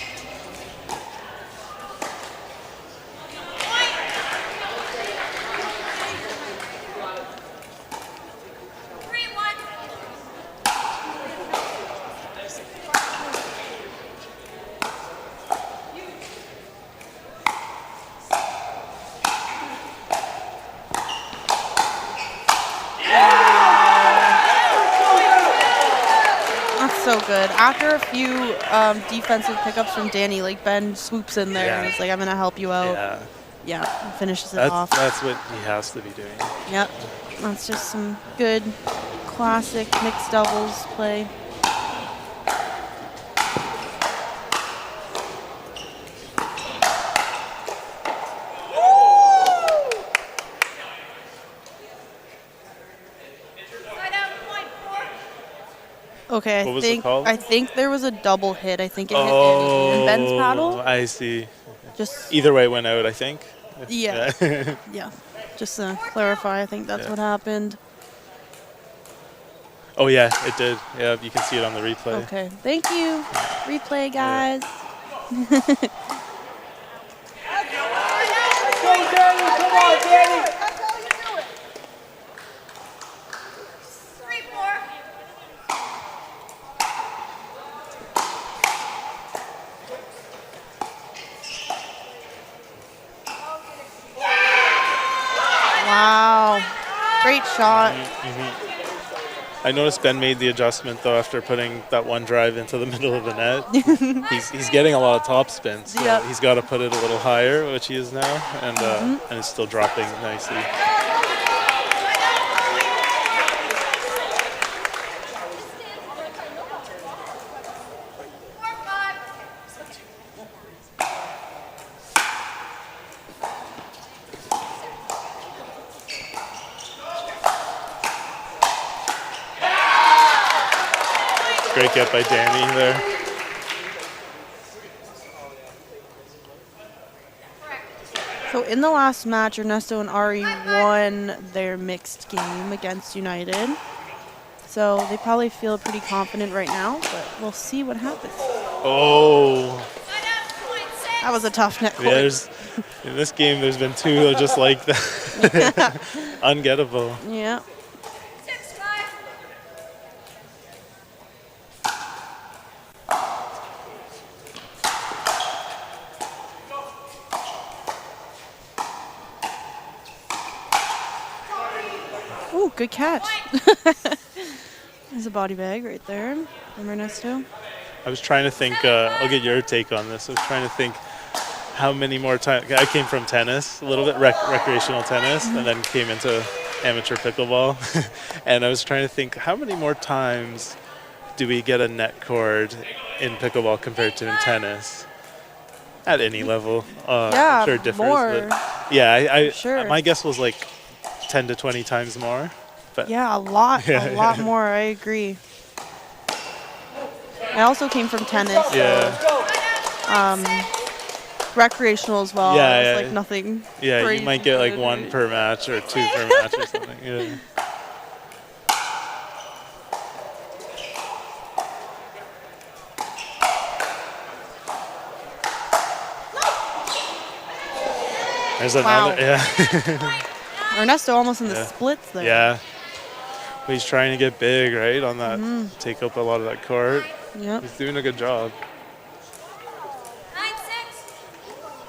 So good. After a few defensive pickups from Danny, like Ben swoops in there and Yeah. he's like, I'm going to help you out. Yeah, and finishes it off. That's what he has to be doing. Yep. That's just some good classic mixed doubles play. Okay, What was it called? I think there was a double hit. I think it hit Danny and Ben's paddle. I see. Just Either way went out, I think. yeah, yeah. Just to clarify, I think that's what happened. Oh yeah, it did. Yeah, you can see it on the replay. Okay, thank you. Replay, guys. Wow, great shot. I noticed Ben made the adjustment though after putting that one drive into the middle of the net. he's getting a lot of top spins. So Yep. he's got to put it a little higher, which he is now, and it's still dropping nicely. Great get by Danny there. So in the last match, Ernesto and Ari won their mixed game against United. So they probably feel pretty confident right now, but we'll see what happens. Oh. That was a tough net. Yeah, in this game, there's been 2 that are just like that. Ungettable. Yeah. Ooh, good catch. There's a body bag right there from Ernesto. I was trying to think, I'll get your take on this. I was trying to think how many more times. I came from tennis, a little bit recreational tennis, and then came into amateur pickleball. And I was trying to think, how many more times do we get a net cord in pickleball compared to in tennis? At any level. Yeah, I'm sure it differs. more. But yeah, Sure. my guess was like 10 to 20 times more. But Yeah, a lot Yeah. more. I agree. I also came from tennis. yeah. Recreational as well. Yeah, It's yeah. like nothing. Yeah, crazy you might get like good, 1 right? per match or 2 per match or something. Yeah. There's Wow. another, yeah. Ernesto almost in the Yeah. splits there. Yeah. But he's trying to get big, right? On that, take up a lot of that court. Yep. He's doing a good job.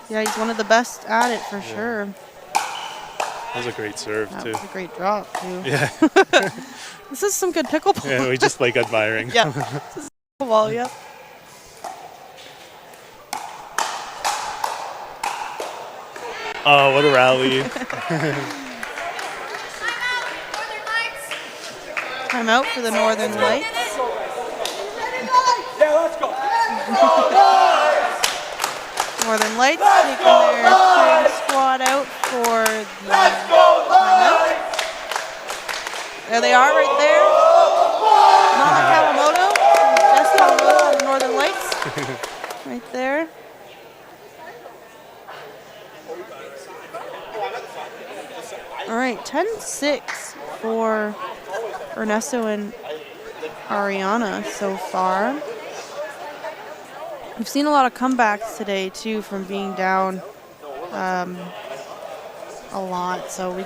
Yeah, he's one of the best at it for sure. That was a great serve, That too. was a great drop, too. Yeah. This is some good pickleball. Yeah, we just like admiring. Yeah. This is pickleball, yep. Oh, what a rally. Timeout for the Northern Lights. Northern Lights taking their cheering squad out for the timeout. There they are right there. Mama Kawamoto, Jess Kawamoto of the Northern Lights. Right there. All right, 10-6 for Ernesto and Ariana so far. We've seen a lot of comebacks today too from being down a lot, so we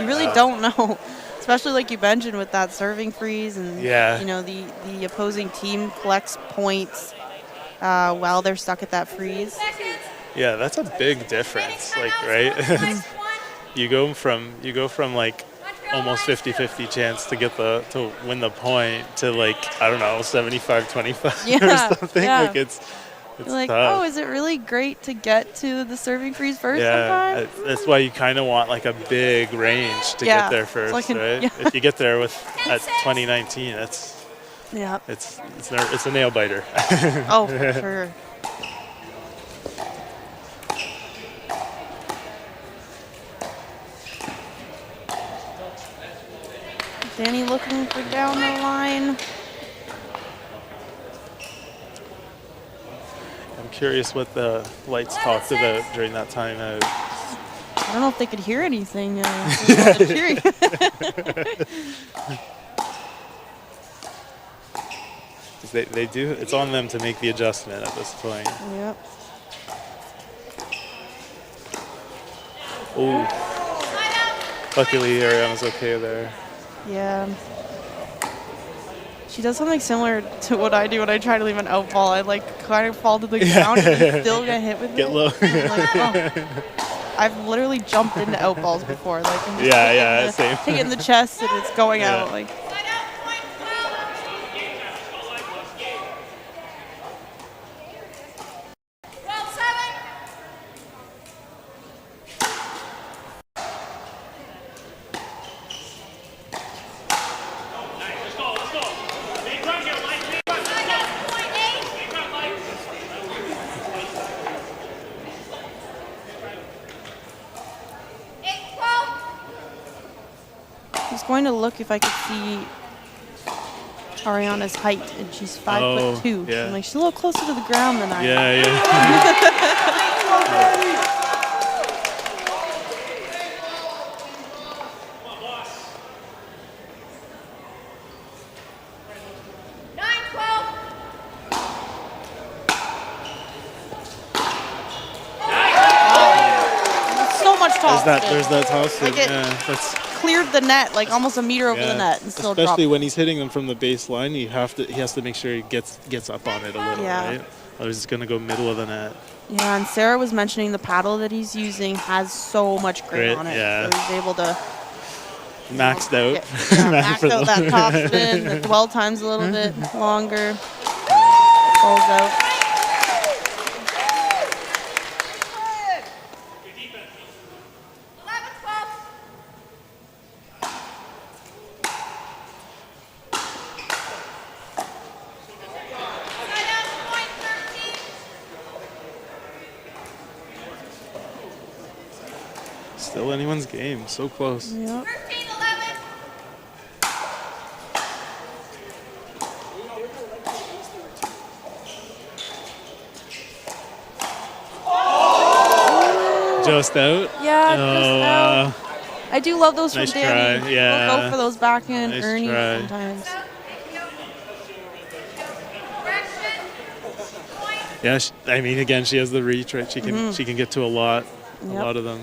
really don't know, especially like you mentioned with that serving freeze and you know the opposing team collects points while they're stuck at that freeze. Yeah, that's a big difference, like, right? you go from like almost 50-50 chance to win the point to, like, I don't know, 75-25 or something. Yeah. Like it's like, tough. oh, is it really great to get to the serving freeze first Yeah, sometimes? that's why you kind of want like a big range to get there first, like right? If you get there at 2019, it's a nail biter. Oh, for sure. Danny looking for down the line. I'm curious what the Lights talked about during that timeout. I don't know if they could hear anything. The cheering. They do. It's on them to make the adjustment at this point. Yep. Oh. Luckily, Ariana's okay there. Yeah. She does something similar to what I do when I try to leave an out ball. I like kind of fall to the ground and then still get hit with Get it. low. Like, oh. I've literally jumped into out balls before. Like, I'm just same. taking the chest and it's going out. Like. I was going to look if I could see Ariana's height, and she's 5'2". Yeah. I'm like, she's a little closer to the ground than I am. Yeah. So much toss. There's that toss. Like that's cleared the net, like almost a meter over the net, and still dropped. Especially when he's hitting them from the baseline, he has to make sure he gets up on it a little, right? Otherwise, it's gonna go middle of the net. Yeah, and Sarah was mentioning the paddle that he's using has so much grit on it. Yeah. So he's able to maxed out. Maxed out that top spin. The dwell time's a little bit longer. Falls out. Still anyone's game. So close. Yep. Just out? Yeah, just out. I do love those nice from Danny. try. Yeah. We'll go for those backhand Nice Ernie try. sometimes. Yeah, I mean, again, she has the reach, right? She can get to a lot of them.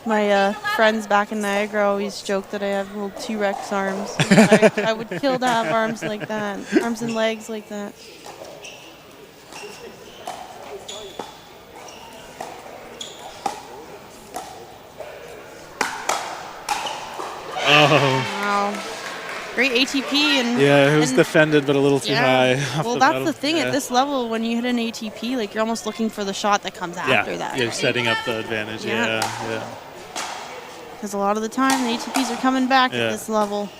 My friends back in Niagara always joke that I have little T-Rex arms. I would kill to have arms like that, arms and legs like that. Oh. Wow. great ATP. And Yeah, it was and defended, but a little too high. off Well, the that's bottom. the thing. Yeah. At this level, when you hit an ATP, like you're almost looking for the shot that comes after that. You're right? setting up the advantage. Yeah. Yeah. Because a lot of the time, the ATPs are coming back Yeah. at this level.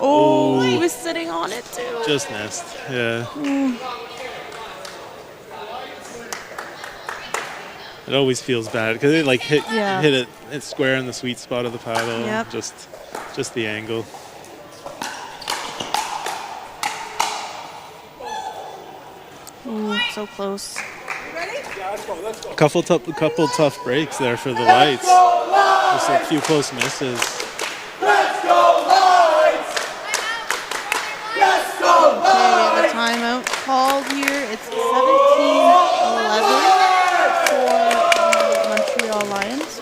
Oh, he was sitting on it too. Just missed. Yeah. It always feels bad because it like hit it square in the sweet spot of the paddle. Yep. Just the angle. Ooh, so close. Couple tough breaks there for the Lights. Just a few close misses. Okay, we have a timeout called here. It's 17-11 for Montreal Lions.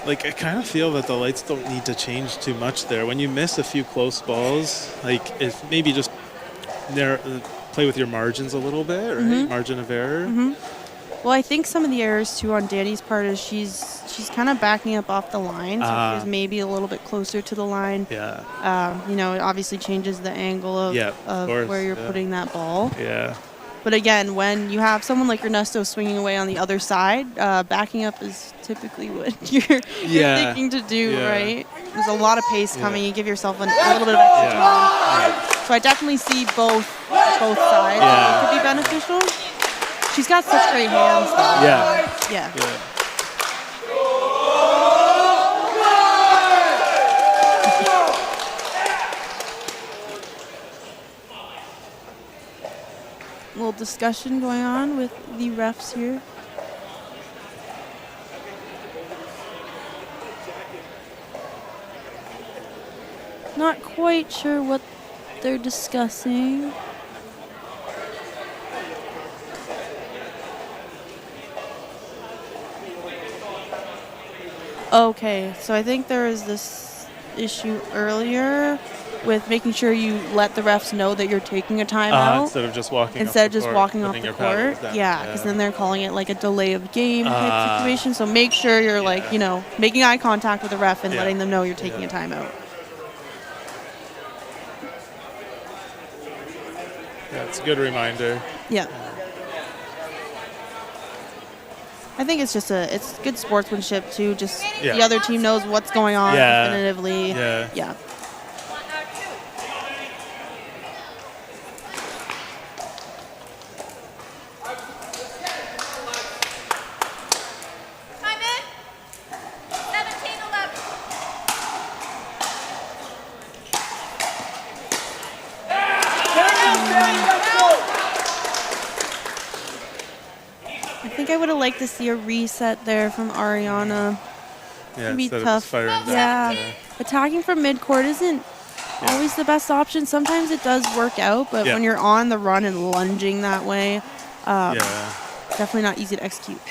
Like I kind of feel that the Lights don't need to change too much there. When you miss a few close balls, like if maybe just play with your margins a little bit, right? Margin of error. Well, I think some of the errors too on Danny's part is she's kind of backing up off the line, so she's maybe a little bit closer to the line. Yeah. You know, it obviously changes the angle of course, where you're putting that ball. Yeah. But again, when you have someone like Ernesto swinging away on the other side, backing up is typically what you're thinking to do, right? There's a lot of pace coming. You give yourself a little bit of extra time. So I definitely see both sides. It could be beneficial. She's got such great hands, though. Yeah. A little discussion going on with the refs here. Not quite sure what they're discussing. Okay, so I think there was this issue earlier with making sure you let the refs know that you're taking a timeout Instead of just walking off the court. court. Yeah, because then they're calling it like a delay of game type situation. So make sure you're like, making eye contact with the ref and letting them know you're taking a timeout. Yeah, it's a good reminder. Yeah. I think it's just it's good sportsmanship too. Just the other team knows what's going on definitively. Yeah. Time in. 17-11. I think I would have liked to see a reset there from Ariana. Yeah, It'd be instead tough. of firing back. Yeah. Attacking from midcourt isn't always the best option. Sometimes it does work out, but when you're on the run and lunging that way, definitely not easy to execute.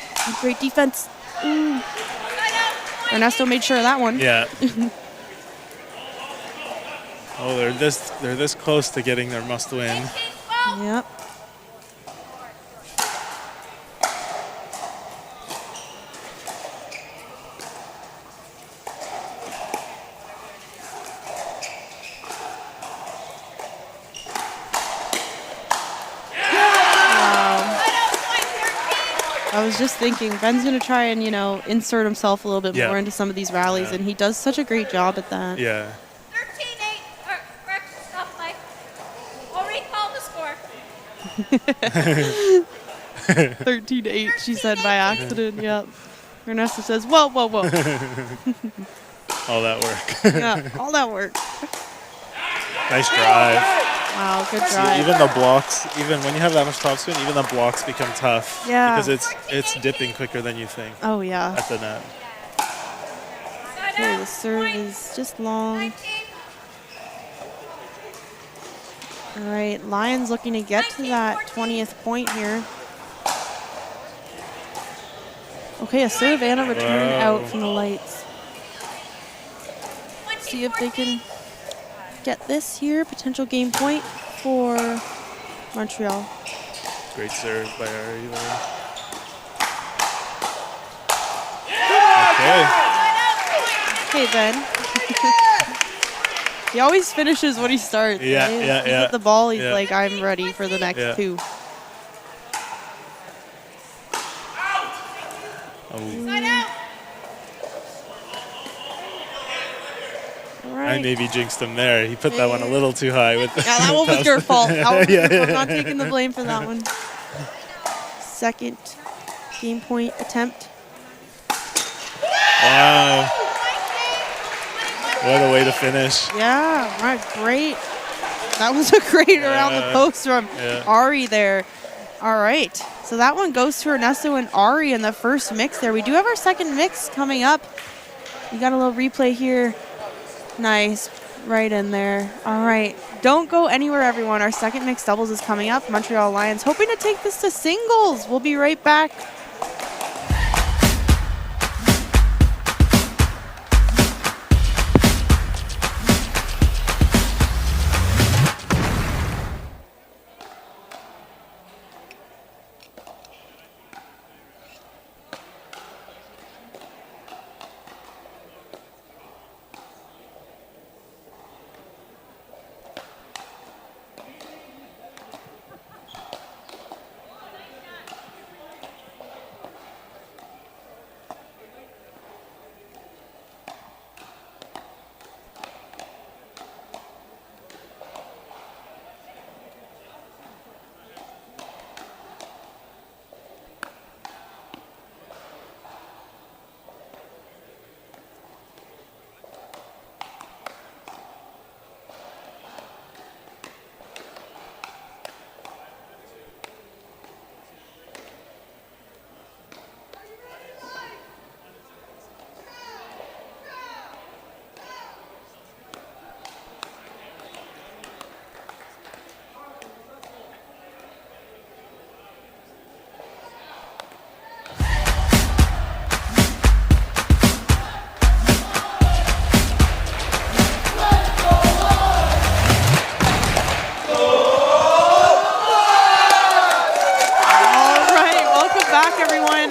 Great defense. Ooh. Ernesto made sure of that one. Yeah. Oh, they're this close to getting their must win. Yep. I was just thinking, Ben's going to try and, insert himself a little bit more into some of these rallies, and he does such a great job at that. Yeah. 13-8. Stop play. We'll recall the score. 13-8, she said by accident, yep. Ernesto says, whoa, whoa, whoa. All that work. Yeah, all that work. Nice drive. Wow, good drive. Even the blocks, even when you have that much topspin, even the blocks become tough. Yeah. Because it's dipping quicker than you think. Oh, yeah. At the net. Okay, the serve is just long. All right, Lions looking to get to that 20th point here. Okay, a serve and a return out from the Lights. See if they can get this here. Potential game point for Montreal. Great serve by Ari there. Okay, Ben. He always finishes what he starts. Yeah, right? yeah, He's yeah. at the ball, he's Yeah. like, I'm ready for the next Yeah. 2. All I right. maybe jinxed him there. He put that one a little too high. With Yeah, that one was your fault. That one was Yeah, your fault. yeah. I'm not taking the blame for that one. Second game point attempt. Wow. What a way to finish. Yeah, all right, great. That was a great around the post from Ari there. All right, so that one goes to Ernesto and Ari in the first mix there. We do have our second mix coming up. You got a little replay here. Nice, right in there. All right, don't go anywhere, everyone. Our second mixed doubles is coming up. Montreal Lions hoping to take this to singles. We'll be right back.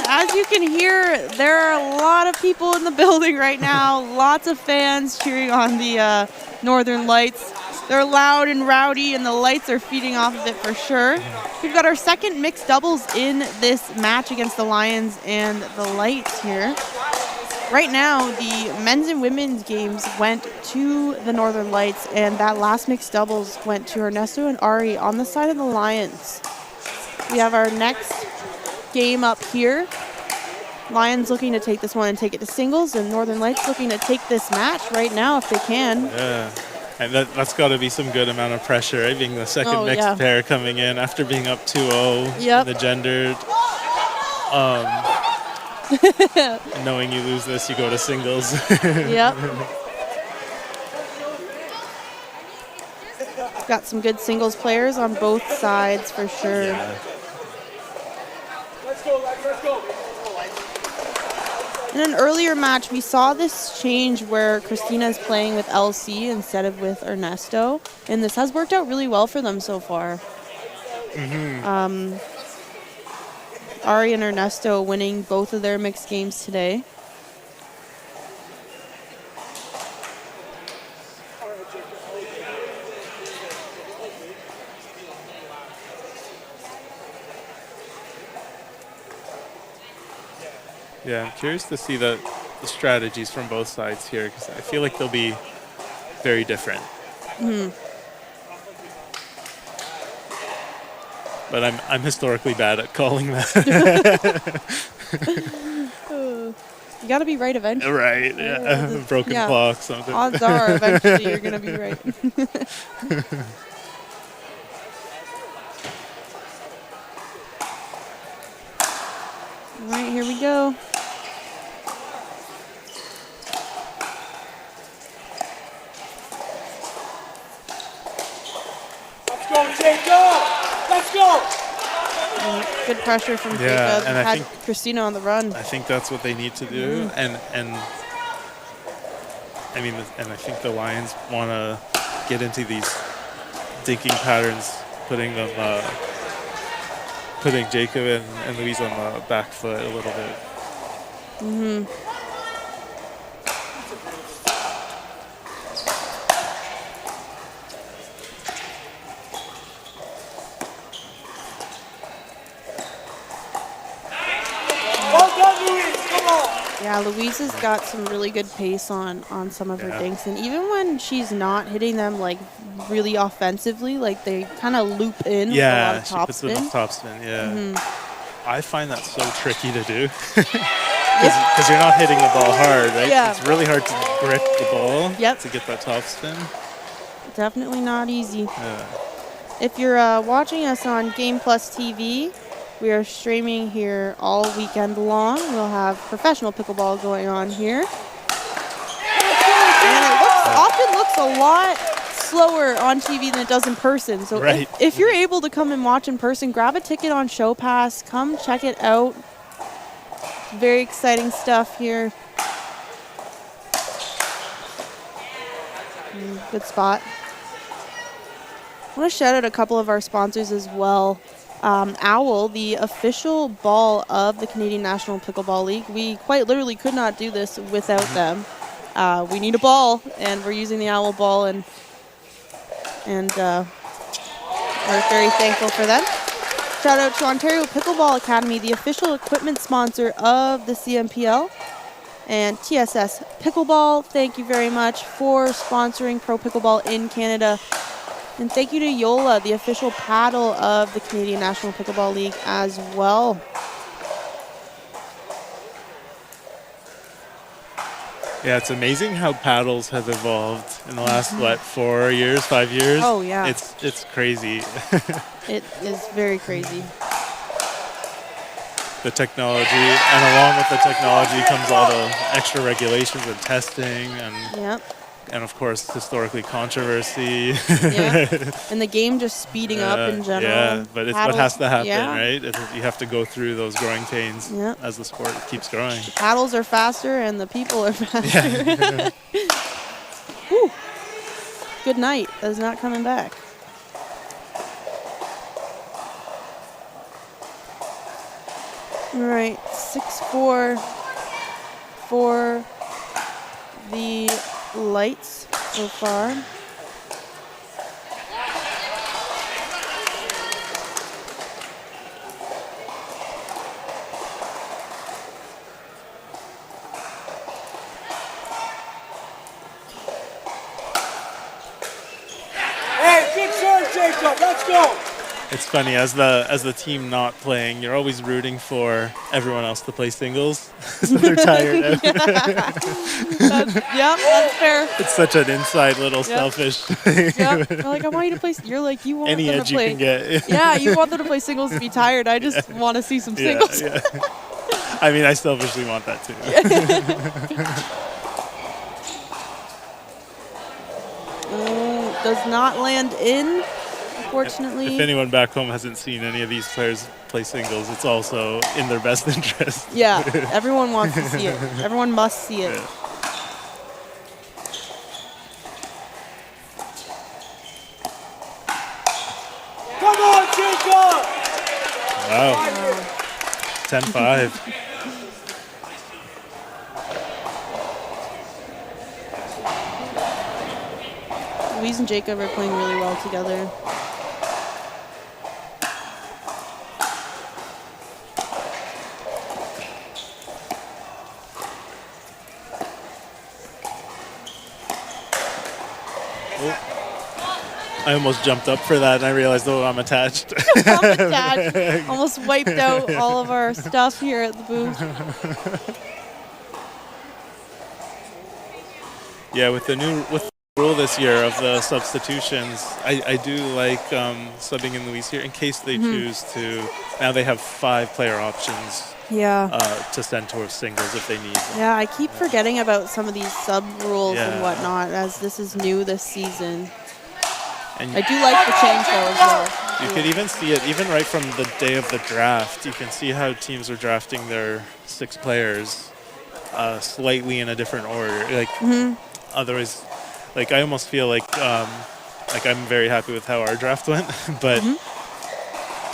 As you can hear, there are a lot of people in the building right now. Lots of fans cheering on the Northern Lights. They're loud and rowdy, and the Lights are feeding off of it for sure. We've got our second mixed doubles in this match against the Lions and the Lights here. Right now, the men's and women's games went to the Northern Lights, and that last mixed doubles went to Ernesto and Ari on the side of the Lions. We have our next game up here. Lions looking to take this one and take it to singles, and Northern Lights looking to take this match right now if they can. Yeah, and that's got to be some good amount of pressure, right? Being the second mixed pair coming in after being up 2-0 in the gendered. Knowing you lose this, you go to singles. Yep. Got some good singles players on both sides for sure. Yeah. Let's go. In an earlier match, we saw this change where Christina is playing with LC instead of with Ernesto, and this has worked out really well for them so far. Ari and Ernesto winning both of their mixed games today. Yeah, I'm curious to see the strategies from both sides here, because I feel like they'll be very different. But I'm historically bad at calling that. You got to be right eventually. Right, yeah. Broken clock, something. Odds are eventually you're going to be right. All right, here we go. Let's go, Jacob! Let's go! Good pressure from Jacob. And I had think Christina on the run. I think that's what they need to do, and I mean, and I think the Lions want to get into these dinking patterns, putting Jacob and Louise on the back foot a little bit. Yeah, Louise has got some really good pace on some of her Yeah. dinks, and even when she's not hitting them like really offensively, like they kind of loop in with a lot Yeah, of she top puts spin. enough topspin. Yeah. Mm-hmm. I find that so tricky to do because you're not hitting the ball hard, right? Yeah. It's really hard to grip the ball Yep. to get that topspin. Definitely not easy. Yeah. If you're watching us on Game Plus TV, we are streaming here all weekend long. We'll have professional pickleball going on here. And it often looks a lot slower on TV than it does in person. So Right. if you're able to come and watch in person, grab a ticket on Show Pass. Come check it out. Very exciting stuff here. Good spot. I want to shout out a couple of our sponsors as well. Owl, the official ball of the Canadian National Pickleball League. We quite literally could not do this without them. We need a ball, and we're using the Owl ball, and we're very thankful for them. Shout out to Ontario Pickleball Academy, the official equipment sponsor of the CNPL. And TSS Pickleball, thank you very much for sponsoring Pro Pickleball in Canada. And thank you to Yola, the official paddle of the Canadian National Pickleball League as well. Yeah, it's amazing how paddles have evolved in the last, 4 years, 5 years? Oh, yeah. It's crazy. It is very crazy. The technology, and along with the technology comes all the extra regulations and testing, and of course, historically, controversy. Yeah. And the game just speeding up in general. Yeah, but it's what Paddles- has to happen, yeah. right? You have to go through those growing pains as the sport keeps growing. Paddles are faster and the people are faster. Whew. Good night. That's not coming back. All right, 6-4 for the lights so far. Hey, good serve, Jacob. Let's go. It's funny, as the team not playing, you're always rooting for everyone else to play singles, so they're tired out. That's fair. It's such an inside little selfish thing. Yep. They're like, I want you to play. You're like, you want Any them edge to play. you can get. Yeah, you want them to play singles to be tired. I just want to see some singles. Yeah. I mean, I selfishly want that too. Does not land in, unfortunately. If anyone back home hasn't seen any of these players play singles, it's also in their best interest. Yeah, everyone wants to see it. Everyone must see it. Yeah. Come on, Jacob. Wow. 10-5. Louise and Jacob are playing really well together. I almost jumped up for that, and I realized, oh, I'm attached. I'm attached. Almost wiped out all of our stuff here at the booth. Yeah, with the rule this year of the substitutions, I do like subbing in Louise here in case they choose to. Now they have 5 player options Yeah. to send towards singles if they need one. Yeah, I keep forgetting about some of these sub rules and Yeah. whatnot, as this is new this season. And I do like the change though as well. you could even see it, even right from the day of the draft. You can see how teams are drafting their 6 players slightly in a different order. Like otherwise, like I almost feel like I'm very happy with how our draft went, but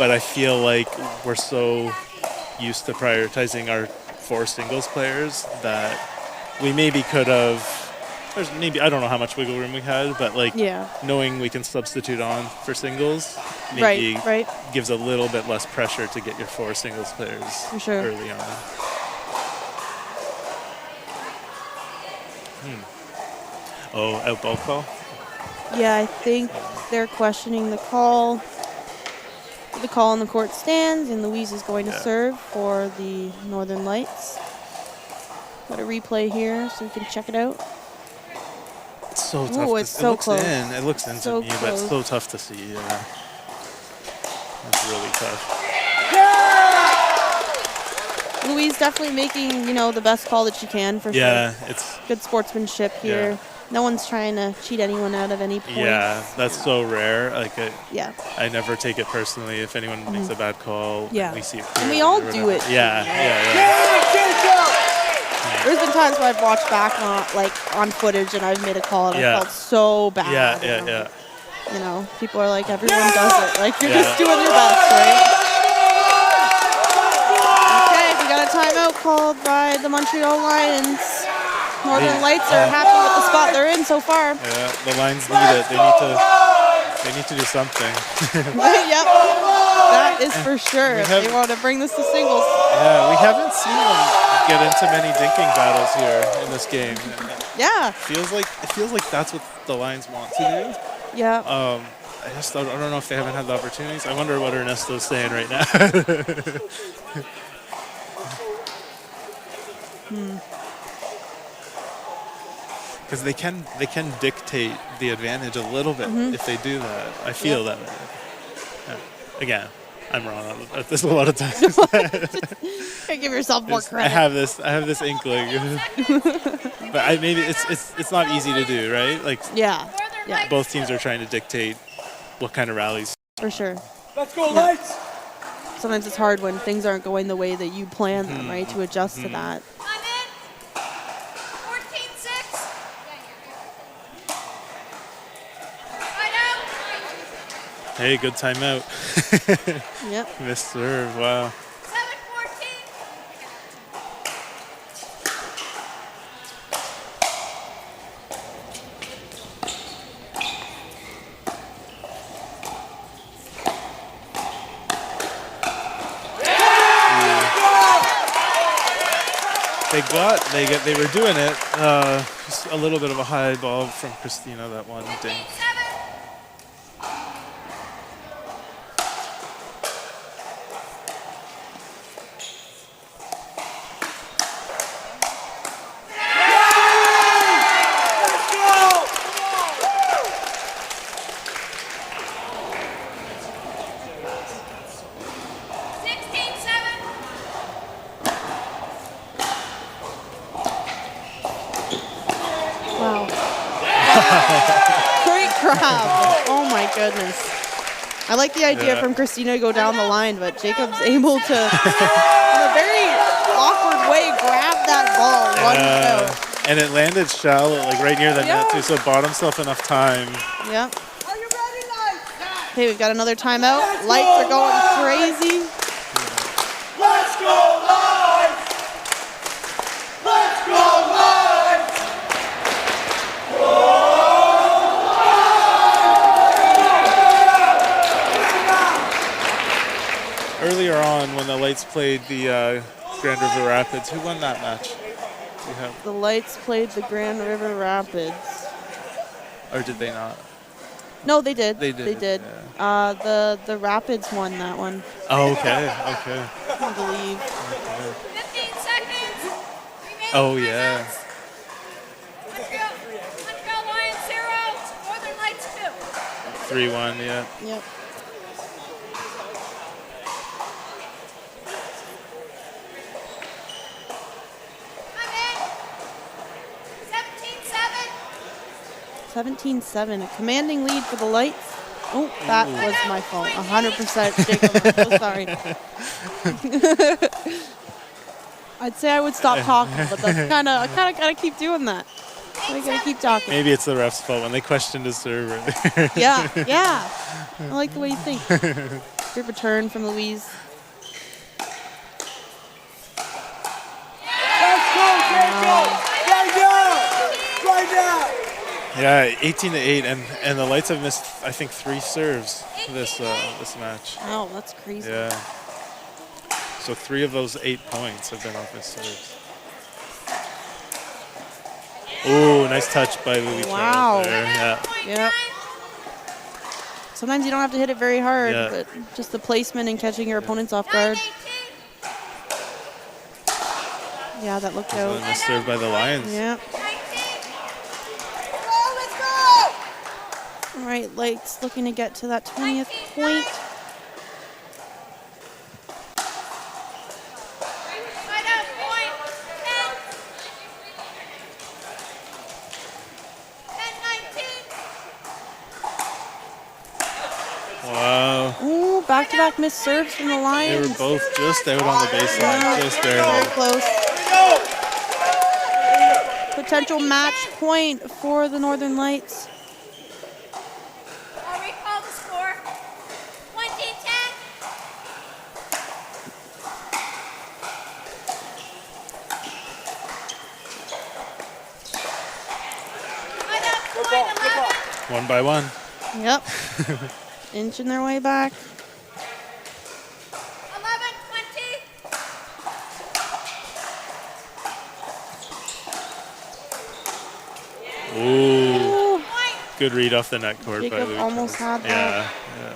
I feel like we're so used to prioritizing our 4 singles players that we maybe could have. There's maybe, I don't know how much wiggle room we had, but like knowing we can substitute on for singles maybe Right. gives a little bit less pressure to get your 4 singles players For sure. early on. Oh, out ball call? Yeah, I think they're questioning the call. The call on the court stands, and Louise is going to serve for the Northern Lights. Got a replay here so we can check it out. It's so tough. Ooh, it's so it looks close. in. It looks in So to me, but it's close. so tough to see. Yeah. That's really tough. Louise definitely making, the best call that she can for Yeah, sure. it's Good sportsmanship here. Yeah. No one's trying to cheat anyone out of any points. yeah, that's so rare. Like Yeah. I never take it personally if anyone makes a bad call. Yeah. We see it. And we clearly all or do whatever. it. Yeah. There's been times where I've watched back on footage and I've made a call and Yeah. I felt so bad. Yeah. People are like, everyone does it. Like, you're Yeah. just doing your best, right? Okay, we got a timeout called by the Montreal Lions. Northern Lights are happy with the spot they're in so far. Yeah, the Lions need it. They need to do something. Yep, that is for sure. They want to bring this to singles. Yeah, we haven't seen them get into many dinking battles here in this game. Yeah. It feels like that's what the Lions want to do. Yeah. I don't know if they haven't had the opportunities. I wonder what Ernesto's saying right now. Because they can dictate the advantage a little bit if they do that. I feel that. Yeah. Again, I'm wrong at this a lot of times. Give yourself more credit. I have this inkling, but maybe it's not easy to do, right? Like Yeah. both teams are trying to dictate what kind of rallies. For sure. Let's go, Lights! Sometimes it's hard when things aren't going the way that you plan them, right? To adjust to that. I'm in. 14-6. Right out. Hey, good timeout. Yep. Missed serve. Wow. 7-14. They were doing it. Just a little bit of a high ball from Christina, that one ding. Wow. Great grab. Oh my goodness. I like the idea from Christina to go down the line, but Jacob's able to, in a very awkward way, grab that ball one go. And it landed shallow, like right near the net too, so it bought himself enough time. Yeah. Okay, we've got another timeout. Lights are going crazy. Let's go, Lights! Let's go, Lights! Earlier on, when the Lights played the Grand River Rapids, who won that match? Do you have, The Lights played the Grand River Rapids. or did they not? No, they did. They did, They did. The Rapids won that one, Oh, okay. I believe. 15 seconds. Remaining Oh, yeah. Montreal Lions 0, Northern Lights 2. 3-1, yeah. Yep. I'm in. 17-7. 17-7, a commanding lead for the Lights. Oh, that was my fault. 100% Jacob. I'm so sorry. I'd say I would stop talking, but that's I kind of gotta keep doing that. I gotta keep talking. Maybe it's the ref's fault when they questioned his serve. Yeah. I like the way you think. Good return from Louise. Let's go, Jacob! Right now! Right now! Yeah, 18-8, and the Lights have missed, I think, 3 serves this match. Wow, that's crazy. Yeah. So 3 of those 8 points have been off his serves. Ooh, nice touch by Louis Wow. Charles there. Yeah. Yep. Sometimes you don't have to hit it very hard, Yeah. but just the placement and catching your opponents off guard. Yeah, that looked out. Nice serve by the Lions. Yeah. All right, Lights looking to get to that 20th point. Wow. Ooh, back-to-back missed serves from the They Lions. were both just out on the baseline, just Very barely. close. Potential match point for the Northern Lights. I'll recall the score. 20-10. One by one. Yep. Inching their way back. 11-20. Ooh. Good read off the net cord by Jacob Louis almost Charles. had that. Yeah.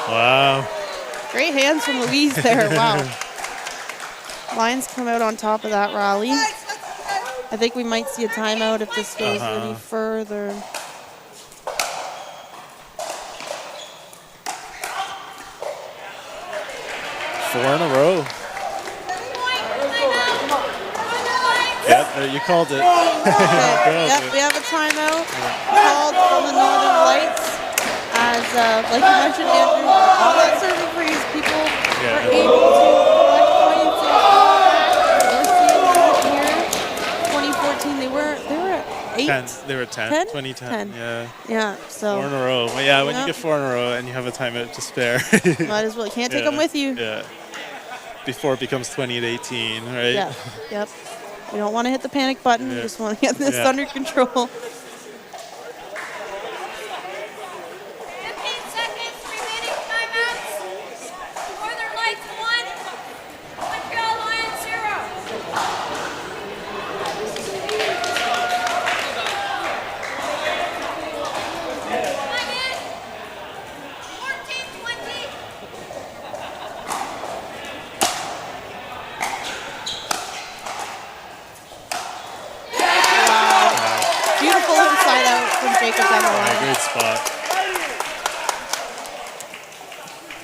12-20. Wow. Great hands from Louise there. Wow. Lions come out on top of that rally. I think we might see a timeout if this goes any further. Four in a row. Yep, you called it. Yep, we have a timeout called from the Northern Lights. As, like you mentioned, Andrew, all that serving freeze, people were able to collect points. We're seeing them here. 2014, they were at 8. 10. They were 10. 10? 2010. 10. Yeah. Yeah, so. 4 in a row. Well, yeah, when Yep. you get 4 in a row and you have a timeout to spare. Might as well. Can't take them with you. Yeah. Before it becomes 20-18, right? Yeah. Yep. We don't want to hit the panic button. We just want to get this Yeah. under control. 15 seconds remaining timeouts. Northern Lights 1, Montreal Lions 0. Time in. 14-20. Beautiful inside out from Jacob down the Yeah, line. great spot.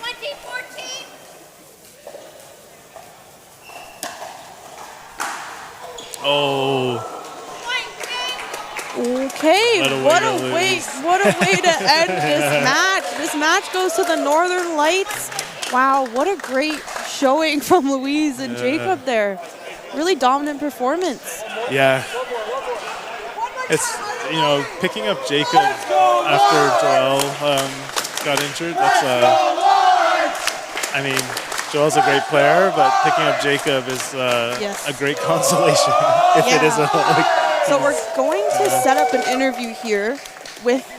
20-14. Oh. Okay, What a way to lose. what a way to end this match. This match goes to the Northern Lights. Wow, what a great showing from Louise and Yeah. Jacob there. Really dominant performance. Yeah. It's, picking up Jacob after Joel got injured, that's Joel's a great player, but picking up Jacob is a great consolation if it is So we're going to set up an interview here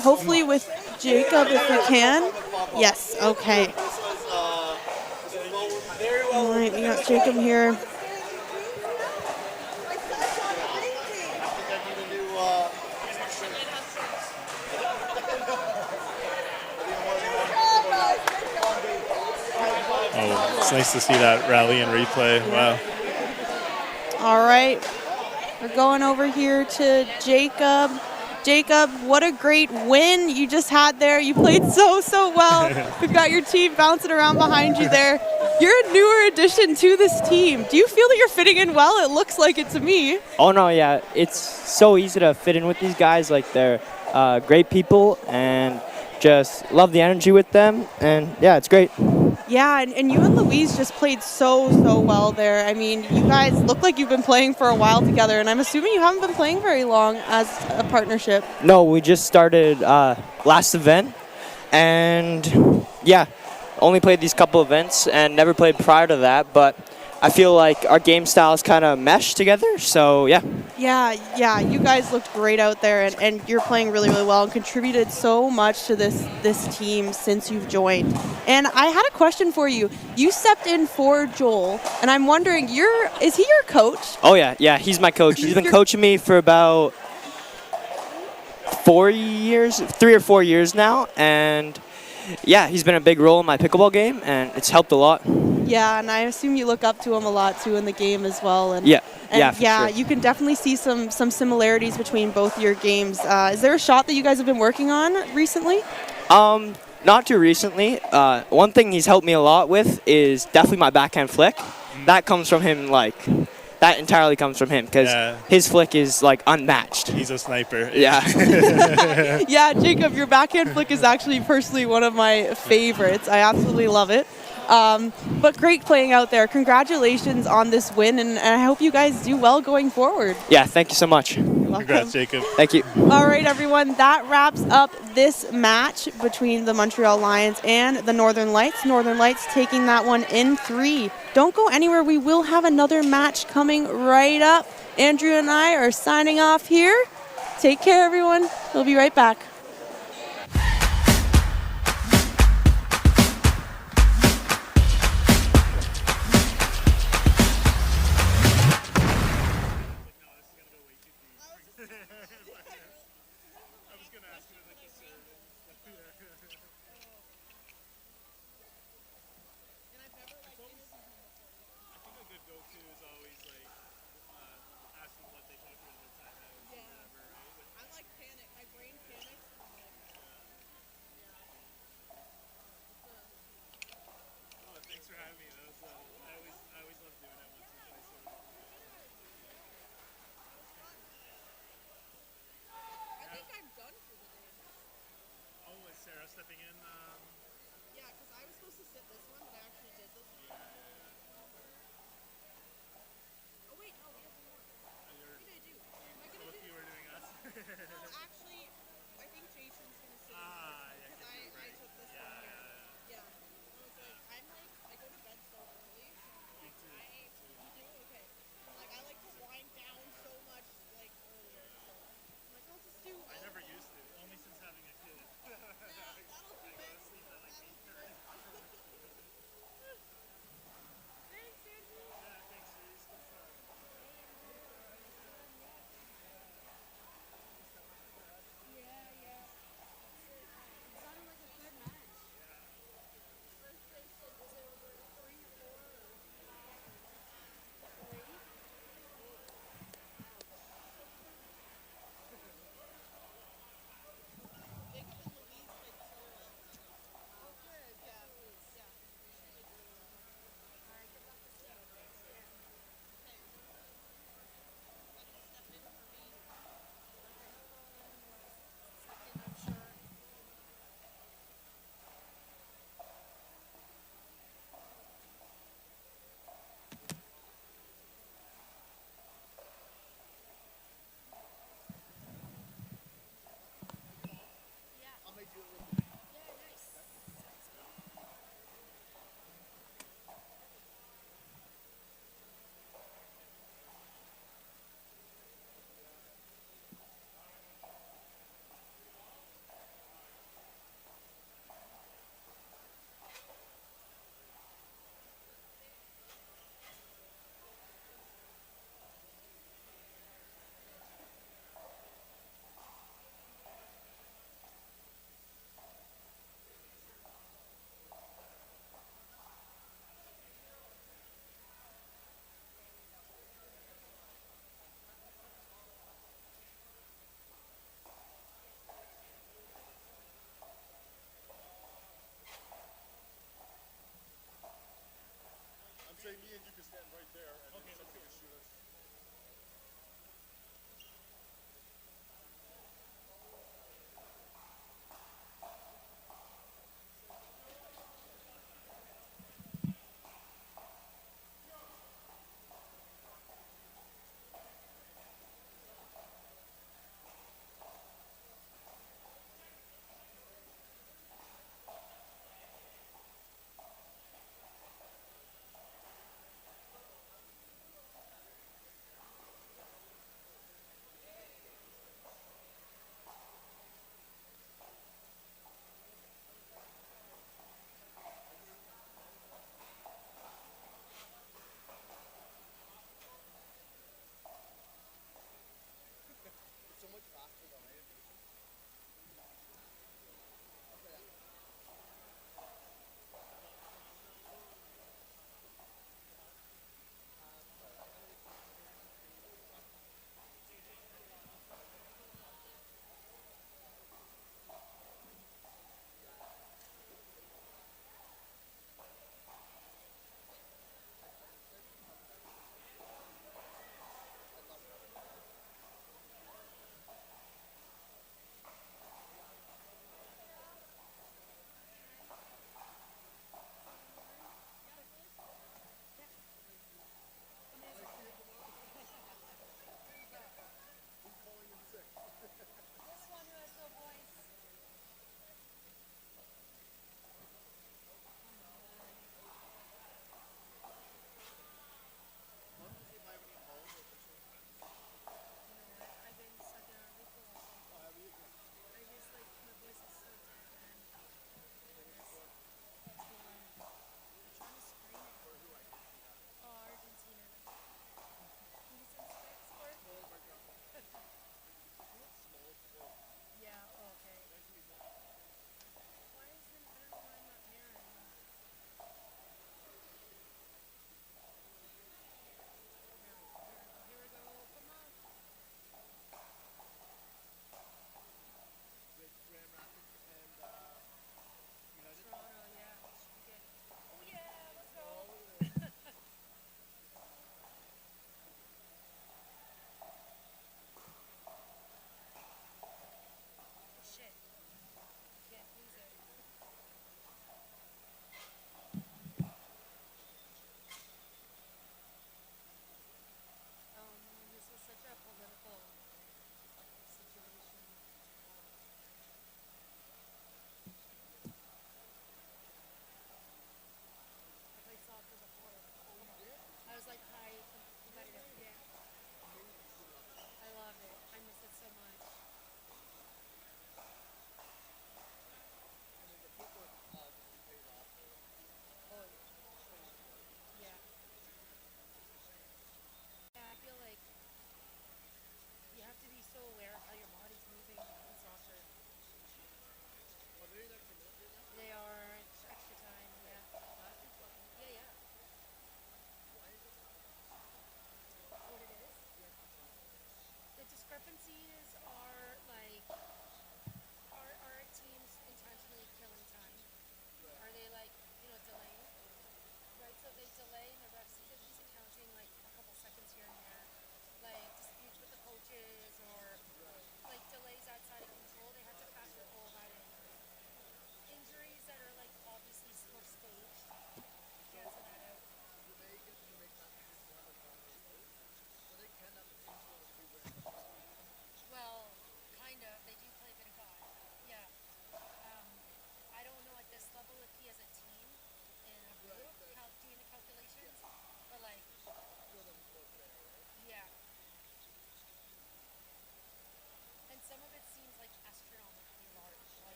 hopefully with Jacob if we can. Yes, okay. All right, we got Jacob here. Oh, it's nice to see that rally and replay. Wow. All right, we're going over here to Jacob. Jacob, what a great win you just had there. You played so well. We've got your team bouncing around behind you there. You're a newer addition to this team. Do you feel that you're fitting in well? It looks like it to me. Oh, no, yeah. It's so easy to fit in with these guys. Like, they're great people and just love the energy with them. And, yeah, it's great. Yeah, and you and Louise just played so well there. I mean, you guys look like you've been playing for a while together, and I'm assuming you haven't been playing very long as a partnership. No, we just started last event. And, yeah, only played these couple events and never played prior to that. But I feel like our game styles kind of mesh together. So yeah. Yeah, you guys looked great out there, and you're playing really, really well and contributed so much to this team since you've joined. And I had a question for you. You stepped in for Joel, and I'm wondering, is he your coach? Oh yeah, he's my coach. He's been coaching me for about 3 or 4 years now, and yeah, he's been a big role in my pickleball game, and it's helped a lot. Yeah, and I assume you look up to him a lot too in the game as well. And Yeah, and for sure. you can definitely see some similarities between both your games. Is there a shot that you guys have been working on recently? Not too recently. One thing he's helped me a lot with is definitely my backhand flick. That comes from him, that entirely comes from him, because his flick is unmatched. He's a sniper. Yeah. Yeah, Jacob, your backhand flick is actually personally one of my favorites. I absolutely love it. But great playing out there. Congratulations on this win, and I hope you guys do well going forward. Yeah, thank you so much. Congrats, Jacob. Thank you. All right, everyone, that wraps up this match between the Montreal Lions and the Northern Lights. Northern Lights taking that one in 3. Don't go anywhere. We will have another match coming right up. Andrew and I are signing off here. Take care, everyone. We'll be right back. Stepping in. Yeah, because I was supposed to sit this one, but I actually did this one. Oh, wait, no, we have one more. What did I do? Am I going to do You were doing us. No, actually, I think Jason's going to sit this one. Because I took this one here. Yeah. I was like, I go to bed so early. So you do? Okay. I like to wind down so much, earlier. So I'm like, I'll just do. I never used to, only since having a kid. That'll do it.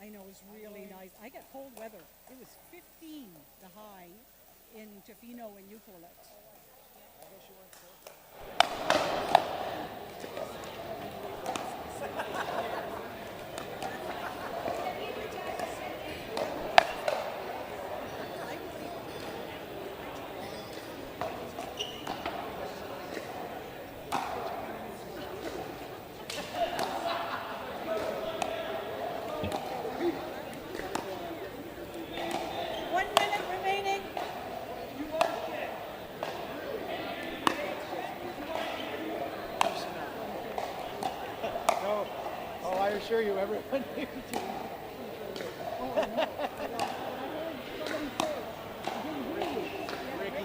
I know, it's really nice. I get cold weather. It was 15, the high, in Tofino and Euclid. I assure you, everyone here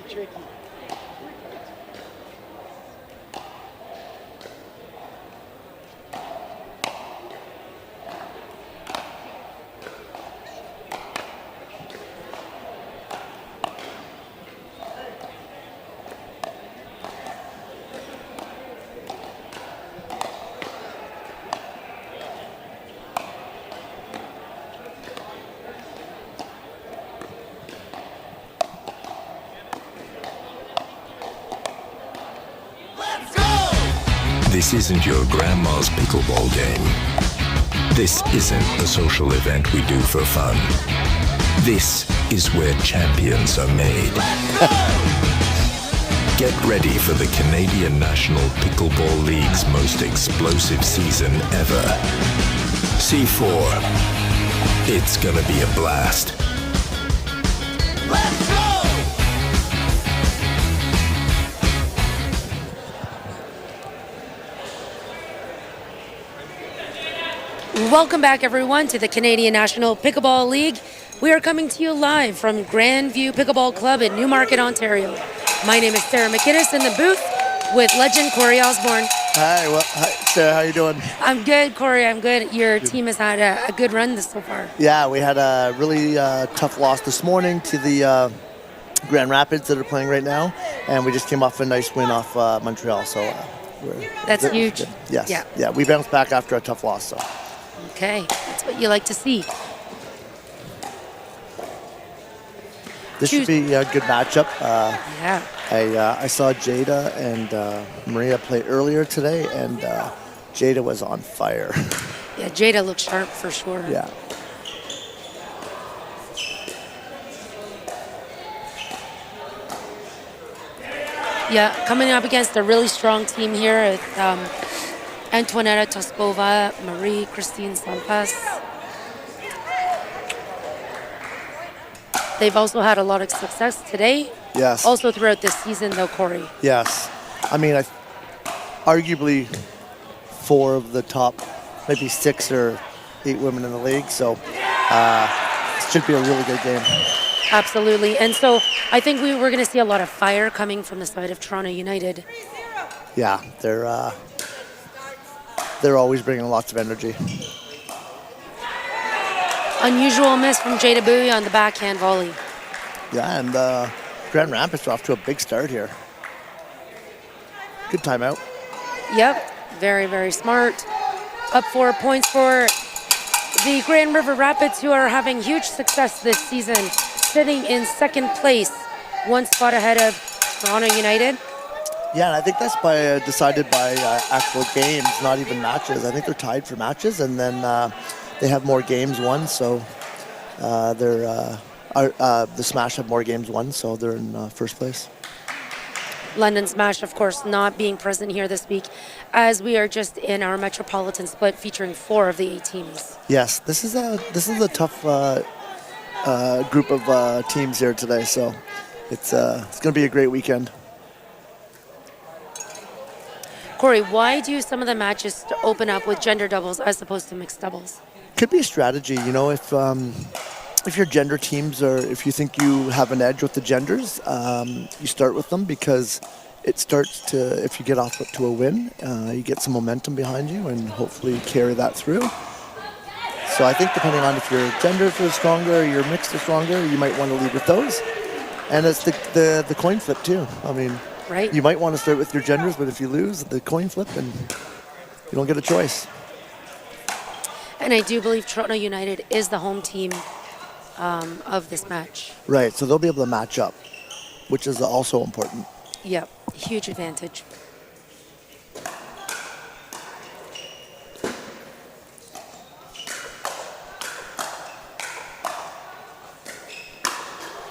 tricky. This isn't your grandma's pickleball game. This isn't a social event we do for fun. This is where champions are made. Get ready for the Canadian National Pickleball League's most explosive season ever. C4. It's gonna be a blast. Let's go! Welcome back, everyone, to the Canadian National Pickleball League. We are coming to you live from Grandview Pickleball Club in Newmarket, Ontario. My name is Sarah McInnes in the booth with legend Corey Osborne. Hi, Sarah, how you doing? I'm good, Corey. I'm good. Your team has had a good run so far. Yeah, we had a really tough loss this morning to the Grand Rapids that are playing right now, and we just came off a nice win off Montreal. So that's huge. Yes. Yeah. We bounced back after a tough loss. So. Okay, that's what you like to see. This should be a good matchup. Yeah. I saw Jada and Maria play earlier today, and Jada was on fire. Yeah, Jada looks sharp for sure. Yeah. Yeah, coming up against a really strong team here with Antoinetta Toskova, Marie-Christine Sampas. They've also had a lot of success today. Yes. Also throughout this season, though, Corey. Yes. I mean, arguably 4 of the top, maybe 6 or 8 women in the league. So it should be a really good game. Absolutely. And so I think we're going to see a lot of fire coming from the side of Toronto United. Yeah, they're always bringing lots of energy. Unusual miss from Jada Bowie on the backhand volley. Yeah, and Grand Rapids are off to a big start here. Good timeout. Yep, very, very smart. Up 4 points for the Grand River Rapids, who are having huge success this season, sitting in second place, 1 spot ahead of Toronto United. Yeah, and I think that's decided by actual games, not even matches. I think they're tied for matches, and then they have more games won, so the Smash have more games won, so they're in first place. London Smash, of course, not being present here this week, as we are just in our Metropolitan split featuring 4 of the 8 teams. Yes, this is a tough group of teams here today, so it's going to be a great weekend. Corey, why do some of the matches open up with gender doubles as opposed to mixed doubles? Could be a strategy, you know, if your gender teams if you think you have an edge with the genders, you start with them because it starts to, if you get off to a win, you get some momentum behind you and hopefully carry that through. So I think depending on if your genders are stronger or your mixed are stronger, you might want to lead with those. And it's the coin flip too. I mean, right. You might want to start with your genders, but if you lose the coin flip, then you don't get a choice. And I do believe Toronto United is the home team of this match. Right, so they'll be able to match up, which is also important. Yep, huge advantage.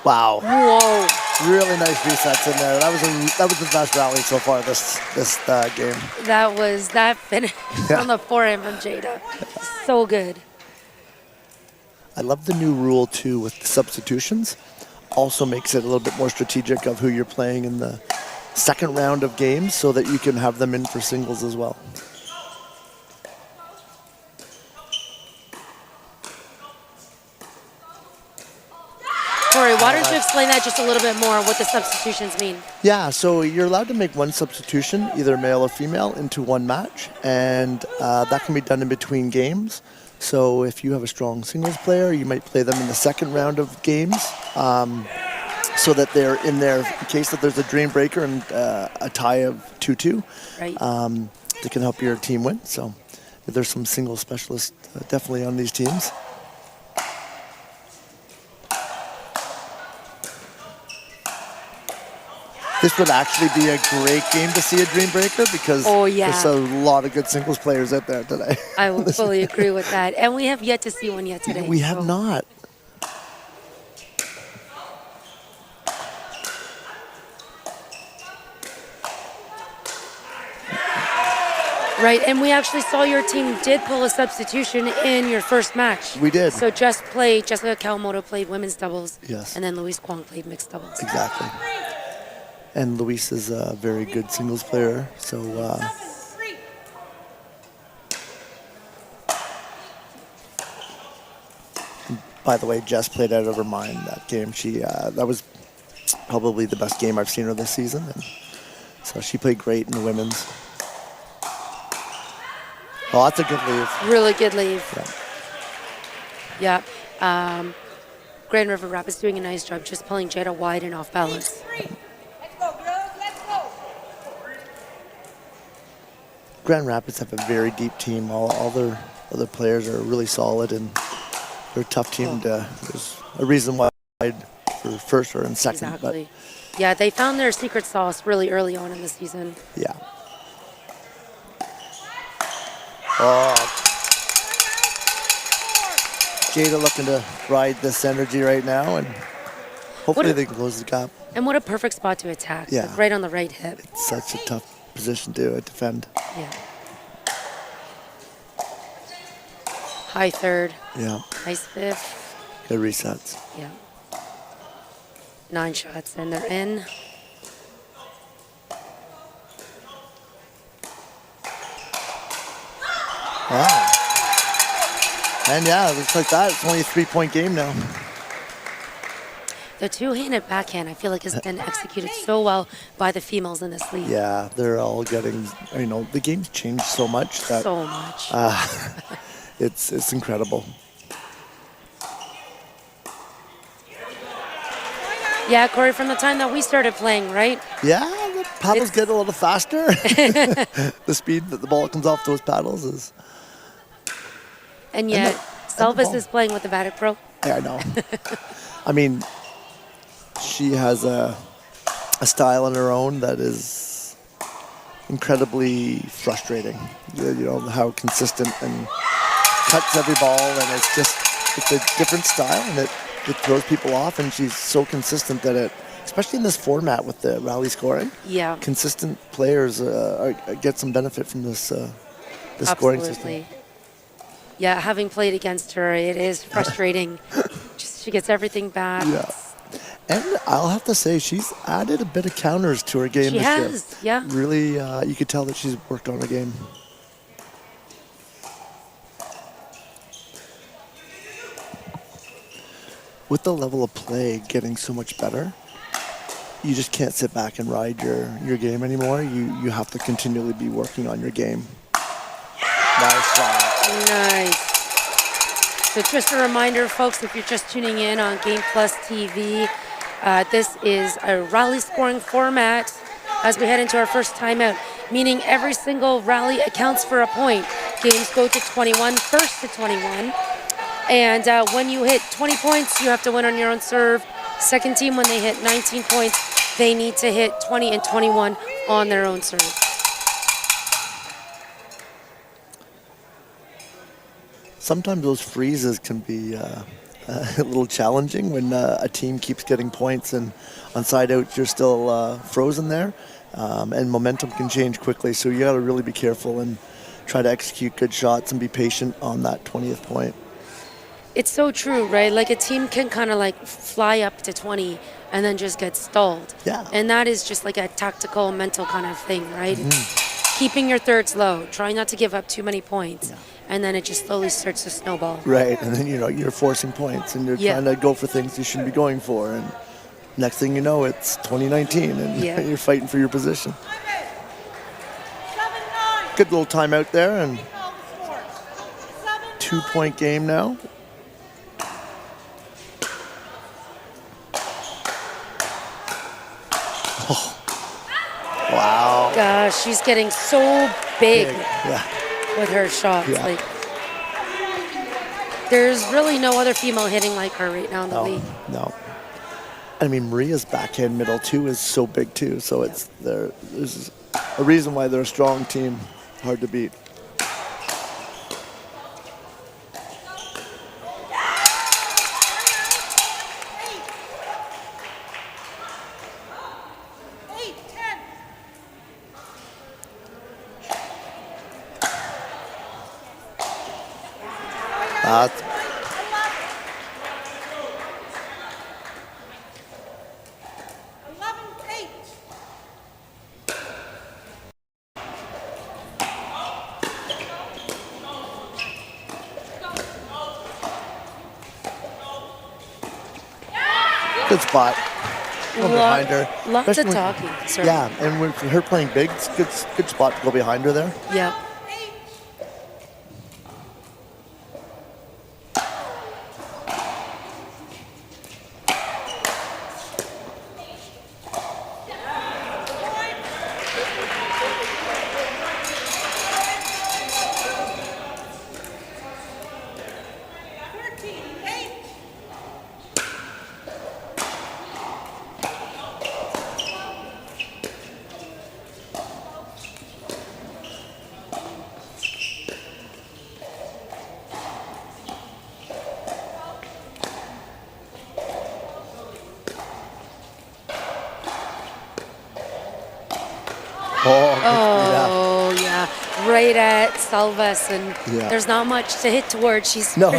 Wow. Whoa. Really nice resets in there. That was the best rally so far this game. That finish on the forehand from Jada. So good. I love the new rule too with the substitutions. Also makes it a little bit more strategic of who you're playing in the second round of games so that you can have them in for singles as well. Corey, why don't you explain that just a little bit more, what the substitutions mean? Yeah, so you're allowed to make one substitution, either male or female, into one match, and that can be done in between games. So if you have a strong singles player, you might play them in the second round of games so that they're in there in case that there's a dream breaker and a tie of 2-2. Right. That can help your team win. So there's some singles specialists definitely on these teams. This would actually be a great game to see a dream breaker because there's a lot of good singles players out there today. I will fully agree with that. And we have yet to see one yet today. We have not. Right, and we actually saw your team did pull a substitution in your first match. We did. So Jessica Kawamoto played women's doubles. Yes. And then Luis Kwong played mixed doubles. Exactly. And Luis is a very good singles player, so by the way, Jess played out of her mind that game. That was probably the best game I've seen her this season. And so she played great in the women's. Oh, that's a good leave. Really good leave. Yeah. Yeah. Grand River Rapids doing a nice job just pulling Jada wide and off balance. Grand Rapids have a very deep team. All their other players are really solid, and they're a tough team. There's a reason why for first or in second. Exactly. Yeah, they found their secret sauce really early on in the season. Yeah. Oh. Jada looking to ride this energy right now, and hopefully they can close the gap. And what a perfect spot to attack. Yeah. Like right on the right hip. It's such a tough position to defend. Yeah. High third. Yeah. Nice fifth. Good resets. Yeah. 9 shots and they're in. Wow. And yeah, it looks like that. It's only a 3-point game now. The two-handed backhand, I feel like, has been executed so well by the females in this league. Yeah, they're all getting, the game's changed so much that So much. it's incredible. Yeah, Corey, from the time that we started playing, right? Yeah, the paddles get a little faster. The speed that the ball comes off those paddles is. And yet, Selvis is playing with the Vatic Pro. Yeah, I know. I mean, she has a style on her own that is incredibly frustrating. You know, how consistent and cuts every ball, and it's a different style, and it throws people off, and she's so consistent that especially in this format with the rally scoring, consistent players get some benefit from this scoring system. Yeah, having played against her, it is frustrating. She gets everything back. Yeah. And I'll have to say, she's added a bit of counters to her game She this has, year. yeah. Really, you could tell that she's worked on her game. With the level of play getting so much better, you just can't sit back and ride your game anymore. You have to continually be working on your game. Nice shot. Nice. So just a reminder, folks, if you're just tuning in on Game Plus TV, this is a rally scoring format as we head into our first timeout, meaning every single rally accounts for a point. Games go to 21, first to 21. And when you hit 20 points, you have to win on your own serve. Second team, when they hit 19 points, they need to hit 20 and 21 on their own serve. Sometimes those freezes can be a little challenging when a team keeps getting points and on side outs you're still frozen there, and momentum can change quickly. So you got to really be careful and try to execute good shots and be patient on that 20th point. It's so true, right? Like a team can kind of like fly up to 20 and then just get stalled. Yeah. And that is just like a tactical, mental kind of thing, right? Mm-hmm. Keeping your thirds low, trying not to give up too many points. Yeah. And then it just slowly starts to snowball. Right, and then you're forcing points and you're trying to go for things you shouldn't be going for, and next thing you know, it's 2019 and you're fighting for your position. Good little timeout there, and 2-point game now. Oh. Wow. Gosh, she's getting so big. Yeah. With her shots. Yeah. Like, there's really no other female hitting like her right now in the league. No. I mean, Maria's backhand middle too is so big too. So there's a reason why they're a strong team, hard to beat. Good spot. Go behind her. Lots of Especially when- talking. Sorry. Yeah, and with her playing big, it's good spot to go behind her there. Yep. Oh, yeah. Right at Salvas, and Yeah. there's not much to hit towards. She's No.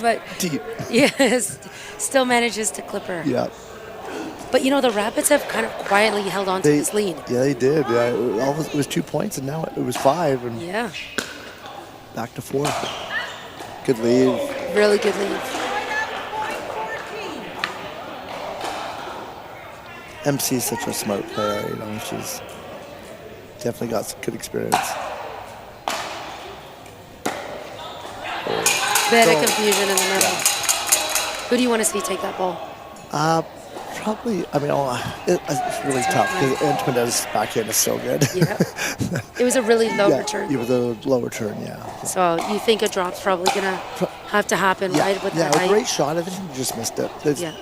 but Deep. yes, still manages to clip her. Yeah. But you know, the Rapids have kind of quietly held on to this lead. Yeah, they did. Yeah, it was 2 points, and now it was 5, and Yeah, back to 4. Good lead. really good lead. MC is such a smart player. You know, she's definitely got some good experience. Bit So- of confusion in the middle. Who do you want to see take that ball? Probably. I mean, it's really tough because Antoinette's backhand is so good. Yeah. It was a really low Yeah, return. it was a low return. Yeah. So you think a drop's probably gonna have to happen, Yeah, right? With yeah, that a height? great shot. I think she just missed it. It's- Yeah.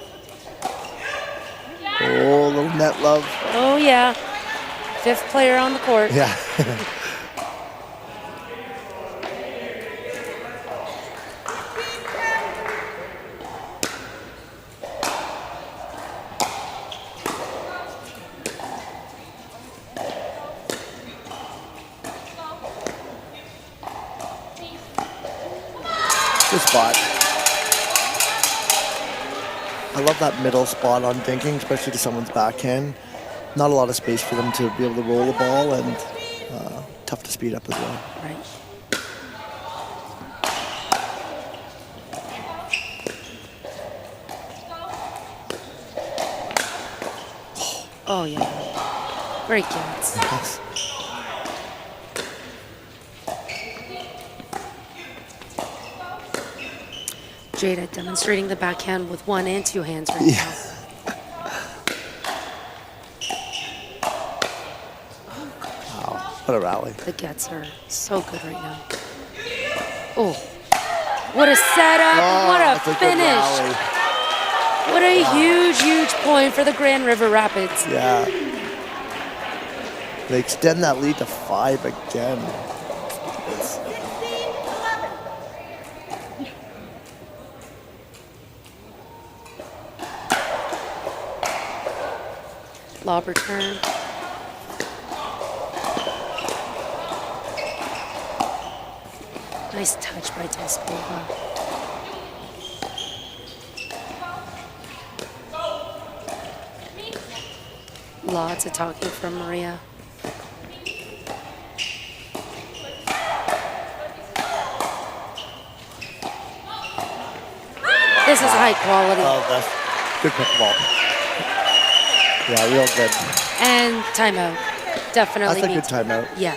Oh, little net love. Oh yeah. Fifth player on the court. Yeah. Good spot. I love that middle spot on dinking, especially to someone's backhand. Not a lot of space for them to be able to roll the ball, and tough to speed up as well. Right. Oh yeah. Great gets. Yes. Jada demonstrating the backhand with one and two hands right Yeah. Wow, what a rally. now. The gets are so good right now. Oh, what a setup! What that's a good finish! rally. What a huge, huge point for the Grand River Rapids. Yeah. They extend that lead to 5 again. It's- Lob return. Nice touch by Toskova. Lots of talking from Maria. This is high quality. Oh, that's good pickleball. Yeah, real good. And timeout. Definitely. That's a good beats- timeout. Yeah.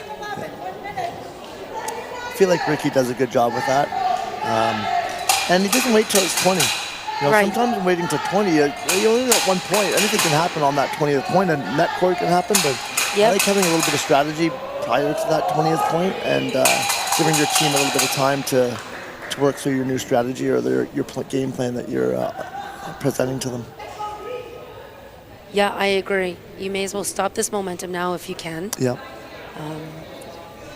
I feel like Ricky does a good job with that. And he doesn't wait till it's 20. You know, Right. sometimes waiting till 20, you only got 1 point. Anything can happen on that 20th point, and net court can happen, but Yep. I like having a little bit of strategy prior to that 20th point and giving your team a little bit of time to work through your new strategy or your game plan that you're presenting to them. Yeah, I agree. You may as well stop this momentum now if you can. Yeah,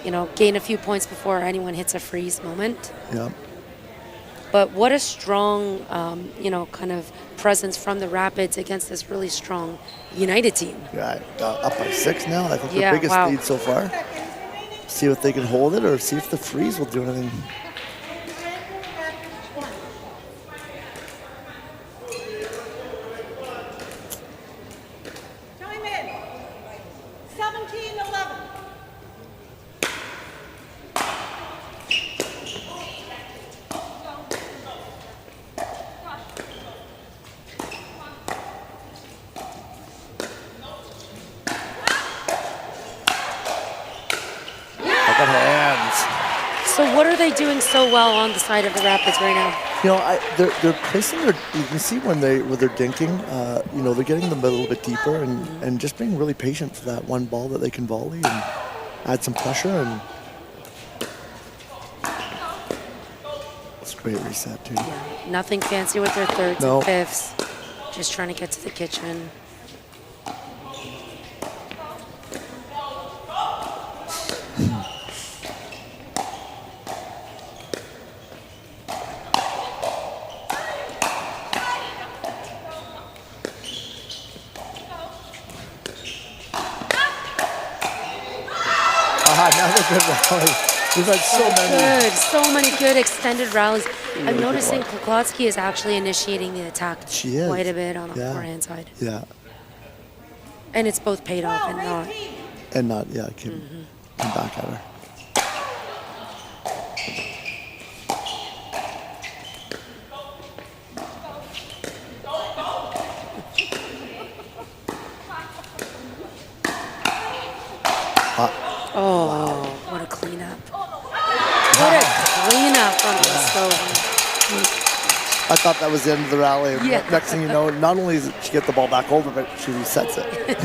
You know, gain a few points before anyone hits a freeze moment. yeah. But what a strong, you know, kind of presence from the Rapids against this really strong United team. Yeah, up by 6 now. I think Yeah, the biggest wow. lead so far. See if they can hold it or see if the freeze will do anything. Time in. 17-11. What are they doing so well on the side of the Rapids right now? You know, they're placing their. You can see when they're dinking. You know, they're getting them a little bit deeper and just being really patient for that one ball that they can volley and add some pressure. And it's a great reset too. Yeah, nothing fancy with their thirds and fifths. Just trying to get to the kitchen. Another good rally. We've had so many good extended rallies. I'm noticing Poklotsky is actually initiating the attack quite a bit on the forehand side. Yeah. And it's both paid off and not. And not, yeah, came back at her. Oh, what a cleanup. What a cleanup on the stove. I thought that was the end of the rally. Yeah. Next thing you know, not only does she get the ball back over, but she resets it.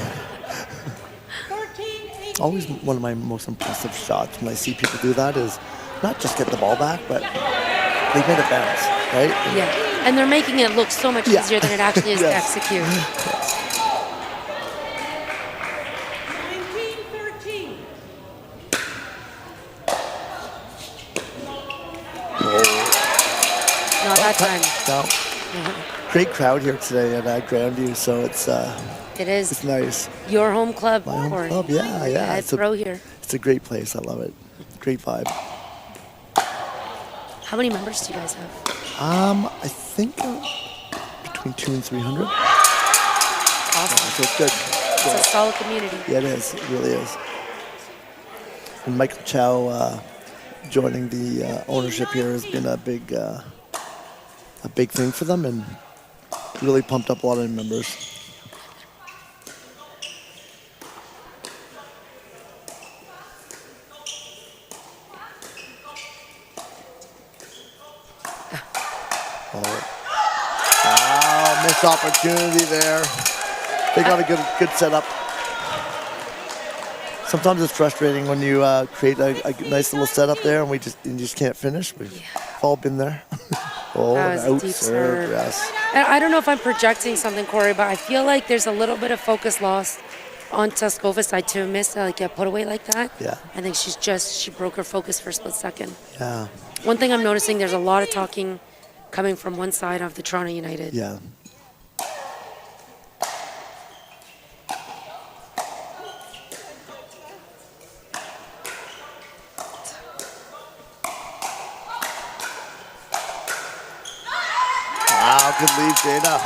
Always one of my most impressive shots when I see people do that is not just get the ball back, but they made it bounce, right? Yeah, and they're making it look so much easier than it actually is to execute. Not that time. No. Great crowd here today at Grandview, so it's it's nice. Your home club, My home Corey. club, yeah. It's pro here. It's a great place. I love it. Great vibe. How many members do you guys have? I think between 200 and 300. Awesome. So it's good. It's a solid community. Yeah, it is. It really is. And Michael Chow joining the ownership here has been a big thing for them and really pumped up a lot of members. Wow, missed opportunity there. They got a good setup. Sometimes it's frustrating when you create a nice little setup there and you just can't finish. We've all been there. That was a deep serve. Yes. And I don't know if I'm projecting something, Corey, but I feel like there's a little bit of focus lost on Tuskova's side to miss a put away like that. Yeah. I think she broke her focus for a split second. Yeah. One thing I'm noticing, there's a lot of talking coming from one side of the Toronto United. Yeah. Wow, good lead, Jada.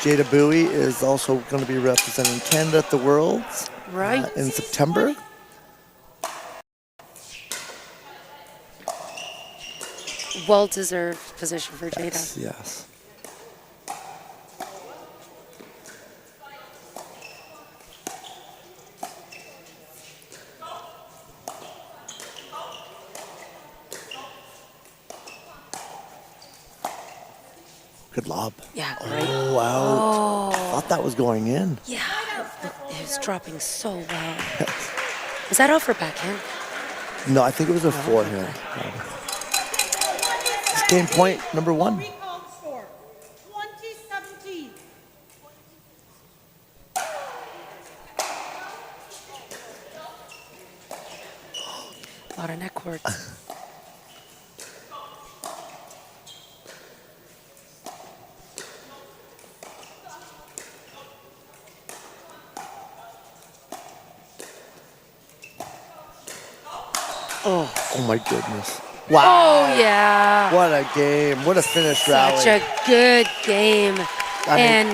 Jada Bowie is also going to be representing Canada at the Worlds in September. Well-deserved position for Jada. Yes. Good lob. Yeah, great. Oh, wow. I thought that was going in. Yeah, it was dropping so well. Was that out for backhand? No, I think it was a forehand. It's game point number 1. Recalled score, 2017. A lot of neck cords. Oh my goodness. Wow. Oh, yeah. What a game. What a finish rally. Such a good game. I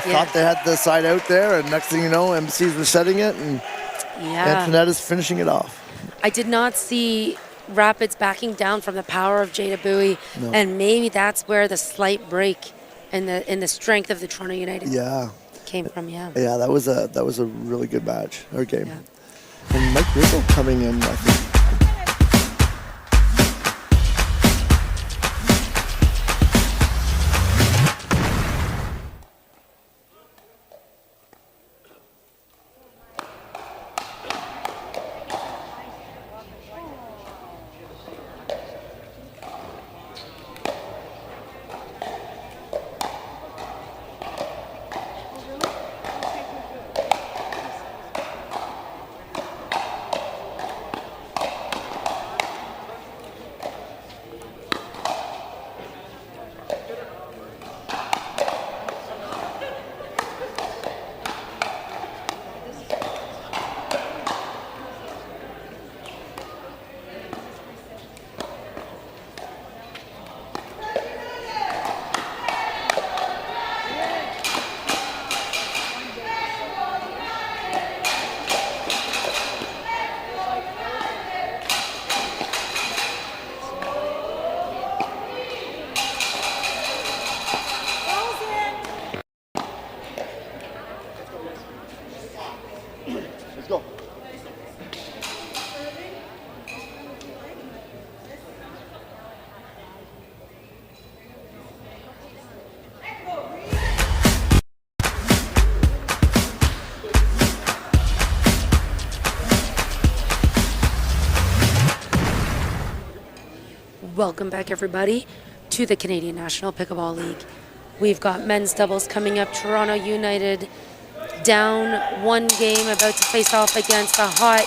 thought they had the side out there, and next thing you know, MC's resetting it, and Antonetta's finishing it off. I did not see Rapids backing down from the power of Jada Bowie, and maybe that's where the slight break in the strength of the Toronto United came from. Yeah. Yeah, that was a really good match or game. Yeah. And Mike Rizzo coming in, I think. Welcome back, everybody, to the Canadian National Pickleball League. We've got men's doubles coming up. Toronto United down 1 game, about to face off against the hot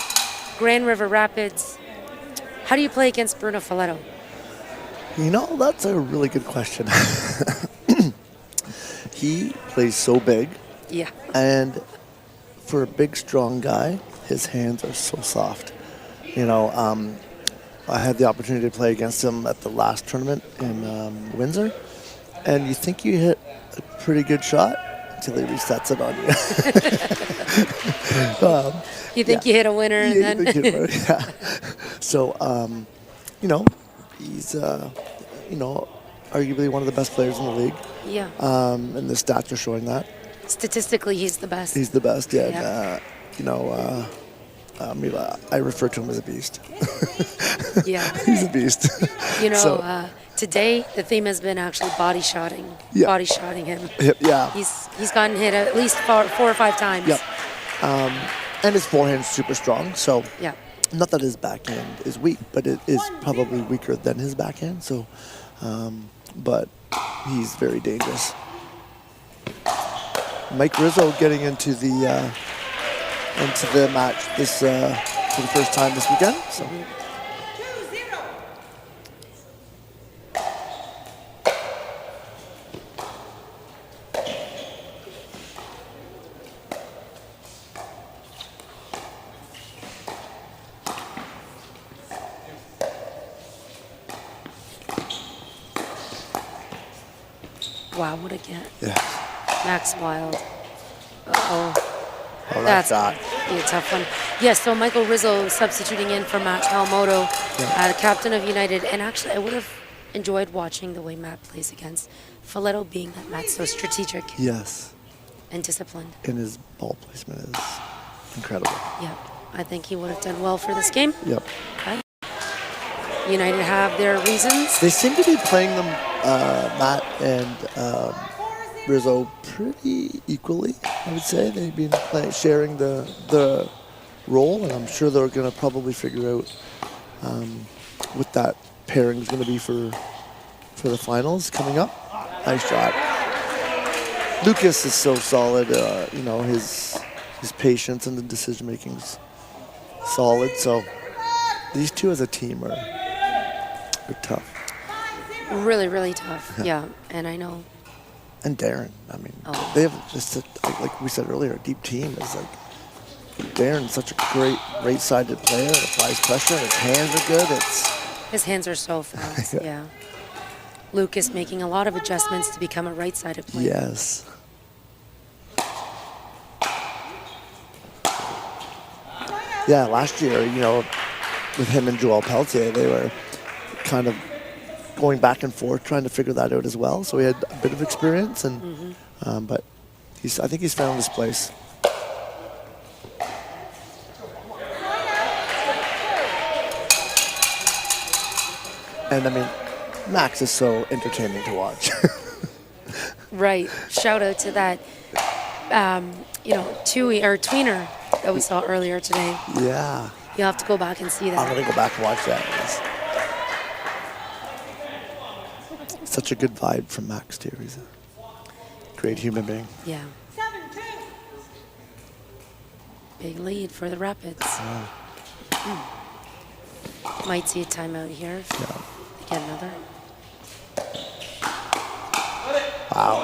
Grand River Rapids. How do you play against Bruno Folletto? You know, that's a really good question. He plays so big. Yeah. And for a big, strong guy, his hands are so soft. You know, I had the opportunity to play against him at the last tournament in Windsor, and you think you hit a pretty good shot until he resets it on you. You think you hit a winner, and then... Yeah. So, you know, he's, you know, arguably one of the best players in the league. Yeah. And the stats are showing that. Statistically, he's the best. He's the best, yeah. Yeah. You know, I refer to him as a beast. Yeah. He's a beast. You know, So- today the theme has been actually body shotting. Yeah. Body shotting him. Yeah. He's gotten hit at least 4 or 5 times. Yep. And his forehand's super strong, so Yeah. not that his backhand is weak, but it is probably weaker than his backhand. So, but he's very dangerous. Mike Rizzo getting into the match this for the first time this weekend. So. Wow, what a get. Yeah. Max Wild. Uh-oh. Oh, That's that. be a tough one. Yes, so Michael Rizzo substituting in for Matt Kawamoto, captain of United. And actually, I would have enjoyed watching the way Matt plays against Folletto, being that Matt's so strategic Yes. and disciplined. And his ball placement is incredible. Yep. I think he would have done well for this game. Yep. Okay. United have their reasons. They seem to be playing them, Matt and Rizzo, pretty equally, I would say. They've been sharing the role, and I'm sure they're going to probably figure out what that pairing is going to be for the finals coming up. Nice shot. Lucas is so solid. You know, his patience and the decision making is solid. So these two as a team are tough. Really, really tough. Yeah, and I know. And Darren, I mean, they have just like we said earlier, a deep team. Is like Darren's such a great right-sided player. It applies pressure. His hands are good. His hands are so fast. Yeah. Lucas making a lot of adjustments to become a right-sided player. Yes. Yeah, last year, you know, with him and Joel Peltier, they were kind of going back and forth trying to figure that out as well. So he had a bit of experience, and but I think he's found his place. And I mean, Max is so entertaining to watch. Right. Shout out to that, tweener that we saw earlier today. Yeah. You'll have to go back and see that. I'm going to go back and watch that. It's such a good vibe from Max, too. He's a great human being. Yeah. Big lead for the Rapids. Might see a timeout here. Yeah. Get another. Wow.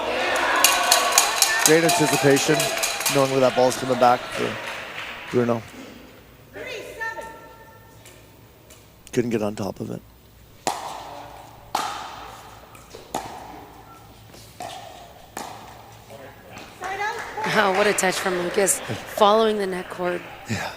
Great anticipation, knowing where that ball's coming back for Bruno. Couldn't get on top of it. Oh, what a touch from Lucas, following the net cord. Yeah.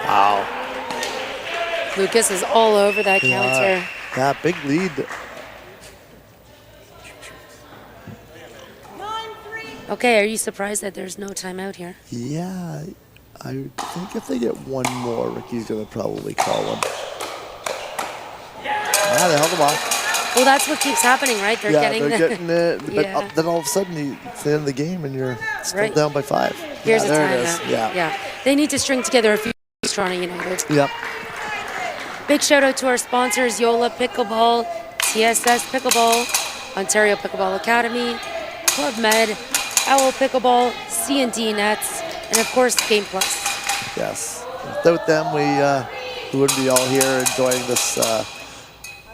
Wow. Lucas is all over that counter. Yeah, big lead. Okay, are you surprised that there's no timeout here? Yeah, I think if they get one more, Ricky's going to probably call one. Yeah, they held them off. Well, that's what keeps happening, right? They're getting it. But Yeah. then all of a sudden, it's the end of the game, and you're still Right. down by 5. Here's yeah, a there it timeout. is. Yeah. They need to string together a few Toronto United. Yep. Big shout out to our sponsors, Yola Pickleball, TSS Pickleball, Ontario Pickleball Academy, Club Med, Owl Pickleball, C&D Nets, and of course, Game Plus. Yes. Without them, we wouldn't be all here enjoying this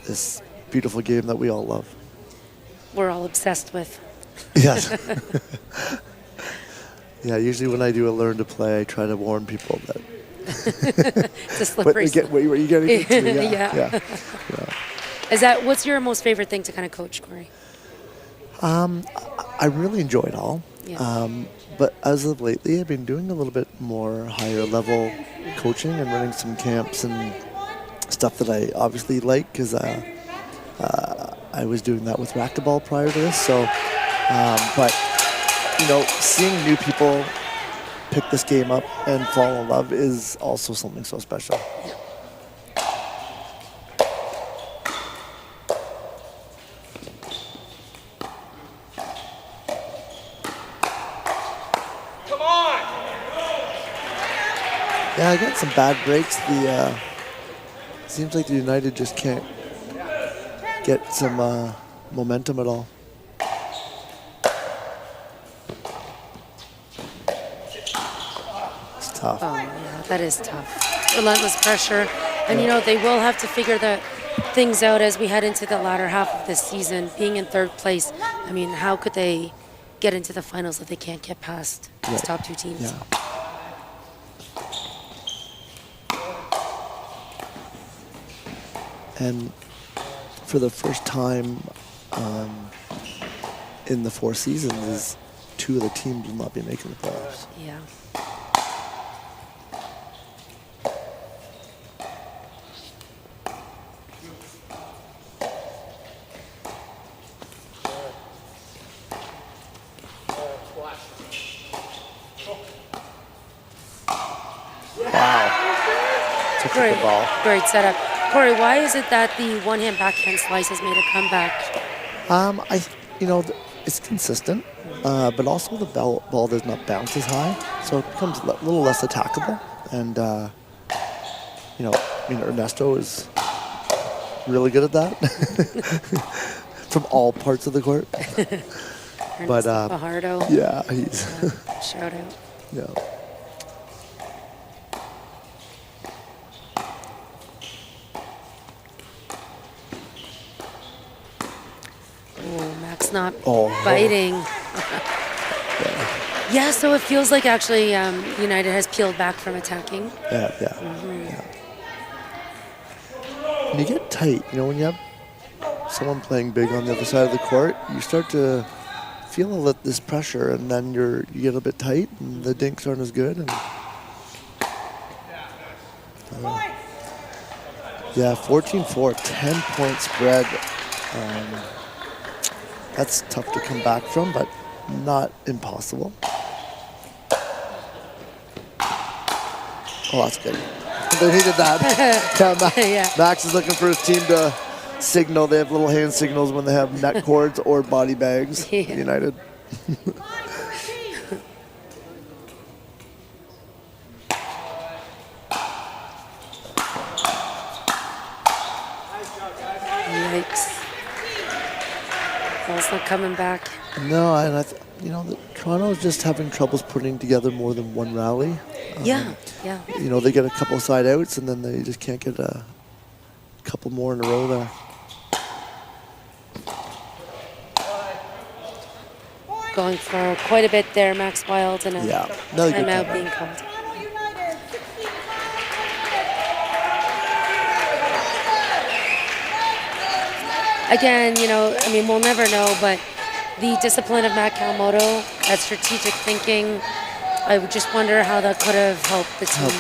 this beautiful game that we all love. We're all obsessed with. Yes. Yeah, usually when I do a learn to play, I try to warn people that It's a slippery slope. what you getting into. Yeah. What's your most favorite thing to kind of coach, Corey? I really enjoy it all. Yeah. But as of lately, I've been doing a little bit more higher level coaching and running some camps and stuff that I obviously like because I was doing that with racquetball prior to this. So, but seeing new people pick this game up and fall in love is also something so special. Yeah, I got some bad breaks. Seems like the United just can't get some momentum at all. It's tough. Oh, yeah, that is tough. Relentless pressure. And, they will have to figure things out as we head into the latter half of this season. Being in third place, I mean, how could they get into the finals if they can't get past these top two teams? Yeah. And for the first time in the 4 seasons, 2 of the teams will not be making the playoffs. Yeah. Wow. Took the ball. Great setup. Corey, why is it that the one-hand backhand slice has made a comeback? It's consistent, but also the ball does not bounce as high, so it becomes a little less attackable. And Ernesto is really good at that from all parts of the court. But Fajardo. yeah, he's shout out. Yeah. Oh, Max not Oh. biting. Yeah, so it feels like actually United has peeled back from attacking. Yeah. When you get tight, when you have someone playing big on the other side of the court, you start to feel this pressure, and then you get a bit tight, and the dinks aren't as good, and Yeah, 14-4, 10-point spread. That's tough to come back from, but not impossible. Oh, that's good. They needed that. Yeah. Max is looking for his team to signal. They have little hand signals when they have neck cords or body bags. Yeah. United. Yikes. Ball's not coming back. No, and Toronto's just having troubles putting together more than one rally. Yeah. They get a couple of side outs, and then they just can't get a couple more in a row there. Going for quite a bit there, Max Wild, and a another good timeout timeout. being called. Again, we'll never know, but the discipline of Matt Kawamoto, that strategic thinking, I would just wonder how that could have helped the team.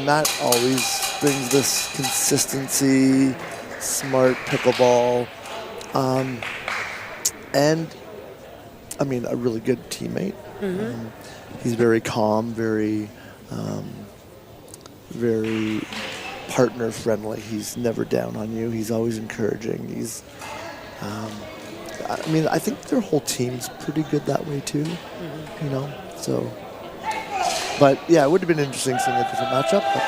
Matt always brings this consistency, smart pickleball, and a really good teammate. Mm-hmm. He's very calm, very partner friendly. He's never down on you. He's always encouraging. He's, I think their whole team's pretty good that way too. Mm-hmm. So. But yeah, it would have been interesting seeing a different matchup. But.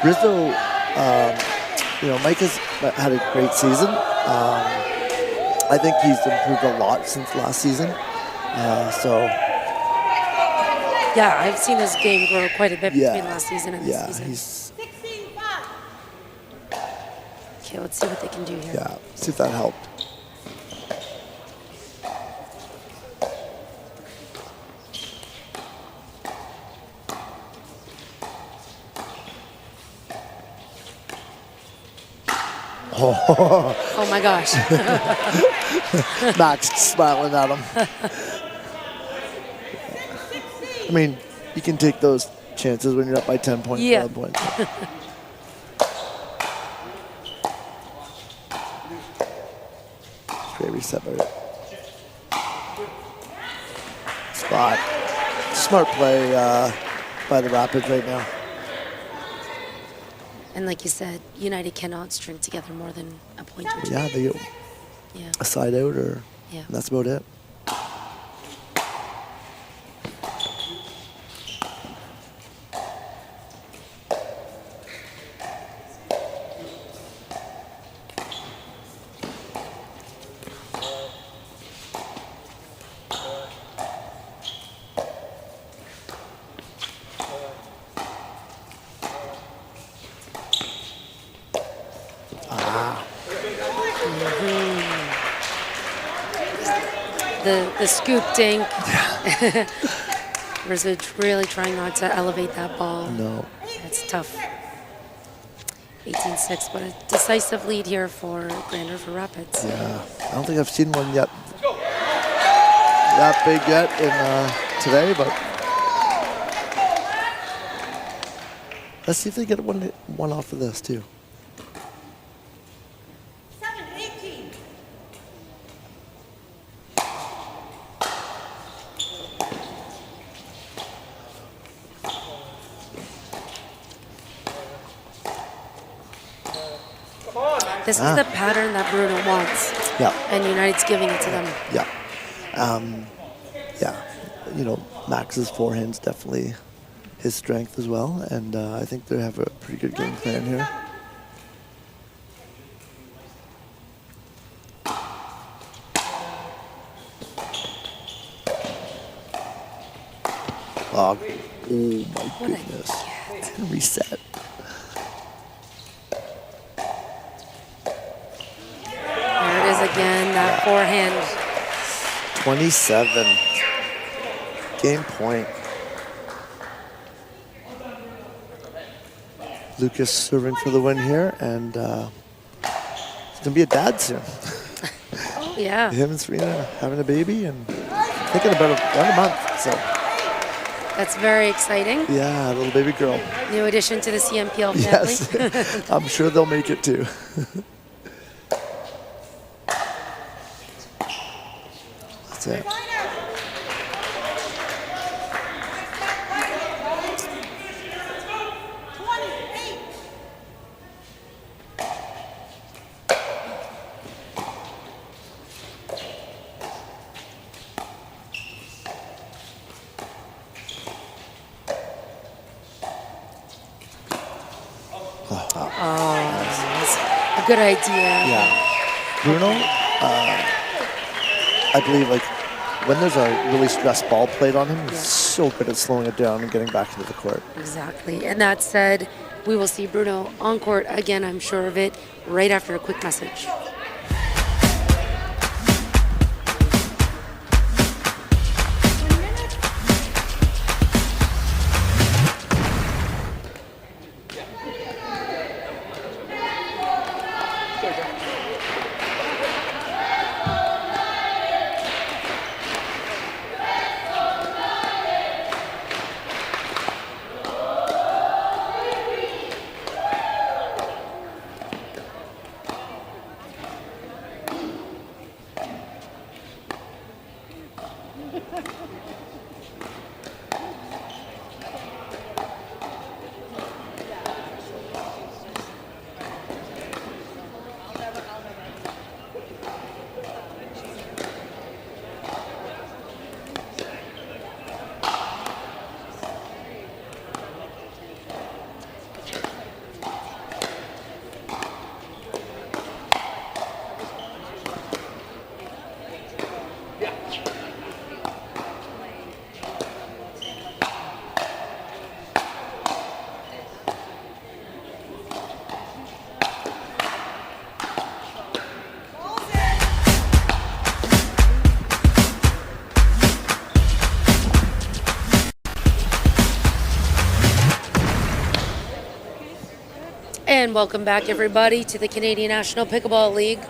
Rizzo, Mike has had a great season. I think he's improved a lot since last season. Yeah, I've seen his game grow quite a bit between last season and this season. Okay, let's see what they can do here. Yeah, see if that helped. Oh my gosh. Max smiling at him. You can take those chances when you're up by 10 points. Yeah. 12 points. Great reset by Spot. Smart play by the Rapids right now. And like you said, United cannot string together more than a point or two. Yeah, they get a side out, and that's about it. The scoop dink. Rizzo really trying not to elevate that ball. No. It's tough. 18-6, but a decisive lead here for Grand River Rapids. Yeah, I don't think I've seen one yet. That big yet in today, but let's see if they get one off of this too. 7-18. This is the pattern that Bruno wants. Yeah. And United's giving it to them. Yeah. Max's forehand's definitely his strength as well, and I think they have a pretty good game plan here. Oh my goodness. Reset. There it is again, that forehand. 27. Game point. Lucas serving for the win here, and he's going to be a dad soon. Yeah. Him and Serena having a baby and thinking about around a month. So That's very exciting. yeah, little baby girl. New addition to the CMPL family. Yes, I'm sure they'll make it too. That's it. That's a good idea. Yeah. Bruno, I believe like when there's a really stressed ball played on him, he's so good at slowing it down and getting back into the court. Exactly. And that said, we will see Bruno on court again, I'm sure of it, right after a quick message. And welcome back, everybody, to the Canadian National Pickleball League.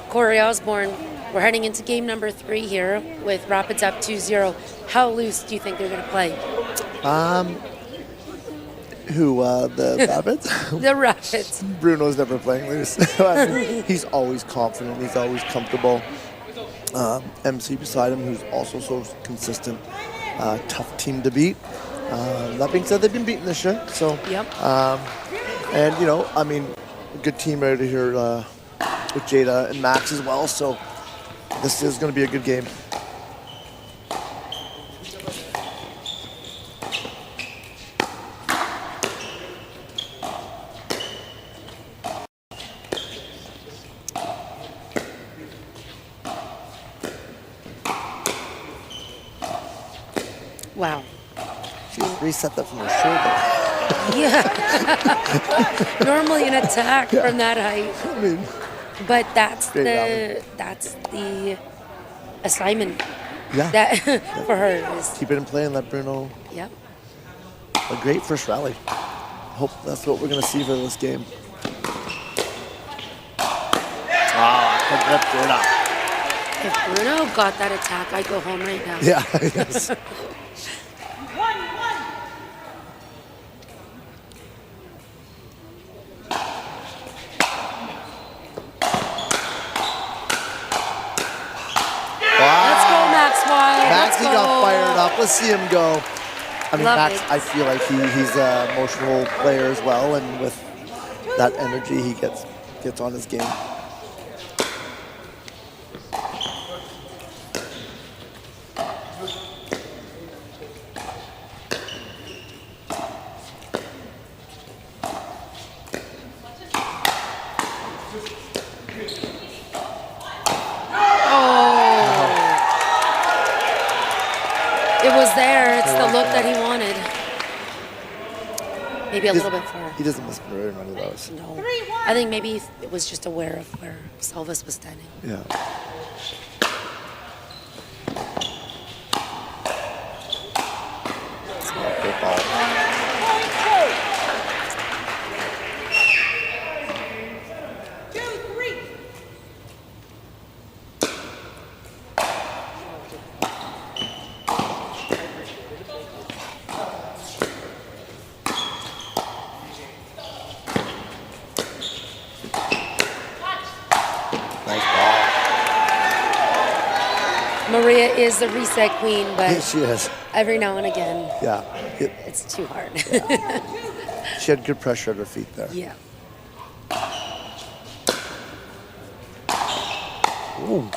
Corey Osborne, we're heading into game number 3 here with Rapids up 2-0. How loose do you think they're going to play? The Rapids? The Rapids. Bruno's never playing loose. I mean, he's always confident. He's always comfortable. MC beside him, who's also so consistent. Tough team to beat. That being said, they've been beaten this year. So, yep. And, you know, I mean, good team right here with Jada and Max as well. So this is going to be a good game. Wow. She reset that from her shoulder. Yeah. Normally an attack from that height. I mean, but that's great the assignment. Yeah. That for her is keep it in play and let Bruno. Yep. A great first rally. Hope that's what we're going to see for this game. Good rip, Bruno. If Bruno got that attack, I'd go home right now. Yeah, yes. Maxie got fired up. Let's see him go. I mean, Max, I feel like he's an emotional player as well, and with that energy, he gets on his game. It was there. It's the look that he wanted. Maybe a little bit far. He doesn't miss very many of those. No. I think maybe it was just aware of where Salvis was standing. Yeah. Good ball. is the reset queen, but She is. every now and again, Yeah. it's too hard. She had good pressure at her feet there. Yeah. Ooh.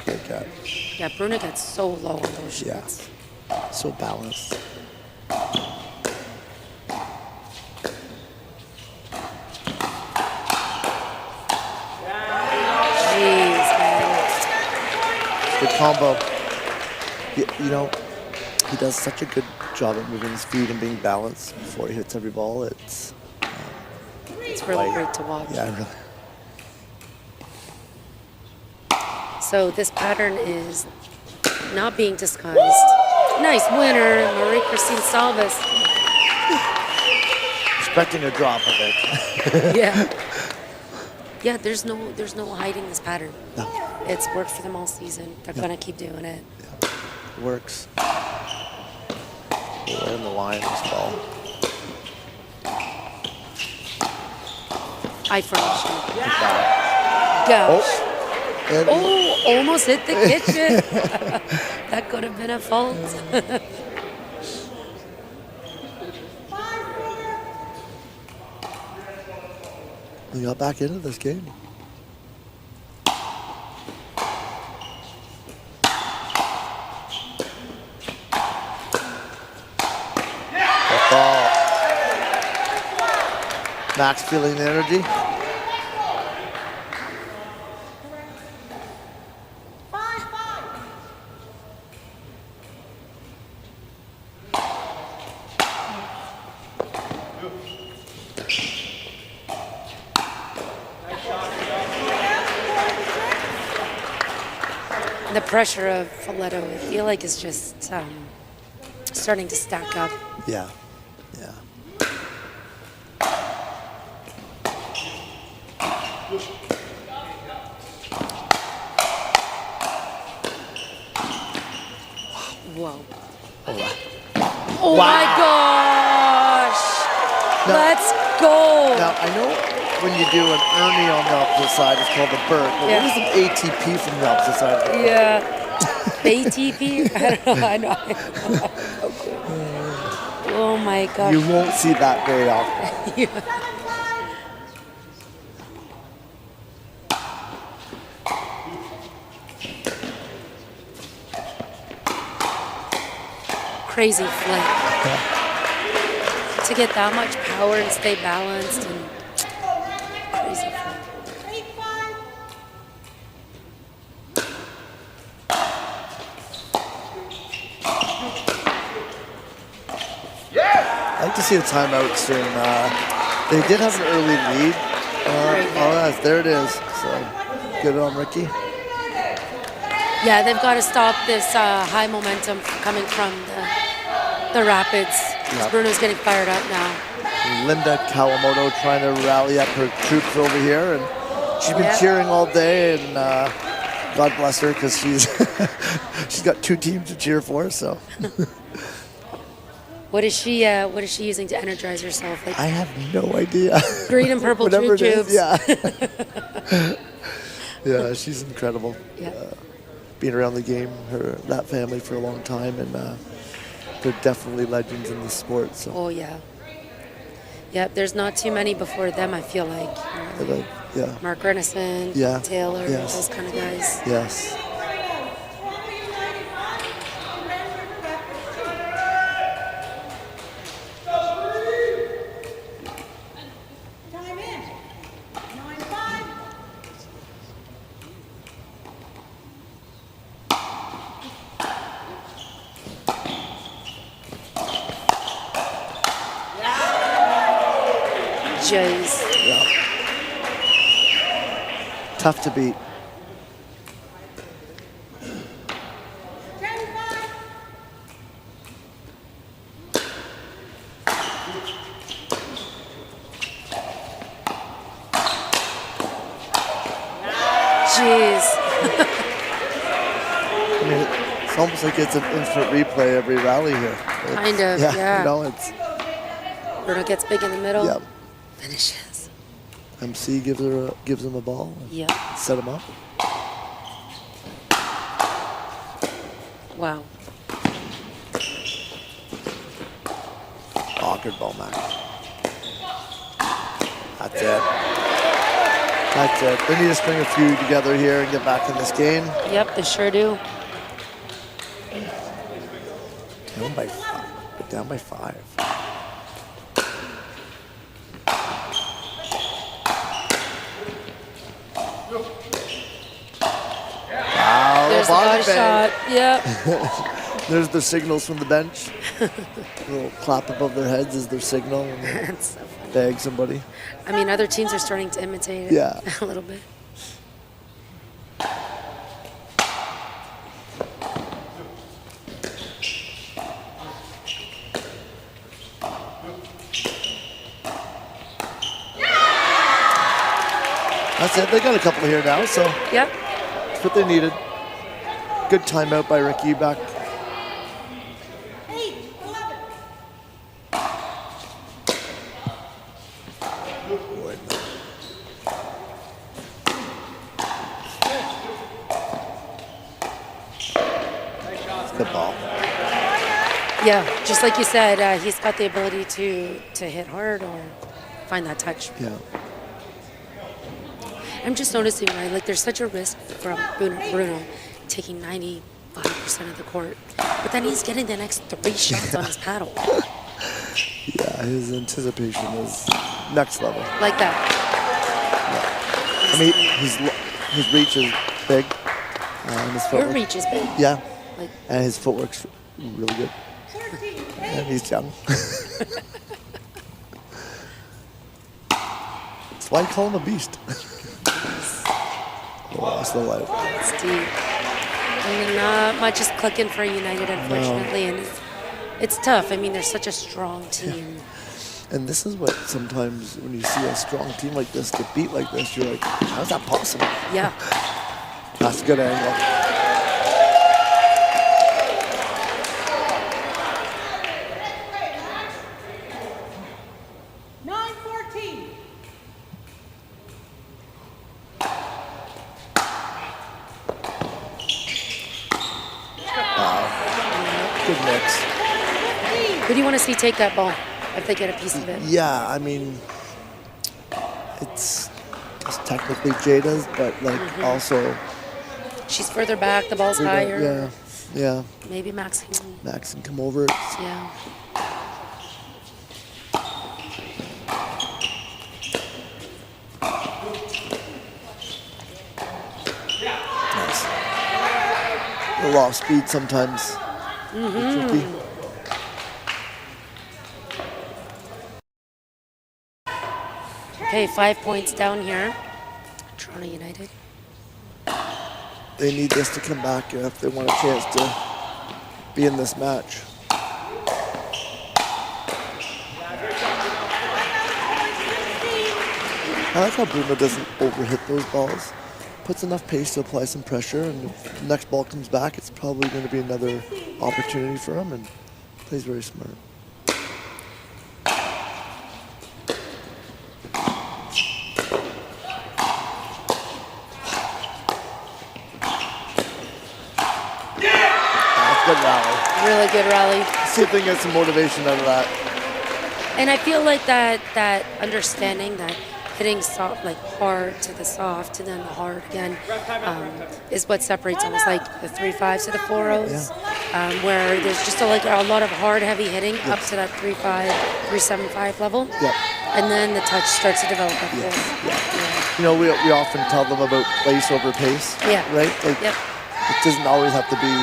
Good cat. Yeah, Bruna gets so low on those shots. Yeah. So balanced. Jeez, man. Good combo. You know, he does such a good job at moving his feet and being balanced before he hits every ball. It's really great to watch. Yeah, really. So this pattern is not being disguised. Nice winner, Marie-Christine Salvis. Expecting a drop of it. Yeah. Yeah, there's no hiding this pattern. No. It's worked for them all season. They're gonna keep doing it. It works. We're in the line as well. Eye formation. Oh. Gosh. Oh, almost hit the kitchen. That could have been a fault. We got back into this game. Good ball. Max feeling the energy. The pressure of Folletto, I feel like, is just starting to stack up. Yeah. Yeah. Whoa. Oh, wow. Oh my gosh! Now- Let's go! Now, I know when you do an Ernie on the opposite side, it's called a Burke. But Yeah. what is an ATP from the opposite side? Yeah. ATP? I don't know. I know. Oh my gosh. You won't see that very often. Yeah. Crazy flick. To get that much power and stay balanced and crazy flick. I like to see the timeout soon. They did have an early lead. There it is. So good on Ricky. Yeah, they've got to stop this high momentum coming from the Rapids. Yep. Bruno's getting fired up now. Linda Kawamoto trying to rally up her troops over here, and she's been cheering all day. And God bless her, because she's she's got two teams to cheer for. So What is she using to energize herself? Like I have no idea. green and purple Whatever tube it is, tubes. yeah. Yeah, she's incredible. Yeah. Being around the game, that family for a long time, and they're definitely legends in the sport. So. Oh yeah. Yep, there's not too many before them, I feel like. Yeah. Mark Renison, Yeah. Taylor, Yes. those kind of guys. Yes. Jays. Yeah. Tough to beat. Jeez. I mean, it's almost like it's an instant replay every rally here. Kind of, yeah. You know, it's Bruno gets big in the middle. Yep. Finishes. MC gives him a ball. Yeah. Set him up. Wow. Oh, good ball, Max. That's it. That's it. They need to string a few together here and get back in this game. Yep, they sure do. Down by 5. Down by 5. Wow, There's the body shot. Yep. There's the signals from the bench. A little clap above their heads is their signal. And That's so funny. bag somebody. I mean, other teams are starting to imitate it Yeah. a little bit. That's it. They got a couple here now, so Yep. that's what they needed. Good timeout by Ricky back. Good ball. Yeah, just like you said, he's got the ability to hit hard or find that touch. Yeah. I'm just noticing, right, like there's such a risk from Bruno taking 95% of the court, but then he's getting the next 3 shots on his paddle. Yeah, his anticipation is next level. Like that. I mean, his reach is big. And his Your footwork. reach is big. Yeah. Like, And his footwork's really good. And he's young. That's why I call him a beast. Lost the light. it's deep. And not much is clicking for United, unfortunately, and it's tough. I mean, they're such a strong team. And this is what sometimes when you see a strong team like this get beat like this, you're like, how's that possible? Yeah. That's a good angle. 9-14. Wow. Good mix. Who do you want to see take that ball if they get a piece of it? Yeah, I mean, it's technically Jada's, but like also. She's further back, the ball's higher. Yeah, yeah. Maybe Max can. Max can come over. Yeah. Nice. A lot of speed sometimes. Tricky. Okay, 5 points down here. Toronto United. They need this to come back if they want a chance to be in this match. I like how Bruno doesn't overhit those balls. Puts enough pace to apply some pressure, and if the next ball comes back, it's probably going to be another opportunity for him, and plays very smart. Good rally. Really good rally. See if they can get some motivation out of that. And I feel like that understanding that hitting soft, like hard to the soft and then the hard again, is what separates almost like the 3-5s to the 4-0s, where there's just a lot of hard, heavy hitting up to that 3-5, 3-7-5 level. Yeah. And then the touch starts to develop up there. Yeah. You know, we often tell them about place over pace. Yeah. Right? Like, Yep. it doesn't always have to be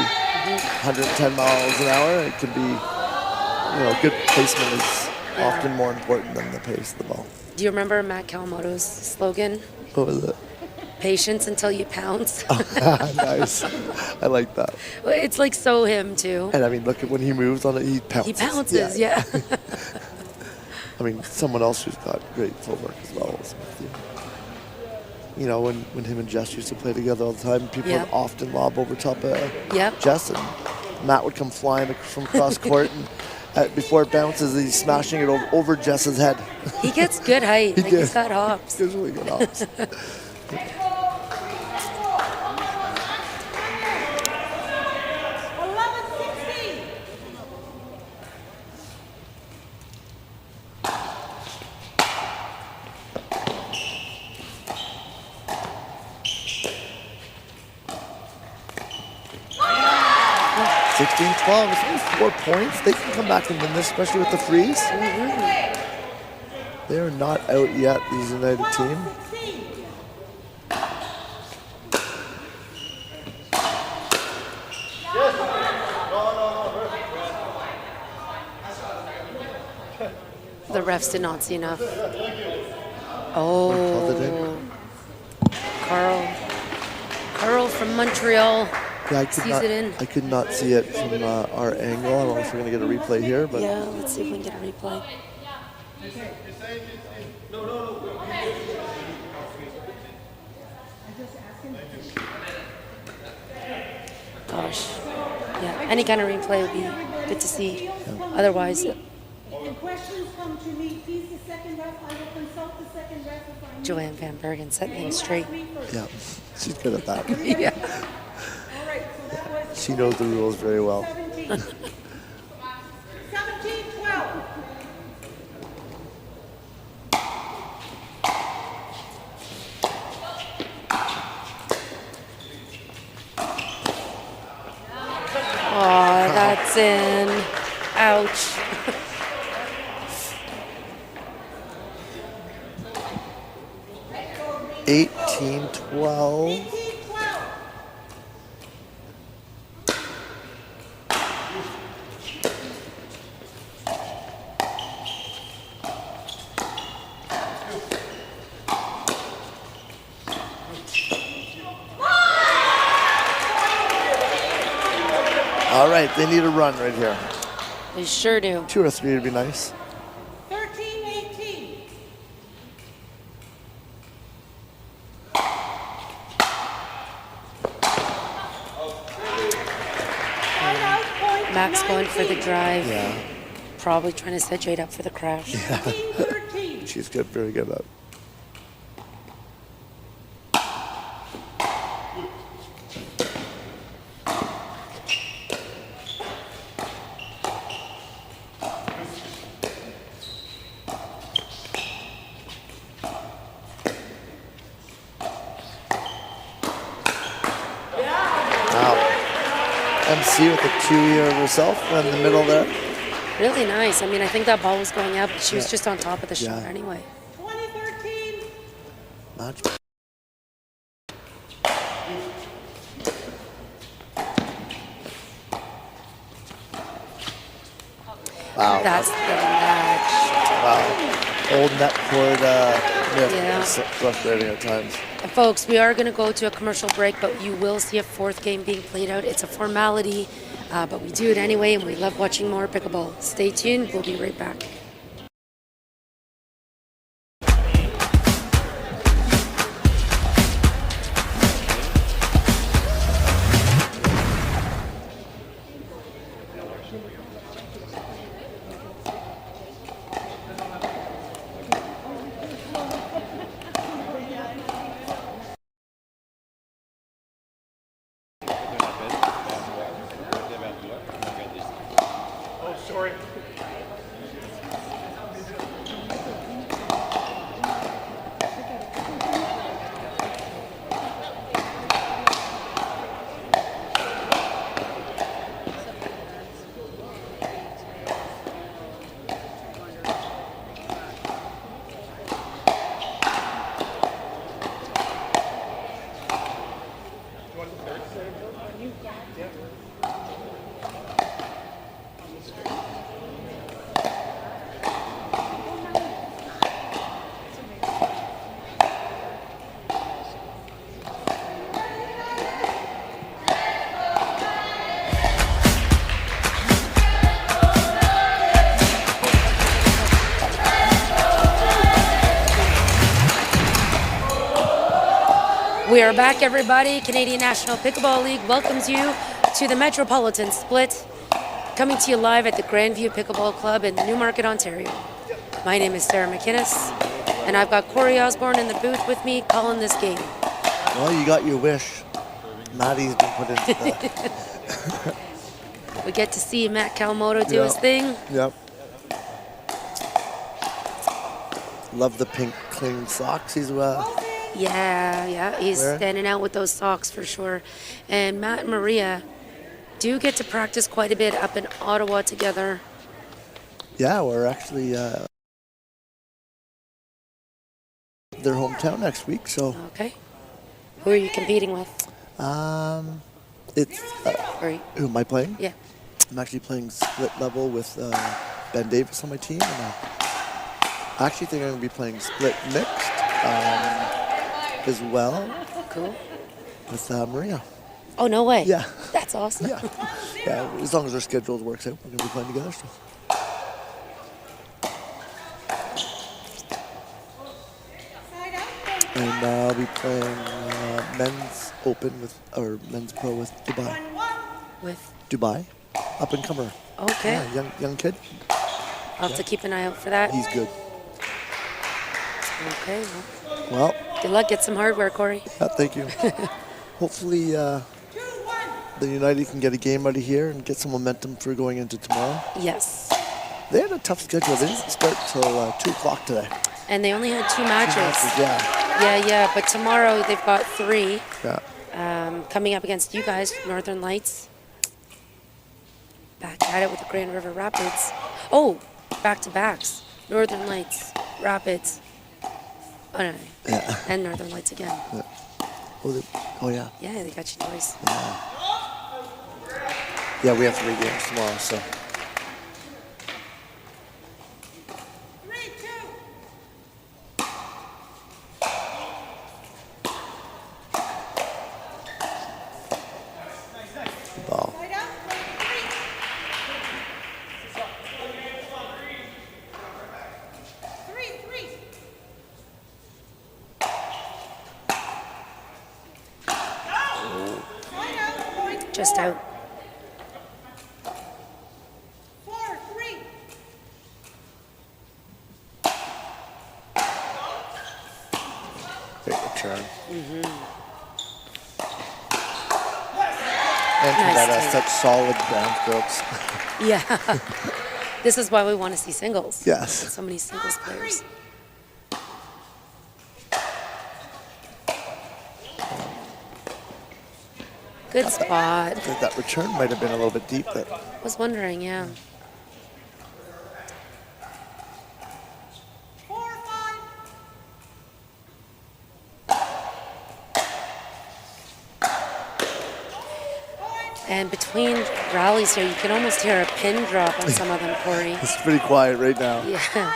110 miles an hour. It can be, good placement is often more important than the pace of the ball. Do you remember Matt Kawamoto's slogan? What was it? Patience until you pounce. Nice. I like that. It's like so him too. And I mean, look at when he moves on it, he pounces. He pounces, yeah. I mean, someone else who's got great footwork as well is Matthew. You know, when him and Jess used to play together all the time, people would often lob over top of Jess, and Matt would come flying from across court, before it bounces, he's smashing it over Jess's head. He gets good height. He Like, did. he's got hops. He has really good hops. 16-12. It's only 4 points. They can come back and win this, especially with the freeze. They are not out yet, these United team. The refs did not see enough. Oh, Carl from Montreal. Yeah, sees it in. I could not see it from our angle. I don't know if we're going to get a replay here, but Yeah, let's see if we can get a replay. Gosh, yeah, any kind of replay would be good to see. Otherwise, If questions come to me, please the second ref. I will consult the second ref if I need. Joanne Van Bergen set things straight. yeah, she's good at that. Yeah. All right, so that was She knows the rules very well. 17. 17-12. Oh, that's in. Ouch. Eighteen, 12. All right, they need a run right here. They sure do. 2 or 3 would be nice. 13-18. Max going for the drive. Yeah. Probably trying to set Jade up for the crash. She's good, very good at. MC with a 2-year herself in the middle there. Really nice. I mean, I think that ball was going up, but she was Yeah. just on top of the shot Yeah. anyway. 2013. Match. Wow. That's the match. Wow. Old net cord myth. Yeah. It's frustrating at times. And folks, we are going to go to a commercial break, but you will see a fourth game being played out. It's a formality, but we do it anyway, and we love watching more pickleball. Stay tuned. We'll be right back. We are back, everybody. Canadian National Pickleball League welcomes you to the Metropolitan Split. coming to you live at the Grandview Pickleball Club in Newmarket, Ontario. My name is Sarah McInnes, and I've got Corey Osborne in the booth with me calling this game. Well, you got your wish. Maddie's been put into the... We get to see Matt Kawamoto do his thing. Yep. Love the pink clean socks he's Yeah, he's Where? standing out with those socks for sure. And Matt and Maria do get to practice quite a bit up in Ottawa together. Yeah, we're actually their hometown next week, so. Okay. Who are you competing with? It's who am I playing? Yeah. I'm actually playing split level with Ben Davis on my team, and I actually think I'm going to be playing split mixed as well. Cool. With Maria. Oh, no way. Yeah. That's awesome. Yeah, as long as our schedules works out, we're going to be playing together. So. And I'll be playing men's open or men's pro with Dubai. With? Dubai, up and comer. Okay. Yeah, young kid. I'll have to keep an eye out for that. He's good. Okay. Well. Good luck. Get some hardware, Corey. Thank you. Hopefully the United can get a game out of here and get some momentum for going into tomorrow. Yes. They had a tough schedule. They didn't start till 2 o'clock today. And they only had 2 matches. Yeah. Yeah. But tomorrow they've got 3. Yeah. Coming up against you guys, Northern Lights. Back at it with the Grand River Rapids. Oh, back-to-backs. Northern Lights, Rapids. Oh, no. Yeah. And Northern Lights again. Yeah. Oh, yeah. Yeah, they got you twice. Yeah, we have 3 games tomorrow, so. Ball. Just out. Great return. Nice And that take. such solid ground strokes. Yeah. This is why we want to see singles. Yes. So many singles players. Good spot. I think that return might have been a little bit deep there. Was wondering, yeah. And between rallies here, you can almost hear a pin drop on some of them, Corey. It's pretty quiet right now. Yeah.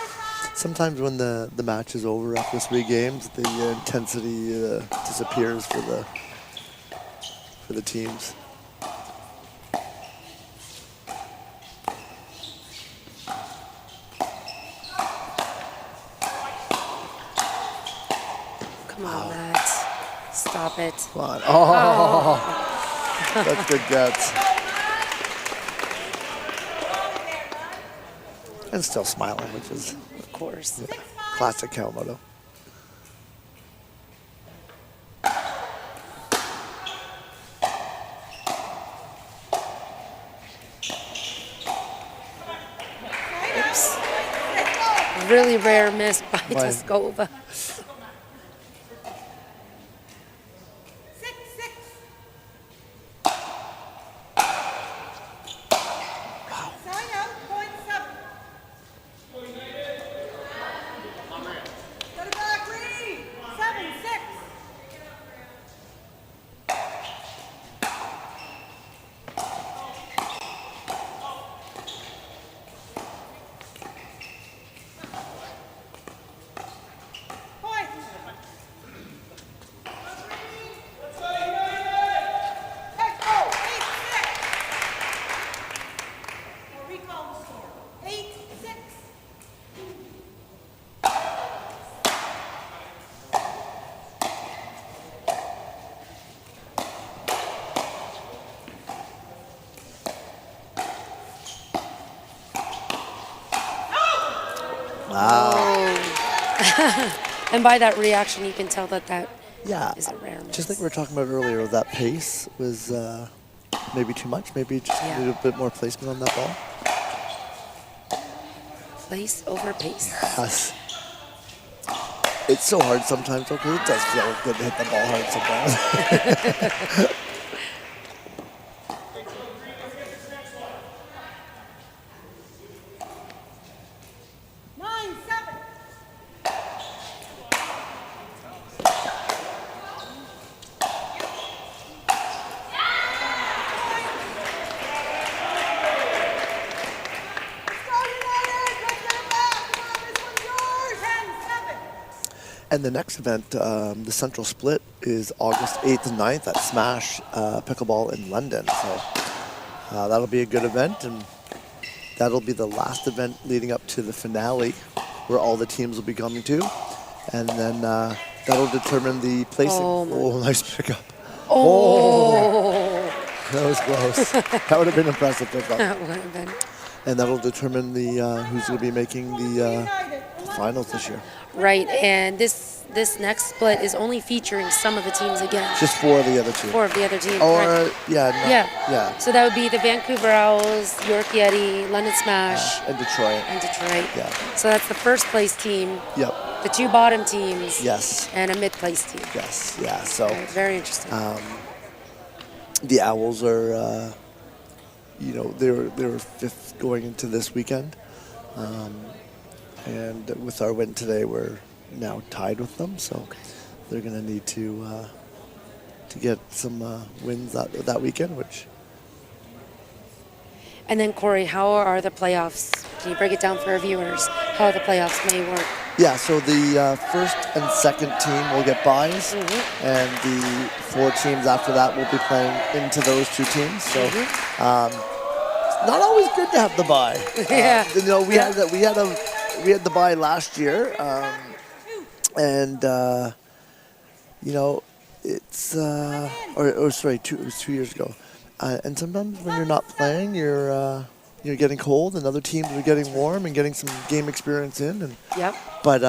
Sometimes when the match is over after 3 games, the intensity disappears for the teams. Come on, Matt. Stop it. Come on. Oh. That's good guts. And still smiling, which is, of course, classic Kawamoto. Oops. Really rare miss by Taskova. And by that reaction, you can tell that Yeah. is a rare miss. Just like we were talking about earlier, that pace was maybe too much. Maybe just a little bit more placement on that ball. Place over pace. Yes. It's so hard sometimes, though, because it does feel good to hit the ball hard sometimes. 9-7. And the next event, the Central Split, is August 8th and 9th at Smash Pickleball in London. So that'll be a good event, and that'll be the last event leading up to the finale, where all the teams will be coming to. And then that'll determine the placing. Oh, nice pickup. Oh. That was close. That would have been impressive pickup. That would have been. And that'll determine the who's going to be making the finals this year. Right, and this next split is only featuring some of the teams again. Just 4 of the other teams. 4 of the other teams. Or, right. yeah. So that would be the Vancouver Owls, York Yeti, London Smash. And Detroit. Yeah. So that's the first place team. Yep. The 2 bottom teams. Yes. And a mid place team. Yes, yeah. So very interesting. The Owls are, they were 5th going into this weekend. And with our win today, we're now tied with them. So they're going to need to get some wins that weekend, which. And then, Corey, how are the playoffs? Can you break it down for our viewers how the playoffs may work? Yeah, so the first and second team will get byes, and the 4 teams after that will be playing into those 2 teams. So it's not always good to have the bye. We had the bye last year, and it's it was 2 years ago. And sometimes when you're not playing, you're getting cold, and other teams are getting warm and getting some game experience in. And but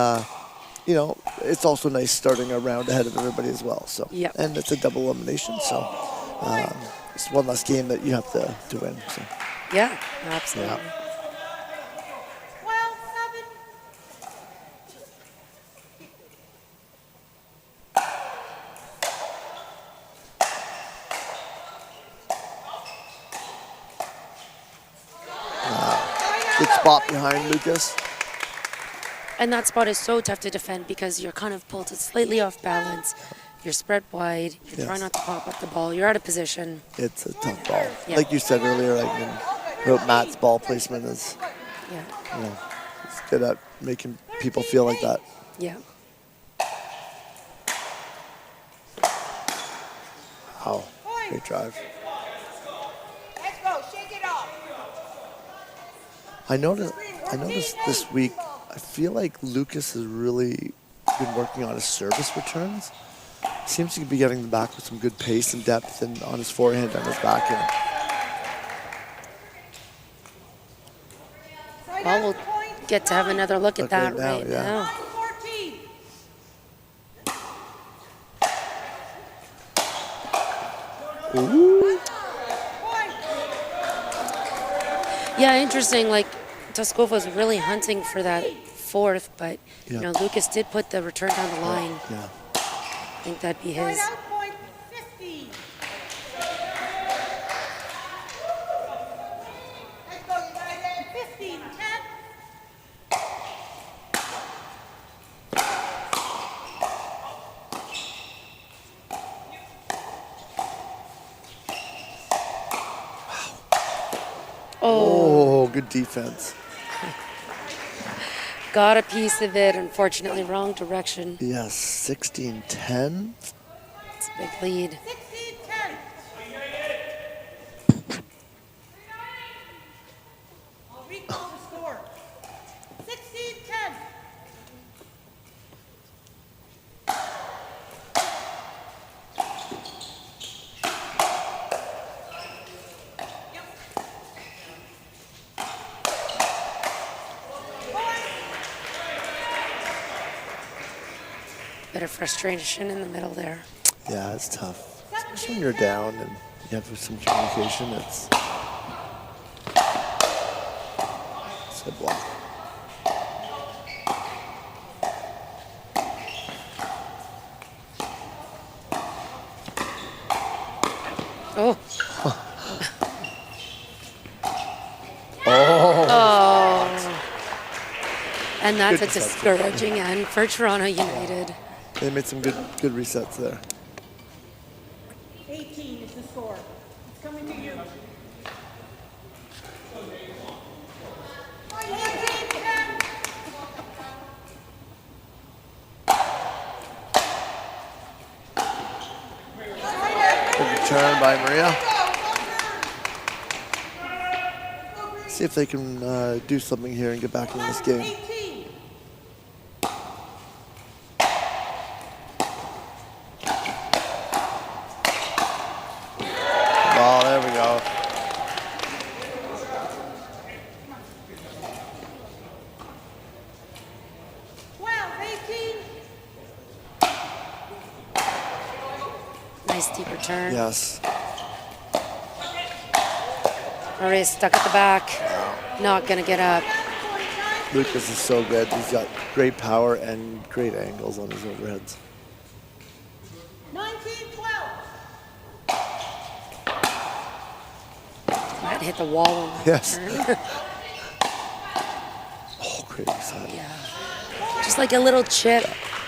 it's also nice starting a round ahead of everybody as well. So and it's a double elimination, so it's one less game that you have to win. So yeah, absolutely. Yeah. Good spot behind Lucas. And that spot is so tough to defend because you're kind of pulled slightly off balance. You're spread wide. You're trying not to pop up the ball. You're out of position. It's a tough ball. Like you said earlier, Matt's ball placement is, it's good at making people feel like that. Yeah. Wow, great drive. Let's go, shake it off. I noticed this week, I feel like Lucas has really been working on his service returns. Seems to be getting them back with some good pace and depth, and on his forehand and his backhand. Well, we'll get to have another look at that right now. Ooh. Yeah, interesting. Like, Toskova's really hunting for that 4th, but Lucas did put the return down the line. Yeah. I think that'd be his. Oh, good defense. Got a piece of it, unfortunately, wrong direction. Yes, 16-10. It's a big lead. I'll recall the score. 16-10. bit of frustration in the middle there. Yeah, it's tough. Especially when you're down and you have some communication. It's a block. Oh. Oh. And that's Good a discouraging end for Toronto United. They made some good resets there. 18 is the score. It's coming to you. Good return by Maria. See if they can do something here and get back in this game. Oh, there we go. Nice deep return. Yes. Maria stuck at the back. Not going to get up. Lucas is so good. He's got great power and great angles on his overheads. 19-12. Might hit the wall on that Yes. return. Oh, great reset. Yeah. Just like a little chip.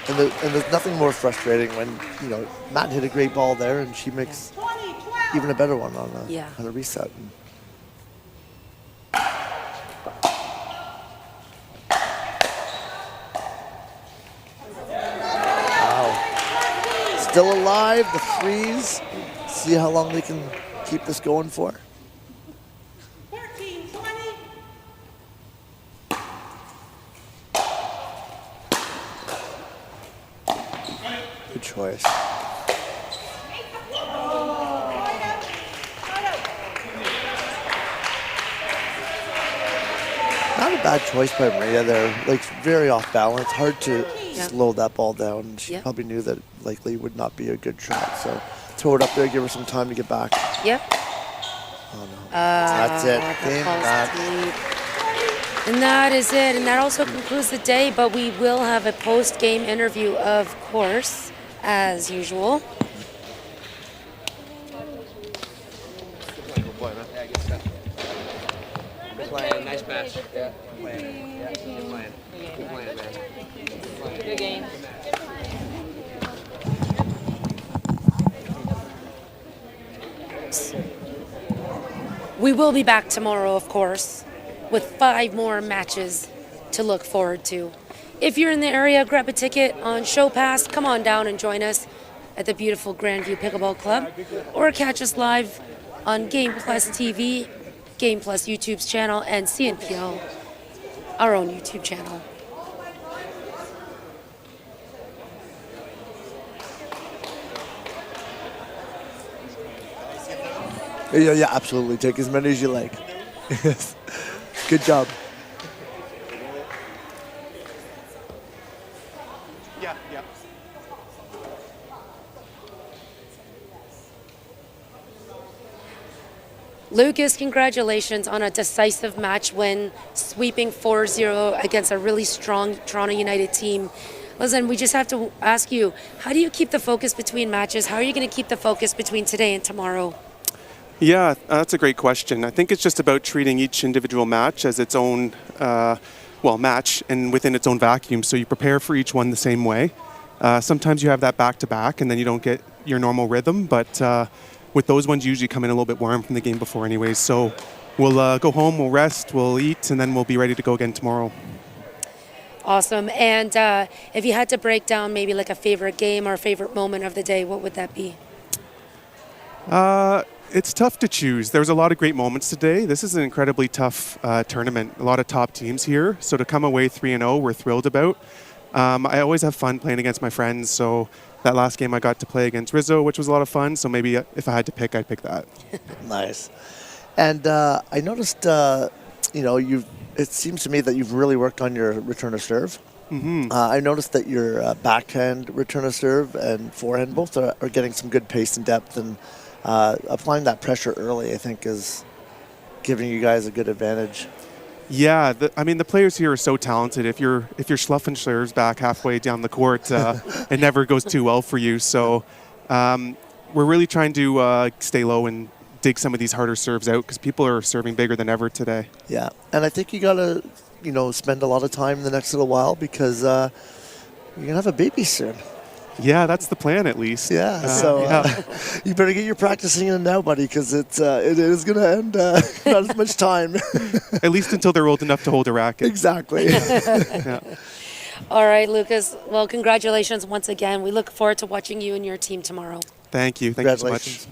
And there's nothing more frustrating when, you know, Matt hit a great ball there and she makes even a better one on a reset. Wow. Still alive, the threes. See how long they can keep this going for. 13-20. Good choice. Not a bad choice by Maria there. Like, very off balance. Hard to slow that ball down. She probably knew that likely would not be a good shot. So throw it up there, give her some time to get back. Yep. Oh, no. That's it. Game match. And that is it. And that also concludes the day. But we will have a post-game interview, of course, as usual. Good playing, nice match. Yeah, good playing. Yeah, good playing. Good playing, man. Good game. We will be back tomorrow, of course, with 5 more matches to look forward to. If you're in the area, grab a ticket on Show Pass. Come on down and join us at the beautiful Grandview Pickleball Club, or catch us live on Game Plus TV, Game Plus YouTube's channel, and CNPL, our own YouTube channel. Yeah, absolutely. Take as many as you like. Good job. Yeah. Lucas, congratulations on a decisive match win, sweeping 4-0 against a really strong Toronto United team. Listen, we just have to ask you, how do you keep the focus between matches? How are you going to keep the focus between today and tomorrow? Yeah, that's a great question. I think it's just about treating each individual match as its own, match and within its own vacuum. So you prepare for each one the same way. Sometimes you have that back-to-back and then you don't get your normal rhythm, but with those ones, you usually come in a little bit warm from the game before anyways. So we'll go home, we'll rest, we'll eat, and then we'll be ready to go again tomorrow. Awesome. And if you had to break down maybe like a favorite game or a favorite moment of the day, what would that be? It's tough to choose. There's a lot of great moments today. This is an incredibly tough tournament. A lot of top teams here. So to come away 3-0, we're thrilled about. I always have fun playing against my friends. So that last game I got to play against Rizzo, which was a lot of fun. So maybe if I had to pick, I'd pick that. Nice. And I noticed, it seems to me that you've really worked on your return to serve. I noticed that your backhand return of serve and forehand both are getting some good pace and depth, and applying that pressure early, I think, is giving you guys a good advantage. Yeah, the players here are so talented. If you're schluffing serves back halfway down the court, it never goes too well for you. So we're really trying to stay low and dig some of these harder serves out because people are serving bigger than ever today. Yeah, and I think you got to, spend a lot of time in the next little while because you're going to have a baby soon. Yeah, that's the plan at least. Yeah, so you better get your practicing in now, buddy, because it is going to end not as much time. At least until they're old enough to hold a racket. Exactly. Yeah. All right, Lucas. Well, congratulations once again. We look forward to watching you and your team tomorrow. Thank you. Thank you so much.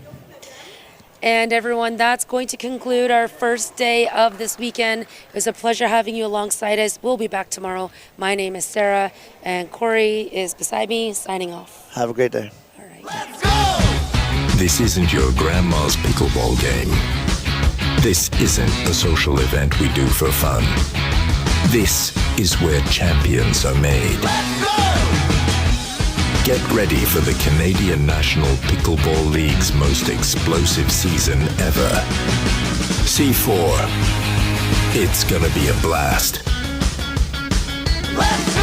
And everyone, that's going to conclude our first day of this weekend. It was a pleasure having you alongside us. We'll be back tomorrow. My name is Sarah, and Corey is beside me, signing off. Have a great day. All right. This isn't your grandma's pickleball game. This isn't a social event we do for fun. This is where champions are made. Get ready for the Canadian National Pickleball League's most explosive season ever. C4. It's gonna be a blast. Let's go!